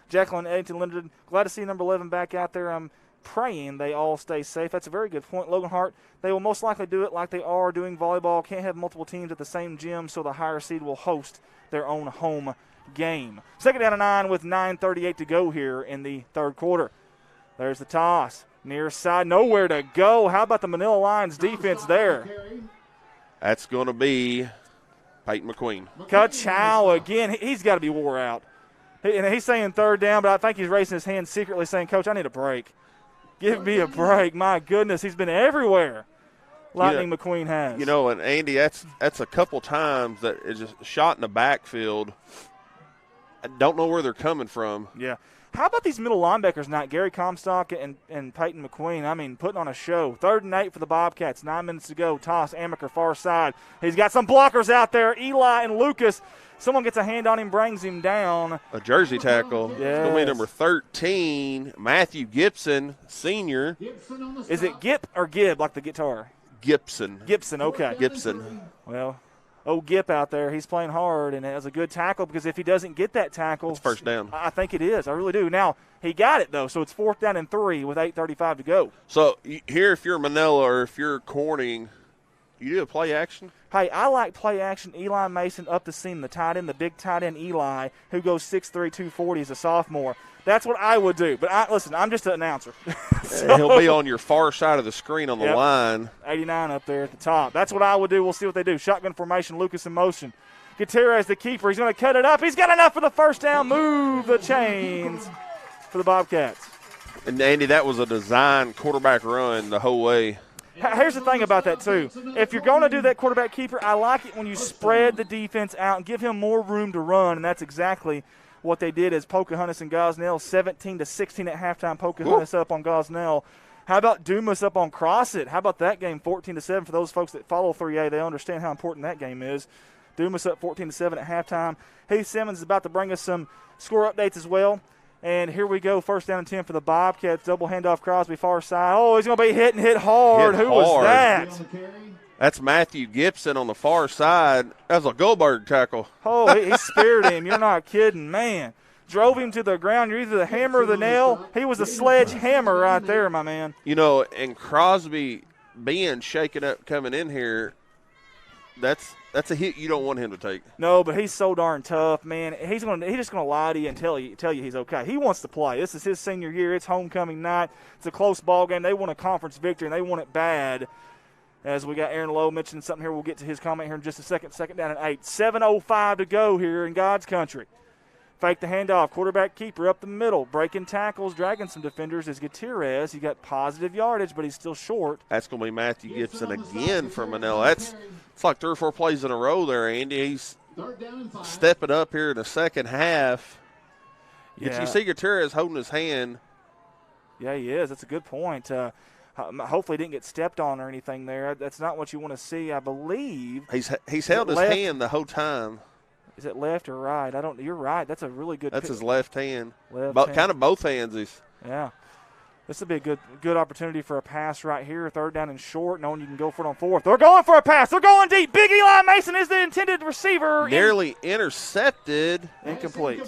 Jacqueline Eddington Linden, glad to see number 11 back out there. praying they all stay safe. That's a very good point. Logan Hart, they will most likely do it like they are doing volleyball. Can't have multiple teams at the same gym, so the higher seed will host their own home game. Second down and 9 with 9:38 to go here in the third quarter. There's the toss. Near side, nowhere to go. How about the Manila Lions defense there? That's going to be Peyton McQueen. Ka-chow again. He's got to be wore out. And he's saying third down, but I think he's raising his hand secretly saying, Coach, I need a break. Give me a break. My goodness, he's been everywhere. Lightning McQueen has. You know, and Andy, that's a couple times that is just shot in the backfield. I don't know where they're coming from. Yeah. How about these middle linebackers not Gary Comstock and Peyton McQueen? I mean, putting on a show. 3rd and 8 for the Bobcats. 9 minutes to go. Toss, Amaker, far side. He's got some blockers out there. Eli and Lucas. Someone gets a hand on him, brings him down. A jersey tackle. Yes. It's going to be number 13, Matthew Gibson, senior. Is it Gip or Gib, like the guitar? Gibson. Gibson, okay. Gibson. Well, Gip out there, he's playing hard, and it was a good tackle because if he doesn't get that tackle. It's first down. I think it is. I really do. Now, he got it, though, so it's 4th down and 3 with 8:35 to go. So here, if you're Manila or if you're Corning, you do a play action? Hey, I like play action. Eli Mason up the seam, the tight end, the big tight end Eli, who goes 6'3", 240 as a sophomore. That's what I would do. But, listen, I'm just an announcer. So, he'll be on your far side of the screen on the line. 89 up there at the top. That's what I would do. We'll see what they do. Shotgun formation, Lucas in motion. Gutierrez, the keeper. He's going to cut it up. He's got enough for the first down. Move the chains for the Bobcats. And, Andy, that was a design quarterback run the whole way. Here's the thing about that, too. If you're going to do that quarterback keeper, I like it when you spread the defense out and give him more room to run, and that's exactly what they did as Pocahontas and Gosnell, 17-16 at halftime. Pocahontas up on Gosnell. How about Dumas up on Crossett? How about that game, 14-7? For those folks that follow 3A, they understand how important that game is. Dumas up 14-7 at halftime. Heath Simmons is about to bring us some score updates as well. And here we go, 1st down and 10 for the Bobcats. Double handoff, Crosby, far side. Oh, he's going to be hit hard. Who was that? That's Matthew Gibson on the far side. That was a Goldberg tackle. Oh, he speared him. You're not kidding, man. Drove him to the ground. You're either the hammer or the nail. He was a sledgehammer right there, my man. You know, and Crosby being shaken up coming in here, that's a hit you don't want him to take. No, but he's so darn tough, man. He's just gonna lie to you and tell you he's okay. He wants to play. This is his senior year. It's homecoming night. It's a close ball game. They want a conference victory and they want it bad. As we got Aaron Lowe mentioning something here, we'll get to his comment here in just a second. 2nd down and 8. 7:05 to go here in God's country. Fake the handoff. Quarterback keeper up the middle. Breaking tackles, dragging some defenders is Gutierrez. He got positive yardage, but he's still short. That's going to be Matthew Gibson again for Manila. It's like 3 or 4 plays in a row there, Andy. He's stepping up here in the second half. Yeah. You see Gutierrez holding his hand. Yeah, he is. That's a good point. Hopefully he didn't get stepped on or anything there. That's not what you want to see, I believe. He's held his hand the whole time. Is it left or right? You're right. That's a really good That's his left hand. Hand. Kind of both hands. Yeah. This would be a good opportunity for a pass right here. 3rd down and short, knowing you can go for it on 4th. They're going for a pass. They're going deep. Big Eli Mason is the intended receiver. Nearly intercepted. Incomplete.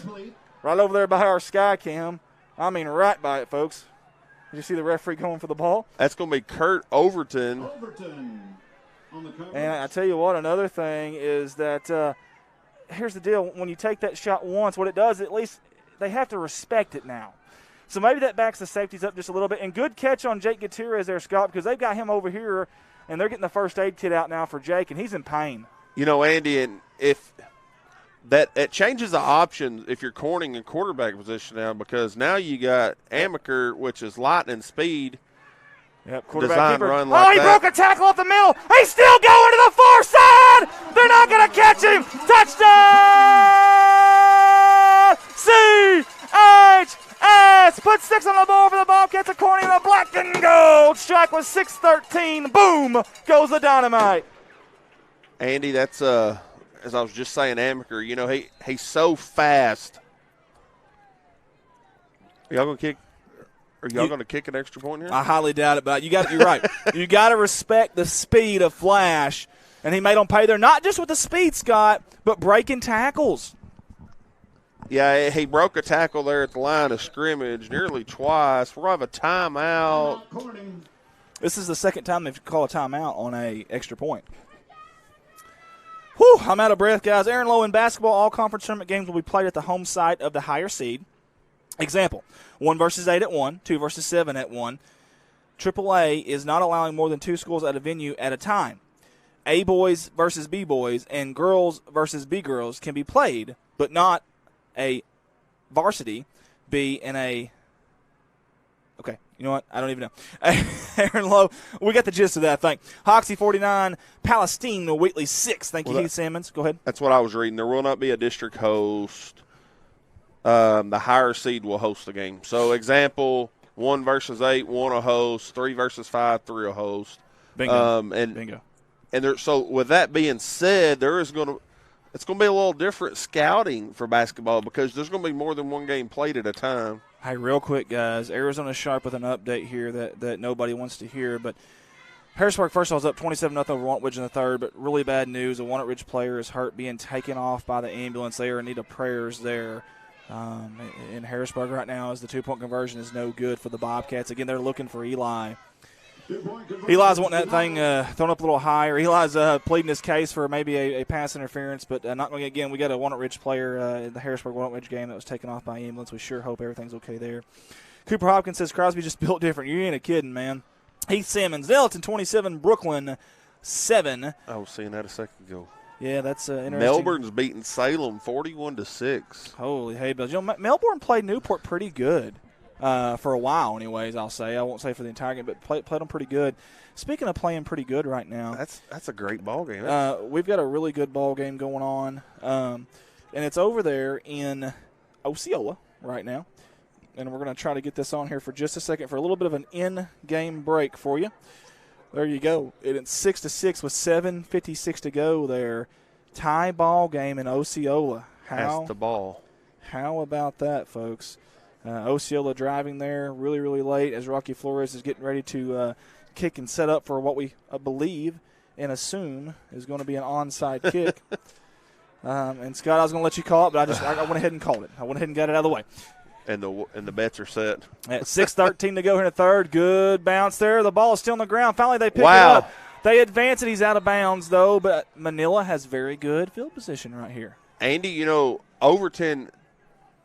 Right over there by our sky cam. I mean right by it, folks. Did you see the referee going for the ball? That's going to be Kurt Overton. And I tell you what, another thing is that here's the deal. When you take that shot once, what it does, at least they have to respect it now. So maybe that backs the safeties up just a little bit. And good catch on Jake Gutierrez there, Scott, because they've got him over here, and they're getting the first aid kit out now for Jake, and he's in pain. You know, Andy, and if it changes the options if you're Corning in quarterback position now, because now you got Amaker, which is lightning speed. Yep, quarterback design keeper. run like he that. broke a tackle up the middle. He's still going to the far side. They're not going to catch him. Touchdown! C-H-S. Put 6 on the board for the Bobcats according to the black and gold. Strike was 6-13. Boom goes the dynamite. Andy, that's as I was just saying, Amaker, you know, he's so fast. Y'all going to kick? Are y'all going to kick an extra point here? I highly doubt it, but you're right. You got to respect the speed of Flash, and he made them pay there, not just with the speed, Scott, but breaking tackles. Yeah, he broke a tackle there at the line of scrimmage nearly twice. We'll have a timeout. This is the second time they've called a timeout on a extra point. Whew, I'm out of breath, guys. Aaron Lowe in basketball, all conference tournament games will be played at the home site of the higher seed. Example, 1 versus 8 at 1, 2 versus 7 at 1. AAA is not allowing more than 2 schools at a venue at a time. A boys versus B boys and girls versus B girls can be played, but not a varsity B and a – okay, you know what? I don't even know. Aaron Lowe, we got the gist of that thing. Hoxie 49, Palestine, Wheatley 6. Thank you, Heath Simmons. Go ahead. That's what I was reading. There will not be a district host. The higher seed will host the game. So, example, 1 versus 8, 1 will host. 3 versus 5, 3 will host. Bingo. Bingo. And so, with that being said, it's going to be a little different scouting for basketball because there's going to be more than one game played at a time. Hey, real quick, guys. Arizona Sharp with an update here that nobody wants to hear. But Harrisburg, first of all, is up 27-0 over Want Ridge in the third. But really bad news. A Want Ridge player is hurt, being taken off by the ambulance. They are in need of prayers there. In Harrisburg right now, as the 2-point conversion is no good for the Bobcats. Again, they're looking for Eli. Eli's wanting that thing thrown up a little higher. Eli's pleading his case for maybe a pass interference, but not going to. Again, we got a Walnut Ridge player in the Harrisburg Walnut Ridge game that was taken off by ambulance. We sure hope everything's okay there. Cooper Hopkins says Crosby just built different. You ain't a kidding, man. Heath Simmons, Nelton 27, Brooklyn 7. I was seeing that a second ago. Yeah, that's interesting. Melbourne's beating Salem 41-6. Holy hay bells! You know, Melbourne played Newport pretty good. For a while, anyways, I'll say. I won't say for the entire game, but played them pretty good. Speaking of playing pretty good right now. That's a great ball game. We've got a really good ball game going on, and it's over there in Osceola right now. And we're going to try to get this on here for just a second for a little bit of an in-game break for you. There you go. And it's 6-6 with 7:56 to go there. Tie ball game in Osceola. That's the ball. How about that, folks? Osceola driving there really, really late as Rocky Flores is getting ready to kick and set up for what we believe and assume is going to be an onside kick. And, Scott, I was going to let you call it, but I went ahead and called it. I went ahead and got it out of the way. And the bets are set. At 6:13 to go here in the third. Good bounce there. The ball is still on the ground. Finally, they pick it up. They advance it. He's out of bounds, though, but Manila has very good field position right here. Andy, Overton –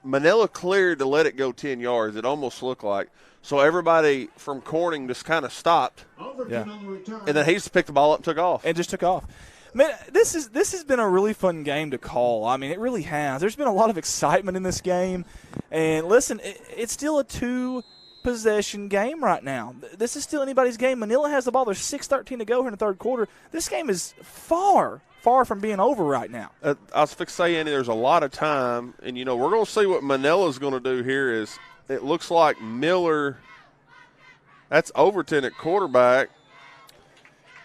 Manila cleared to let it go 10 yards. It almost looked like. So everybody from Corning just kind of stopped. Yeah. And then he just picked the ball up and took off. And just took off. Man, this has been a really fun game to call. I mean, it really has. There's been a lot of excitement in this game. And listen, it's still a 2-possession game right now. This is still anybody's game. Manila has the ball. There's 6:13 to go here in the third quarter. This game is far from being over right now. I was saying there's a lot of time, and, we're going to see what Manila's going to do here is it looks like Miller, that's Overton at quarterback.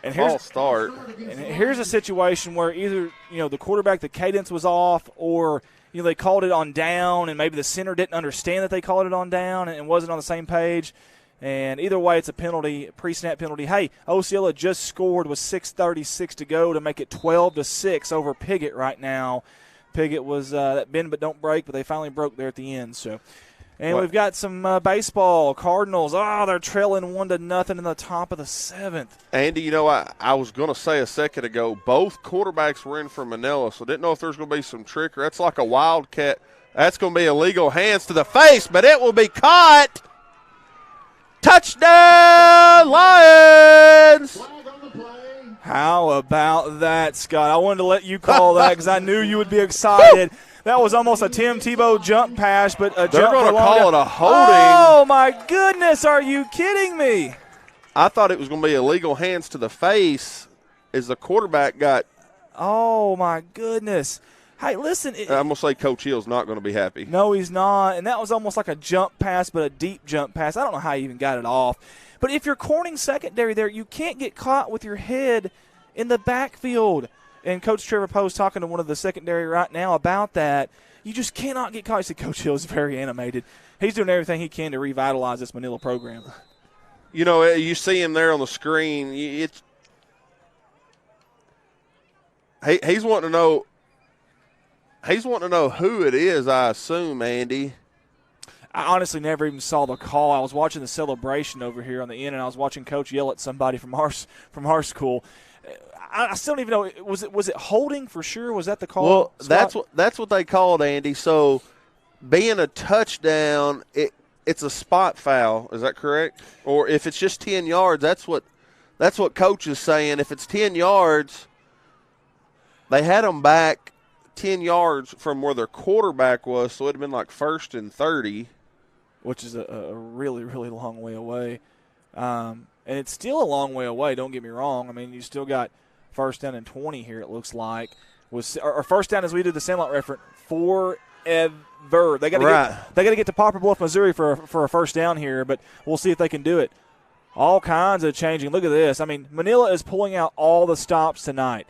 And false start. And here's a situation where either, the quarterback, the cadence was off, or, they called it on down, and maybe the center didn't understand that they called it on down and wasn't on the same page. And either way, it's a penalty, pre-snap penalty. Hey, Osceola just scored with 6:36 to go to make it 12-6 over Piggott right now. Piggott was that bend but don't break, but they finally broke there at the end. So, and we've got some baseball. Cardinals, they're trailing 1-0 in the top of the 7th. Andy, I was going to say a second ago, both quarterbacks were in for Manila, so didn't know if there's going to be some trickery. That's like a wildcat. That's going to be illegal hands to the face, but it will be caught. Touchdown, Lions! How about that, Scott? I wanted to let you call that because I knew you would be excited. That was almost a Tim Tebow jump pass, but a They're jump going to call it a holding. Oh, my goodness. Are you kidding me? I thought it was going to be illegal hands to the face as the quarterback got. Oh, my goodness. Hey, listen. I'm going to say Coach Hill's not going to be happy. No, he's not. And that was almost like a jump pass, but a deep jump pass. I don't know how he even got it off. But if you're Corning secondary there, you can't get caught with your head in the backfield. And Coach Trevor Poe's talking to one of the secondary right now about that. You just cannot get caught. You see, Coach Hill is very animated. He's doing everything he can to revitalize this Manila program. You see him there on the screen. He's wanting to know He's wanting to know who it is, I assume, Andy. I honestly never even saw the call. I was watching the celebration over here on the end, and I was watching Coach yell at somebody from our school. I still don't even know. Was it holding for sure? Was that the call? Well, Scott? that's what they called, Andy. So being a touchdown, it's a spot foul. Is that correct? Or if it's just 10 yards, that's what Coach is saying. If it's 10 yards, they had them back 10 yards from where their quarterback was, so it would have been like 1st and 30. Which is a really, really long way away. And it's still a long way away, don't get me wrong. I mean, you still got 1st down and 20 here, it looks like. Or 1st down as we did the Sandlot reference, forever. They got to get to Poplar Bluff, Missouri for a 1st down here, but we'll see if they can do it. All kinds of changing. Look at this. I mean, Manila is pulling out all the stops tonight.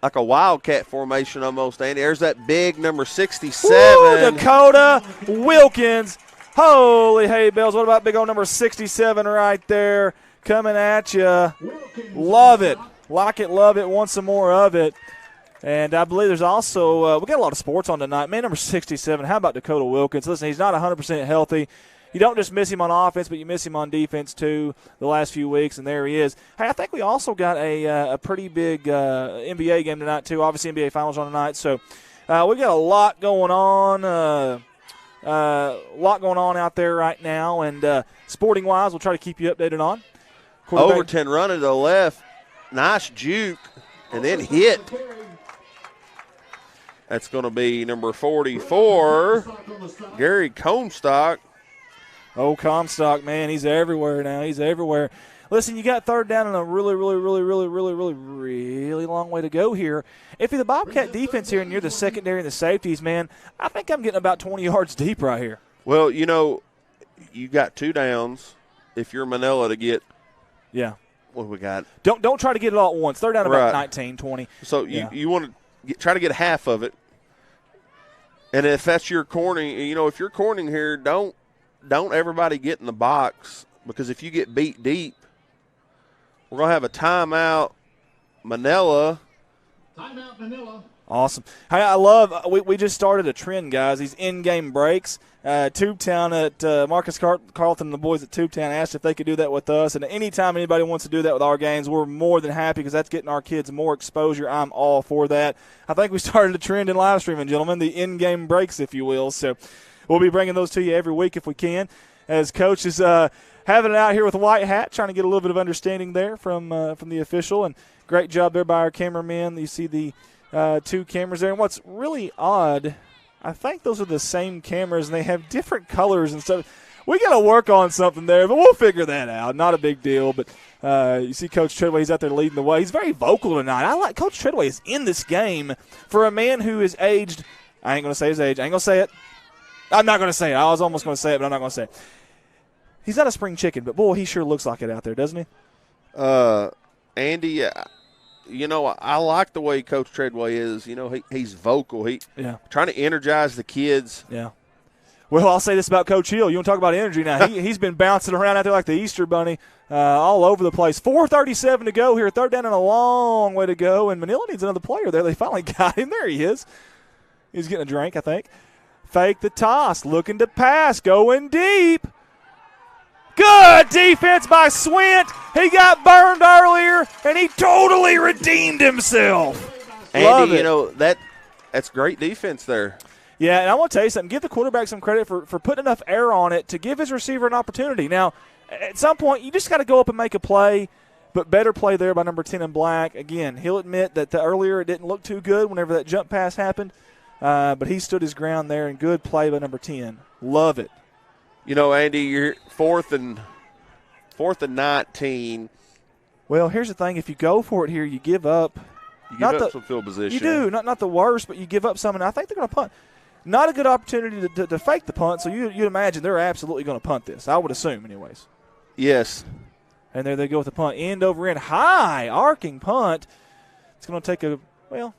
Like a wildcat formation almost, Andy. There's that big number 67. Woo, Dakota Wilkins. Holy hay bells. What about big old number 67 right there coming at you? Love it. Like it, love it, want some more of it. And I believe there's also we got a lot of sports on tonight. Man, number 67, how about Dakota Wilkins? Listen, he's not 100% healthy. You don't just miss him on offense, but you miss him on defense too the last few weeks, and there he is. Hey, I think we also got a pretty big NBA game tonight too. Obviously, NBA Finals on tonight. So we got a lot going on. Out there right now, and sporting-wise, we'll try to keep you updated on. Overton running to the left. Nice juke, and then hit. That's going to be number 44, Gary Comstock. Oh, Comstock, man, he's everywhere now. He's everywhere. Listen, you got 3rd down and a really long way to go here. If you're the Bobcat defense here and you're the secondary and the safeties, man, I think I'm getting about 20 yards deep right here. Well, you got 2 downs if you're Manila to get. Yeah. What do we got? Don't try to get it all at once. 3rd down about 19, 20. So you want to try to get half of it. And if that's your cornering, if you're cornering here, don't everybody get in the box, because if you get beat deep, we're going to have a timeout, Manila. Timeout, Manila. Awesome. Hey, I love we just started a trend, guys, these in-game breaks. Tubetown at Marcus Carlton and the boys at Tubetown asked if they could do that with us. And anytime anybody wants to do that with our games, we're more than happy, because that's getting our kids more exposure. I'm all for that. I think we started a trend in live streaming, gentlemen, the in-game breaks, if you will. So we'll be bringing those to you every week if we can, as Coach is having it out here with a white hat, trying to get a little bit of understanding there from the official. And great job there by our cameraman. You see the 2 cameras there. And what's really odd, I think those are the same cameras, and they have different colors and stuff. We got to work on something there, but we'll figure that out. Not a big deal. But you see Coach Treadway, he's out there leading the way. He's very vocal tonight. I like Coach Treadway is in this game for a man who is aged. I ain't going to say his age. I ain't going to say it. I'm not going to say it. I was almost going to say it, but I'm not going to say it. He's not a spring chicken, but, boy, he sure looks like it out there, doesn't he? Andy, I like the way Coach Treadway is. He's vocal. Trying to energize the kids. Yeah. Well, I'll say this about Coach Hill. You want to talk about energy now. He's been bouncing around out there like the Easter Bunny all over the place. 4:37 to go here. 3rd down and a long way to go, and Manila needs another player there. They finally got him. There he is. He's getting a drink, I think. Fake the toss. Looking to pass. Going deep. Good defense by Swint. He got burned earlier, and he totally redeemed himself. Andy, that's great defense there. Yeah, and I want to tell you something. Give the quarterback some credit for putting enough air on it to give his receiver an opportunity. Now, at some point, you just got to go up and make a play, but better play there by number 10 in black. Again, he'll admit that earlier it didn't look too good whenever that jump pass happened, but he stood his ground there, and good play by number 10. Love it. Andy, you're 4th and 19. Well, here's the thing. If you go for it here, you give up. You give up some field position. You do. Not the worst, but you give up some, and I think they're going to punt. Not a good opportunity to fake the punt, so you'd imagine they're absolutely going to punt this. I would assume, anyways. Yes. And there they go with the punt. End over end. High, arcing punt. It's going to take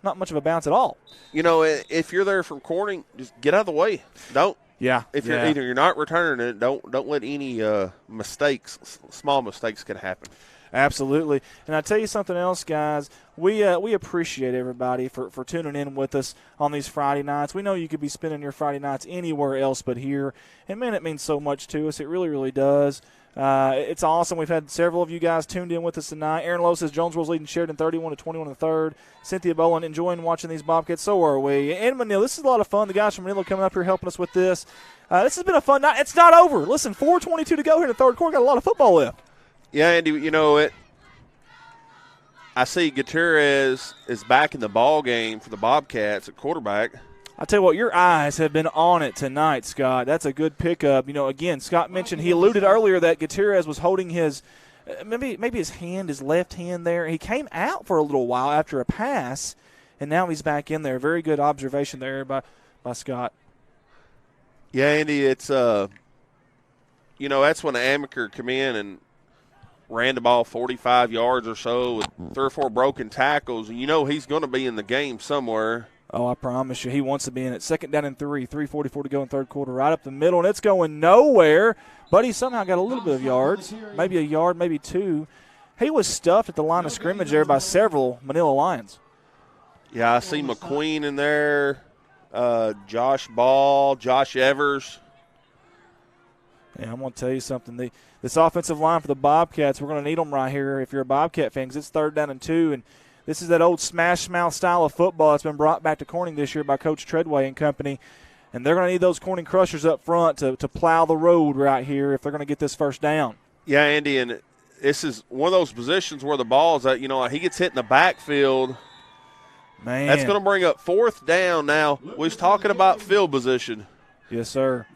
not much of a bounce at all. If you're there from cornering, just get out of the way. Don't. Yeah. If you're not returning it, don't let any mistakes, small mistakes, can happen. Absolutely. And I tell you something else, guys. We appreciate everybody for tuning in with us on these Friday nights. We know you could be spending your Friday nights anywhere else but here. And, man, it means so much to us. It really, really does. It's awesome. We've had several of you guys tuned in with us tonight. Aaron Lowe says Jonesboro's leading Sheridan 31-21 in the third. Cynthia Boland enjoying watching these Bobcats. So are we. And Manila, this is a lot of fun. The guys from Manila coming up here helping us with this. This has been a fun night. It's not over. Listen, 4:22 to go here in the third quarter. Got a lot of football left. Yeah, Andy, you know it. I see Gutierrez is back in the ball game for the Bobcats at quarterback. I tell you what, your eyes have been on it tonight, Scott. That's a good pickup. You know, again, Scott mentioned he alluded earlier that Gutierrez was holding his maybe his hand, his left hand there. He came out for a little while after a pass, and now he's back in there. Very good observation there by Scott. Yeah, Andy, it's that's when Amaker come in and ran the ball 45 yards or so with 3 or 4 broken tackles, and he's going to be in the game somewhere. Oh, I promise you, he wants to be in it. 2nd down and 3, 3:44 to go in third quarter, right up the middle, and it's going nowhere. But he somehow got a little bit of yards, maybe a yard, maybe 2. He was stuffed at the line of scrimmage there by several Manila Lions. Yeah, I see McQueen in there, Josh Ball, Josh Evers. Yeah, I'm going to tell you something. This offensive line for the Bobcats, we're going to need them right here if you're a Bobcat fan, because it's 3rd down and 2, and this is that old smash mouth style of football that's been brought back to Corning this year by Coach Treadway and company, and they're going to need those Corning Crushers up front to plow the road right here if they're going to get this first down. Yeah, Andy, and this is one of those positions where the ball is at, he gets hit in the backfield. Man. That's going to bring up 4th down now. We was talking about field position. Yes, sir.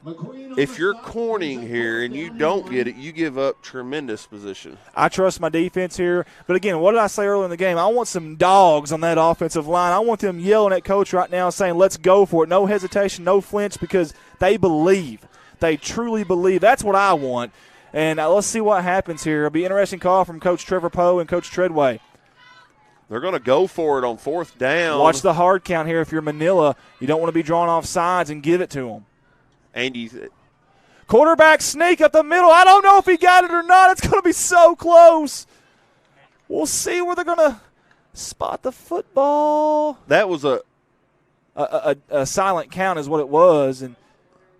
If you're Corning here and you don't get it, you give up tremendous position. I trust my defense here. But, again, what did I say earlier in the game? I want some dogs on that offensive line. I want them yelling at Coach right now saying, let's go for it. No hesitation, no flinch, because they believe. They truly believe. That's what I want. And let's see what happens here. It'll be an interesting call from Coach Trevor Poe and Coach Treadway. They're going to go for it on 4th down. Watch the hard count here if you're Manila. You don't want to be drawn off sides and give it to them. Andy. Quarterback sneak up the middle. I don't know if he got it or not. It's going to be so close. We'll see where they're going to spot the football. That was a silent count is what it was. And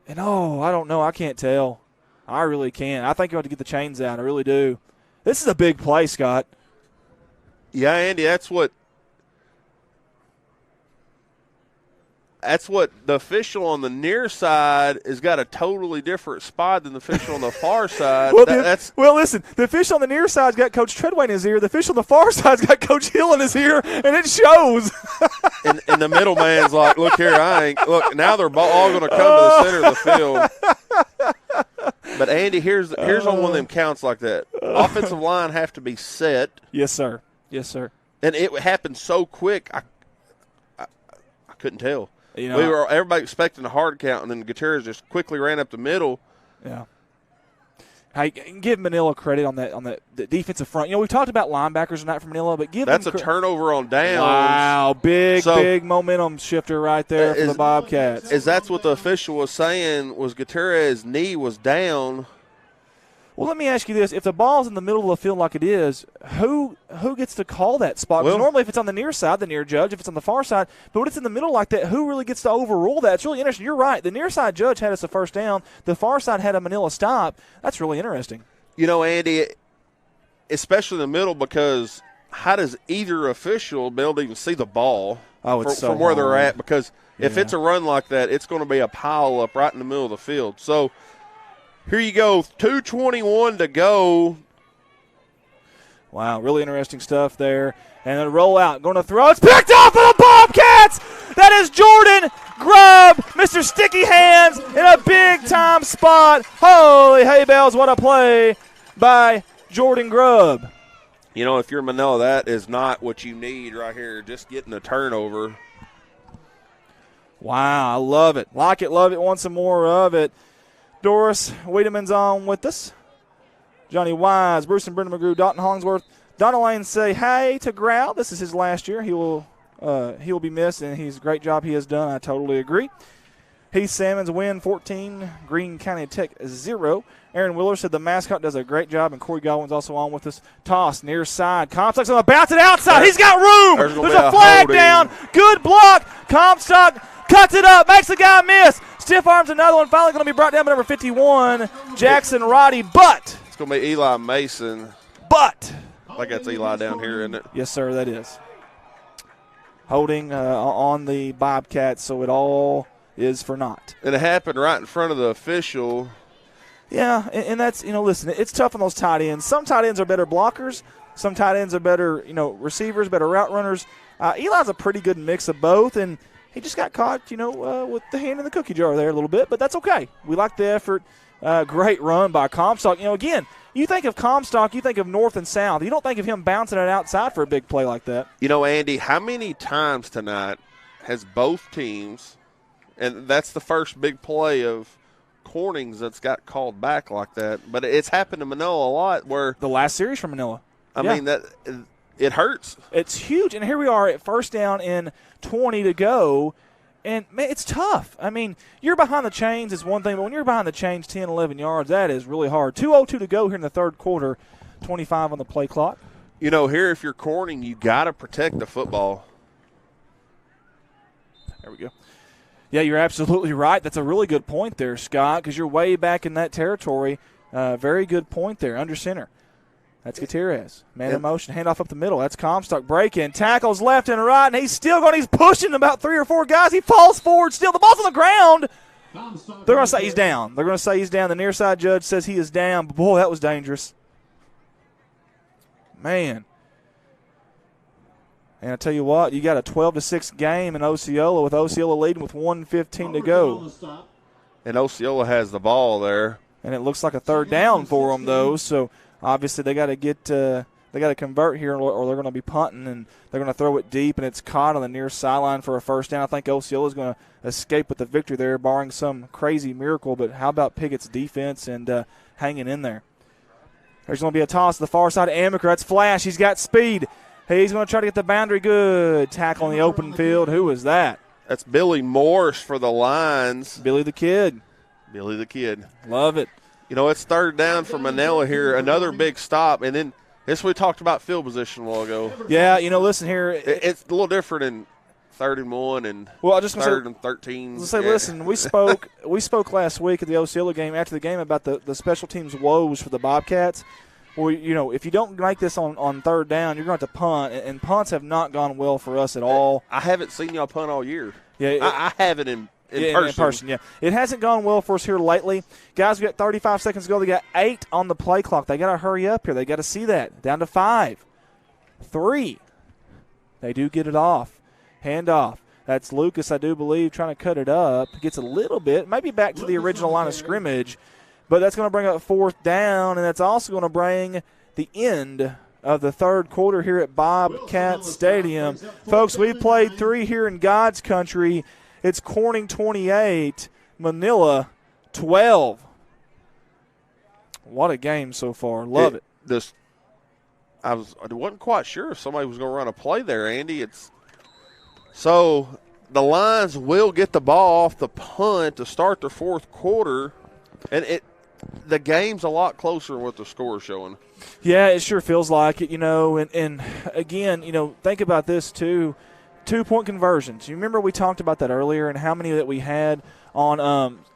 I don't know. I can't tell. I really can't. I think you have to get the chains out. I really do. This is a big play, Scott. Yeah, Andy, that's what the official on the near side has got a totally different spot than the official on the far side. Well, listen, the official on the near side's got Coach Treadway in his ear. The official on the far side's got Coach Hill in his ear, and it shows. and the middle man's like, look here, now they're all going to come to the center of the field. But, Andy, here's on one of them counts like that. Offensive line have to be set. Yes, sir. Yes, sir. And it happened so quick, I couldn't tell. Everybody expecting a hard count, and then Gutierrez just quickly ran up the middle. Yeah. Hey, give Manila credit on the defensive front. We talked about linebackers tonight from Manila, but that's a turnover on downs. Wow, big momentum shifter right there for the Bobcats. That's what the official was saying, was Gutierrez's knee was down. Well, let me ask you this. If the ball's in the middle of the field like it is, who gets to call that spot? Because normally if it's on the near side, the near judge. If it's on the far side. But when it's in the middle like that, who really gets to overrule that? It's really interesting. You're right. The near side judge had us a first down. The far side had a Manila stop. That's really interesting. Andy, especially in the middle, because how does either official be able to even see the ball from where they're at? Because if it's a run like that, it's going to be a pile up right in the middle of the field. So, here you go, 2:21 to go. Wow, really interesting stuff there. And then roll out, going to throw. It's picked off by the Bobcats! That is Jordan Grubb, Mr. Sticky Hands, in a big-time spot. Holy hay bales, what a play by Jordan Grubb. If you're Manila, that is not what you need right here, just getting a turnover. Wow, I love it. Like it, love it, want some more of it. Doris Wiedemann's on with us. Johnny Wise, Bruce and Brendan McGrew, Dalton Hollingsworth. Donna Lane say hey to Grau. This is his last year. He will be missed, and he's a great job he has done. I totally agree. Heath Salmons win 14, Greene County Tech 0. Aaron Wheeler said the mascot does a great job, and Corey Godwin's also on with us. Toss near side. Comstock's going to bounce it outside. He's got room. There's a flag down. Good block. Comstock cuts it up, makes the guy miss. Stiff arms another one. Finally going to be brought down by number 51, Jackson Roddy. But it's going to be Eli Mason. But I think that's Eli down here, isn't it? Yes, sir, that is. Holding on the Bobcats, so it all is for naught. And it happened right in front of the official. Yeah, and that's, listen, it's tough on those tight ends. Some tight ends are better blockers. Some tight ends are better, receivers, better route runners. Eli's a pretty good mix of both, and he just got caught, with the hand in the cookie jar there a little bit, but that's okay. We like the effort. Great run by Comstock. Again, you think of Comstock, you think of north and south. You don't think of him bouncing it outside for a big play like that. Andy, how many times tonight has both teams, and that's the first big play of Corning's that's got called back like that, but it's happened to Manila a lot where. The last series from Manila. I mean, that it hurts. It's huge, and here we are at first down and 20 to go. And, man, it's tough. I mean, you're behind the chains is one thing, but when you're behind the chains 10, 11 yards, that is really hard. 2:02 to go here in the third quarter, 25 on the play clock. Here, if you're Corning, you got to protect the football. There we go. Yeah, you're absolutely right. That's a really good point there, Scott, because you're way back in that territory. Very good point there, under center. That's Gutierrez. Man in motion, handoff up the middle. That's Comstock breaking. Tackles left and right, and he's pushing about 3 or 4 guys. He falls forward still. The ball's on the ground. They're going to say he's down. They're going to say he's down. The near side judge says he is down. But, boy, that was dangerous. Man. And I tell you what, you got a 12-6 game in Osceola with Osceola leading with 1:15 to go. And Osceola has the ball there. And it looks like a third down for them, though, so – obviously, they got to convert here, or they're going to be punting, and they're going to throw it deep, and it's caught on the near sideline for a first down. I think Osceola is going to escape with the victory there, barring some crazy miracle. But how about Piggott's defense and hanging in there? There's going to be a toss to the far side of Amaker. That's Flash. He's got speed. He's going to try to get the boundary. Good tackle in the open field. Who was that? That's Billy Morse for the Lions. Billy the Kid. Billy the Kid. Love it. It's third down for Manila here. Another big stop. And then this we talked about field position a while ago. Yeah, listen here. It's a little different in 3rd and 1 and third and 13. Let's say, listen, we spoke last week at the Osceola game, after the game, about the special teams woes for the Bobcats. Well, if you don't make this on third down, you're going to have to punt, and punts have not gone well for us at all. I haven't seen y'all punt all year. Yeah, I haven't in person. Yeah. It hasn't gone well for us here lately. Guys, we got 35 seconds to go. They got 8 on the play clock. They got to hurry up here. They got to see that. Down to 5. 3. They do get it off. Handoff. That's Lucas, I do believe, trying to cut it up. Gets a little bit. Maybe back to the original line of scrimmage. But that's going to bring up 4th down, and that's also going to bring the end of the third quarter here at Bobcat Stadium. Folks, we've played 3 here in God's country. It's Corning 28, Manila 12. What a game so far. Love it. I wasn't quite sure if somebody was going to run a play there, Andy. So the Lions will get the ball off the punt to start their fourth quarter, and the game's a lot closer than what the score is showing. Yeah, it sure feels like it, and again, think about this too. 2-point conversions. You remember we talked about that earlier and how many that we had on,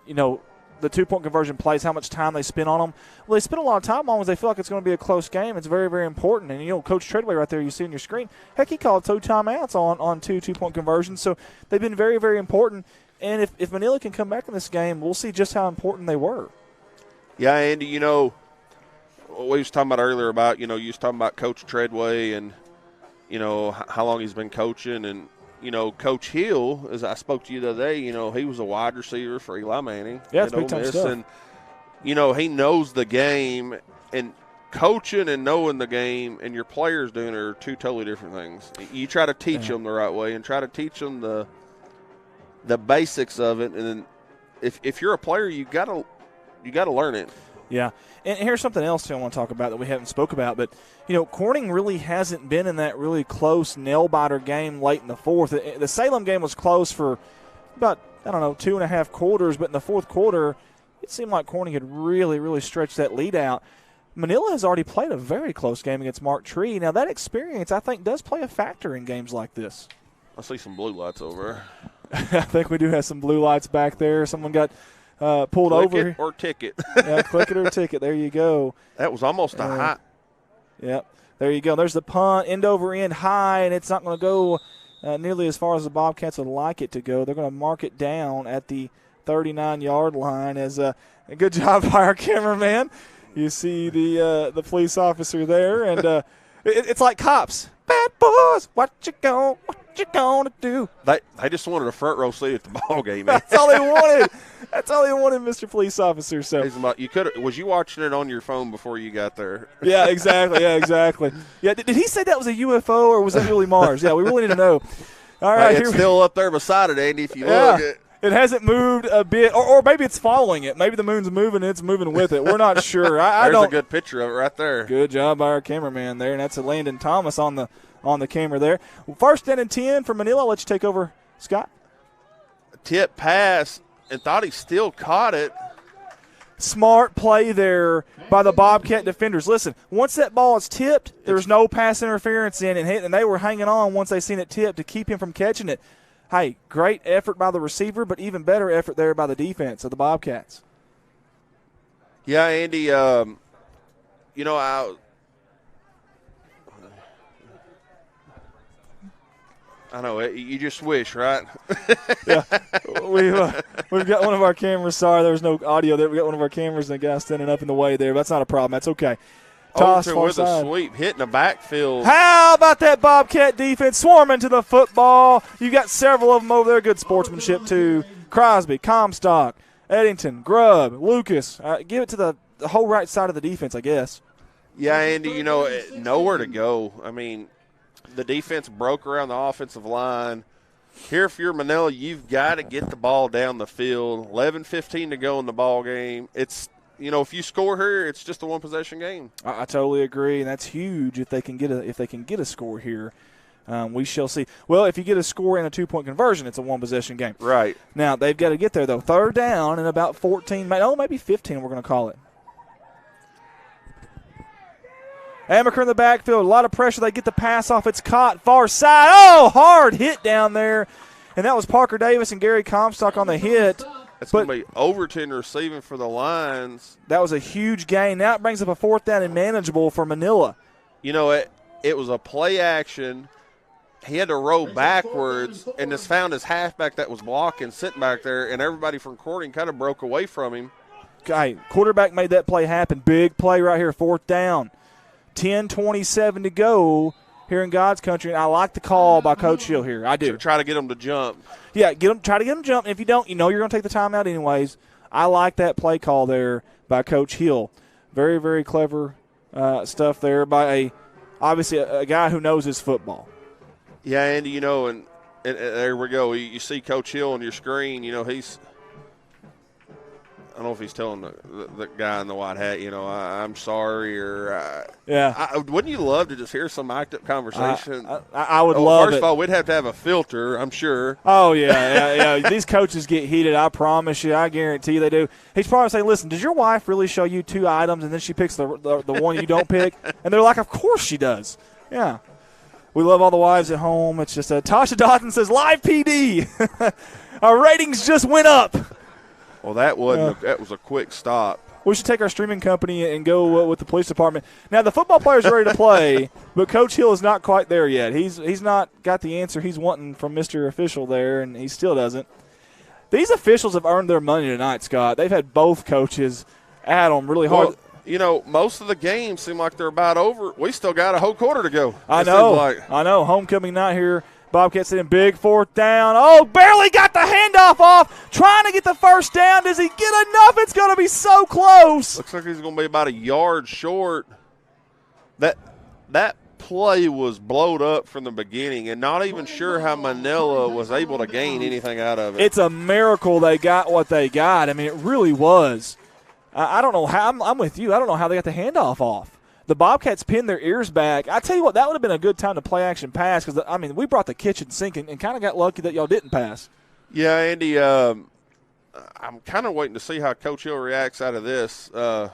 the 2-point conversion plays, how much time they spend on them. Well, they spend a lot of time on them because they feel like it's going to be a close game. It's very, very important. And, Coach Treadway right there you see on your screen, heck, he called 2 timeouts on 2 2-point conversions. So they've been very, very important. And if Manila can come back in this game, we'll see just how important they were. Yeah, Andy, we was talking about earlier about, you was talking about Coach Treadway and, how long he's been coaching. And, Coach Hill, as I spoke to you the other day, he was a wide receiver for Eli Manning. Yeah, it's big-time stuff. And, he knows the game. And coaching and knowing the game and your players doing it are 2 totally different things. You try to teach them the right way and try to teach them the basics of it. And then if you're a player, you got to learn it. Yeah, and here's something else too I want to talk about that we haven't spoke about. But, Corning really hasn't been in that really close nail-biter game late in the fourth. The Salem game was close for about I don't know, 2.5 quarters, but in the fourth quarter, it seemed like Corning had really, really stretched that lead out. Manila has already played a very close game against Mark Tree. Now, that experience, I think, does play a factor in games like this. I see some blue lights over there. I think we do have some blue lights back there. Someone got pulled click over. It or ticket. Yeah, click it or ticket. There you go. That was almost a high. Yep. There you go. There's the punt, end over end high, and it's not going to go nearly as far as the Bobcats would like it to go. They're going to mark it down at the 39-yard line. As a good job by our cameraman. You see the police officer there, and it's like cops. Bad boys, what you gonna do? They just wanted a front row seat at the ball game. That's all they wanted. That's all they wanted, Mr. Police Officer. So you could. Was you watching it on your phone before you got there? Yeah, exactly. Yeah, did he say that was a UFO or was that really Mars? Yeah, we really need to know. All right, it's still up there beside it, Andy. If you look, it hasn't moved a bit, or maybe it's following it. Maybe the moon's moving and it's moving with it. We're not sure. There's a good picture of it right there. Good job by our cameraman there, and that's a Landon Thomas on the camera there. First down and 10 for Manila. I'll let you take over, Scott. Tip pass, and thought he still caught it. Smart play there by the Bobcat defenders. Listen, once that ball is tipped, there's no pass interference in it, and they were hanging on once they seen it tipped to keep him from catching it. Hey, great effort by the receiver, but even better effort there by the defense of the Bobcats. Yeah, Andy, I know it. You just wish, right? Yeah, we've got one of our cameras. Sorry, there was no audio there. We got one of our cameras and a guy standing up in the way there. That's not a problem. That's okay. Toss over far with side. A sweep, hitting the backfield. How about that Bobcat defense swarming to the football? You got several of them over there. Good sportsmanship too. Crosby, Comstock, Eddington, Grubb, Lucas. Give it to the whole right side of the defense, I guess. Yeah, Andy. Nowhere to go. I mean, the defense broke around the offensive line. Here, if you're Manila, you've got to get the ball down the field. 11:15 to go in the ball game. It's, if you score here, it's just a one-possession game. I totally agree, and that's huge if they can get a score here. We shall see. Well, if you get a score in a 2-point conversion, it's a one-possession game. Right. Now, they've got to get there, though. Third down and about 14, maybe 15 we're going to call it. Amaker in the backfield, a lot of pressure. They get the pass off. It's caught far side. Oh, hard hit down there. And that was Parker Davis and Gary Comstock on the hit. It's going to be Overton receiving for the Lions. That was a huge gain. Now it brings up a fourth down and manageable for Manila. It was a play action. He had to roll backwards and just found his halfback that was blocking sitting back there, and everybody from Corning kind of broke away from him. Okay, quarterback made that play happen. Big play right here, fourth down. 10:27 to go here in God's country, and I like the call by Coach Hill here. I do. Try to get them to jump. Yeah, try to get them to jump. If you don't, you're going to take the timeout anyways. I like that play call there by Coach Hill. Very, very clever stuff there by obviously a guy who knows his football. Yeah, Andy, and there we go. You see Coach Hill on your screen. He's – I don't know if he's telling the guy in the white hat, I'm sorry, or wouldn't you love to just hear some active conversation? I would love it. First of all, we'd have to have a filter, I'm sure. Oh, yeah. These coaches get heated, I promise you. I guarantee you they do. He's probably saying, listen, does your wife really show you 2 items and then she picks the one you don't pick? And they're like, of course she does. Yeah. We love all the wives at home. It's just Tasha Dotton says, live PD. Our ratings just went up. Well, that was a quick stop. We should take our streaming company and go with the police department. Now, the football players are ready to play, but Coach Hill is not quite there yet. He's not got the answer he's wanting from Mr. Official there, and he still doesn't. These officials have earned their money tonight, Scott. They've had both coaches at them really hard. Well, most of the games seem like they're about over. We still got a whole quarter to go. I know. Homecoming night here. Bobcats in big fourth down. Oh, barely got the handoff off. Trying to get the first down. Does he get enough? It's going to be so close. Looks like he's going to be about a yard short. That play was blowed up from the beginning, and not even sure how Manila was able to gain anything out of it. It's a miracle they got what they got. I mean, it really was. I don't know how. I'm with you. I don't know how they got the handoff off. The Bobcats pinned their ears back. I tell you what, that would have been a good time to play action pass because, we brought the kitchen sink and kind of got lucky that y'all didn't pass. Yeah, Andy, I'm kind of waiting to see how Coach Hill reacts out of this. You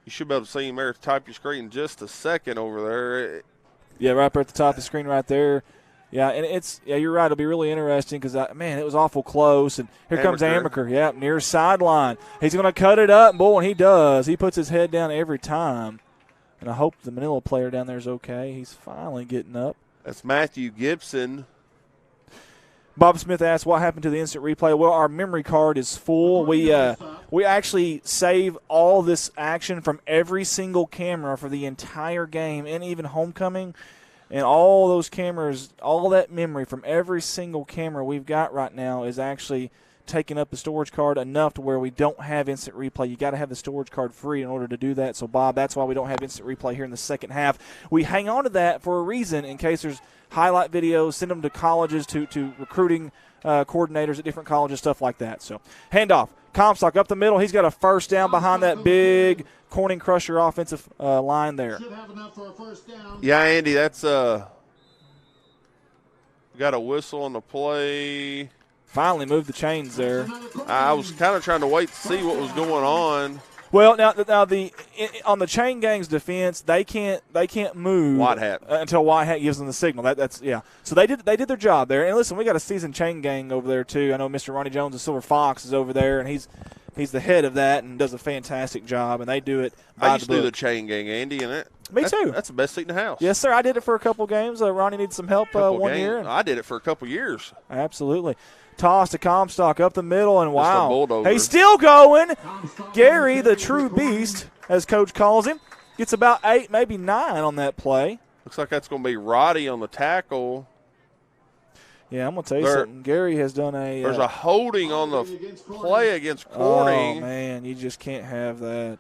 should be able to see him there at the top of your screen in just a second over there. Yeah, right there at the top of the screen right there. Yeah, and you're right. It'll be really interesting because, man, it was awful close. And here comes Amaker. Yeah, near sideline. He's going to cut it up, boy, and he does. He puts his head down every time. And I hope the Manila player down there is okay. He's finally getting up. That's Matthew Gibson. Bob Smith asked what happened to the instant replay. Well, our memory card is full. We actually save all this action from every single camera for the entire game and even homecoming. And all those cameras, all that memory from every single camera we've got right now is actually taking up the storage card enough to where we don't have instant replay. You got to have the storage card free in order to do that. So, Bob, that's why we don't have instant replay here in the second half. We hang on to that for a reason in case there's highlight videos, send them to colleges, to recruiting coordinators at different colleges, stuff like that. So, handoff. Comstock up the middle. He's got a first down behind that big Corning Crusher offensive line there. Yeah, Andy, that's got a whistle on the play. Finally moved the chains there. I was kind of trying to wait to see what was going on. Well, now on the chain gang's defense, they can't move White Hat until White Hat gives them the signal. That's yeah. So they did their job there. And listen, we got a seasoned chain gang over there too. I know Mr. Ronnie Jones of Silver Fox is over there, and he's the head of that and does a fantastic job. And they do it. I used to do the chain gang, Andy, and me too. That's the best seat in the house. Yes, sir. I did it for a couple games. Ronnie needs some help one year. I did it for a couple years. Absolutely. Toss to Comstock up the middle, and wow, he's still going. Gary, the true beast, as Coach calls him, gets about 8, maybe 9 on that play. Looks like that's going to be Roddy on the tackle. Yeah, I'm going to tell you something. Gary has done a there's a holding on the play against Corning. Oh, man, you just can't have that.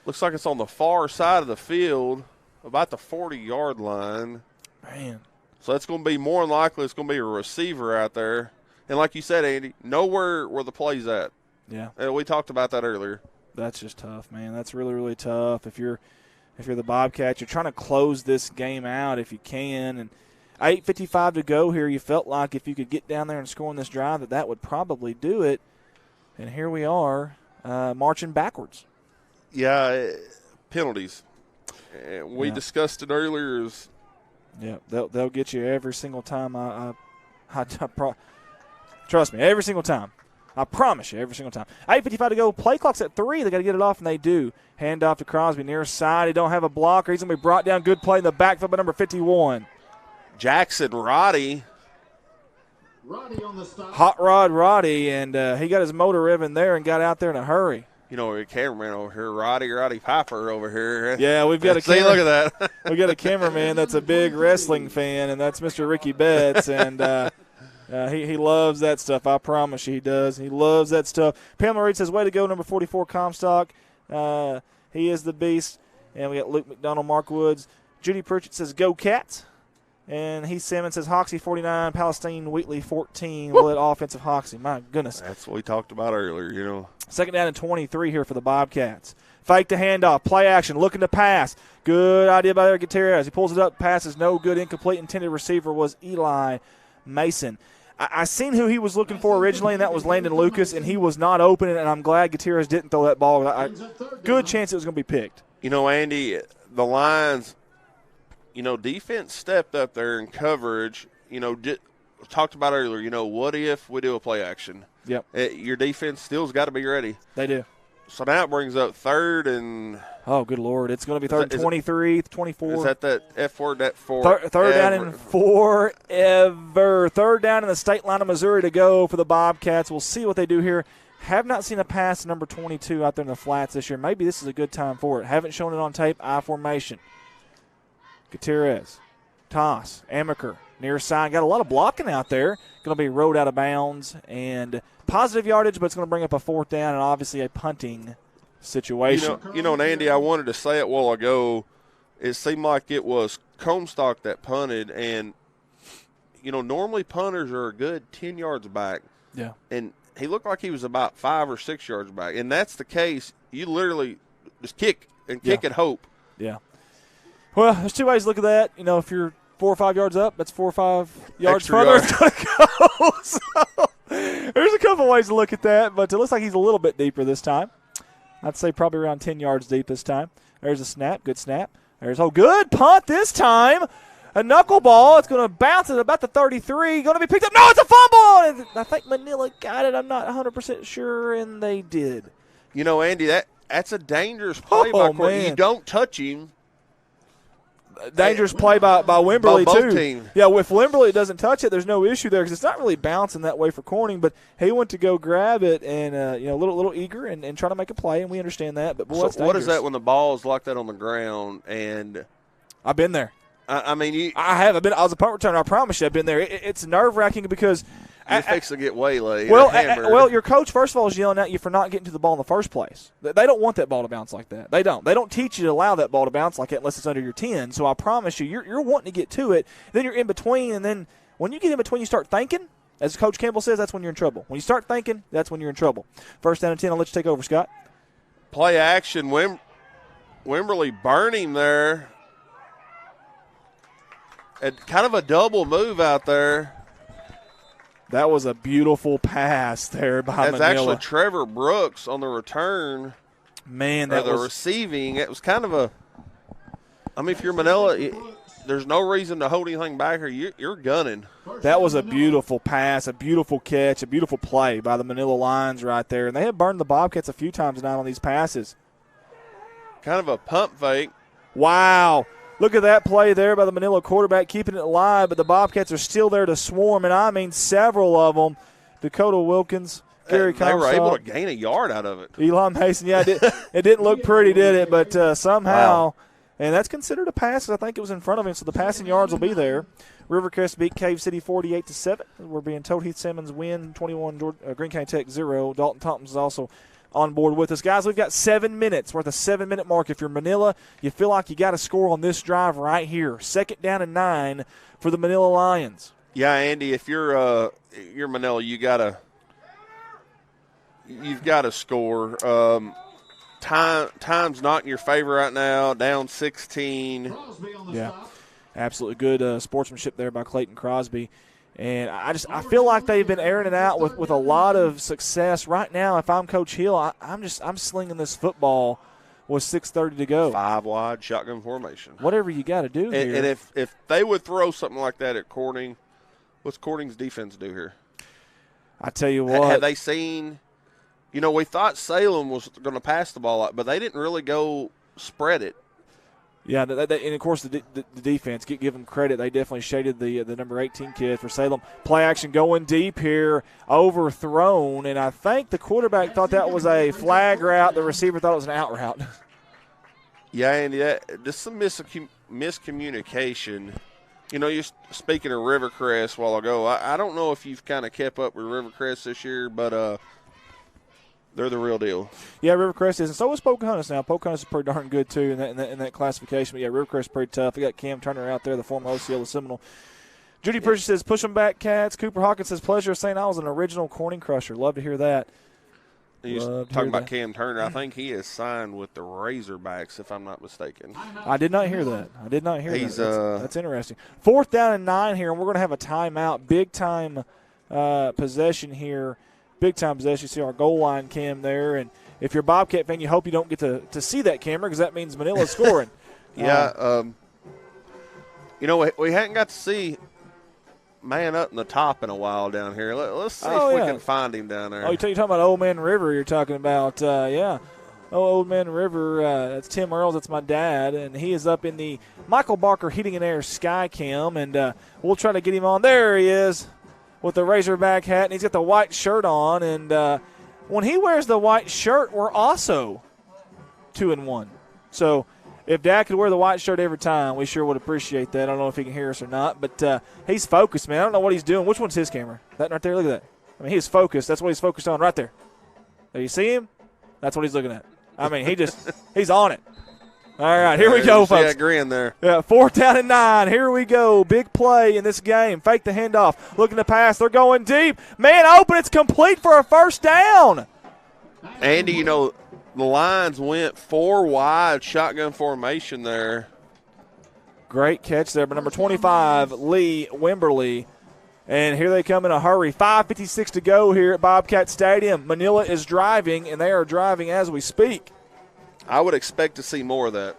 Looks like it's on the far side of the field, about the 40-yard line. Man. So that's going to be more than likely it's going to be a receiver out there. And like you said, Andy, know where the play's at. Yeah. We talked about that earlier. That's just tough, man. That's really, really tough. If you're the Bobcats, you're trying to close this game out if you can. And 8:55 to go here. You felt like if you could get down there and score on this drive that would probably do it. And here we are marching backwards. Yeah, penalties. We discussed it earlier. Yeah, they'll get you every single time. Trust me, every single time. I promise you, every single time. 8:55 to go. Play clock's at 3. They got to get it off, and they do. Hand off to Crosby near side. He don't have a blocker. He's going to be brought down. Good play in the backfield by number 51. Jackson Roddy. On the stop. Hot Rod Roddy, and he got his motor revving there and got out there in a hurry. You know, a cameraman over here, Roddy Piper over here. Yeah, we've got a see, look at that. We've got a cameraman that's a big wrestling fan, and that's Mr. Ricky Betts, and he loves that stuff. I promise you he does. He loves that stuff. Pamela Reed says, way to go, number 44, Comstock. He is the beast. And we got Luke McDonald, Mark Woods. Judy Pritchett says, go Cats. And Heath Simmons says, Hoxie 49, Palestine Wheatley 14. Will it offensive Hoxie? My goodness. That's what we talked about earlier, you know. Second down and 23 here for the Bobcats. Fake the handoff, play action, looking to pass. Good idea by Eric Gutierrez. He pulls it up, passes no good. Incomplete. Intended receiver was Eli Mason. I seen who he was looking for originally, and that was Landon Lucas, and he was not open, and I'm glad Gutierrez didn't throw that ball. Good chance it was going to be picked. You know, Andy, the Lions, defense stepped up there in coverage. Talked about earlier, what if we do a play action? Yep. Your defense still's got to be ready. They do. So now it brings up third and – oh, good Lord. It's going to be third and 23, 24. Is that F word, that four? Third down and forever. Third down in the state line of Missouri to go for the Bobcats. We'll see what they do here. Have not seen a pass to number 22 out there in the flats this year. Maybe this is a good time for it. Haven't shown it on tape. I formation. Gutierrez. Toss. Amaker. Near side. Got a lot of blocking out there. Going to be rode out of bounds. And positive yardage, but it's going to bring up a fourth down and obviously a punting situation. And Andy, I wanted to say it a while ago. It seemed like it was Comstock that punted. And, normally punters are a good 10 yards back. Yeah. And he looked like he was about 5 or 6 yards back. And that's the case. You literally just kick and hope. Yeah. Well, there's two ways to look at that. If you're 4 or 5 yards up. That's 4 or 5 yards Extra further yard. it's going to go. So, there's a couple ways to look at that, but it looks like he's a little bit deeper this time. I'd say probably around 10 yards deep this time. There's a snap. Good snap. There's good punt this time. A knuckleball. It's going to bounce at about the 33. Going to be picked up. No, it's a fumble. I think Manila got it. I'm not 100% sure, and they did. You know, Andy, that's a dangerous play by Courtney. Man. You don't touch him. Dangerous play by Wimberly, By both too. teams. Yeah, if Wimberly doesn't touch it, there's no issue there because it's not really bouncing that way for Corning, but he went to go grab it and, a little eager and trying to make a play, and we understand that. But, boy, that's So what is dangerous. that when the ball is like that on the ground? And I've been there. I mean, I have. I was a punt returner. I promise you I've been there. It's nerve-wracking because you're fixing to get waylaid. Well, your coach, first of all, is yelling at you for not getting to the ball in the first place. They don't want that ball to bounce like that. They don't. They don't teach you to allow that ball to bounce like that unless it's under your 10. So I promise you, you're wanting to get to it. Then you're in between, and then when you get in between, you start thinking. As Coach Campbell says, that's when you're in trouble. When you start thinking, that's when you're in trouble. First down and 10, I'll let you take over, Scott. Play action. Wimberly burning there. Kind of a double move out there. That was a beautiful pass there by That's Manila. actually Trevor Brooks on the return. Man, or that the was receiving. It was kind of a – I mean, if you're Manila, there's no reason to hold anything back here. You're gunning. That was a beautiful pass, a beautiful catch, a beautiful play by the Manila Lions right there. And they have burned the Bobcats a few times now on these passes. Kind of a pump fake. Wow. Look at that play there by the Manila quarterback, keeping it alive, but the Bobcats are still there to swarm, and I mean several of them. Dakota Wilkins, Gary They were able to Comstock, gain a yard out of it. Elam Mason. Yeah, it didn't look pretty, did it? But somehow, and that's considered a pass. I think it was in front of him, so the passing yards will be there. Rivercrest beat Cave City 48-7. We're being told Heath Simmons win 21, Green County Tech 0. Dalton Thompson is also on board with us. Guys, we've got 7 minutes. We're at the 7-minute mark. If you're Manila, you feel like you got to score on this drive right here. 2nd down and 9 for the Manila Lions. Yeah, Andy, if you're Manila, you've got to score. Time's not in your favor right now. Down 16. Yeah, absolutely good sportsmanship there by Clayton Crosby. And I feel like they've been airing it out with a lot of success. Right now, if I'm Coach Hill, I'm slinging this football with 6:30 to go. 5 wide shotgun formation. Whatever you got to do here. And if they would throw something like that at Corning, what's Corning's defense do here? I tell you what. Have they seen? You know, we thought Salem was going to pass the ball out, but they didn't really go spread it. Yeah, and of course the defense, give them credit. They definitely shaded the number 18 kid for Salem. Play action going deep here, overthrown, and I think the quarterback thought that was a flag route. The receiver thought it was an out route. Yeah, and just some miscommunication. You know, you're speaking of Rivercrest a while ago. I don't know if you've kind of kept up with Rivercrest this year, but they're the real deal. Yeah, Rivercrest is, and so is Pocahontas now. Pocahontas is pretty darn good, too, in that classification. But, yeah, Rivercrest is pretty tough. They got Cam Turner out there, the former OCL of Seminole. Judy Pritchard says, push them back, Cats. Cooper Hawkins says, pleasure of saying I was an original Corning crusher. Love to hear that. You're talking about Cam Turner. I think he is signed with the Razorbacks, if I'm not mistaken. I did not hear that. He's, That's interesting. 4th down and 9 here, and we're going to have a timeout. Big-time possession here. Big-time possession. You see our goal line cam there. And if you're a Bobcat fan, you hope you don't get to see that camera because that means Manila's scoring. Yeah. You know, we hadn't got to see man up in the top in a while down here. Let's see if we can find him down there. Oh, you're talking about Old Man River you're talking about. Yeah. Oh, Old Man River, that's Tim Earls. That's my dad. And he is up in the Michael Barker Heating and Air Sky Cam. And we'll try to get him on. There he is with the Razorback hat. And he's got the white shirt on. And when he wears the white shirt, we're also 2-1. So if Dad could wear the white shirt every time, we sure would appreciate that. I don't know if he can hear us or not, but he's focused, man. I don't know what he's doing. Which one's his camera? That right there? Look at that. I mean, he's focused. That's what he's focused on right there. There, you see him? That's what he's looking at. I mean, he's on it. All right, here we go, folks. Yeah, grin there. Yeah, 4th down and 9. Here we go. Big play in this game. Fake the handoff. Looking to pass. They're going deep. Man open. It's complete for a 1st down. Andy, you know, the Lions went 4 wide shotgun formation there. Great catch there by number 25, Lee Wimberly. And here they come in a hurry. 5:56 to go here at Bobcat Stadium. Manila is driving, and they are driving as we speak. I would expect to see more of that.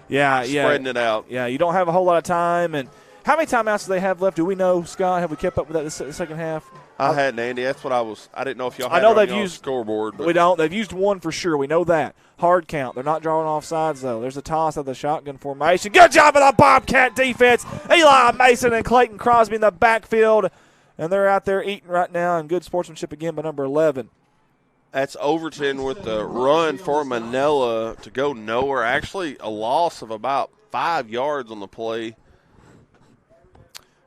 Yeah. Spreading it out. Yeah, you don't have a whole lot of time. And how many timeouts do they have left? Do we know, Scott? Have we kept up with that the second half? I hadn't, Andy. That's what I didn't know if y'all had I know it on they've y'all's used scoreboard. But. We don't. They've used one for sure. We know that. Hard count. They're not drawing off sides, though. There's a toss of the shotgun formation. Good job of the Bobcat defense. Eli Mason and Clayton Crosby in the backfield. And they're out there eating right now, and good sportsmanship again by number 11. That's Overton with the run for Manila to go nowhere. Actually, a loss of about 5 yards on the play.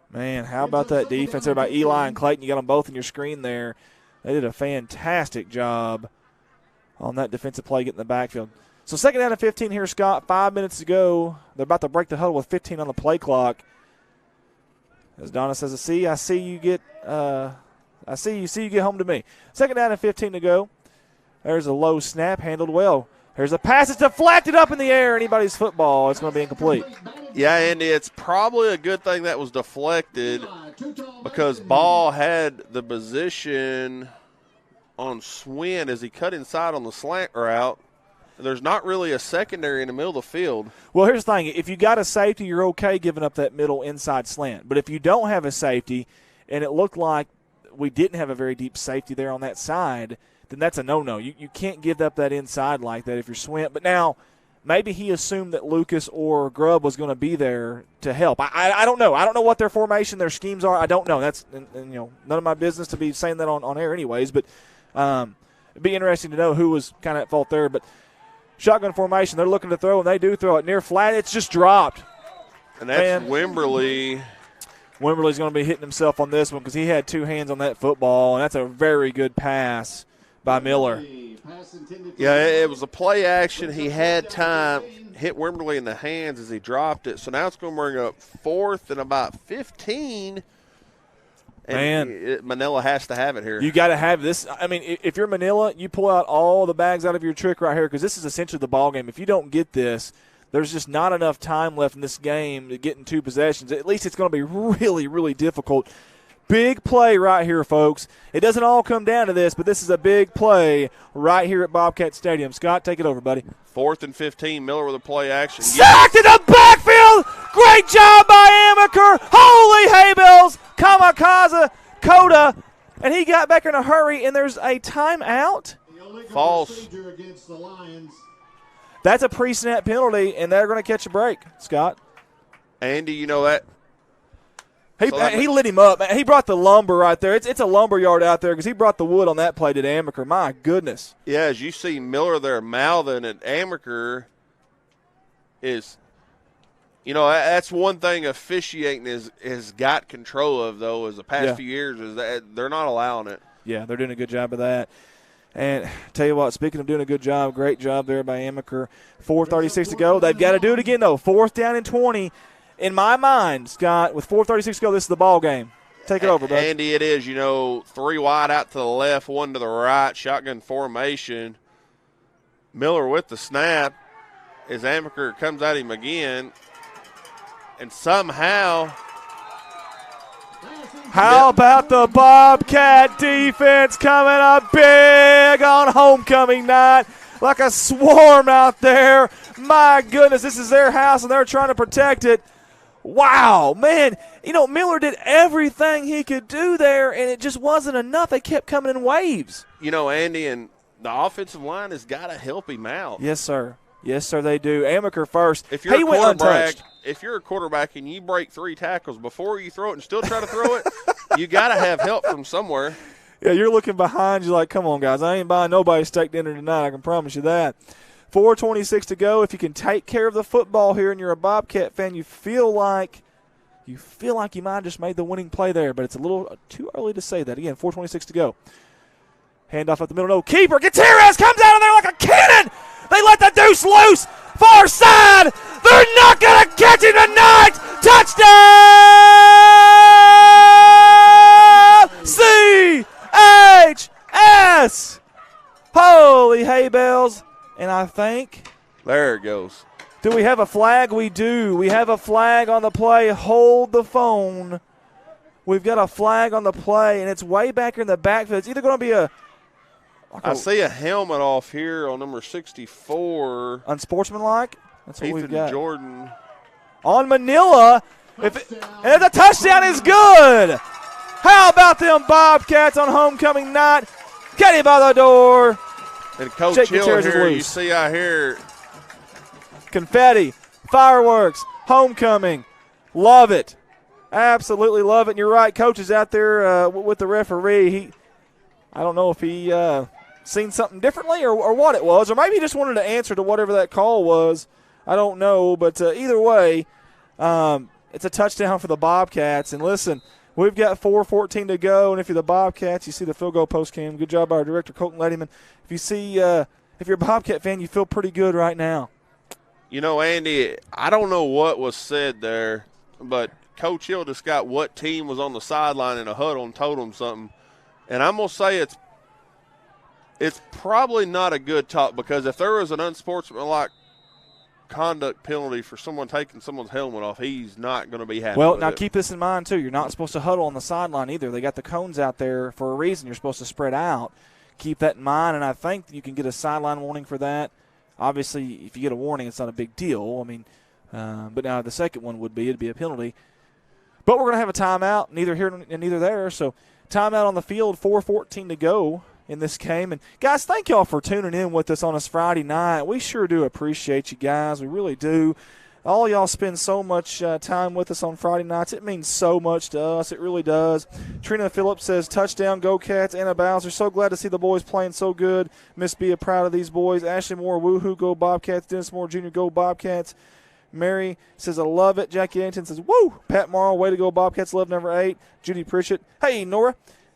Man, how about that defense there by Eli and Clayton? You got them both in your screen there. They did a fantastic job on that defensive play getting in the backfield. So second down and 15 here, Scott. 5 minutes to go. They're about to break the huddle with 15 on the play clock. As Donna says, I see you get home to me. Second down and 15 to go. There's a low snap, handled well. There's a pass that's deflected up in the air. Anybody's football. It's going to be incomplete. Yeah, Andy, it's probably a good thing that was deflected because Ball had the position on Swin as he cut inside on the slant route. There's not really a secondary in the middle of the field. Well, here's the thing. If you got a safety, you're okay giving up that middle inside slant. But if you don't have a safety, and it looked like we didn't have a very deep safety there on that side, then that's a no-no. You can't give up that inside like that if you're Swin. But now maybe he assumed that Lucas or Grubb was going to be there to help. I don't know. I don't know what their formation, their schemes are. I don't know. That's none of my business to be saying that on air anyways. But it'd be interesting to know who was kind of at fault there. But shotgun formation, they're looking to throw, and they do throw it near flat. It's just dropped. And that's Wimberly. Wimberly's going to be hitting himself on this one because he had two hands on that football, and that's a very good pass by Miller. Yeah, it was a play action. He had time, hit Wimberly in the hands as he dropped it. So now it's going to bring up 4th and about 15. And Manila has to have it here. You got to have this. I mean, if you're Manila, you pull out all the bags out of your trick right here because this is essentially the ball game. If you don't get this, there's just not enough time left in this game to get in 2 possessions. At least it's going to be really, really difficult. Big play right here, folks. It doesn't all come down to this, but this is a big play right here at Bobcat Stadium. Scott, take it over, buddy. 4th and 15, Miller with a play action. Sacked in the backfield. Great job by Amaker. Holy hay bells. Kamikaze Coda. And he got back in a hurry, and there's a timeout. False. That's a pre-snap penalty, and they're going to catch a break, Scott. Andy, you know that. He lit him up. Man. He brought the lumber right there. It's a lumber yard out there because he brought the wood on that play to Amaker. My goodness. Yeah, as you see Miller there mouthing at Amaker is, that's one thing officiating has got control of, though, is the past few years is that they're not allowing it. Yeah, they're doing a good job of that. And tell you what, speaking of doing a good job, great job there by Amaker. 4:36 to go. They've got to do it again, though. 4th down and 20. In my mind, Scott, with 4:36 to go, this is the ball game. Take it over, bud. Andy, it is. 3 wide out to the left, 1 to the right, shotgun formation. Miller with the snap as Amaker comes at him again. And somehow. How about the Bobcat defense coming up big on homecoming night? Like a swarm out there. My goodness, this is their house, and they're trying to protect it. Wow, man. Miller did everything he could do there, and it just wasn't enough. They kept coming in waves. Andy, and the offensive line has got to help him out. Yes, sir. Yes, sir, they do. Amaker first. If you're a quarterback and you break 3 tackles before you throw it and still try to throw it, you got to have help from somewhere. Yeah, you're looking behind you like, come on, guys. I ain't buying nobody steak dinner tonight. I can promise you that. 4:26 to go. If you can take care of the football here and you're a Bobcat fan, you feel like you might have just made the winning play there, but it's a little too early to say that. Again, 4:26 to go. Handoff up the middle. No, keeper. Gutierrez comes out of there like a cannon. They let the deuce loose. Far side. They're not going to catch him tonight. Touchdown! CHS. Holy hay bells. And I think. There it goes. Do we have a flag? We do. We have a flag on the play. Hold the phone. We've got a flag on the play, and it's way back in the backfield. It's either going to be I see a helmet off here on number 64. Unsportsmanlike? That's what Ethan we've got. Jordan. On Manila. And the touchdown is good. How about them Bobcats on homecoming night? Katie by the door. And Coach Jake Hill Gutierrez is here, loose. you see out here. Confetti, fireworks, homecoming. Love it. Absolutely love it. And you're right, Coach is out there with the referee. I don't know if he seen something differently or what it was, or maybe he just wanted to answer to whatever that call was. I don't know, but either way, it's a touchdown for the Bobcats. And listen, we've got 4:14 to go, and if you're the Bobcats, you see the field goal post cam. Good job by our director, Colton Lettyman. If you see, if you're a Bobcat fan, you feel pretty good right now. You know, Andy, I don't know what was said there, but Coach Hill just got what team was on the sideline in a huddle and told them something. And I'm going to say it's probably not a good talk, because if there was an unsportsmanlike conduct penalty for someone taking someone's helmet off, he's not going to be happy Well, with now it. keep this in mind, too. You're not supposed to huddle on the sideline either. They got the cones out there for a reason. You're supposed to spread out. Keep that in mind, and I think you can get a sideline warning for that. Obviously, if you get a warning, it's not a big deal. I mean, but now the second one it'd be a penalty. But we're going to have a timeout, neither here and neither there. So timeout on the field, 4:14 to go in this game. And, guys, thank y'all for tuning in with us on this Friday night. We sure do appreciate you guys. We really do. All y'all spend so much time with us on Friday nights. It means so much to us. It really does. Trina Phillips says, touchdown, go Cats. Anna Bowser, so glad to see the boys playing so good. Miss Bia, proud of these boys. Ashley Moore, woohoo, go Bobcats. Dennis Moore Jr., go Bobcats. Mary says, I love it. Jackie Anton says, woo. Pat Morrow, way to go Bobcats. Love number 8. Judy Pritchett. Hey, Nora.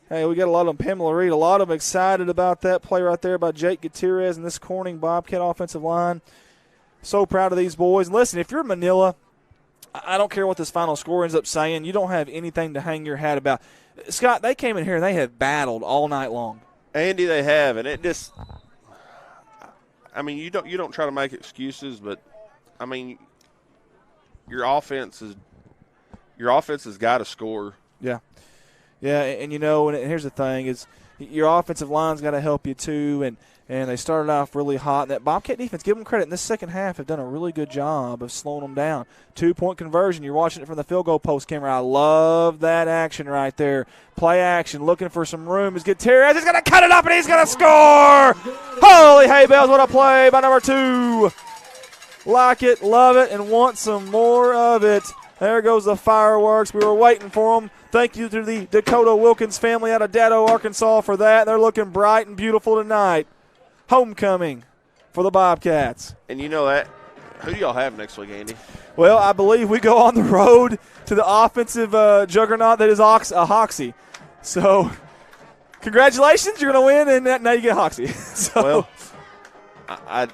Hey, we got a lot of them. Pamela Reed, a lot of them excited about that play right there by Jake Gutierrez and this Corning Bobcat offensive line. So proud of these boys. And listen, if you're Manila, I don't care what this final score ends up saying. You don't have anything to hang your hat about. Scott, they came in here and they have battled all night long. Andy, they have, and it just – I mean, you don't try to make excuses, but, I mean, your offense has got to score. Yeah. Yeah, and you know, and here's the thing is your offensive line's got to help you too, and they started off really hot. And that Bobcat defense, give them credit, in this second half have done a really good job of slowing them down. 2-point conversion. You're watching it from the field goal post camera. I love that action right there. Play action, looking for some room. Is Gutierrez. He's going to cut it up, and he's going to score. Holy hay bells, what a play by number 2. Like it, love it, and want some more of it. There goes the fireworks. We were waiting for them. Thank you to the Dakota Wilkins family out of Datto, Arkansas for that. They're looking bright and beautiful tonight. Homecoming for the Bobcats. And you know that. Who do y'all have next week, Andy? Well, I believe we go on the road to the offensive juggernaut that is Hoxie. So, congratulations, you're going to win, and now you get Hoxie. So, well, I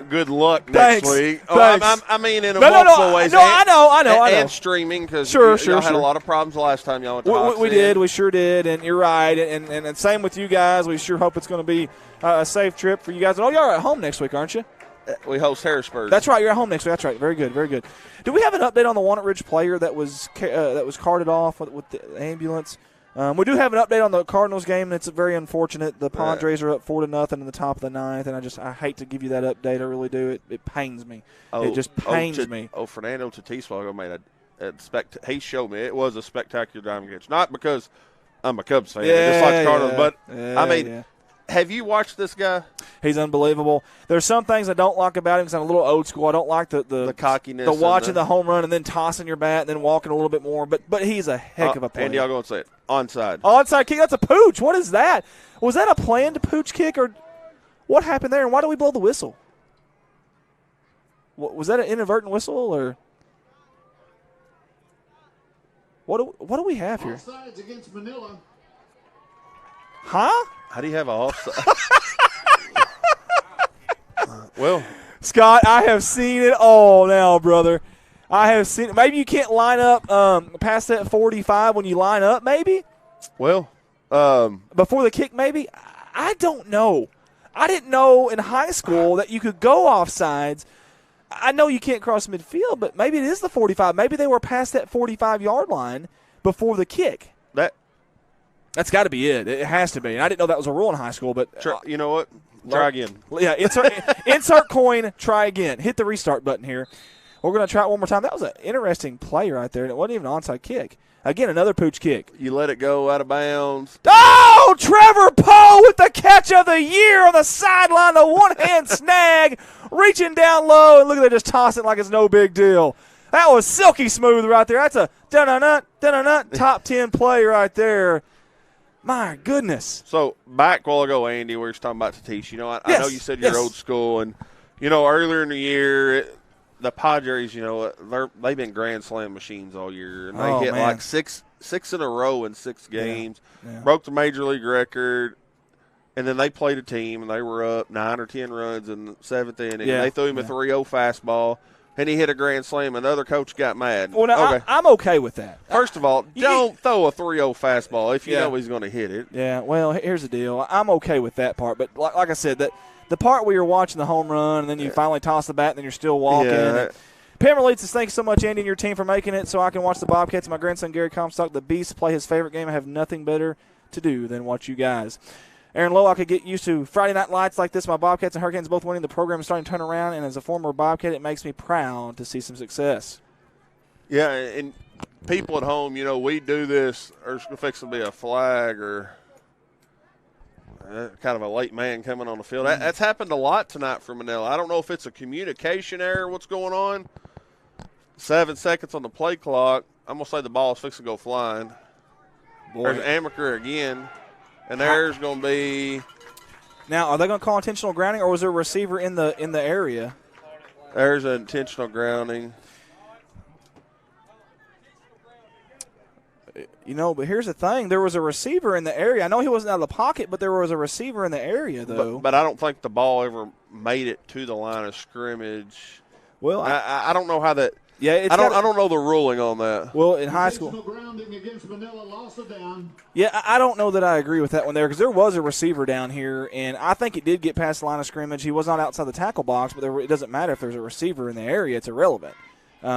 good luck next week. Thanks. I mean, in multiple ways. No, I know. And streaming, because y'all had a lot of problems the last time y'all went to Hoxie. We did. We sure did. And you're right. And same with you guys. We sure hope it's going to be a safe trip for you guys. And y'all are at home next week, aren't you? We host Harrisburg. That's right. You're at home next week. That's right. Very good. Very good. Do we have an update on the Walnut Ridge player that was carted off with the ambulance? We do have an update on the Cardinals game. It's very unfortunate. The Padres are up 4-0 in the top of the ninth, and I hate to give you that update. I really do. It pains me. It just pains me. Fernando Tatis made he showed me it was a spectacular diamond catch. Not because I'm a Cubs fan, just like the Cardinals, but have you watched this guy? He's unbelievable. There's some things I don't like about him because I'm a little old school. I don't like the cockiness, the watching the home run and then tossing your bat and then walking a little bit more. But he's a heck of a player. Andy, I'll go and say it. Onside. Onside kick. That's a pooch. What is that? Was that a planned pooch kick, or what happened there? And why do we blow the whistle? Was that an inadvertent whistle, or what do we have here? Offsides against Manila. Huh? How do you have a offside? Well, Scott, I have seen it all now, brother. I have seen it. Maybe you can't line up past that 45 when you line up, maybe? Well, before the kick, maybe? I don't know. I didn't know in high school that you could go offsides I know you can't cross midfield, but maybe it is the 45. Maybe they were past that 45-yard line before the kick. That's got to be it. It has to be. And I didn't know that was a rule in high school, but you know what? Try again. Yeah, insert coin, try again. Hit the restart button here. We're going to try it one more time. That was an interesting play right there, and it wasn't even an onside kick. Again, another pooch kick. You let it go out of bounds. Oh, Trevor Poe with the catch of the year on the sideline, the one-hand snag, reaching down low, and look at that, just tossing like it's no big deal. That was silky smooth right there. That's a dun-dun-dun, top 10 play right there. My goodness. So, back a while ago, Andy, we were talking about Tatis. I know you said you're Yes. old school, and, earlier in the year, the Padres, they've been Grand Slam machines all year. And they hit like six in a row in 6 games, broke the Major League record, and then they played a team, and they were up 9 or 10 runs in the 7th inning. And they threw him a 3-0 fastball, and he hit a grand slam, and the other coach got mad. Well, now, I'm okay with that. First of all, don't throw a 3-0 fastball if you know he's going to hit it. Yeah, well, here's the deal. I'm okay with that part. But like I said, the part where you're watching the home run and then you finally toss the bat and then you're still walking. Yeah. Pamela Leeds says, thanks so much, Andy, and your team for making it so I can watch the Bobcats and my grandson, Gary Comstock, the Beast, play his favorite game. I have nothing better to do than watch you guys. Aaron Lowe, I could get used to Friday night lights like this. My Bobcats and Hurricanes both winning. The program is starting to turn around, and as a former Bobcat, it makes me proud to see some success. Yeah, and people at home, we do this. There's fixing to be a flag or kind of a late man coming on the field. That's happened a lot tonight for Manila. I don't know if it's a communication error, what's going on. 7 seconds on the play clock. I'm going to say the ball is fixing to go flying. There's Amaker again. And there's going to be. Now, are they going to call intentional grounding, or was there a receiver in the area? There's an intentional grounding. But here's the thing: there was a receiver in the area. I know he wasn't out of the pocket, but there was a receiver in the area, though. But I don't think the ball ever made it to the line of scrimmage. Well, I don't know how that. Yeah, I don't know the ruling on that. Well, in high school. Grounding against Manila, loss of down. Yeah, I don't know that I agree with that one there because there was a receiver down here, and I think it did get past the line of scrimmage. He was not outside the tackle box, but it doesn't matter if there's a receiver in the area; it's irrelevant. Or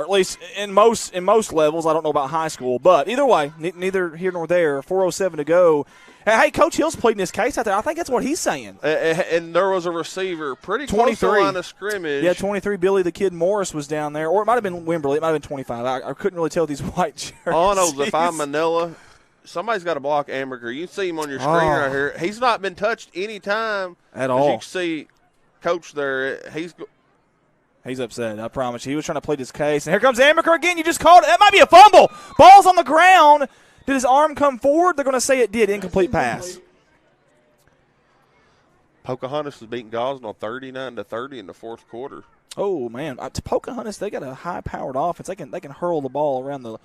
at least in most levels. I don't know about high school, but either way, neither here nor there. 4:07 to go. Hey, Coach Hill's pleading his case out there. I think that's what he's saying. And there was a receiver pretty close to the line of scrimmage. Yeah, 23, Billy the Kid Morris was down there. Or it might have been Wimberley. It might have been 25. I couldn't really tell these white shirts. All I know is if I'm Manila, somebody's got to block Amaker. You can see him on your screen right here. He's not been touched any time. At all. As you can see, Coach there, He's upset, I promise you. He was trying to plead his case. And here comes Amaker again. You just called it. That might be a fumble. Ball's on the ground. Did his arm come forward? They're going to say it did. Incomplete pass. Pocahontas has beaten Gosnell 39-30 in the fourth quarter. Oh man, to Pocahontas, they got a high-powered offense. They can hurl the ball around the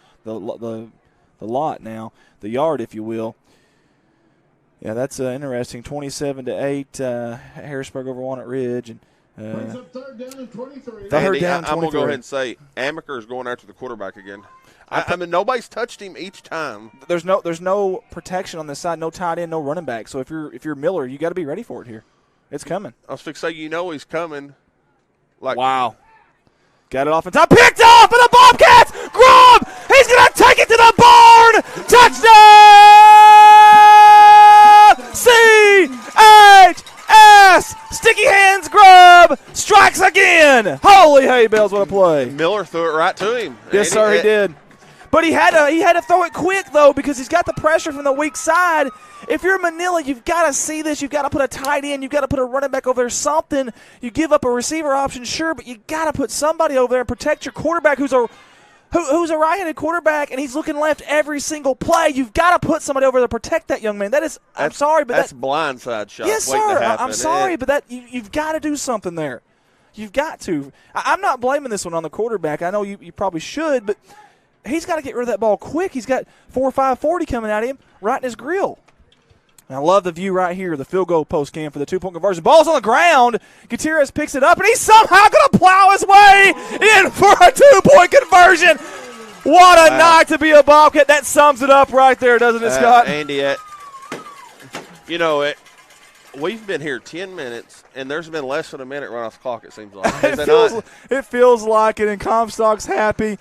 lot now, the yard, if you will. Yeah, that's interesting. 27-8, Harrisburg over Walnut Ridge, and. Brings up third down and 23. Andy, I'm going to go ahead and say Amaker is going after the quarterback again. I mean, nobody's touched him each time. There's no protection on this side, no tight end, no running back. So if you're Miller, you got to be ready for it here. It's coming. I was fixing to say, he's coming. Wow. Got it off in time. Picked off by the Bobcats. Grubb! He's going to take it to the barn. Touchdown! C-H-S! Sticky hands Grubb strikes again. Holy hay bales, what a play. Miller threw it right to him. Yes, sir, he did. But he had to throw it quick, though, because he's got the pressure from the weak side. If you're Manila, you've got to see this. You've got to put a tight end. You've got to put a running back over there, something. You give up a receiver option, sure, but you got to put somebody over there and protect your quarterback who's a right-handed quarterback, and he's looking left every single play. You've got to put somebody over there to protect that young man. I'm sorry, but that's blindside shot. Yes, sir. I'm sorry, but you've got to do something there. You've got to. I'm not blaming this one on the quarterback. I know you probably should, but he's got to get rid of that ball quick. He's got 4.540 coming at him right in his grill. And I love the view right here, the field goal post cam for the two-point conversion. Ball's on the ground. Gutierrez picks it up, and he's somehow going to plow his way in for a two-point conversion. What a night to be a Bobcat. That sums it up right there, doesn't it, Scott? Andy, we've been here 10 minutes, and there's been less than a minute run off the clock, it seems like. It feels like it, and Comstock's happy.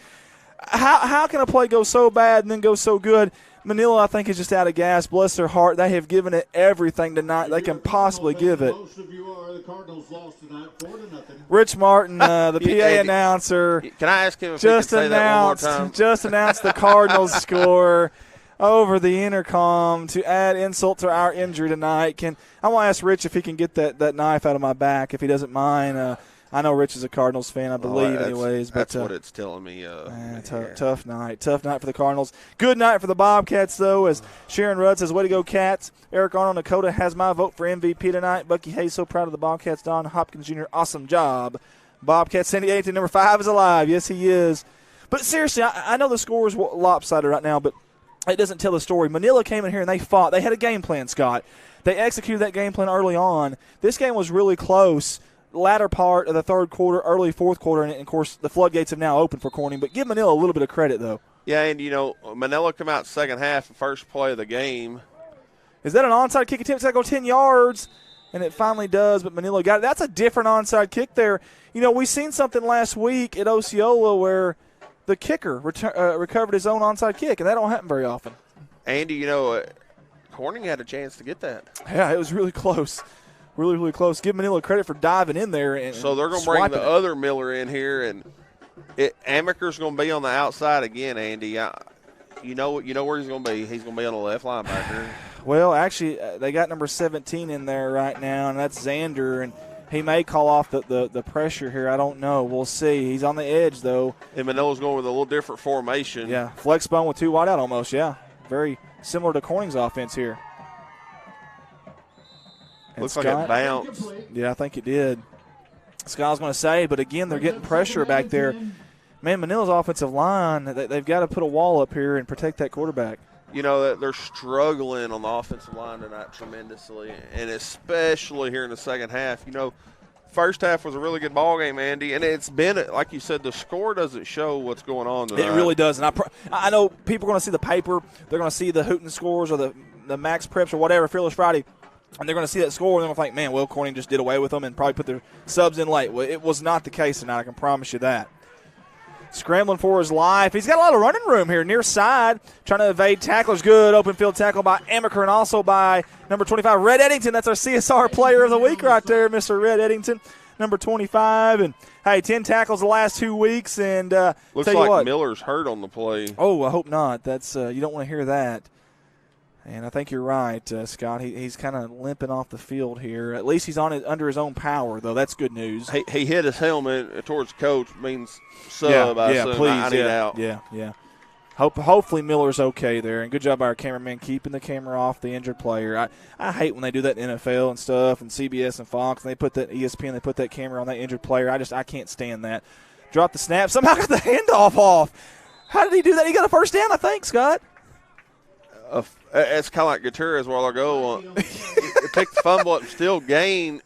How can a play go so bad and then go so good? Manila, I think, is just out of gas. Bless their heart. They have given it everything tonight they can possibly give it. Most of you are the Cardinals lost tonight 4-0. Rich Martin, the PA announcer, can I ask him if he can say that one more time? Just announced the Cardinals score over the intercom to add insult to our injury tonight. I want to ask Rich if he can get that knife out of my back, if he doesn't mind. I know Rich is a Cardinals fan, I believe, anyways. But that's what it's telling me. Tough night for the Cardinals. Good night for the Bobcats, though, as Sharon Rudd says, way to go, Cats. Eric Arnold, Dakota has my vote for MVP tonight. Bucky Hayes, so proud of the Bobcats. Don Hopkins Jr., awesome job. Bobcats, Sandy Aitken, number 5 is alive. Yes, he is. But seriously, I know the score is lopsided right now, but it doesn't tell the story. Manila came in here and they fought. They had a game plan, Scott. They executed that game plan early on. This game was really close. Latter part of the third quarter, early fourth quarter, and of course the floodgates have now opened for Corning. But give Manila a little bit of credit, though. Yeah, and Manila come out second half, the first play of the game. Is that an onside kick attempt? It's got to go 10 yards, and it finally does. But Manila got it. That's a different onside kick there. We seen something last week at Osceola where the kicker recovered his own onside kick, and that don't happen very often. Andy, Corning had a chance to get that. Yeah, it was really close. Really, really close. Give Manila credit for diving in there. So they're going to bring the other Miller in here, and Amaker's going to be on the outside again, Andy. You know where he's going to be. He's going to be on the left linebacker. Well, actually, they got number 17 in there right now, and that's Xander, and he may call off the pressure here. I don't know. We'll see. He's on the edge, though. And Manila's going with a little different formation. Yeah, flex bone with 2 wide out almost, yeah. Very similar to Corning's offense here. And looks like it bounced. Yeah, I think it did. Scott's going to say, but again, they're getting pressure back there. Man, Manila's offensive line, they've got to put a wall up here and protect that quarterback. They're struggling on the offensive line tonight tremendously, and especially here in the second half. First half was a really good ball game, Andy, and it's been, like you said, the score doesn't show what's going on tonight. It really doesn't. I know people are going to see the paper. They're going to see the Hooten scores or the Max Preps or whatever, Fearless Friday. And they're going to see that score, and they're going to think, man, Will Corning just did away with them and probably put their subs in late. Well, it was not the case tonight, I can promise you that. Scrambling for his life. He's got a lot of running room here near side, trying to evade tacklers. Good open field tackle by Amaker and also by number 25, Red Eddington. That's our CSR player of the week right there, Mr. Red Eddington, number 25. And, hey, 10 tackles the last 2 weeks. And looks like Miller's hurt on the play. Oh, I hope not. That's you don't want to hear that. And I think you're right, Scott. He's kind of limping off the field here. At least he's under his own power, though. That's good news. He hit his helmet towards coach, means sub. I assume. Please. I need out. Yeah. Hopefully Miller's okay there. And good job by our cameraman keeping the camera off the injured player. I hate when they do that in NFL and stuff, and CBS and Fox, and they put that ESPN, they put that camera on that injured player. I can't stand that. Drop the snap. Somehow got the handoff off. How did he do that? He got a first down, I think, Scott. It's kind of like Gutierrez a while ago. Take the fumble up and still gain.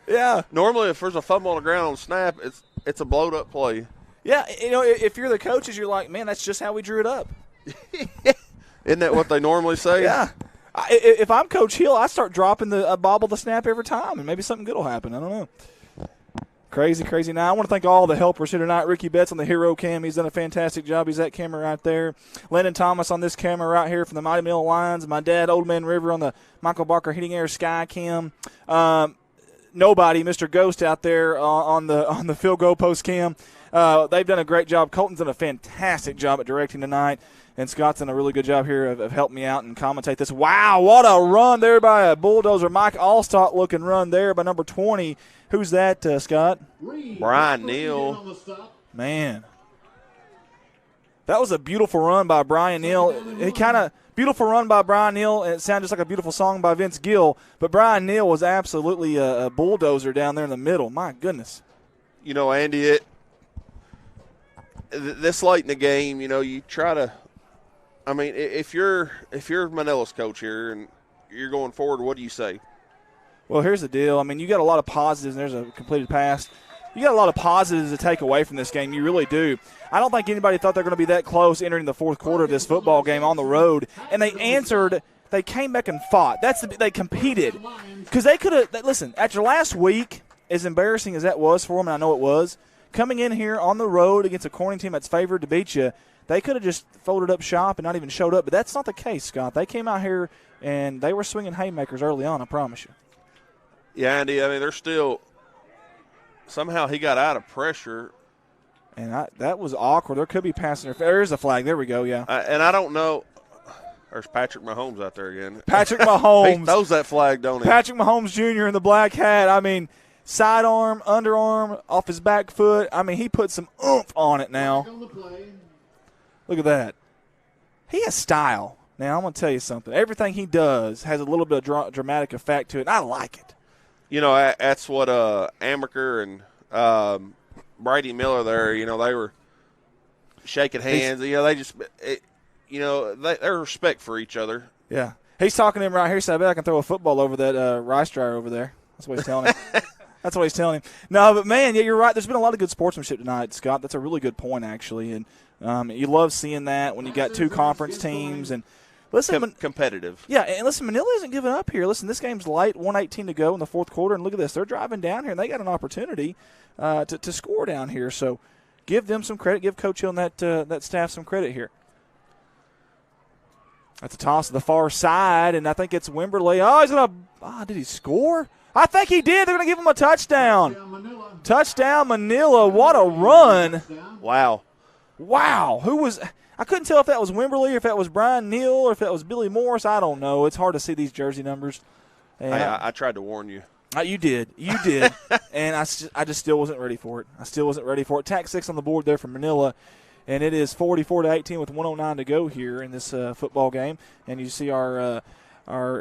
Yeah. Normally, if there's a fumble on the ground on snap, it's a blowed-up play. Yeah, if you're the coaches, you're like, man, that's just how we drew it up. Isn't that what they normally say? Yeah. If I'm Coach Hill, I start dropping the bobble the snap every time, and maybe something good will happen. I don't know. Crazy. Now, I want to thank all the helpers here tonight. Ricky Betts on the Hero Cam. He's done a fantastic job. He's that camera right there. Lennon Thomas on this camera right here from the Mighty Mill Lions. My dad, Old Man River, on the Michael Barker Heating Air Sky Cam. Nobody, Mr. Ghost out there on the field goal post cam. They've done a great job. Colton's done a fantastic job at directing tonight. And Scott's done a really good job here of helping me out and commentate this. Wow, what a run there by a bulldozer. Mike Allstott looking run there by number 20. Who's that, Scott? Brian Neal. Man. That was a beautiful run by Brian Neal. Beautiful run by Brian Neal, and it sounded just like a beautiful song by Vince Gill. But Brian Neal was absolutely a bulldozer down there in the middle. My goodness. Andy, this late in the game, you try to – I mean, if you're Manila's coach here and you're going forward, what do you say? Well, here's the deal. I mean, you got a lot of positives, and there's a completed pass. You got a lot of positives to take away from this game. You really do. I don't think anybody thought they're going to be that close entering the fourth quarter of this football game on the road. And they answered they came back and fought. They competed. Because they could have – listen, after last week, as embarrassing as that was for them, and I know it was, coming in here on the road against a Corning team that's favored to beat you, they could have just folded up shop and not even showed up. But that's not the case, Scott. They came out here, and they were swinging haymakers early on, I promise you. Yeah, Andy, I mean, they're still – somehow he got out of pressure. And that was awkward. There could be passing interference. There is a flag. There we go, yeah. And I don't know – there's Patrick Mahomes out there again. Patrick Mahomes. He throws that flag, don't he? Patrick Mahomes Jr. in the black hat. I mean, sidearm, underarm, off his back foot. I mean, he put some oomph on it now. Look at that. He has style. Now, I'm going to tell you something. Everything he does has a little bit of dramatic effect to it, and I like it. You know, that's what Amaker and Brady Miller there, you know, they were shaking hands. You know, they just their respect for each other. Yeah. He's talking to him right here. So I bet I can throw a football over that rice dryer over there. That's what he's telling him. That's what he's telling him. No, but, man, yeah, you're right. There's been a lot of good sportsmanship tonight, Scott. That's a really good point, actually. And you love seeing that when you got two conference teams. And listen, competitive. Yeah, and listen, Manila isn't giving up here. Listen, this game's light, 1:18 to go in the fourth quarter. And look at this. They're driving down here, and they got an opportunity to score down here. So give them some credit. Give Coach Hill and that staff some credit here. That's a toss to the far side, and I think it's Wimberly. Oh, he's going to did he score? I think he did. They're going to give him a touchdown. Touchdown, Manila. What a run. Wow. Who was – I couldn't tell if that was Wimberly or if that was Brian Neal or if that was Billy Morris. I don't know. It's hard to see these jersey numbers. And I tried to warn you. You did. And I just still wasn't ready for it. I still wasn't ready for it. Tack 6 on the board there for Manila. And it is 44-18 with 1:09 to go here in this football game. And you see our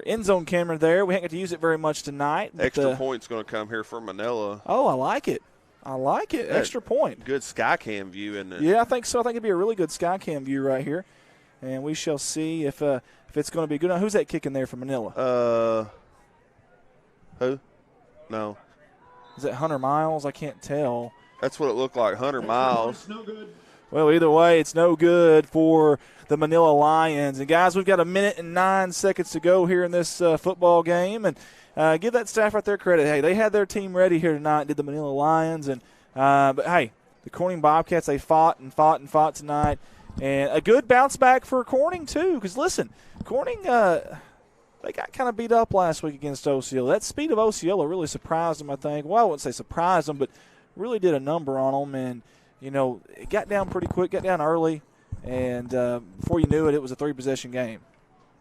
end zone camera there. We haven't got to use it very much tonight. Extra point's going to come here for Manila. Oh, I like it. Extra point. Good sky cam view, isn't it? Yeah, I think so. I think it'd be a really good sky cam view right here. And we shall see if it's going to be good. Now, who's that kicking there for Manila? Who? No. Is that Hunter Miles? I can't tell. That's what it looked like, Hunter Miles. No good. Well, either way, it's no good for the Manila Lions. And, guys, we've got 1 minute and 9 seconds to go here in this football game. And give that staff right there credit. Hey, they had their team ready here tonight, did the Manila Lions. And but, hey, the Corning Bobcats, they fought tonight. And a good bounce back for Corning, too. Because, listen, Corning, they got kind of beat up last week against Osceola. That speed of Osceola really surprised them, I think. Well, I wouldn't say surprised them, but really did a number on them. And, you know, it got down pretty quick, got down early, and before you knew it, it was a 3-possession game.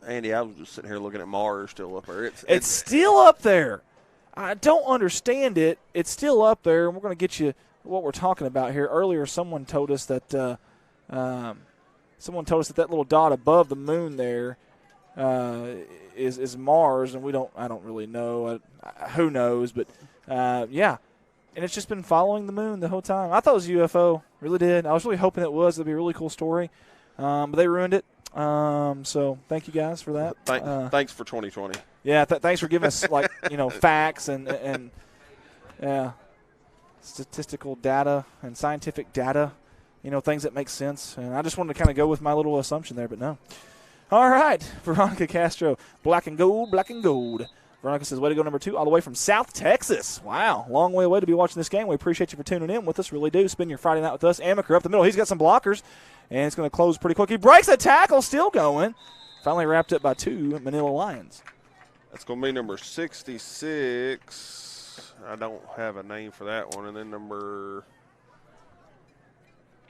Andy, I was just sitting here looking at Mars still up there. It's still up there. I don't understand it. It's still up there, and we're going to get you what we're talking about here. Earlier, someone told us that that little dot above the moon there is Mars, and I don't really know. Who knows? But yeah. And it's just been following the moon the whole time. I thought it was a UFO. Really did. I was really hoping it was. It'd be a really cool story. But they ruined it. So thank you guys for that. Thanks for 2020. Yeah, thanks for giving us, facts and statistical data and scientific data, things that make sense. And I just wanted to kind of go with my little assumption there, but no. All right, Veronica Castro, black and gold, black and gold. Veronica says, way to go, number 2, all the way from South Texas. Wow, long way away to be watching this game. We appreciate you for tuning in with us, really do. Spend your Friday night with us. Amaker up the middle. He's got some blockers, and it's going to close pretty quick. He breaks a tackle, still going. Finally wrapped up by 2 Manila Lions. That's going to be number 66. I don't have a name for that one. And then number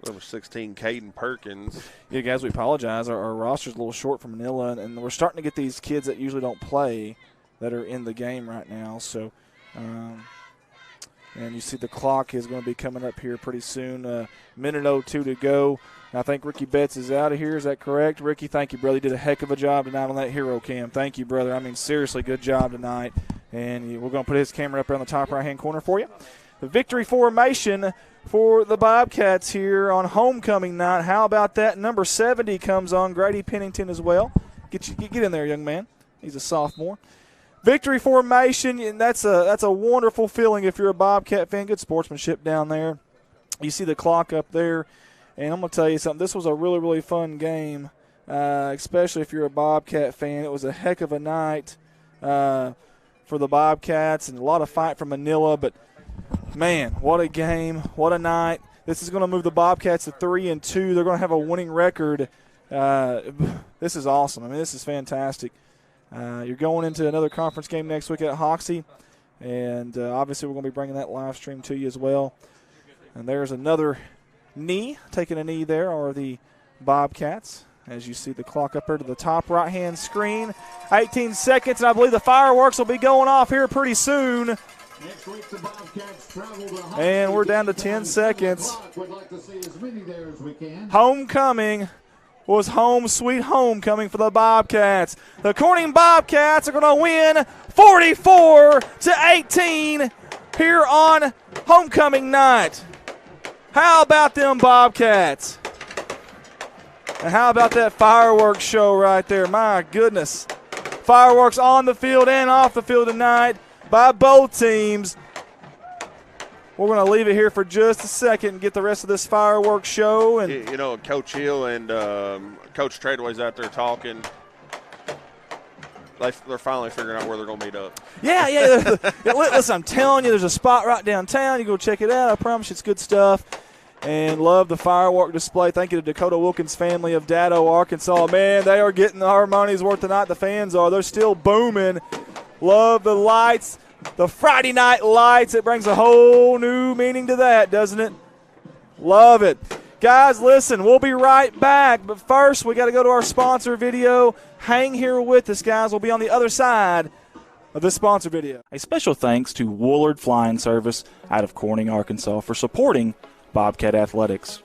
16, Caden Perkins. Yeah, guys, we apologize. Our roster's a little short for Manila, and we're starting to get these kids that usually don't play that are in the game right now. So, and you see the clock is going to be coming up here pretty soon. Minute 02 to go. I think Ricky Betts is out of here. Is that correct? Ricky, thank you, brother. You did a heck of a job tonight on that hero cam. Thank you, brother. I mean, seriously, good job tonight. And we're going to put his camera up there on the top right-hand corner for you. The victory formation for the Bobcats here on homecoming night. How about that? Number 70 comes on. Grady Pennington as well. Get in there, young man. He's a sophomore. Victory formation, and that's a wonderful feeling if you're a Bobcat fan. Good sportsmanship down there. You see the clock up there, and I'm going to tell you something. This was a really, really fun game especially if you're a Bobcat fan. It was a heck of a night for the Bobcats and a lot of fight from Manila. But, man, what a game, what a night. This is going to move the Bobcats to 3-2. They're going to have a winning record. This is awesome. I mean, this is fantastic. You're going into another conference game next week at Hoxie, and obviously we're going to be bringing that live stream to you as well. And there's another knee. Taking a knee there are the Bobcats. As you see the clock up here to the top right-hand screen. 18 seconds, and I believe the fireworks will be going off here pretty soon. Next week, the Bobcats travel to And we're down to 10 seconds. We'd like to see as many there as we can. Homecoming was home sweet homecoming for the Bobcats. The Corning Bobcats are going to win 44-18 here on homecoming night. How about them Bobcats? And how about that fireworks show right there? My goodness. Fireworks on the field and off the field tonight by both teams. We're going to leave it here for just a second and get the rest of this fireworks show. And you know, Coach Hill and Coach Tradeway's out there talking. They're finally figuring out where they're going to meet up. Yeah. Listen, I'm telling you, there's a spot right downtown. You go check it out. I promise you it's good stuff. And love the firework display. Thank you to Dakota Wilkins family of Dado, Arkansas. Man, they are getting our money's worth tonight. The fans are. They're still booming. Love the lights. The Friday night lights. It brings a whole new meaning to that, doesn't it? Love it. Guys, listen, we'll be right back. But first, we got to go to our sponsor video. Hang here with us, guys. We'll be on the other side of this sponsor video. A special thanks to Woolard Flying Service out of Corning, Arkansas for supporting Bobcat Athletics.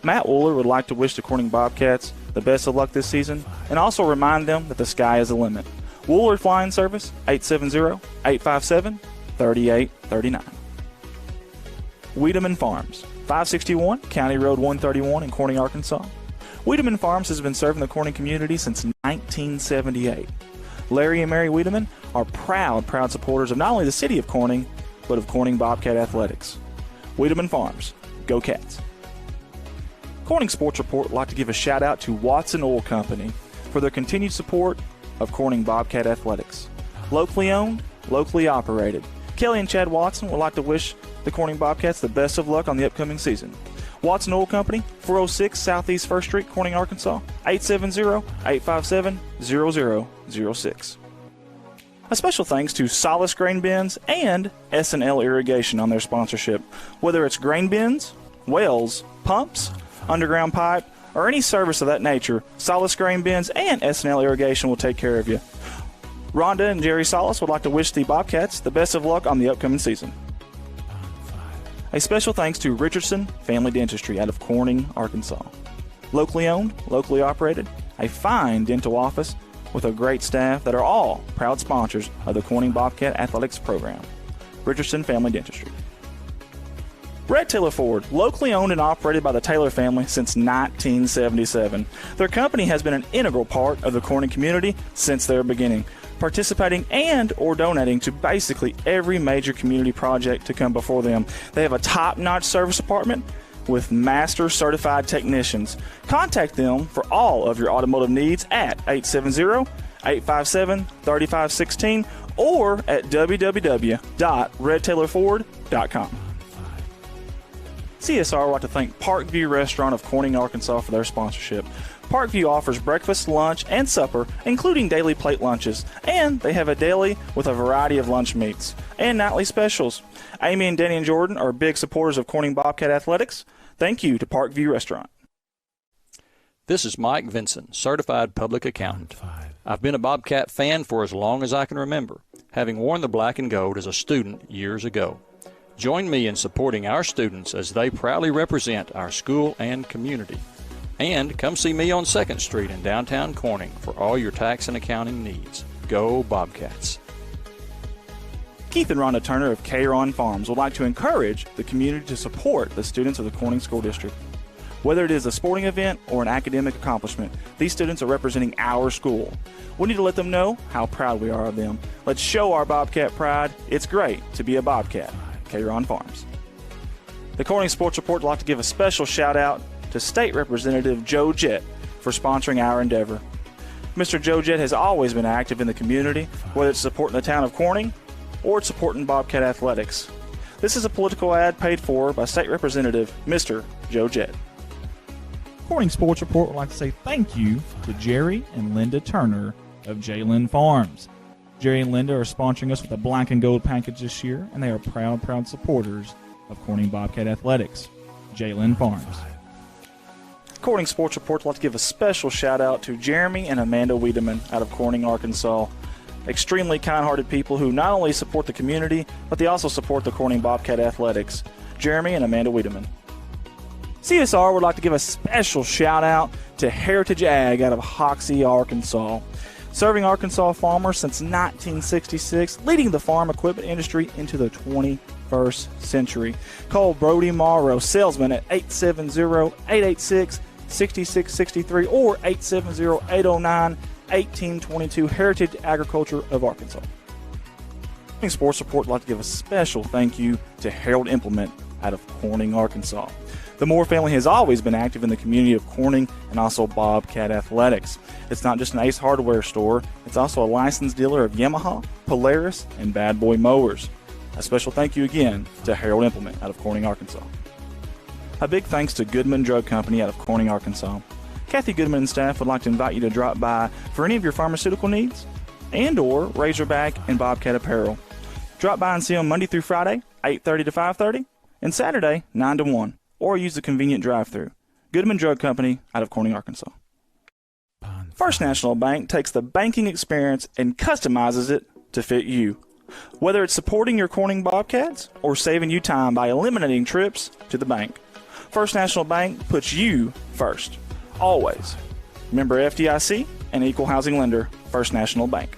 Matt Wooler would like to wish the Corning Bobcats the best of luck this season and also remind them that the sky is the limit. Woolard Flying Service, 870-857-3839. Wiedemann Farms, 561 County Road 131 in Corning, Arkansas. Wiedemann Farms has been serving the Corning community since 1978. Larry and Mary Wiedemann are proud supporters of not only the city of Corning, but of Corning Bobcat Athletics. Wiedemann Farms, go Cats. Corning Sports Report would like to give a shout out to Watson Oil Company for their continued support of Corning Bobcat Athletics. Locally owned, locally operated. Kelly and Chad Watson would like to wish the Corning Bobcats the best of luck on the upcoming season. Watson Oil Company, 406 Southeast 1st Street, Corning, Arkansas, 870-857-0006. A special thanks to Solace Grain Bins and S&L Irrigation on their sponsorship. Whether it's grain bins, wells, pumps, underground pipe, or any service of that nature, Solace Grain Bins and S&L Irrigation will take care of you. Rhonda and Jerry Solace would like to wish the Bobcats the best of luck on the upcoming season. A special thanks to Richardson Family Dentistry out of Corning, Arkansas. Locally owned, locally operated, a fine dental office with a great staff that are all proud sponsors of the Corning Bobcat Athletics program. Richardson Family Dentistry. Red Taylor Ford, locally owned and operated by the Taylor family since 1977. Their company has been an integral part of the Corning community since their beginning, participating and or donating to basically every major community project to come before them. They have a top-notch service department with master certified technicians. Contact them for all of your automotive needs at 870-857-3516 or at www.redtaylorford.com. CSR would like to thank Parkview Restaurant of Corning, Arkansas for their sponsorship. Parkview offers breakfast, lunch, and supper, including daily plate lunches, and they have a daily with a variety of lunch meats and nightly specials. Amy and Danny and Jordan are big supporters of Corning Bobcat Athletics. Thank you to Parkview Restaurant. This is Mike Vinson, Certified Public Accountant. I've been a Bobcat fan for as long as I can remember, having worn the black and gold as a student years ago. Join me in supporting our students as they proudly represent our school and community. And come see me on 2nd Street in downtown Corning for all your tax and accounting needs. Go Bobcats. Keith and Rhonda Turner of K-Ron Farms would like to encourage the community to support the students of the Corning School District. Whether it is a sporting event or an academic accomplishment, these students are representing our school. We need to let them know how proud we are of them. Let's show our Bobcat pride. It's great to be a Bobcat. K-Ron Farms. The Corning Sports Report would like to give a special shout out to State Representative Joe Jett for sponsoring our endeavor. Mr. Joe Jett has always been active in the community, whether it's supporting the town of Corning or it's supporting Bobcat Athletics. This is a political ad paid for by State Representative Mr. Joe Jett. Corning Sports Report would like to say thank you to Jerry and Linda Turner of J-Lynn Farms. Jerry and Linda are sponsoring us with a black and gold package this year, and they are proud supporters of Corning Bobcat Athletics. J-Lynn Farms. Corning Sports Report would like to give a special shout out to Jeremy and Amanda Wiedemann out of Corning, Arkansas. Extremely kind-hearted people who not only support the community, but they also support the Corning Bobcat Athletics. Jeremy and Amanda Wiedemann. CSR would like to give a special shout out to Heritage Ag out of Hoxie, Arkansas. Serving Arkansas farmers since 1966, leading the farm equipment industry into the 21st century. Call Brody Morrow, salesman at 870-886-6663 or 870-809-1822, Heritage Agriculture of Arkansas. Sports Report would like to give a special thank you to Harold Implement out of Corning, Arkansas. The Moore family has always been active in the community of Corning and also Bobcat Athletics. It's not just an Ace Hardware store, it's also a licensed dealer of Yamaha, Polaris, and Bad Boy mowers. A special thank you again to Harold Implement out of Corning, Arkansas. A big thanks to Goodman Drug Company out of Corning, Arkansas. Kathy Goodman and staff would like to invite you to drop by for any of your pharmaceutical needs and or Razorback and Bobcat apparel. Drop by and see them Monday through Friday, 8:30 to 5:30, and Saturday, 9 to 1. Or use the convenient drive-thru. Goodman Drug Company out of Corning, Arkansas. First National Bank takes the banking experience and customizes it to fit you. Whether it's supporting your Corning Bobcats or saving you time by eliminating trips to the bank, First National Bank puts you first. Always. Member FDIC and equal housing lender, First National Bank.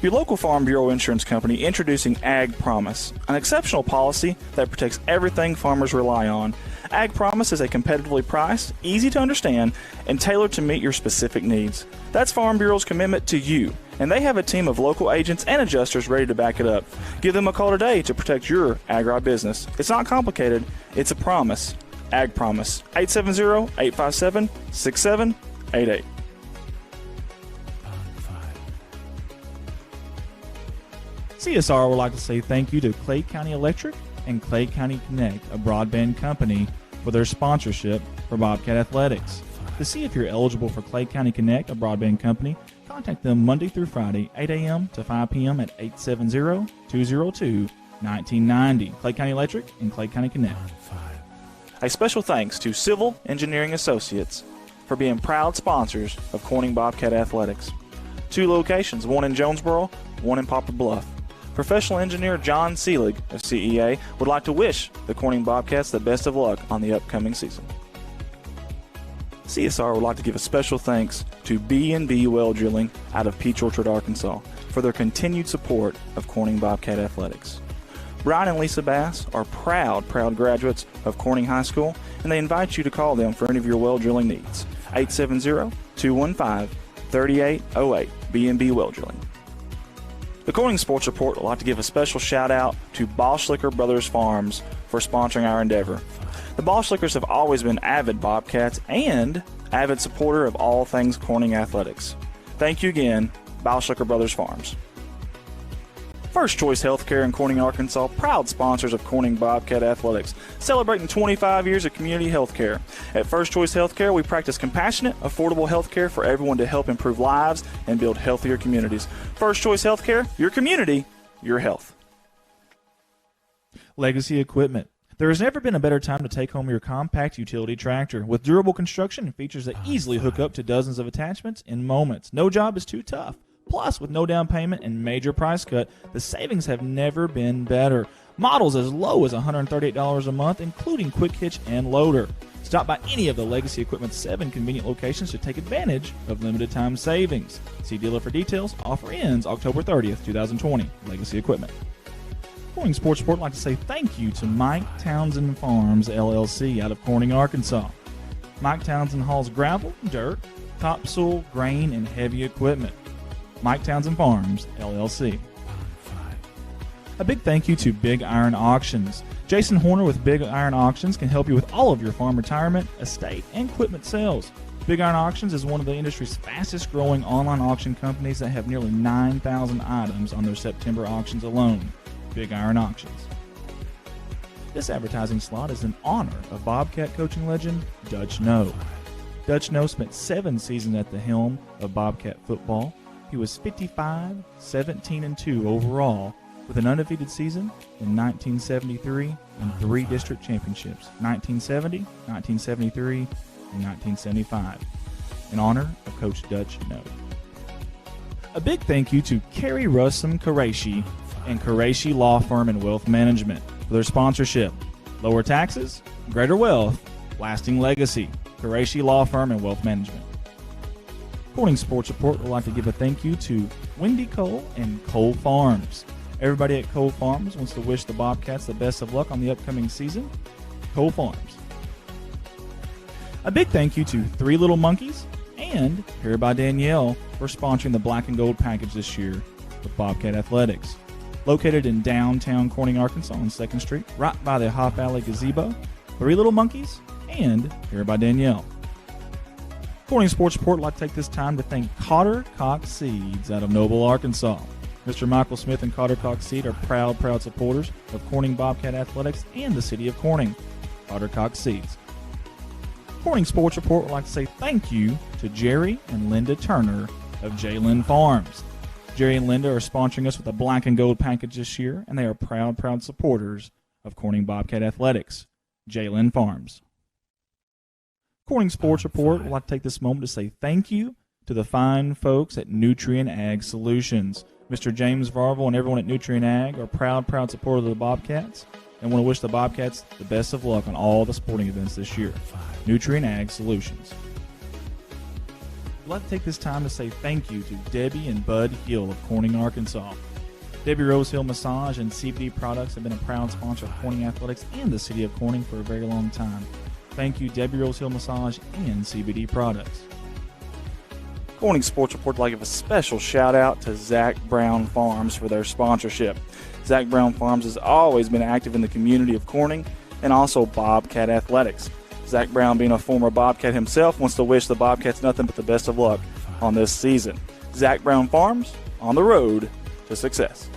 Your local Farm Bureau insurance company introducing Ag Promise, an exceptional policy that protects everything farmers rely on. Ag Promise is a competitively priced, easy to understand, and tailored to meet your specific needs. That's Farm Bureau's commitment to you, and they have a team of local agents and adjusters ready to back it up. Give them a call today to protect your agri-business. It's not complicated, it's a promise. Ag Promise, 870-857-6788. CSR would like to say thank you to Clay County Electric and Clay County Connect, a broadband company, for their sponsorship for Bobcat Athletics. To see if you're eligible for Clay County Connect, a broadband company, contact them Monday through Friday, 8 a.m. to 5 p.m. at 870-202-1990. Clay County Electric and Clay County Connect. A special thanks to Civil Engineering Associates for being proud sponsors of Corning Bobcat Athletics. 2 locations, one in Jonesboro, one in Poplar Bluff. Professional engineer John Seelig of CEA would like to wish the Corning Bobcats the best of luck on the upcoming season. CSR would like to give a special thanks to B&B Well Drilling out of Peach Orchard, Arkansas for their continued support of Corning Bobcat Athletics. Brian and Lisa Bass are proud graduates of Corning High School, and they invite you to call them for any of your well drilling needs. 870-215-3808, B&B Well Drilling. The Corning Sports Report would like to give a special shout out to Boschlicker Brothers Farms for sponsoring our endeavor. The Boschlickers have always been avid Bobcats and avid supporter of all things Corning athletics. Thank you again, Boschlicker Brothers Farms. First Choice Healthcare in Corning, Arkansas, proud sponsors of Corning Bobcat Athletics, celebrating 25 years of community healthcare. At First Choice Healthcare, we practice compassionate, affordable healthcare for everyone to help improve lives and build healthier communities. First Choice Healthcare, your community, your health. Legacy Equipment. There has never been a better time to take home your compact utility tractor with durable construction and features that easily hook up to dozens of attachments in moments. No job is too tough. Plus, with no down payment and major price cut, the savings have never been better. Models as low as $138 a month, including quick hitch and loader. Stop by any of the Legacy Equipment's 7 convenient locations to take advantage of limited time savings. See dealer for details. Offer ends October 30th, 2020. Legacy Equipment. Corning Sports Report would like to say thank you to Mike Townsend Farms, LLC, out of Corning, Arkansas. Mike Townsend hauls gravel, dirt, topsoil, grain, and heavy equipment. Mike Townsend Farms, LLC. A big thank you to Big Iron Auctions. Jason Horner with Big Iron Auctions can help you with all of your farm retirement, estate, and equipment sales. Big Iron Auctions is one of the industry's fastest growing online auction companies that have nearly 9,000 items on their September auctions alone. Big Iron Auctions. This advertising slot is in honor of Bobcat coaching legend Dutch Noe. Dutch Noe spent 7 seasons at the helm of Bobcat football. He was 55, 17, and 2 overall, with an undefeated season in 1973 and 3 district championships, 1970, 1973, and 1975, in honor of Coach Dutch Noe. A big thank you to Carrie Russum Qureshi and Qureshi Law Firm and Wealth Management for their sponsorship. Lower taxes, greater wealth, lasting legacy. Qureshi Law Firm and Wealth Management. Corning Sports Report would like to give a thank you to Wendy Cole and Cole Farms. Everybody at Cole Farms wants to wish the Bobcats the best of luck on the upcoming season. Cole Farms. A big thank you to Three Little Monkeys and Here by Danielle for sponsoring the Black and Gold package this year with Bobcat Athletics. Located in downtown Corning, Arkansas on 2nd Street, right by the Hop Alley Gazebo, Three Little Monkeys and Here by Danielle. Corning Sports Report would like to take this time to thank Cotter Cox Seeds out of Noble, Arkansas. Mr. Michael Smith and Cotter Cox Seed are proud supporters of Corning Bobcat Athletics and the city of Corning. Cotter Cox Seeds. Corning Sports Report would like to say thank you to Jerry and Linda Turner of Jalen Farms. Jerry and Linda are sponsoring us with a black and gold package this year, and they are proud supporters of Corning Bobcat Athletics. Jalen Farms. Corning Sports Report would like to take this moment to say thank you to the fine folks at Nutrient Ag Solutions. Mr. James Varvel and everyone at Nutrient Ag are proud supporters of the Bobcats and want to wish the Bobcats the best of luck on all the sporting events this year. Nutrient Ag Solutions. I'd like to take this time to say thank you to Debbie and Bud Hill of Corning, Arkansas. Debbie Rose Hill Massage and CBD Products have been a proud sponsor of Corning Athletics and the city of Corning for a very long time. Thank you, Debbie Rose Hill Massage and CBD Products. Corning Sports Report would like to give a special shout out to Zach Brown Farms for their sponsorship. Zach Brown Farms has always been active in the community of Corning and also Bobcat Athletics. Zach Brown, being a former Bobcat himself, wants to wish the Bobcats nothing but the best of luck on this season. Zach Brown Farms, on the road to success.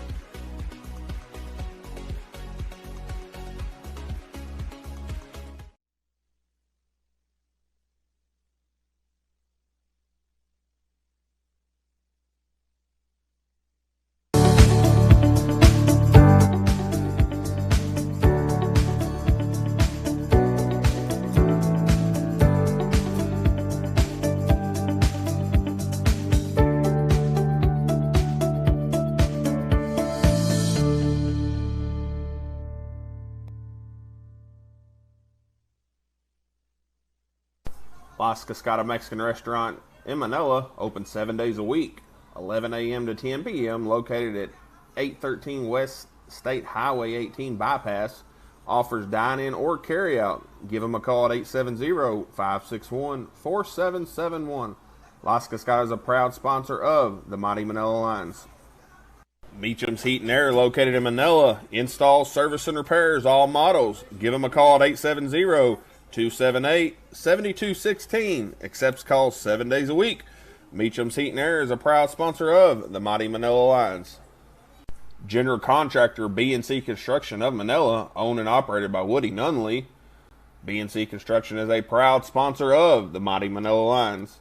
Las Cascada Mexican Restaurant in Manila, open 7 days a week, 11 a.m. to 10 p.m., located at 813 West State Highway 18 Bypass, offers dine-in or carry-out. Give them a call at 870-561-4771. Las Cascadas is a proud sponsor of the Mighty Manila Lions. Meacham's Heat and Air, located in Manila, install, service, and repairs, all models. Give them a call at 870-278-7216. Accepts calls 7 days a week. Meacham's Heat and Air is a proud sponsor of the Mighty Manila Lions. General contractor B&C Construction of Manila, owned and operated by Woody Nunley. B&C Construction is a proud sponsor of the Mighty Manila Lions.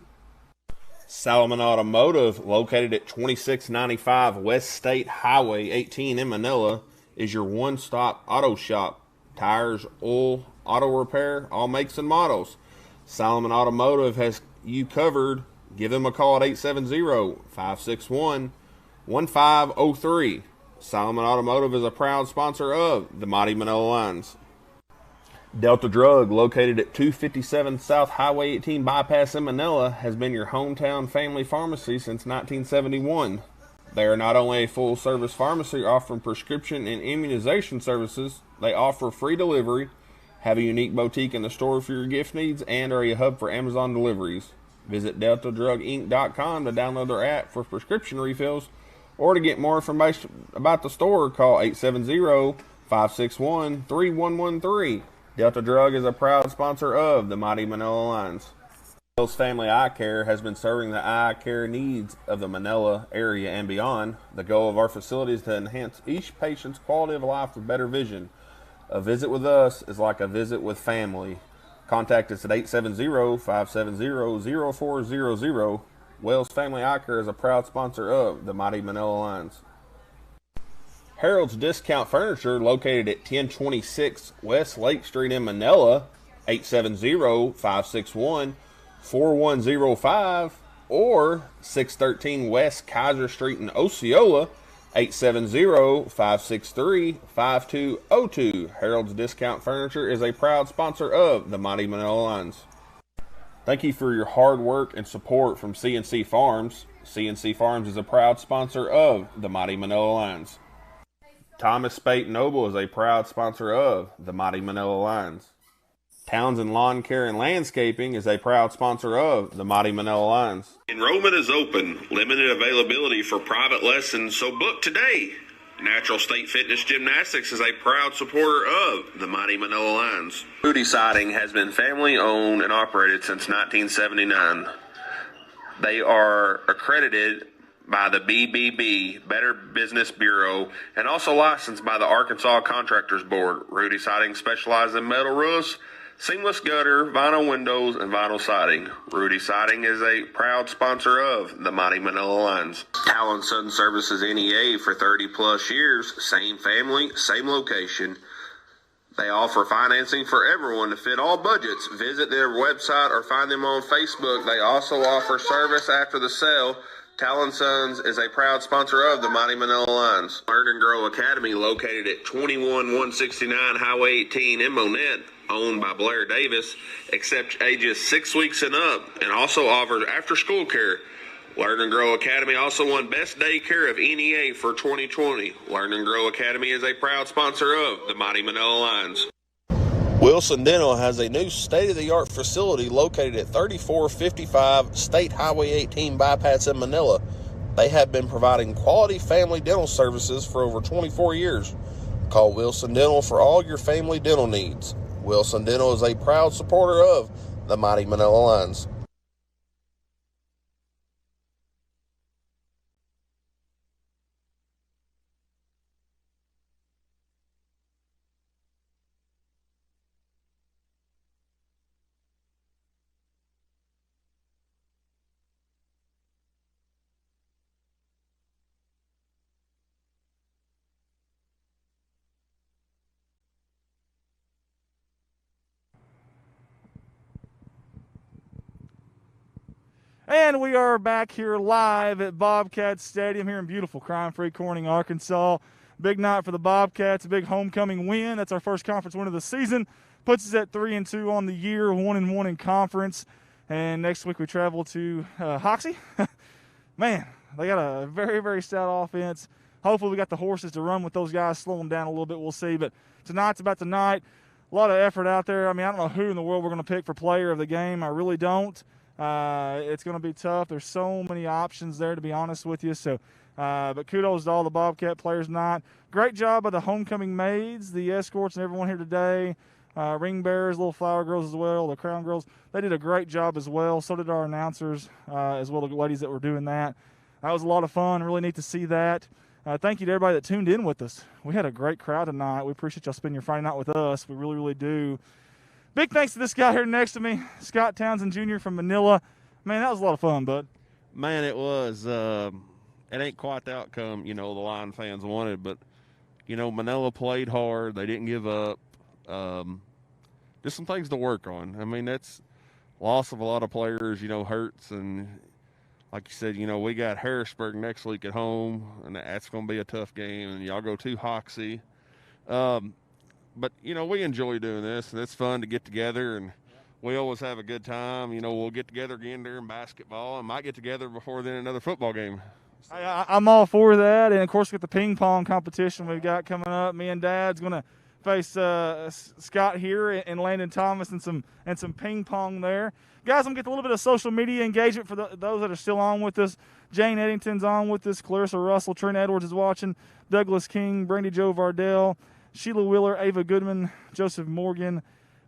Salomon Automotive, located at 2695 West State Highway 18 in Manila, is your one-stop auto shop. Tires, oil, auto repair, all makes and models. Salomon Automotive has you covered. Give them a call at 870-561-1503. Salomon Automotive is a proud sponsor of the Mighty Manila Lions. Delta Drug, located at 257 South Highway 18 Bypass in Manila, has been your hometown family pharmacy since 1971. They are not only a full-service pharmacy offering prescription and immunization services, they offer free delivery, have a unique boutique in the store for your gift needs, and are a hub for Amazon deliveries. Visit DeltaDrugInc.com to download their app for prescription refills, or to get more information about the store, call 870-561-3113. Delta Drug is a proud sponsor of the Mighty Manila Lions. Wells Family Eye Care has been serving the eye care needs of the Manila area and beyond. The goal of our facility is to enhance each patient's quality of life with better vision. A visit with us is like a visit with family. Contact us at 870-570-0400. Wells Family Eye Care is a proud sponsor of the Mighty Manila Lions. Harold's Discount Furniture, located at 1026 West Lake Street in Manila, 870-561-4105, or 613 West Kaiser Street in Osceola, 870-563-5202. Harold's Discount Furniture is a proud sponsor of the Mighty Manila Lions. Thank you for your hard work and support from CNC Farms. CNC Farms is a proud sponsor of the Mighty Manila Lions. Thomas Spate Noble is a proud sponsor of the Mighty Manila Lions. Townsend Lawn Care and Landscaping is a proud sponsor of the Mighty Manila Lions. Enrollment is open. Limited availability for private lessons, so book today. Natural State Fitness Gymnastics is a proud supporter of the Mighty Manila Lions. Booty Siding has been family owned and operated since 1979. They are accredited by the BBB, Better Business Bureau, and also licensed by the Arkansas Contractors Board. Rudy Siding specializes in metal roofs, seamless gutter, vinyl windows, and vinyl siding. Rudy Siding is a proud sponsor of the Mighty Manila Lions. Talon Sudden Services NEA for 30 plus years, same family, same location. They offer financing for everyone to fit all budgets. Visit their website or find them on Facebook. They also offer service after the sale. Talon Sons is a proud sponsor of the Mighty Manila Lions. Learn and Grow Academy, located at 21169 Highway 18 in Monette, owned by Blair Davis, accepts ages 6 weeks and up, and also offers after-school care. Learn and Grow Academy also won Best Daycare of NEA for 2020. Learn and Grow Academy is a proud sponsor of the Mighty Manila Lions. Wilson Dental has a new state-of-the-art facility located at 3455 State Highway 18 Bypass in Manila. They have been providing quality family dental services for over 24 years. Call Wilson Dental for all your family dental needs. Wilson Dental is a proud supporter of the Mighty Manila Lions. And we are back here live at Bobcat Stadium here in beautiful crime-free Corning, Arkansas. Big night for the Bobcats, a big homecoming win. That's our first conference win of the season. Puts us at 3-2 on the year, 1-1 in conference. And next week we travel to Hoxie. Man, they got a very, very stout offense. Hopefully we got the horses to run with those guys, slow them down a little bit. We'll see. But tonight's about tonight. A lot of effort out there. I mean, I don't know who in the world we're going to pick for player of the game. I really don't. It's going to be tough. There's so many options there, to be honest with you. So, but kudos to all the Bobcat players tonight. Great job by the homecoming maids, the escorts, and everyone here today. Ring bearers, little flower girls as well, the crown girls. They did a great job as well. So did our announcers, as well, the ladies that were doing that. That was a lot of fun. Really neat to see that. Thank you to everybody that tuned in with us. We had a great crowd tonight. We appreciate y'all spending your Friday night with us. We really, really do. Big thanks to this guy here next to me, Scott Townsend Jr. from Manila. Man, that was a lot of fun, bud. Man, it was. It ain't quite the outcome, the Lion fans wanted, but, Manila played hard. They didn't give up. Just some things to work on. I mean, that's loss of a lot of players, hurts. And like you said, we got Harrisburg next week at home, and that's going to be a tough game. And y'all go to Hoxie. But, we enjoy doing this, and it's fun to get together, and we always have a good time. We'll get together again during basketball and might get together before then another football game. I'm all for that. And, of course, with the ping pong competition we've got coming up, me and Dad's going to face Scott here and Landon Thomas and some ping pong there. Guys, I'm going to get a little bit of social media engagement for those that are still on with us. Jane Eddington's on with us. Clarissa Russell, Trent Edwards is watching. Douglas King, Brandy Joe Vardell, Sheila Wheeler, Ava Goodman, Joseph Morgan,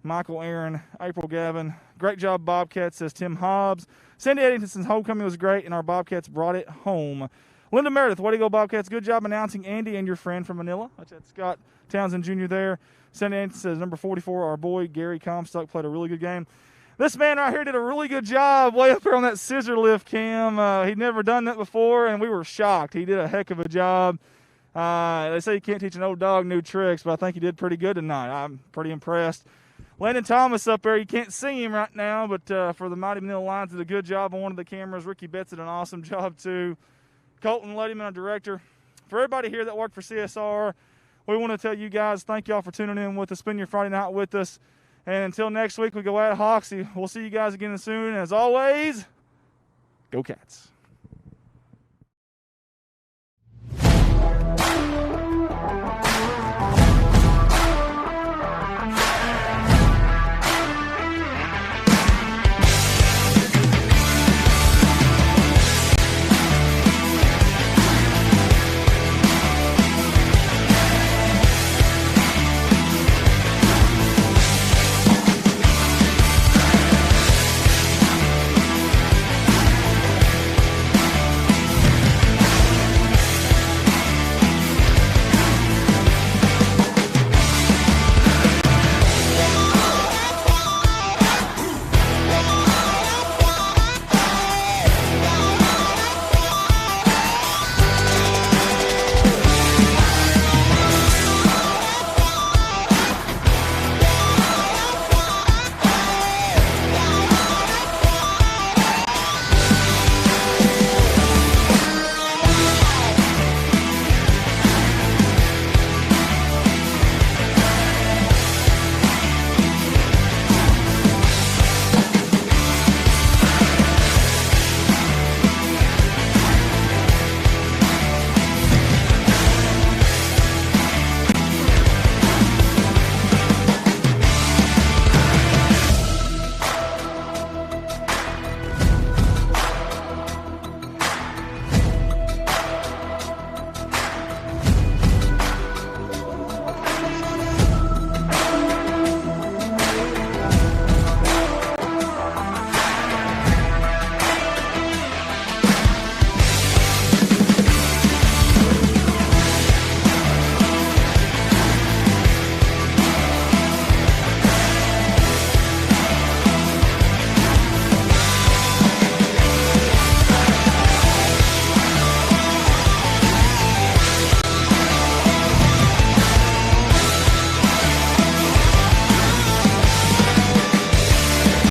Michael, Aaron, April, Gavin. Great job, Bobcats, says Tim Hobbs. Sandy Eddington's homecoming was great, and our Bobcats brought it home. Linda Meredith, way to go, Bobcats. Good job announcing Andy and your friend from Manila. That's Scott Townsend Jr. there. Sandy Eddington says number 44, our boy Gary Comstock played a really good game. This man right here did a really good job way up there on that scissor lift cam. He'd never done that before, and we were shocked. He did a heck of a job. They say you can't teach an old dog new tricks, but I think he did pretty good tonight. I'm pretty impressed. Landon Thomas up there, you can't see him right now, but for the Mighty Manila Lions did a good job on one of the cameras. Ricky Betts did an awesome job too. Colton Lettyman, our director. For everybody here that worked for CSR, we want to tell you guys thank y'all for tuning in with us, spend your Friday night with us. And until next week, we go at Hoxie. We'll see you guys again soon. As always, go Cats.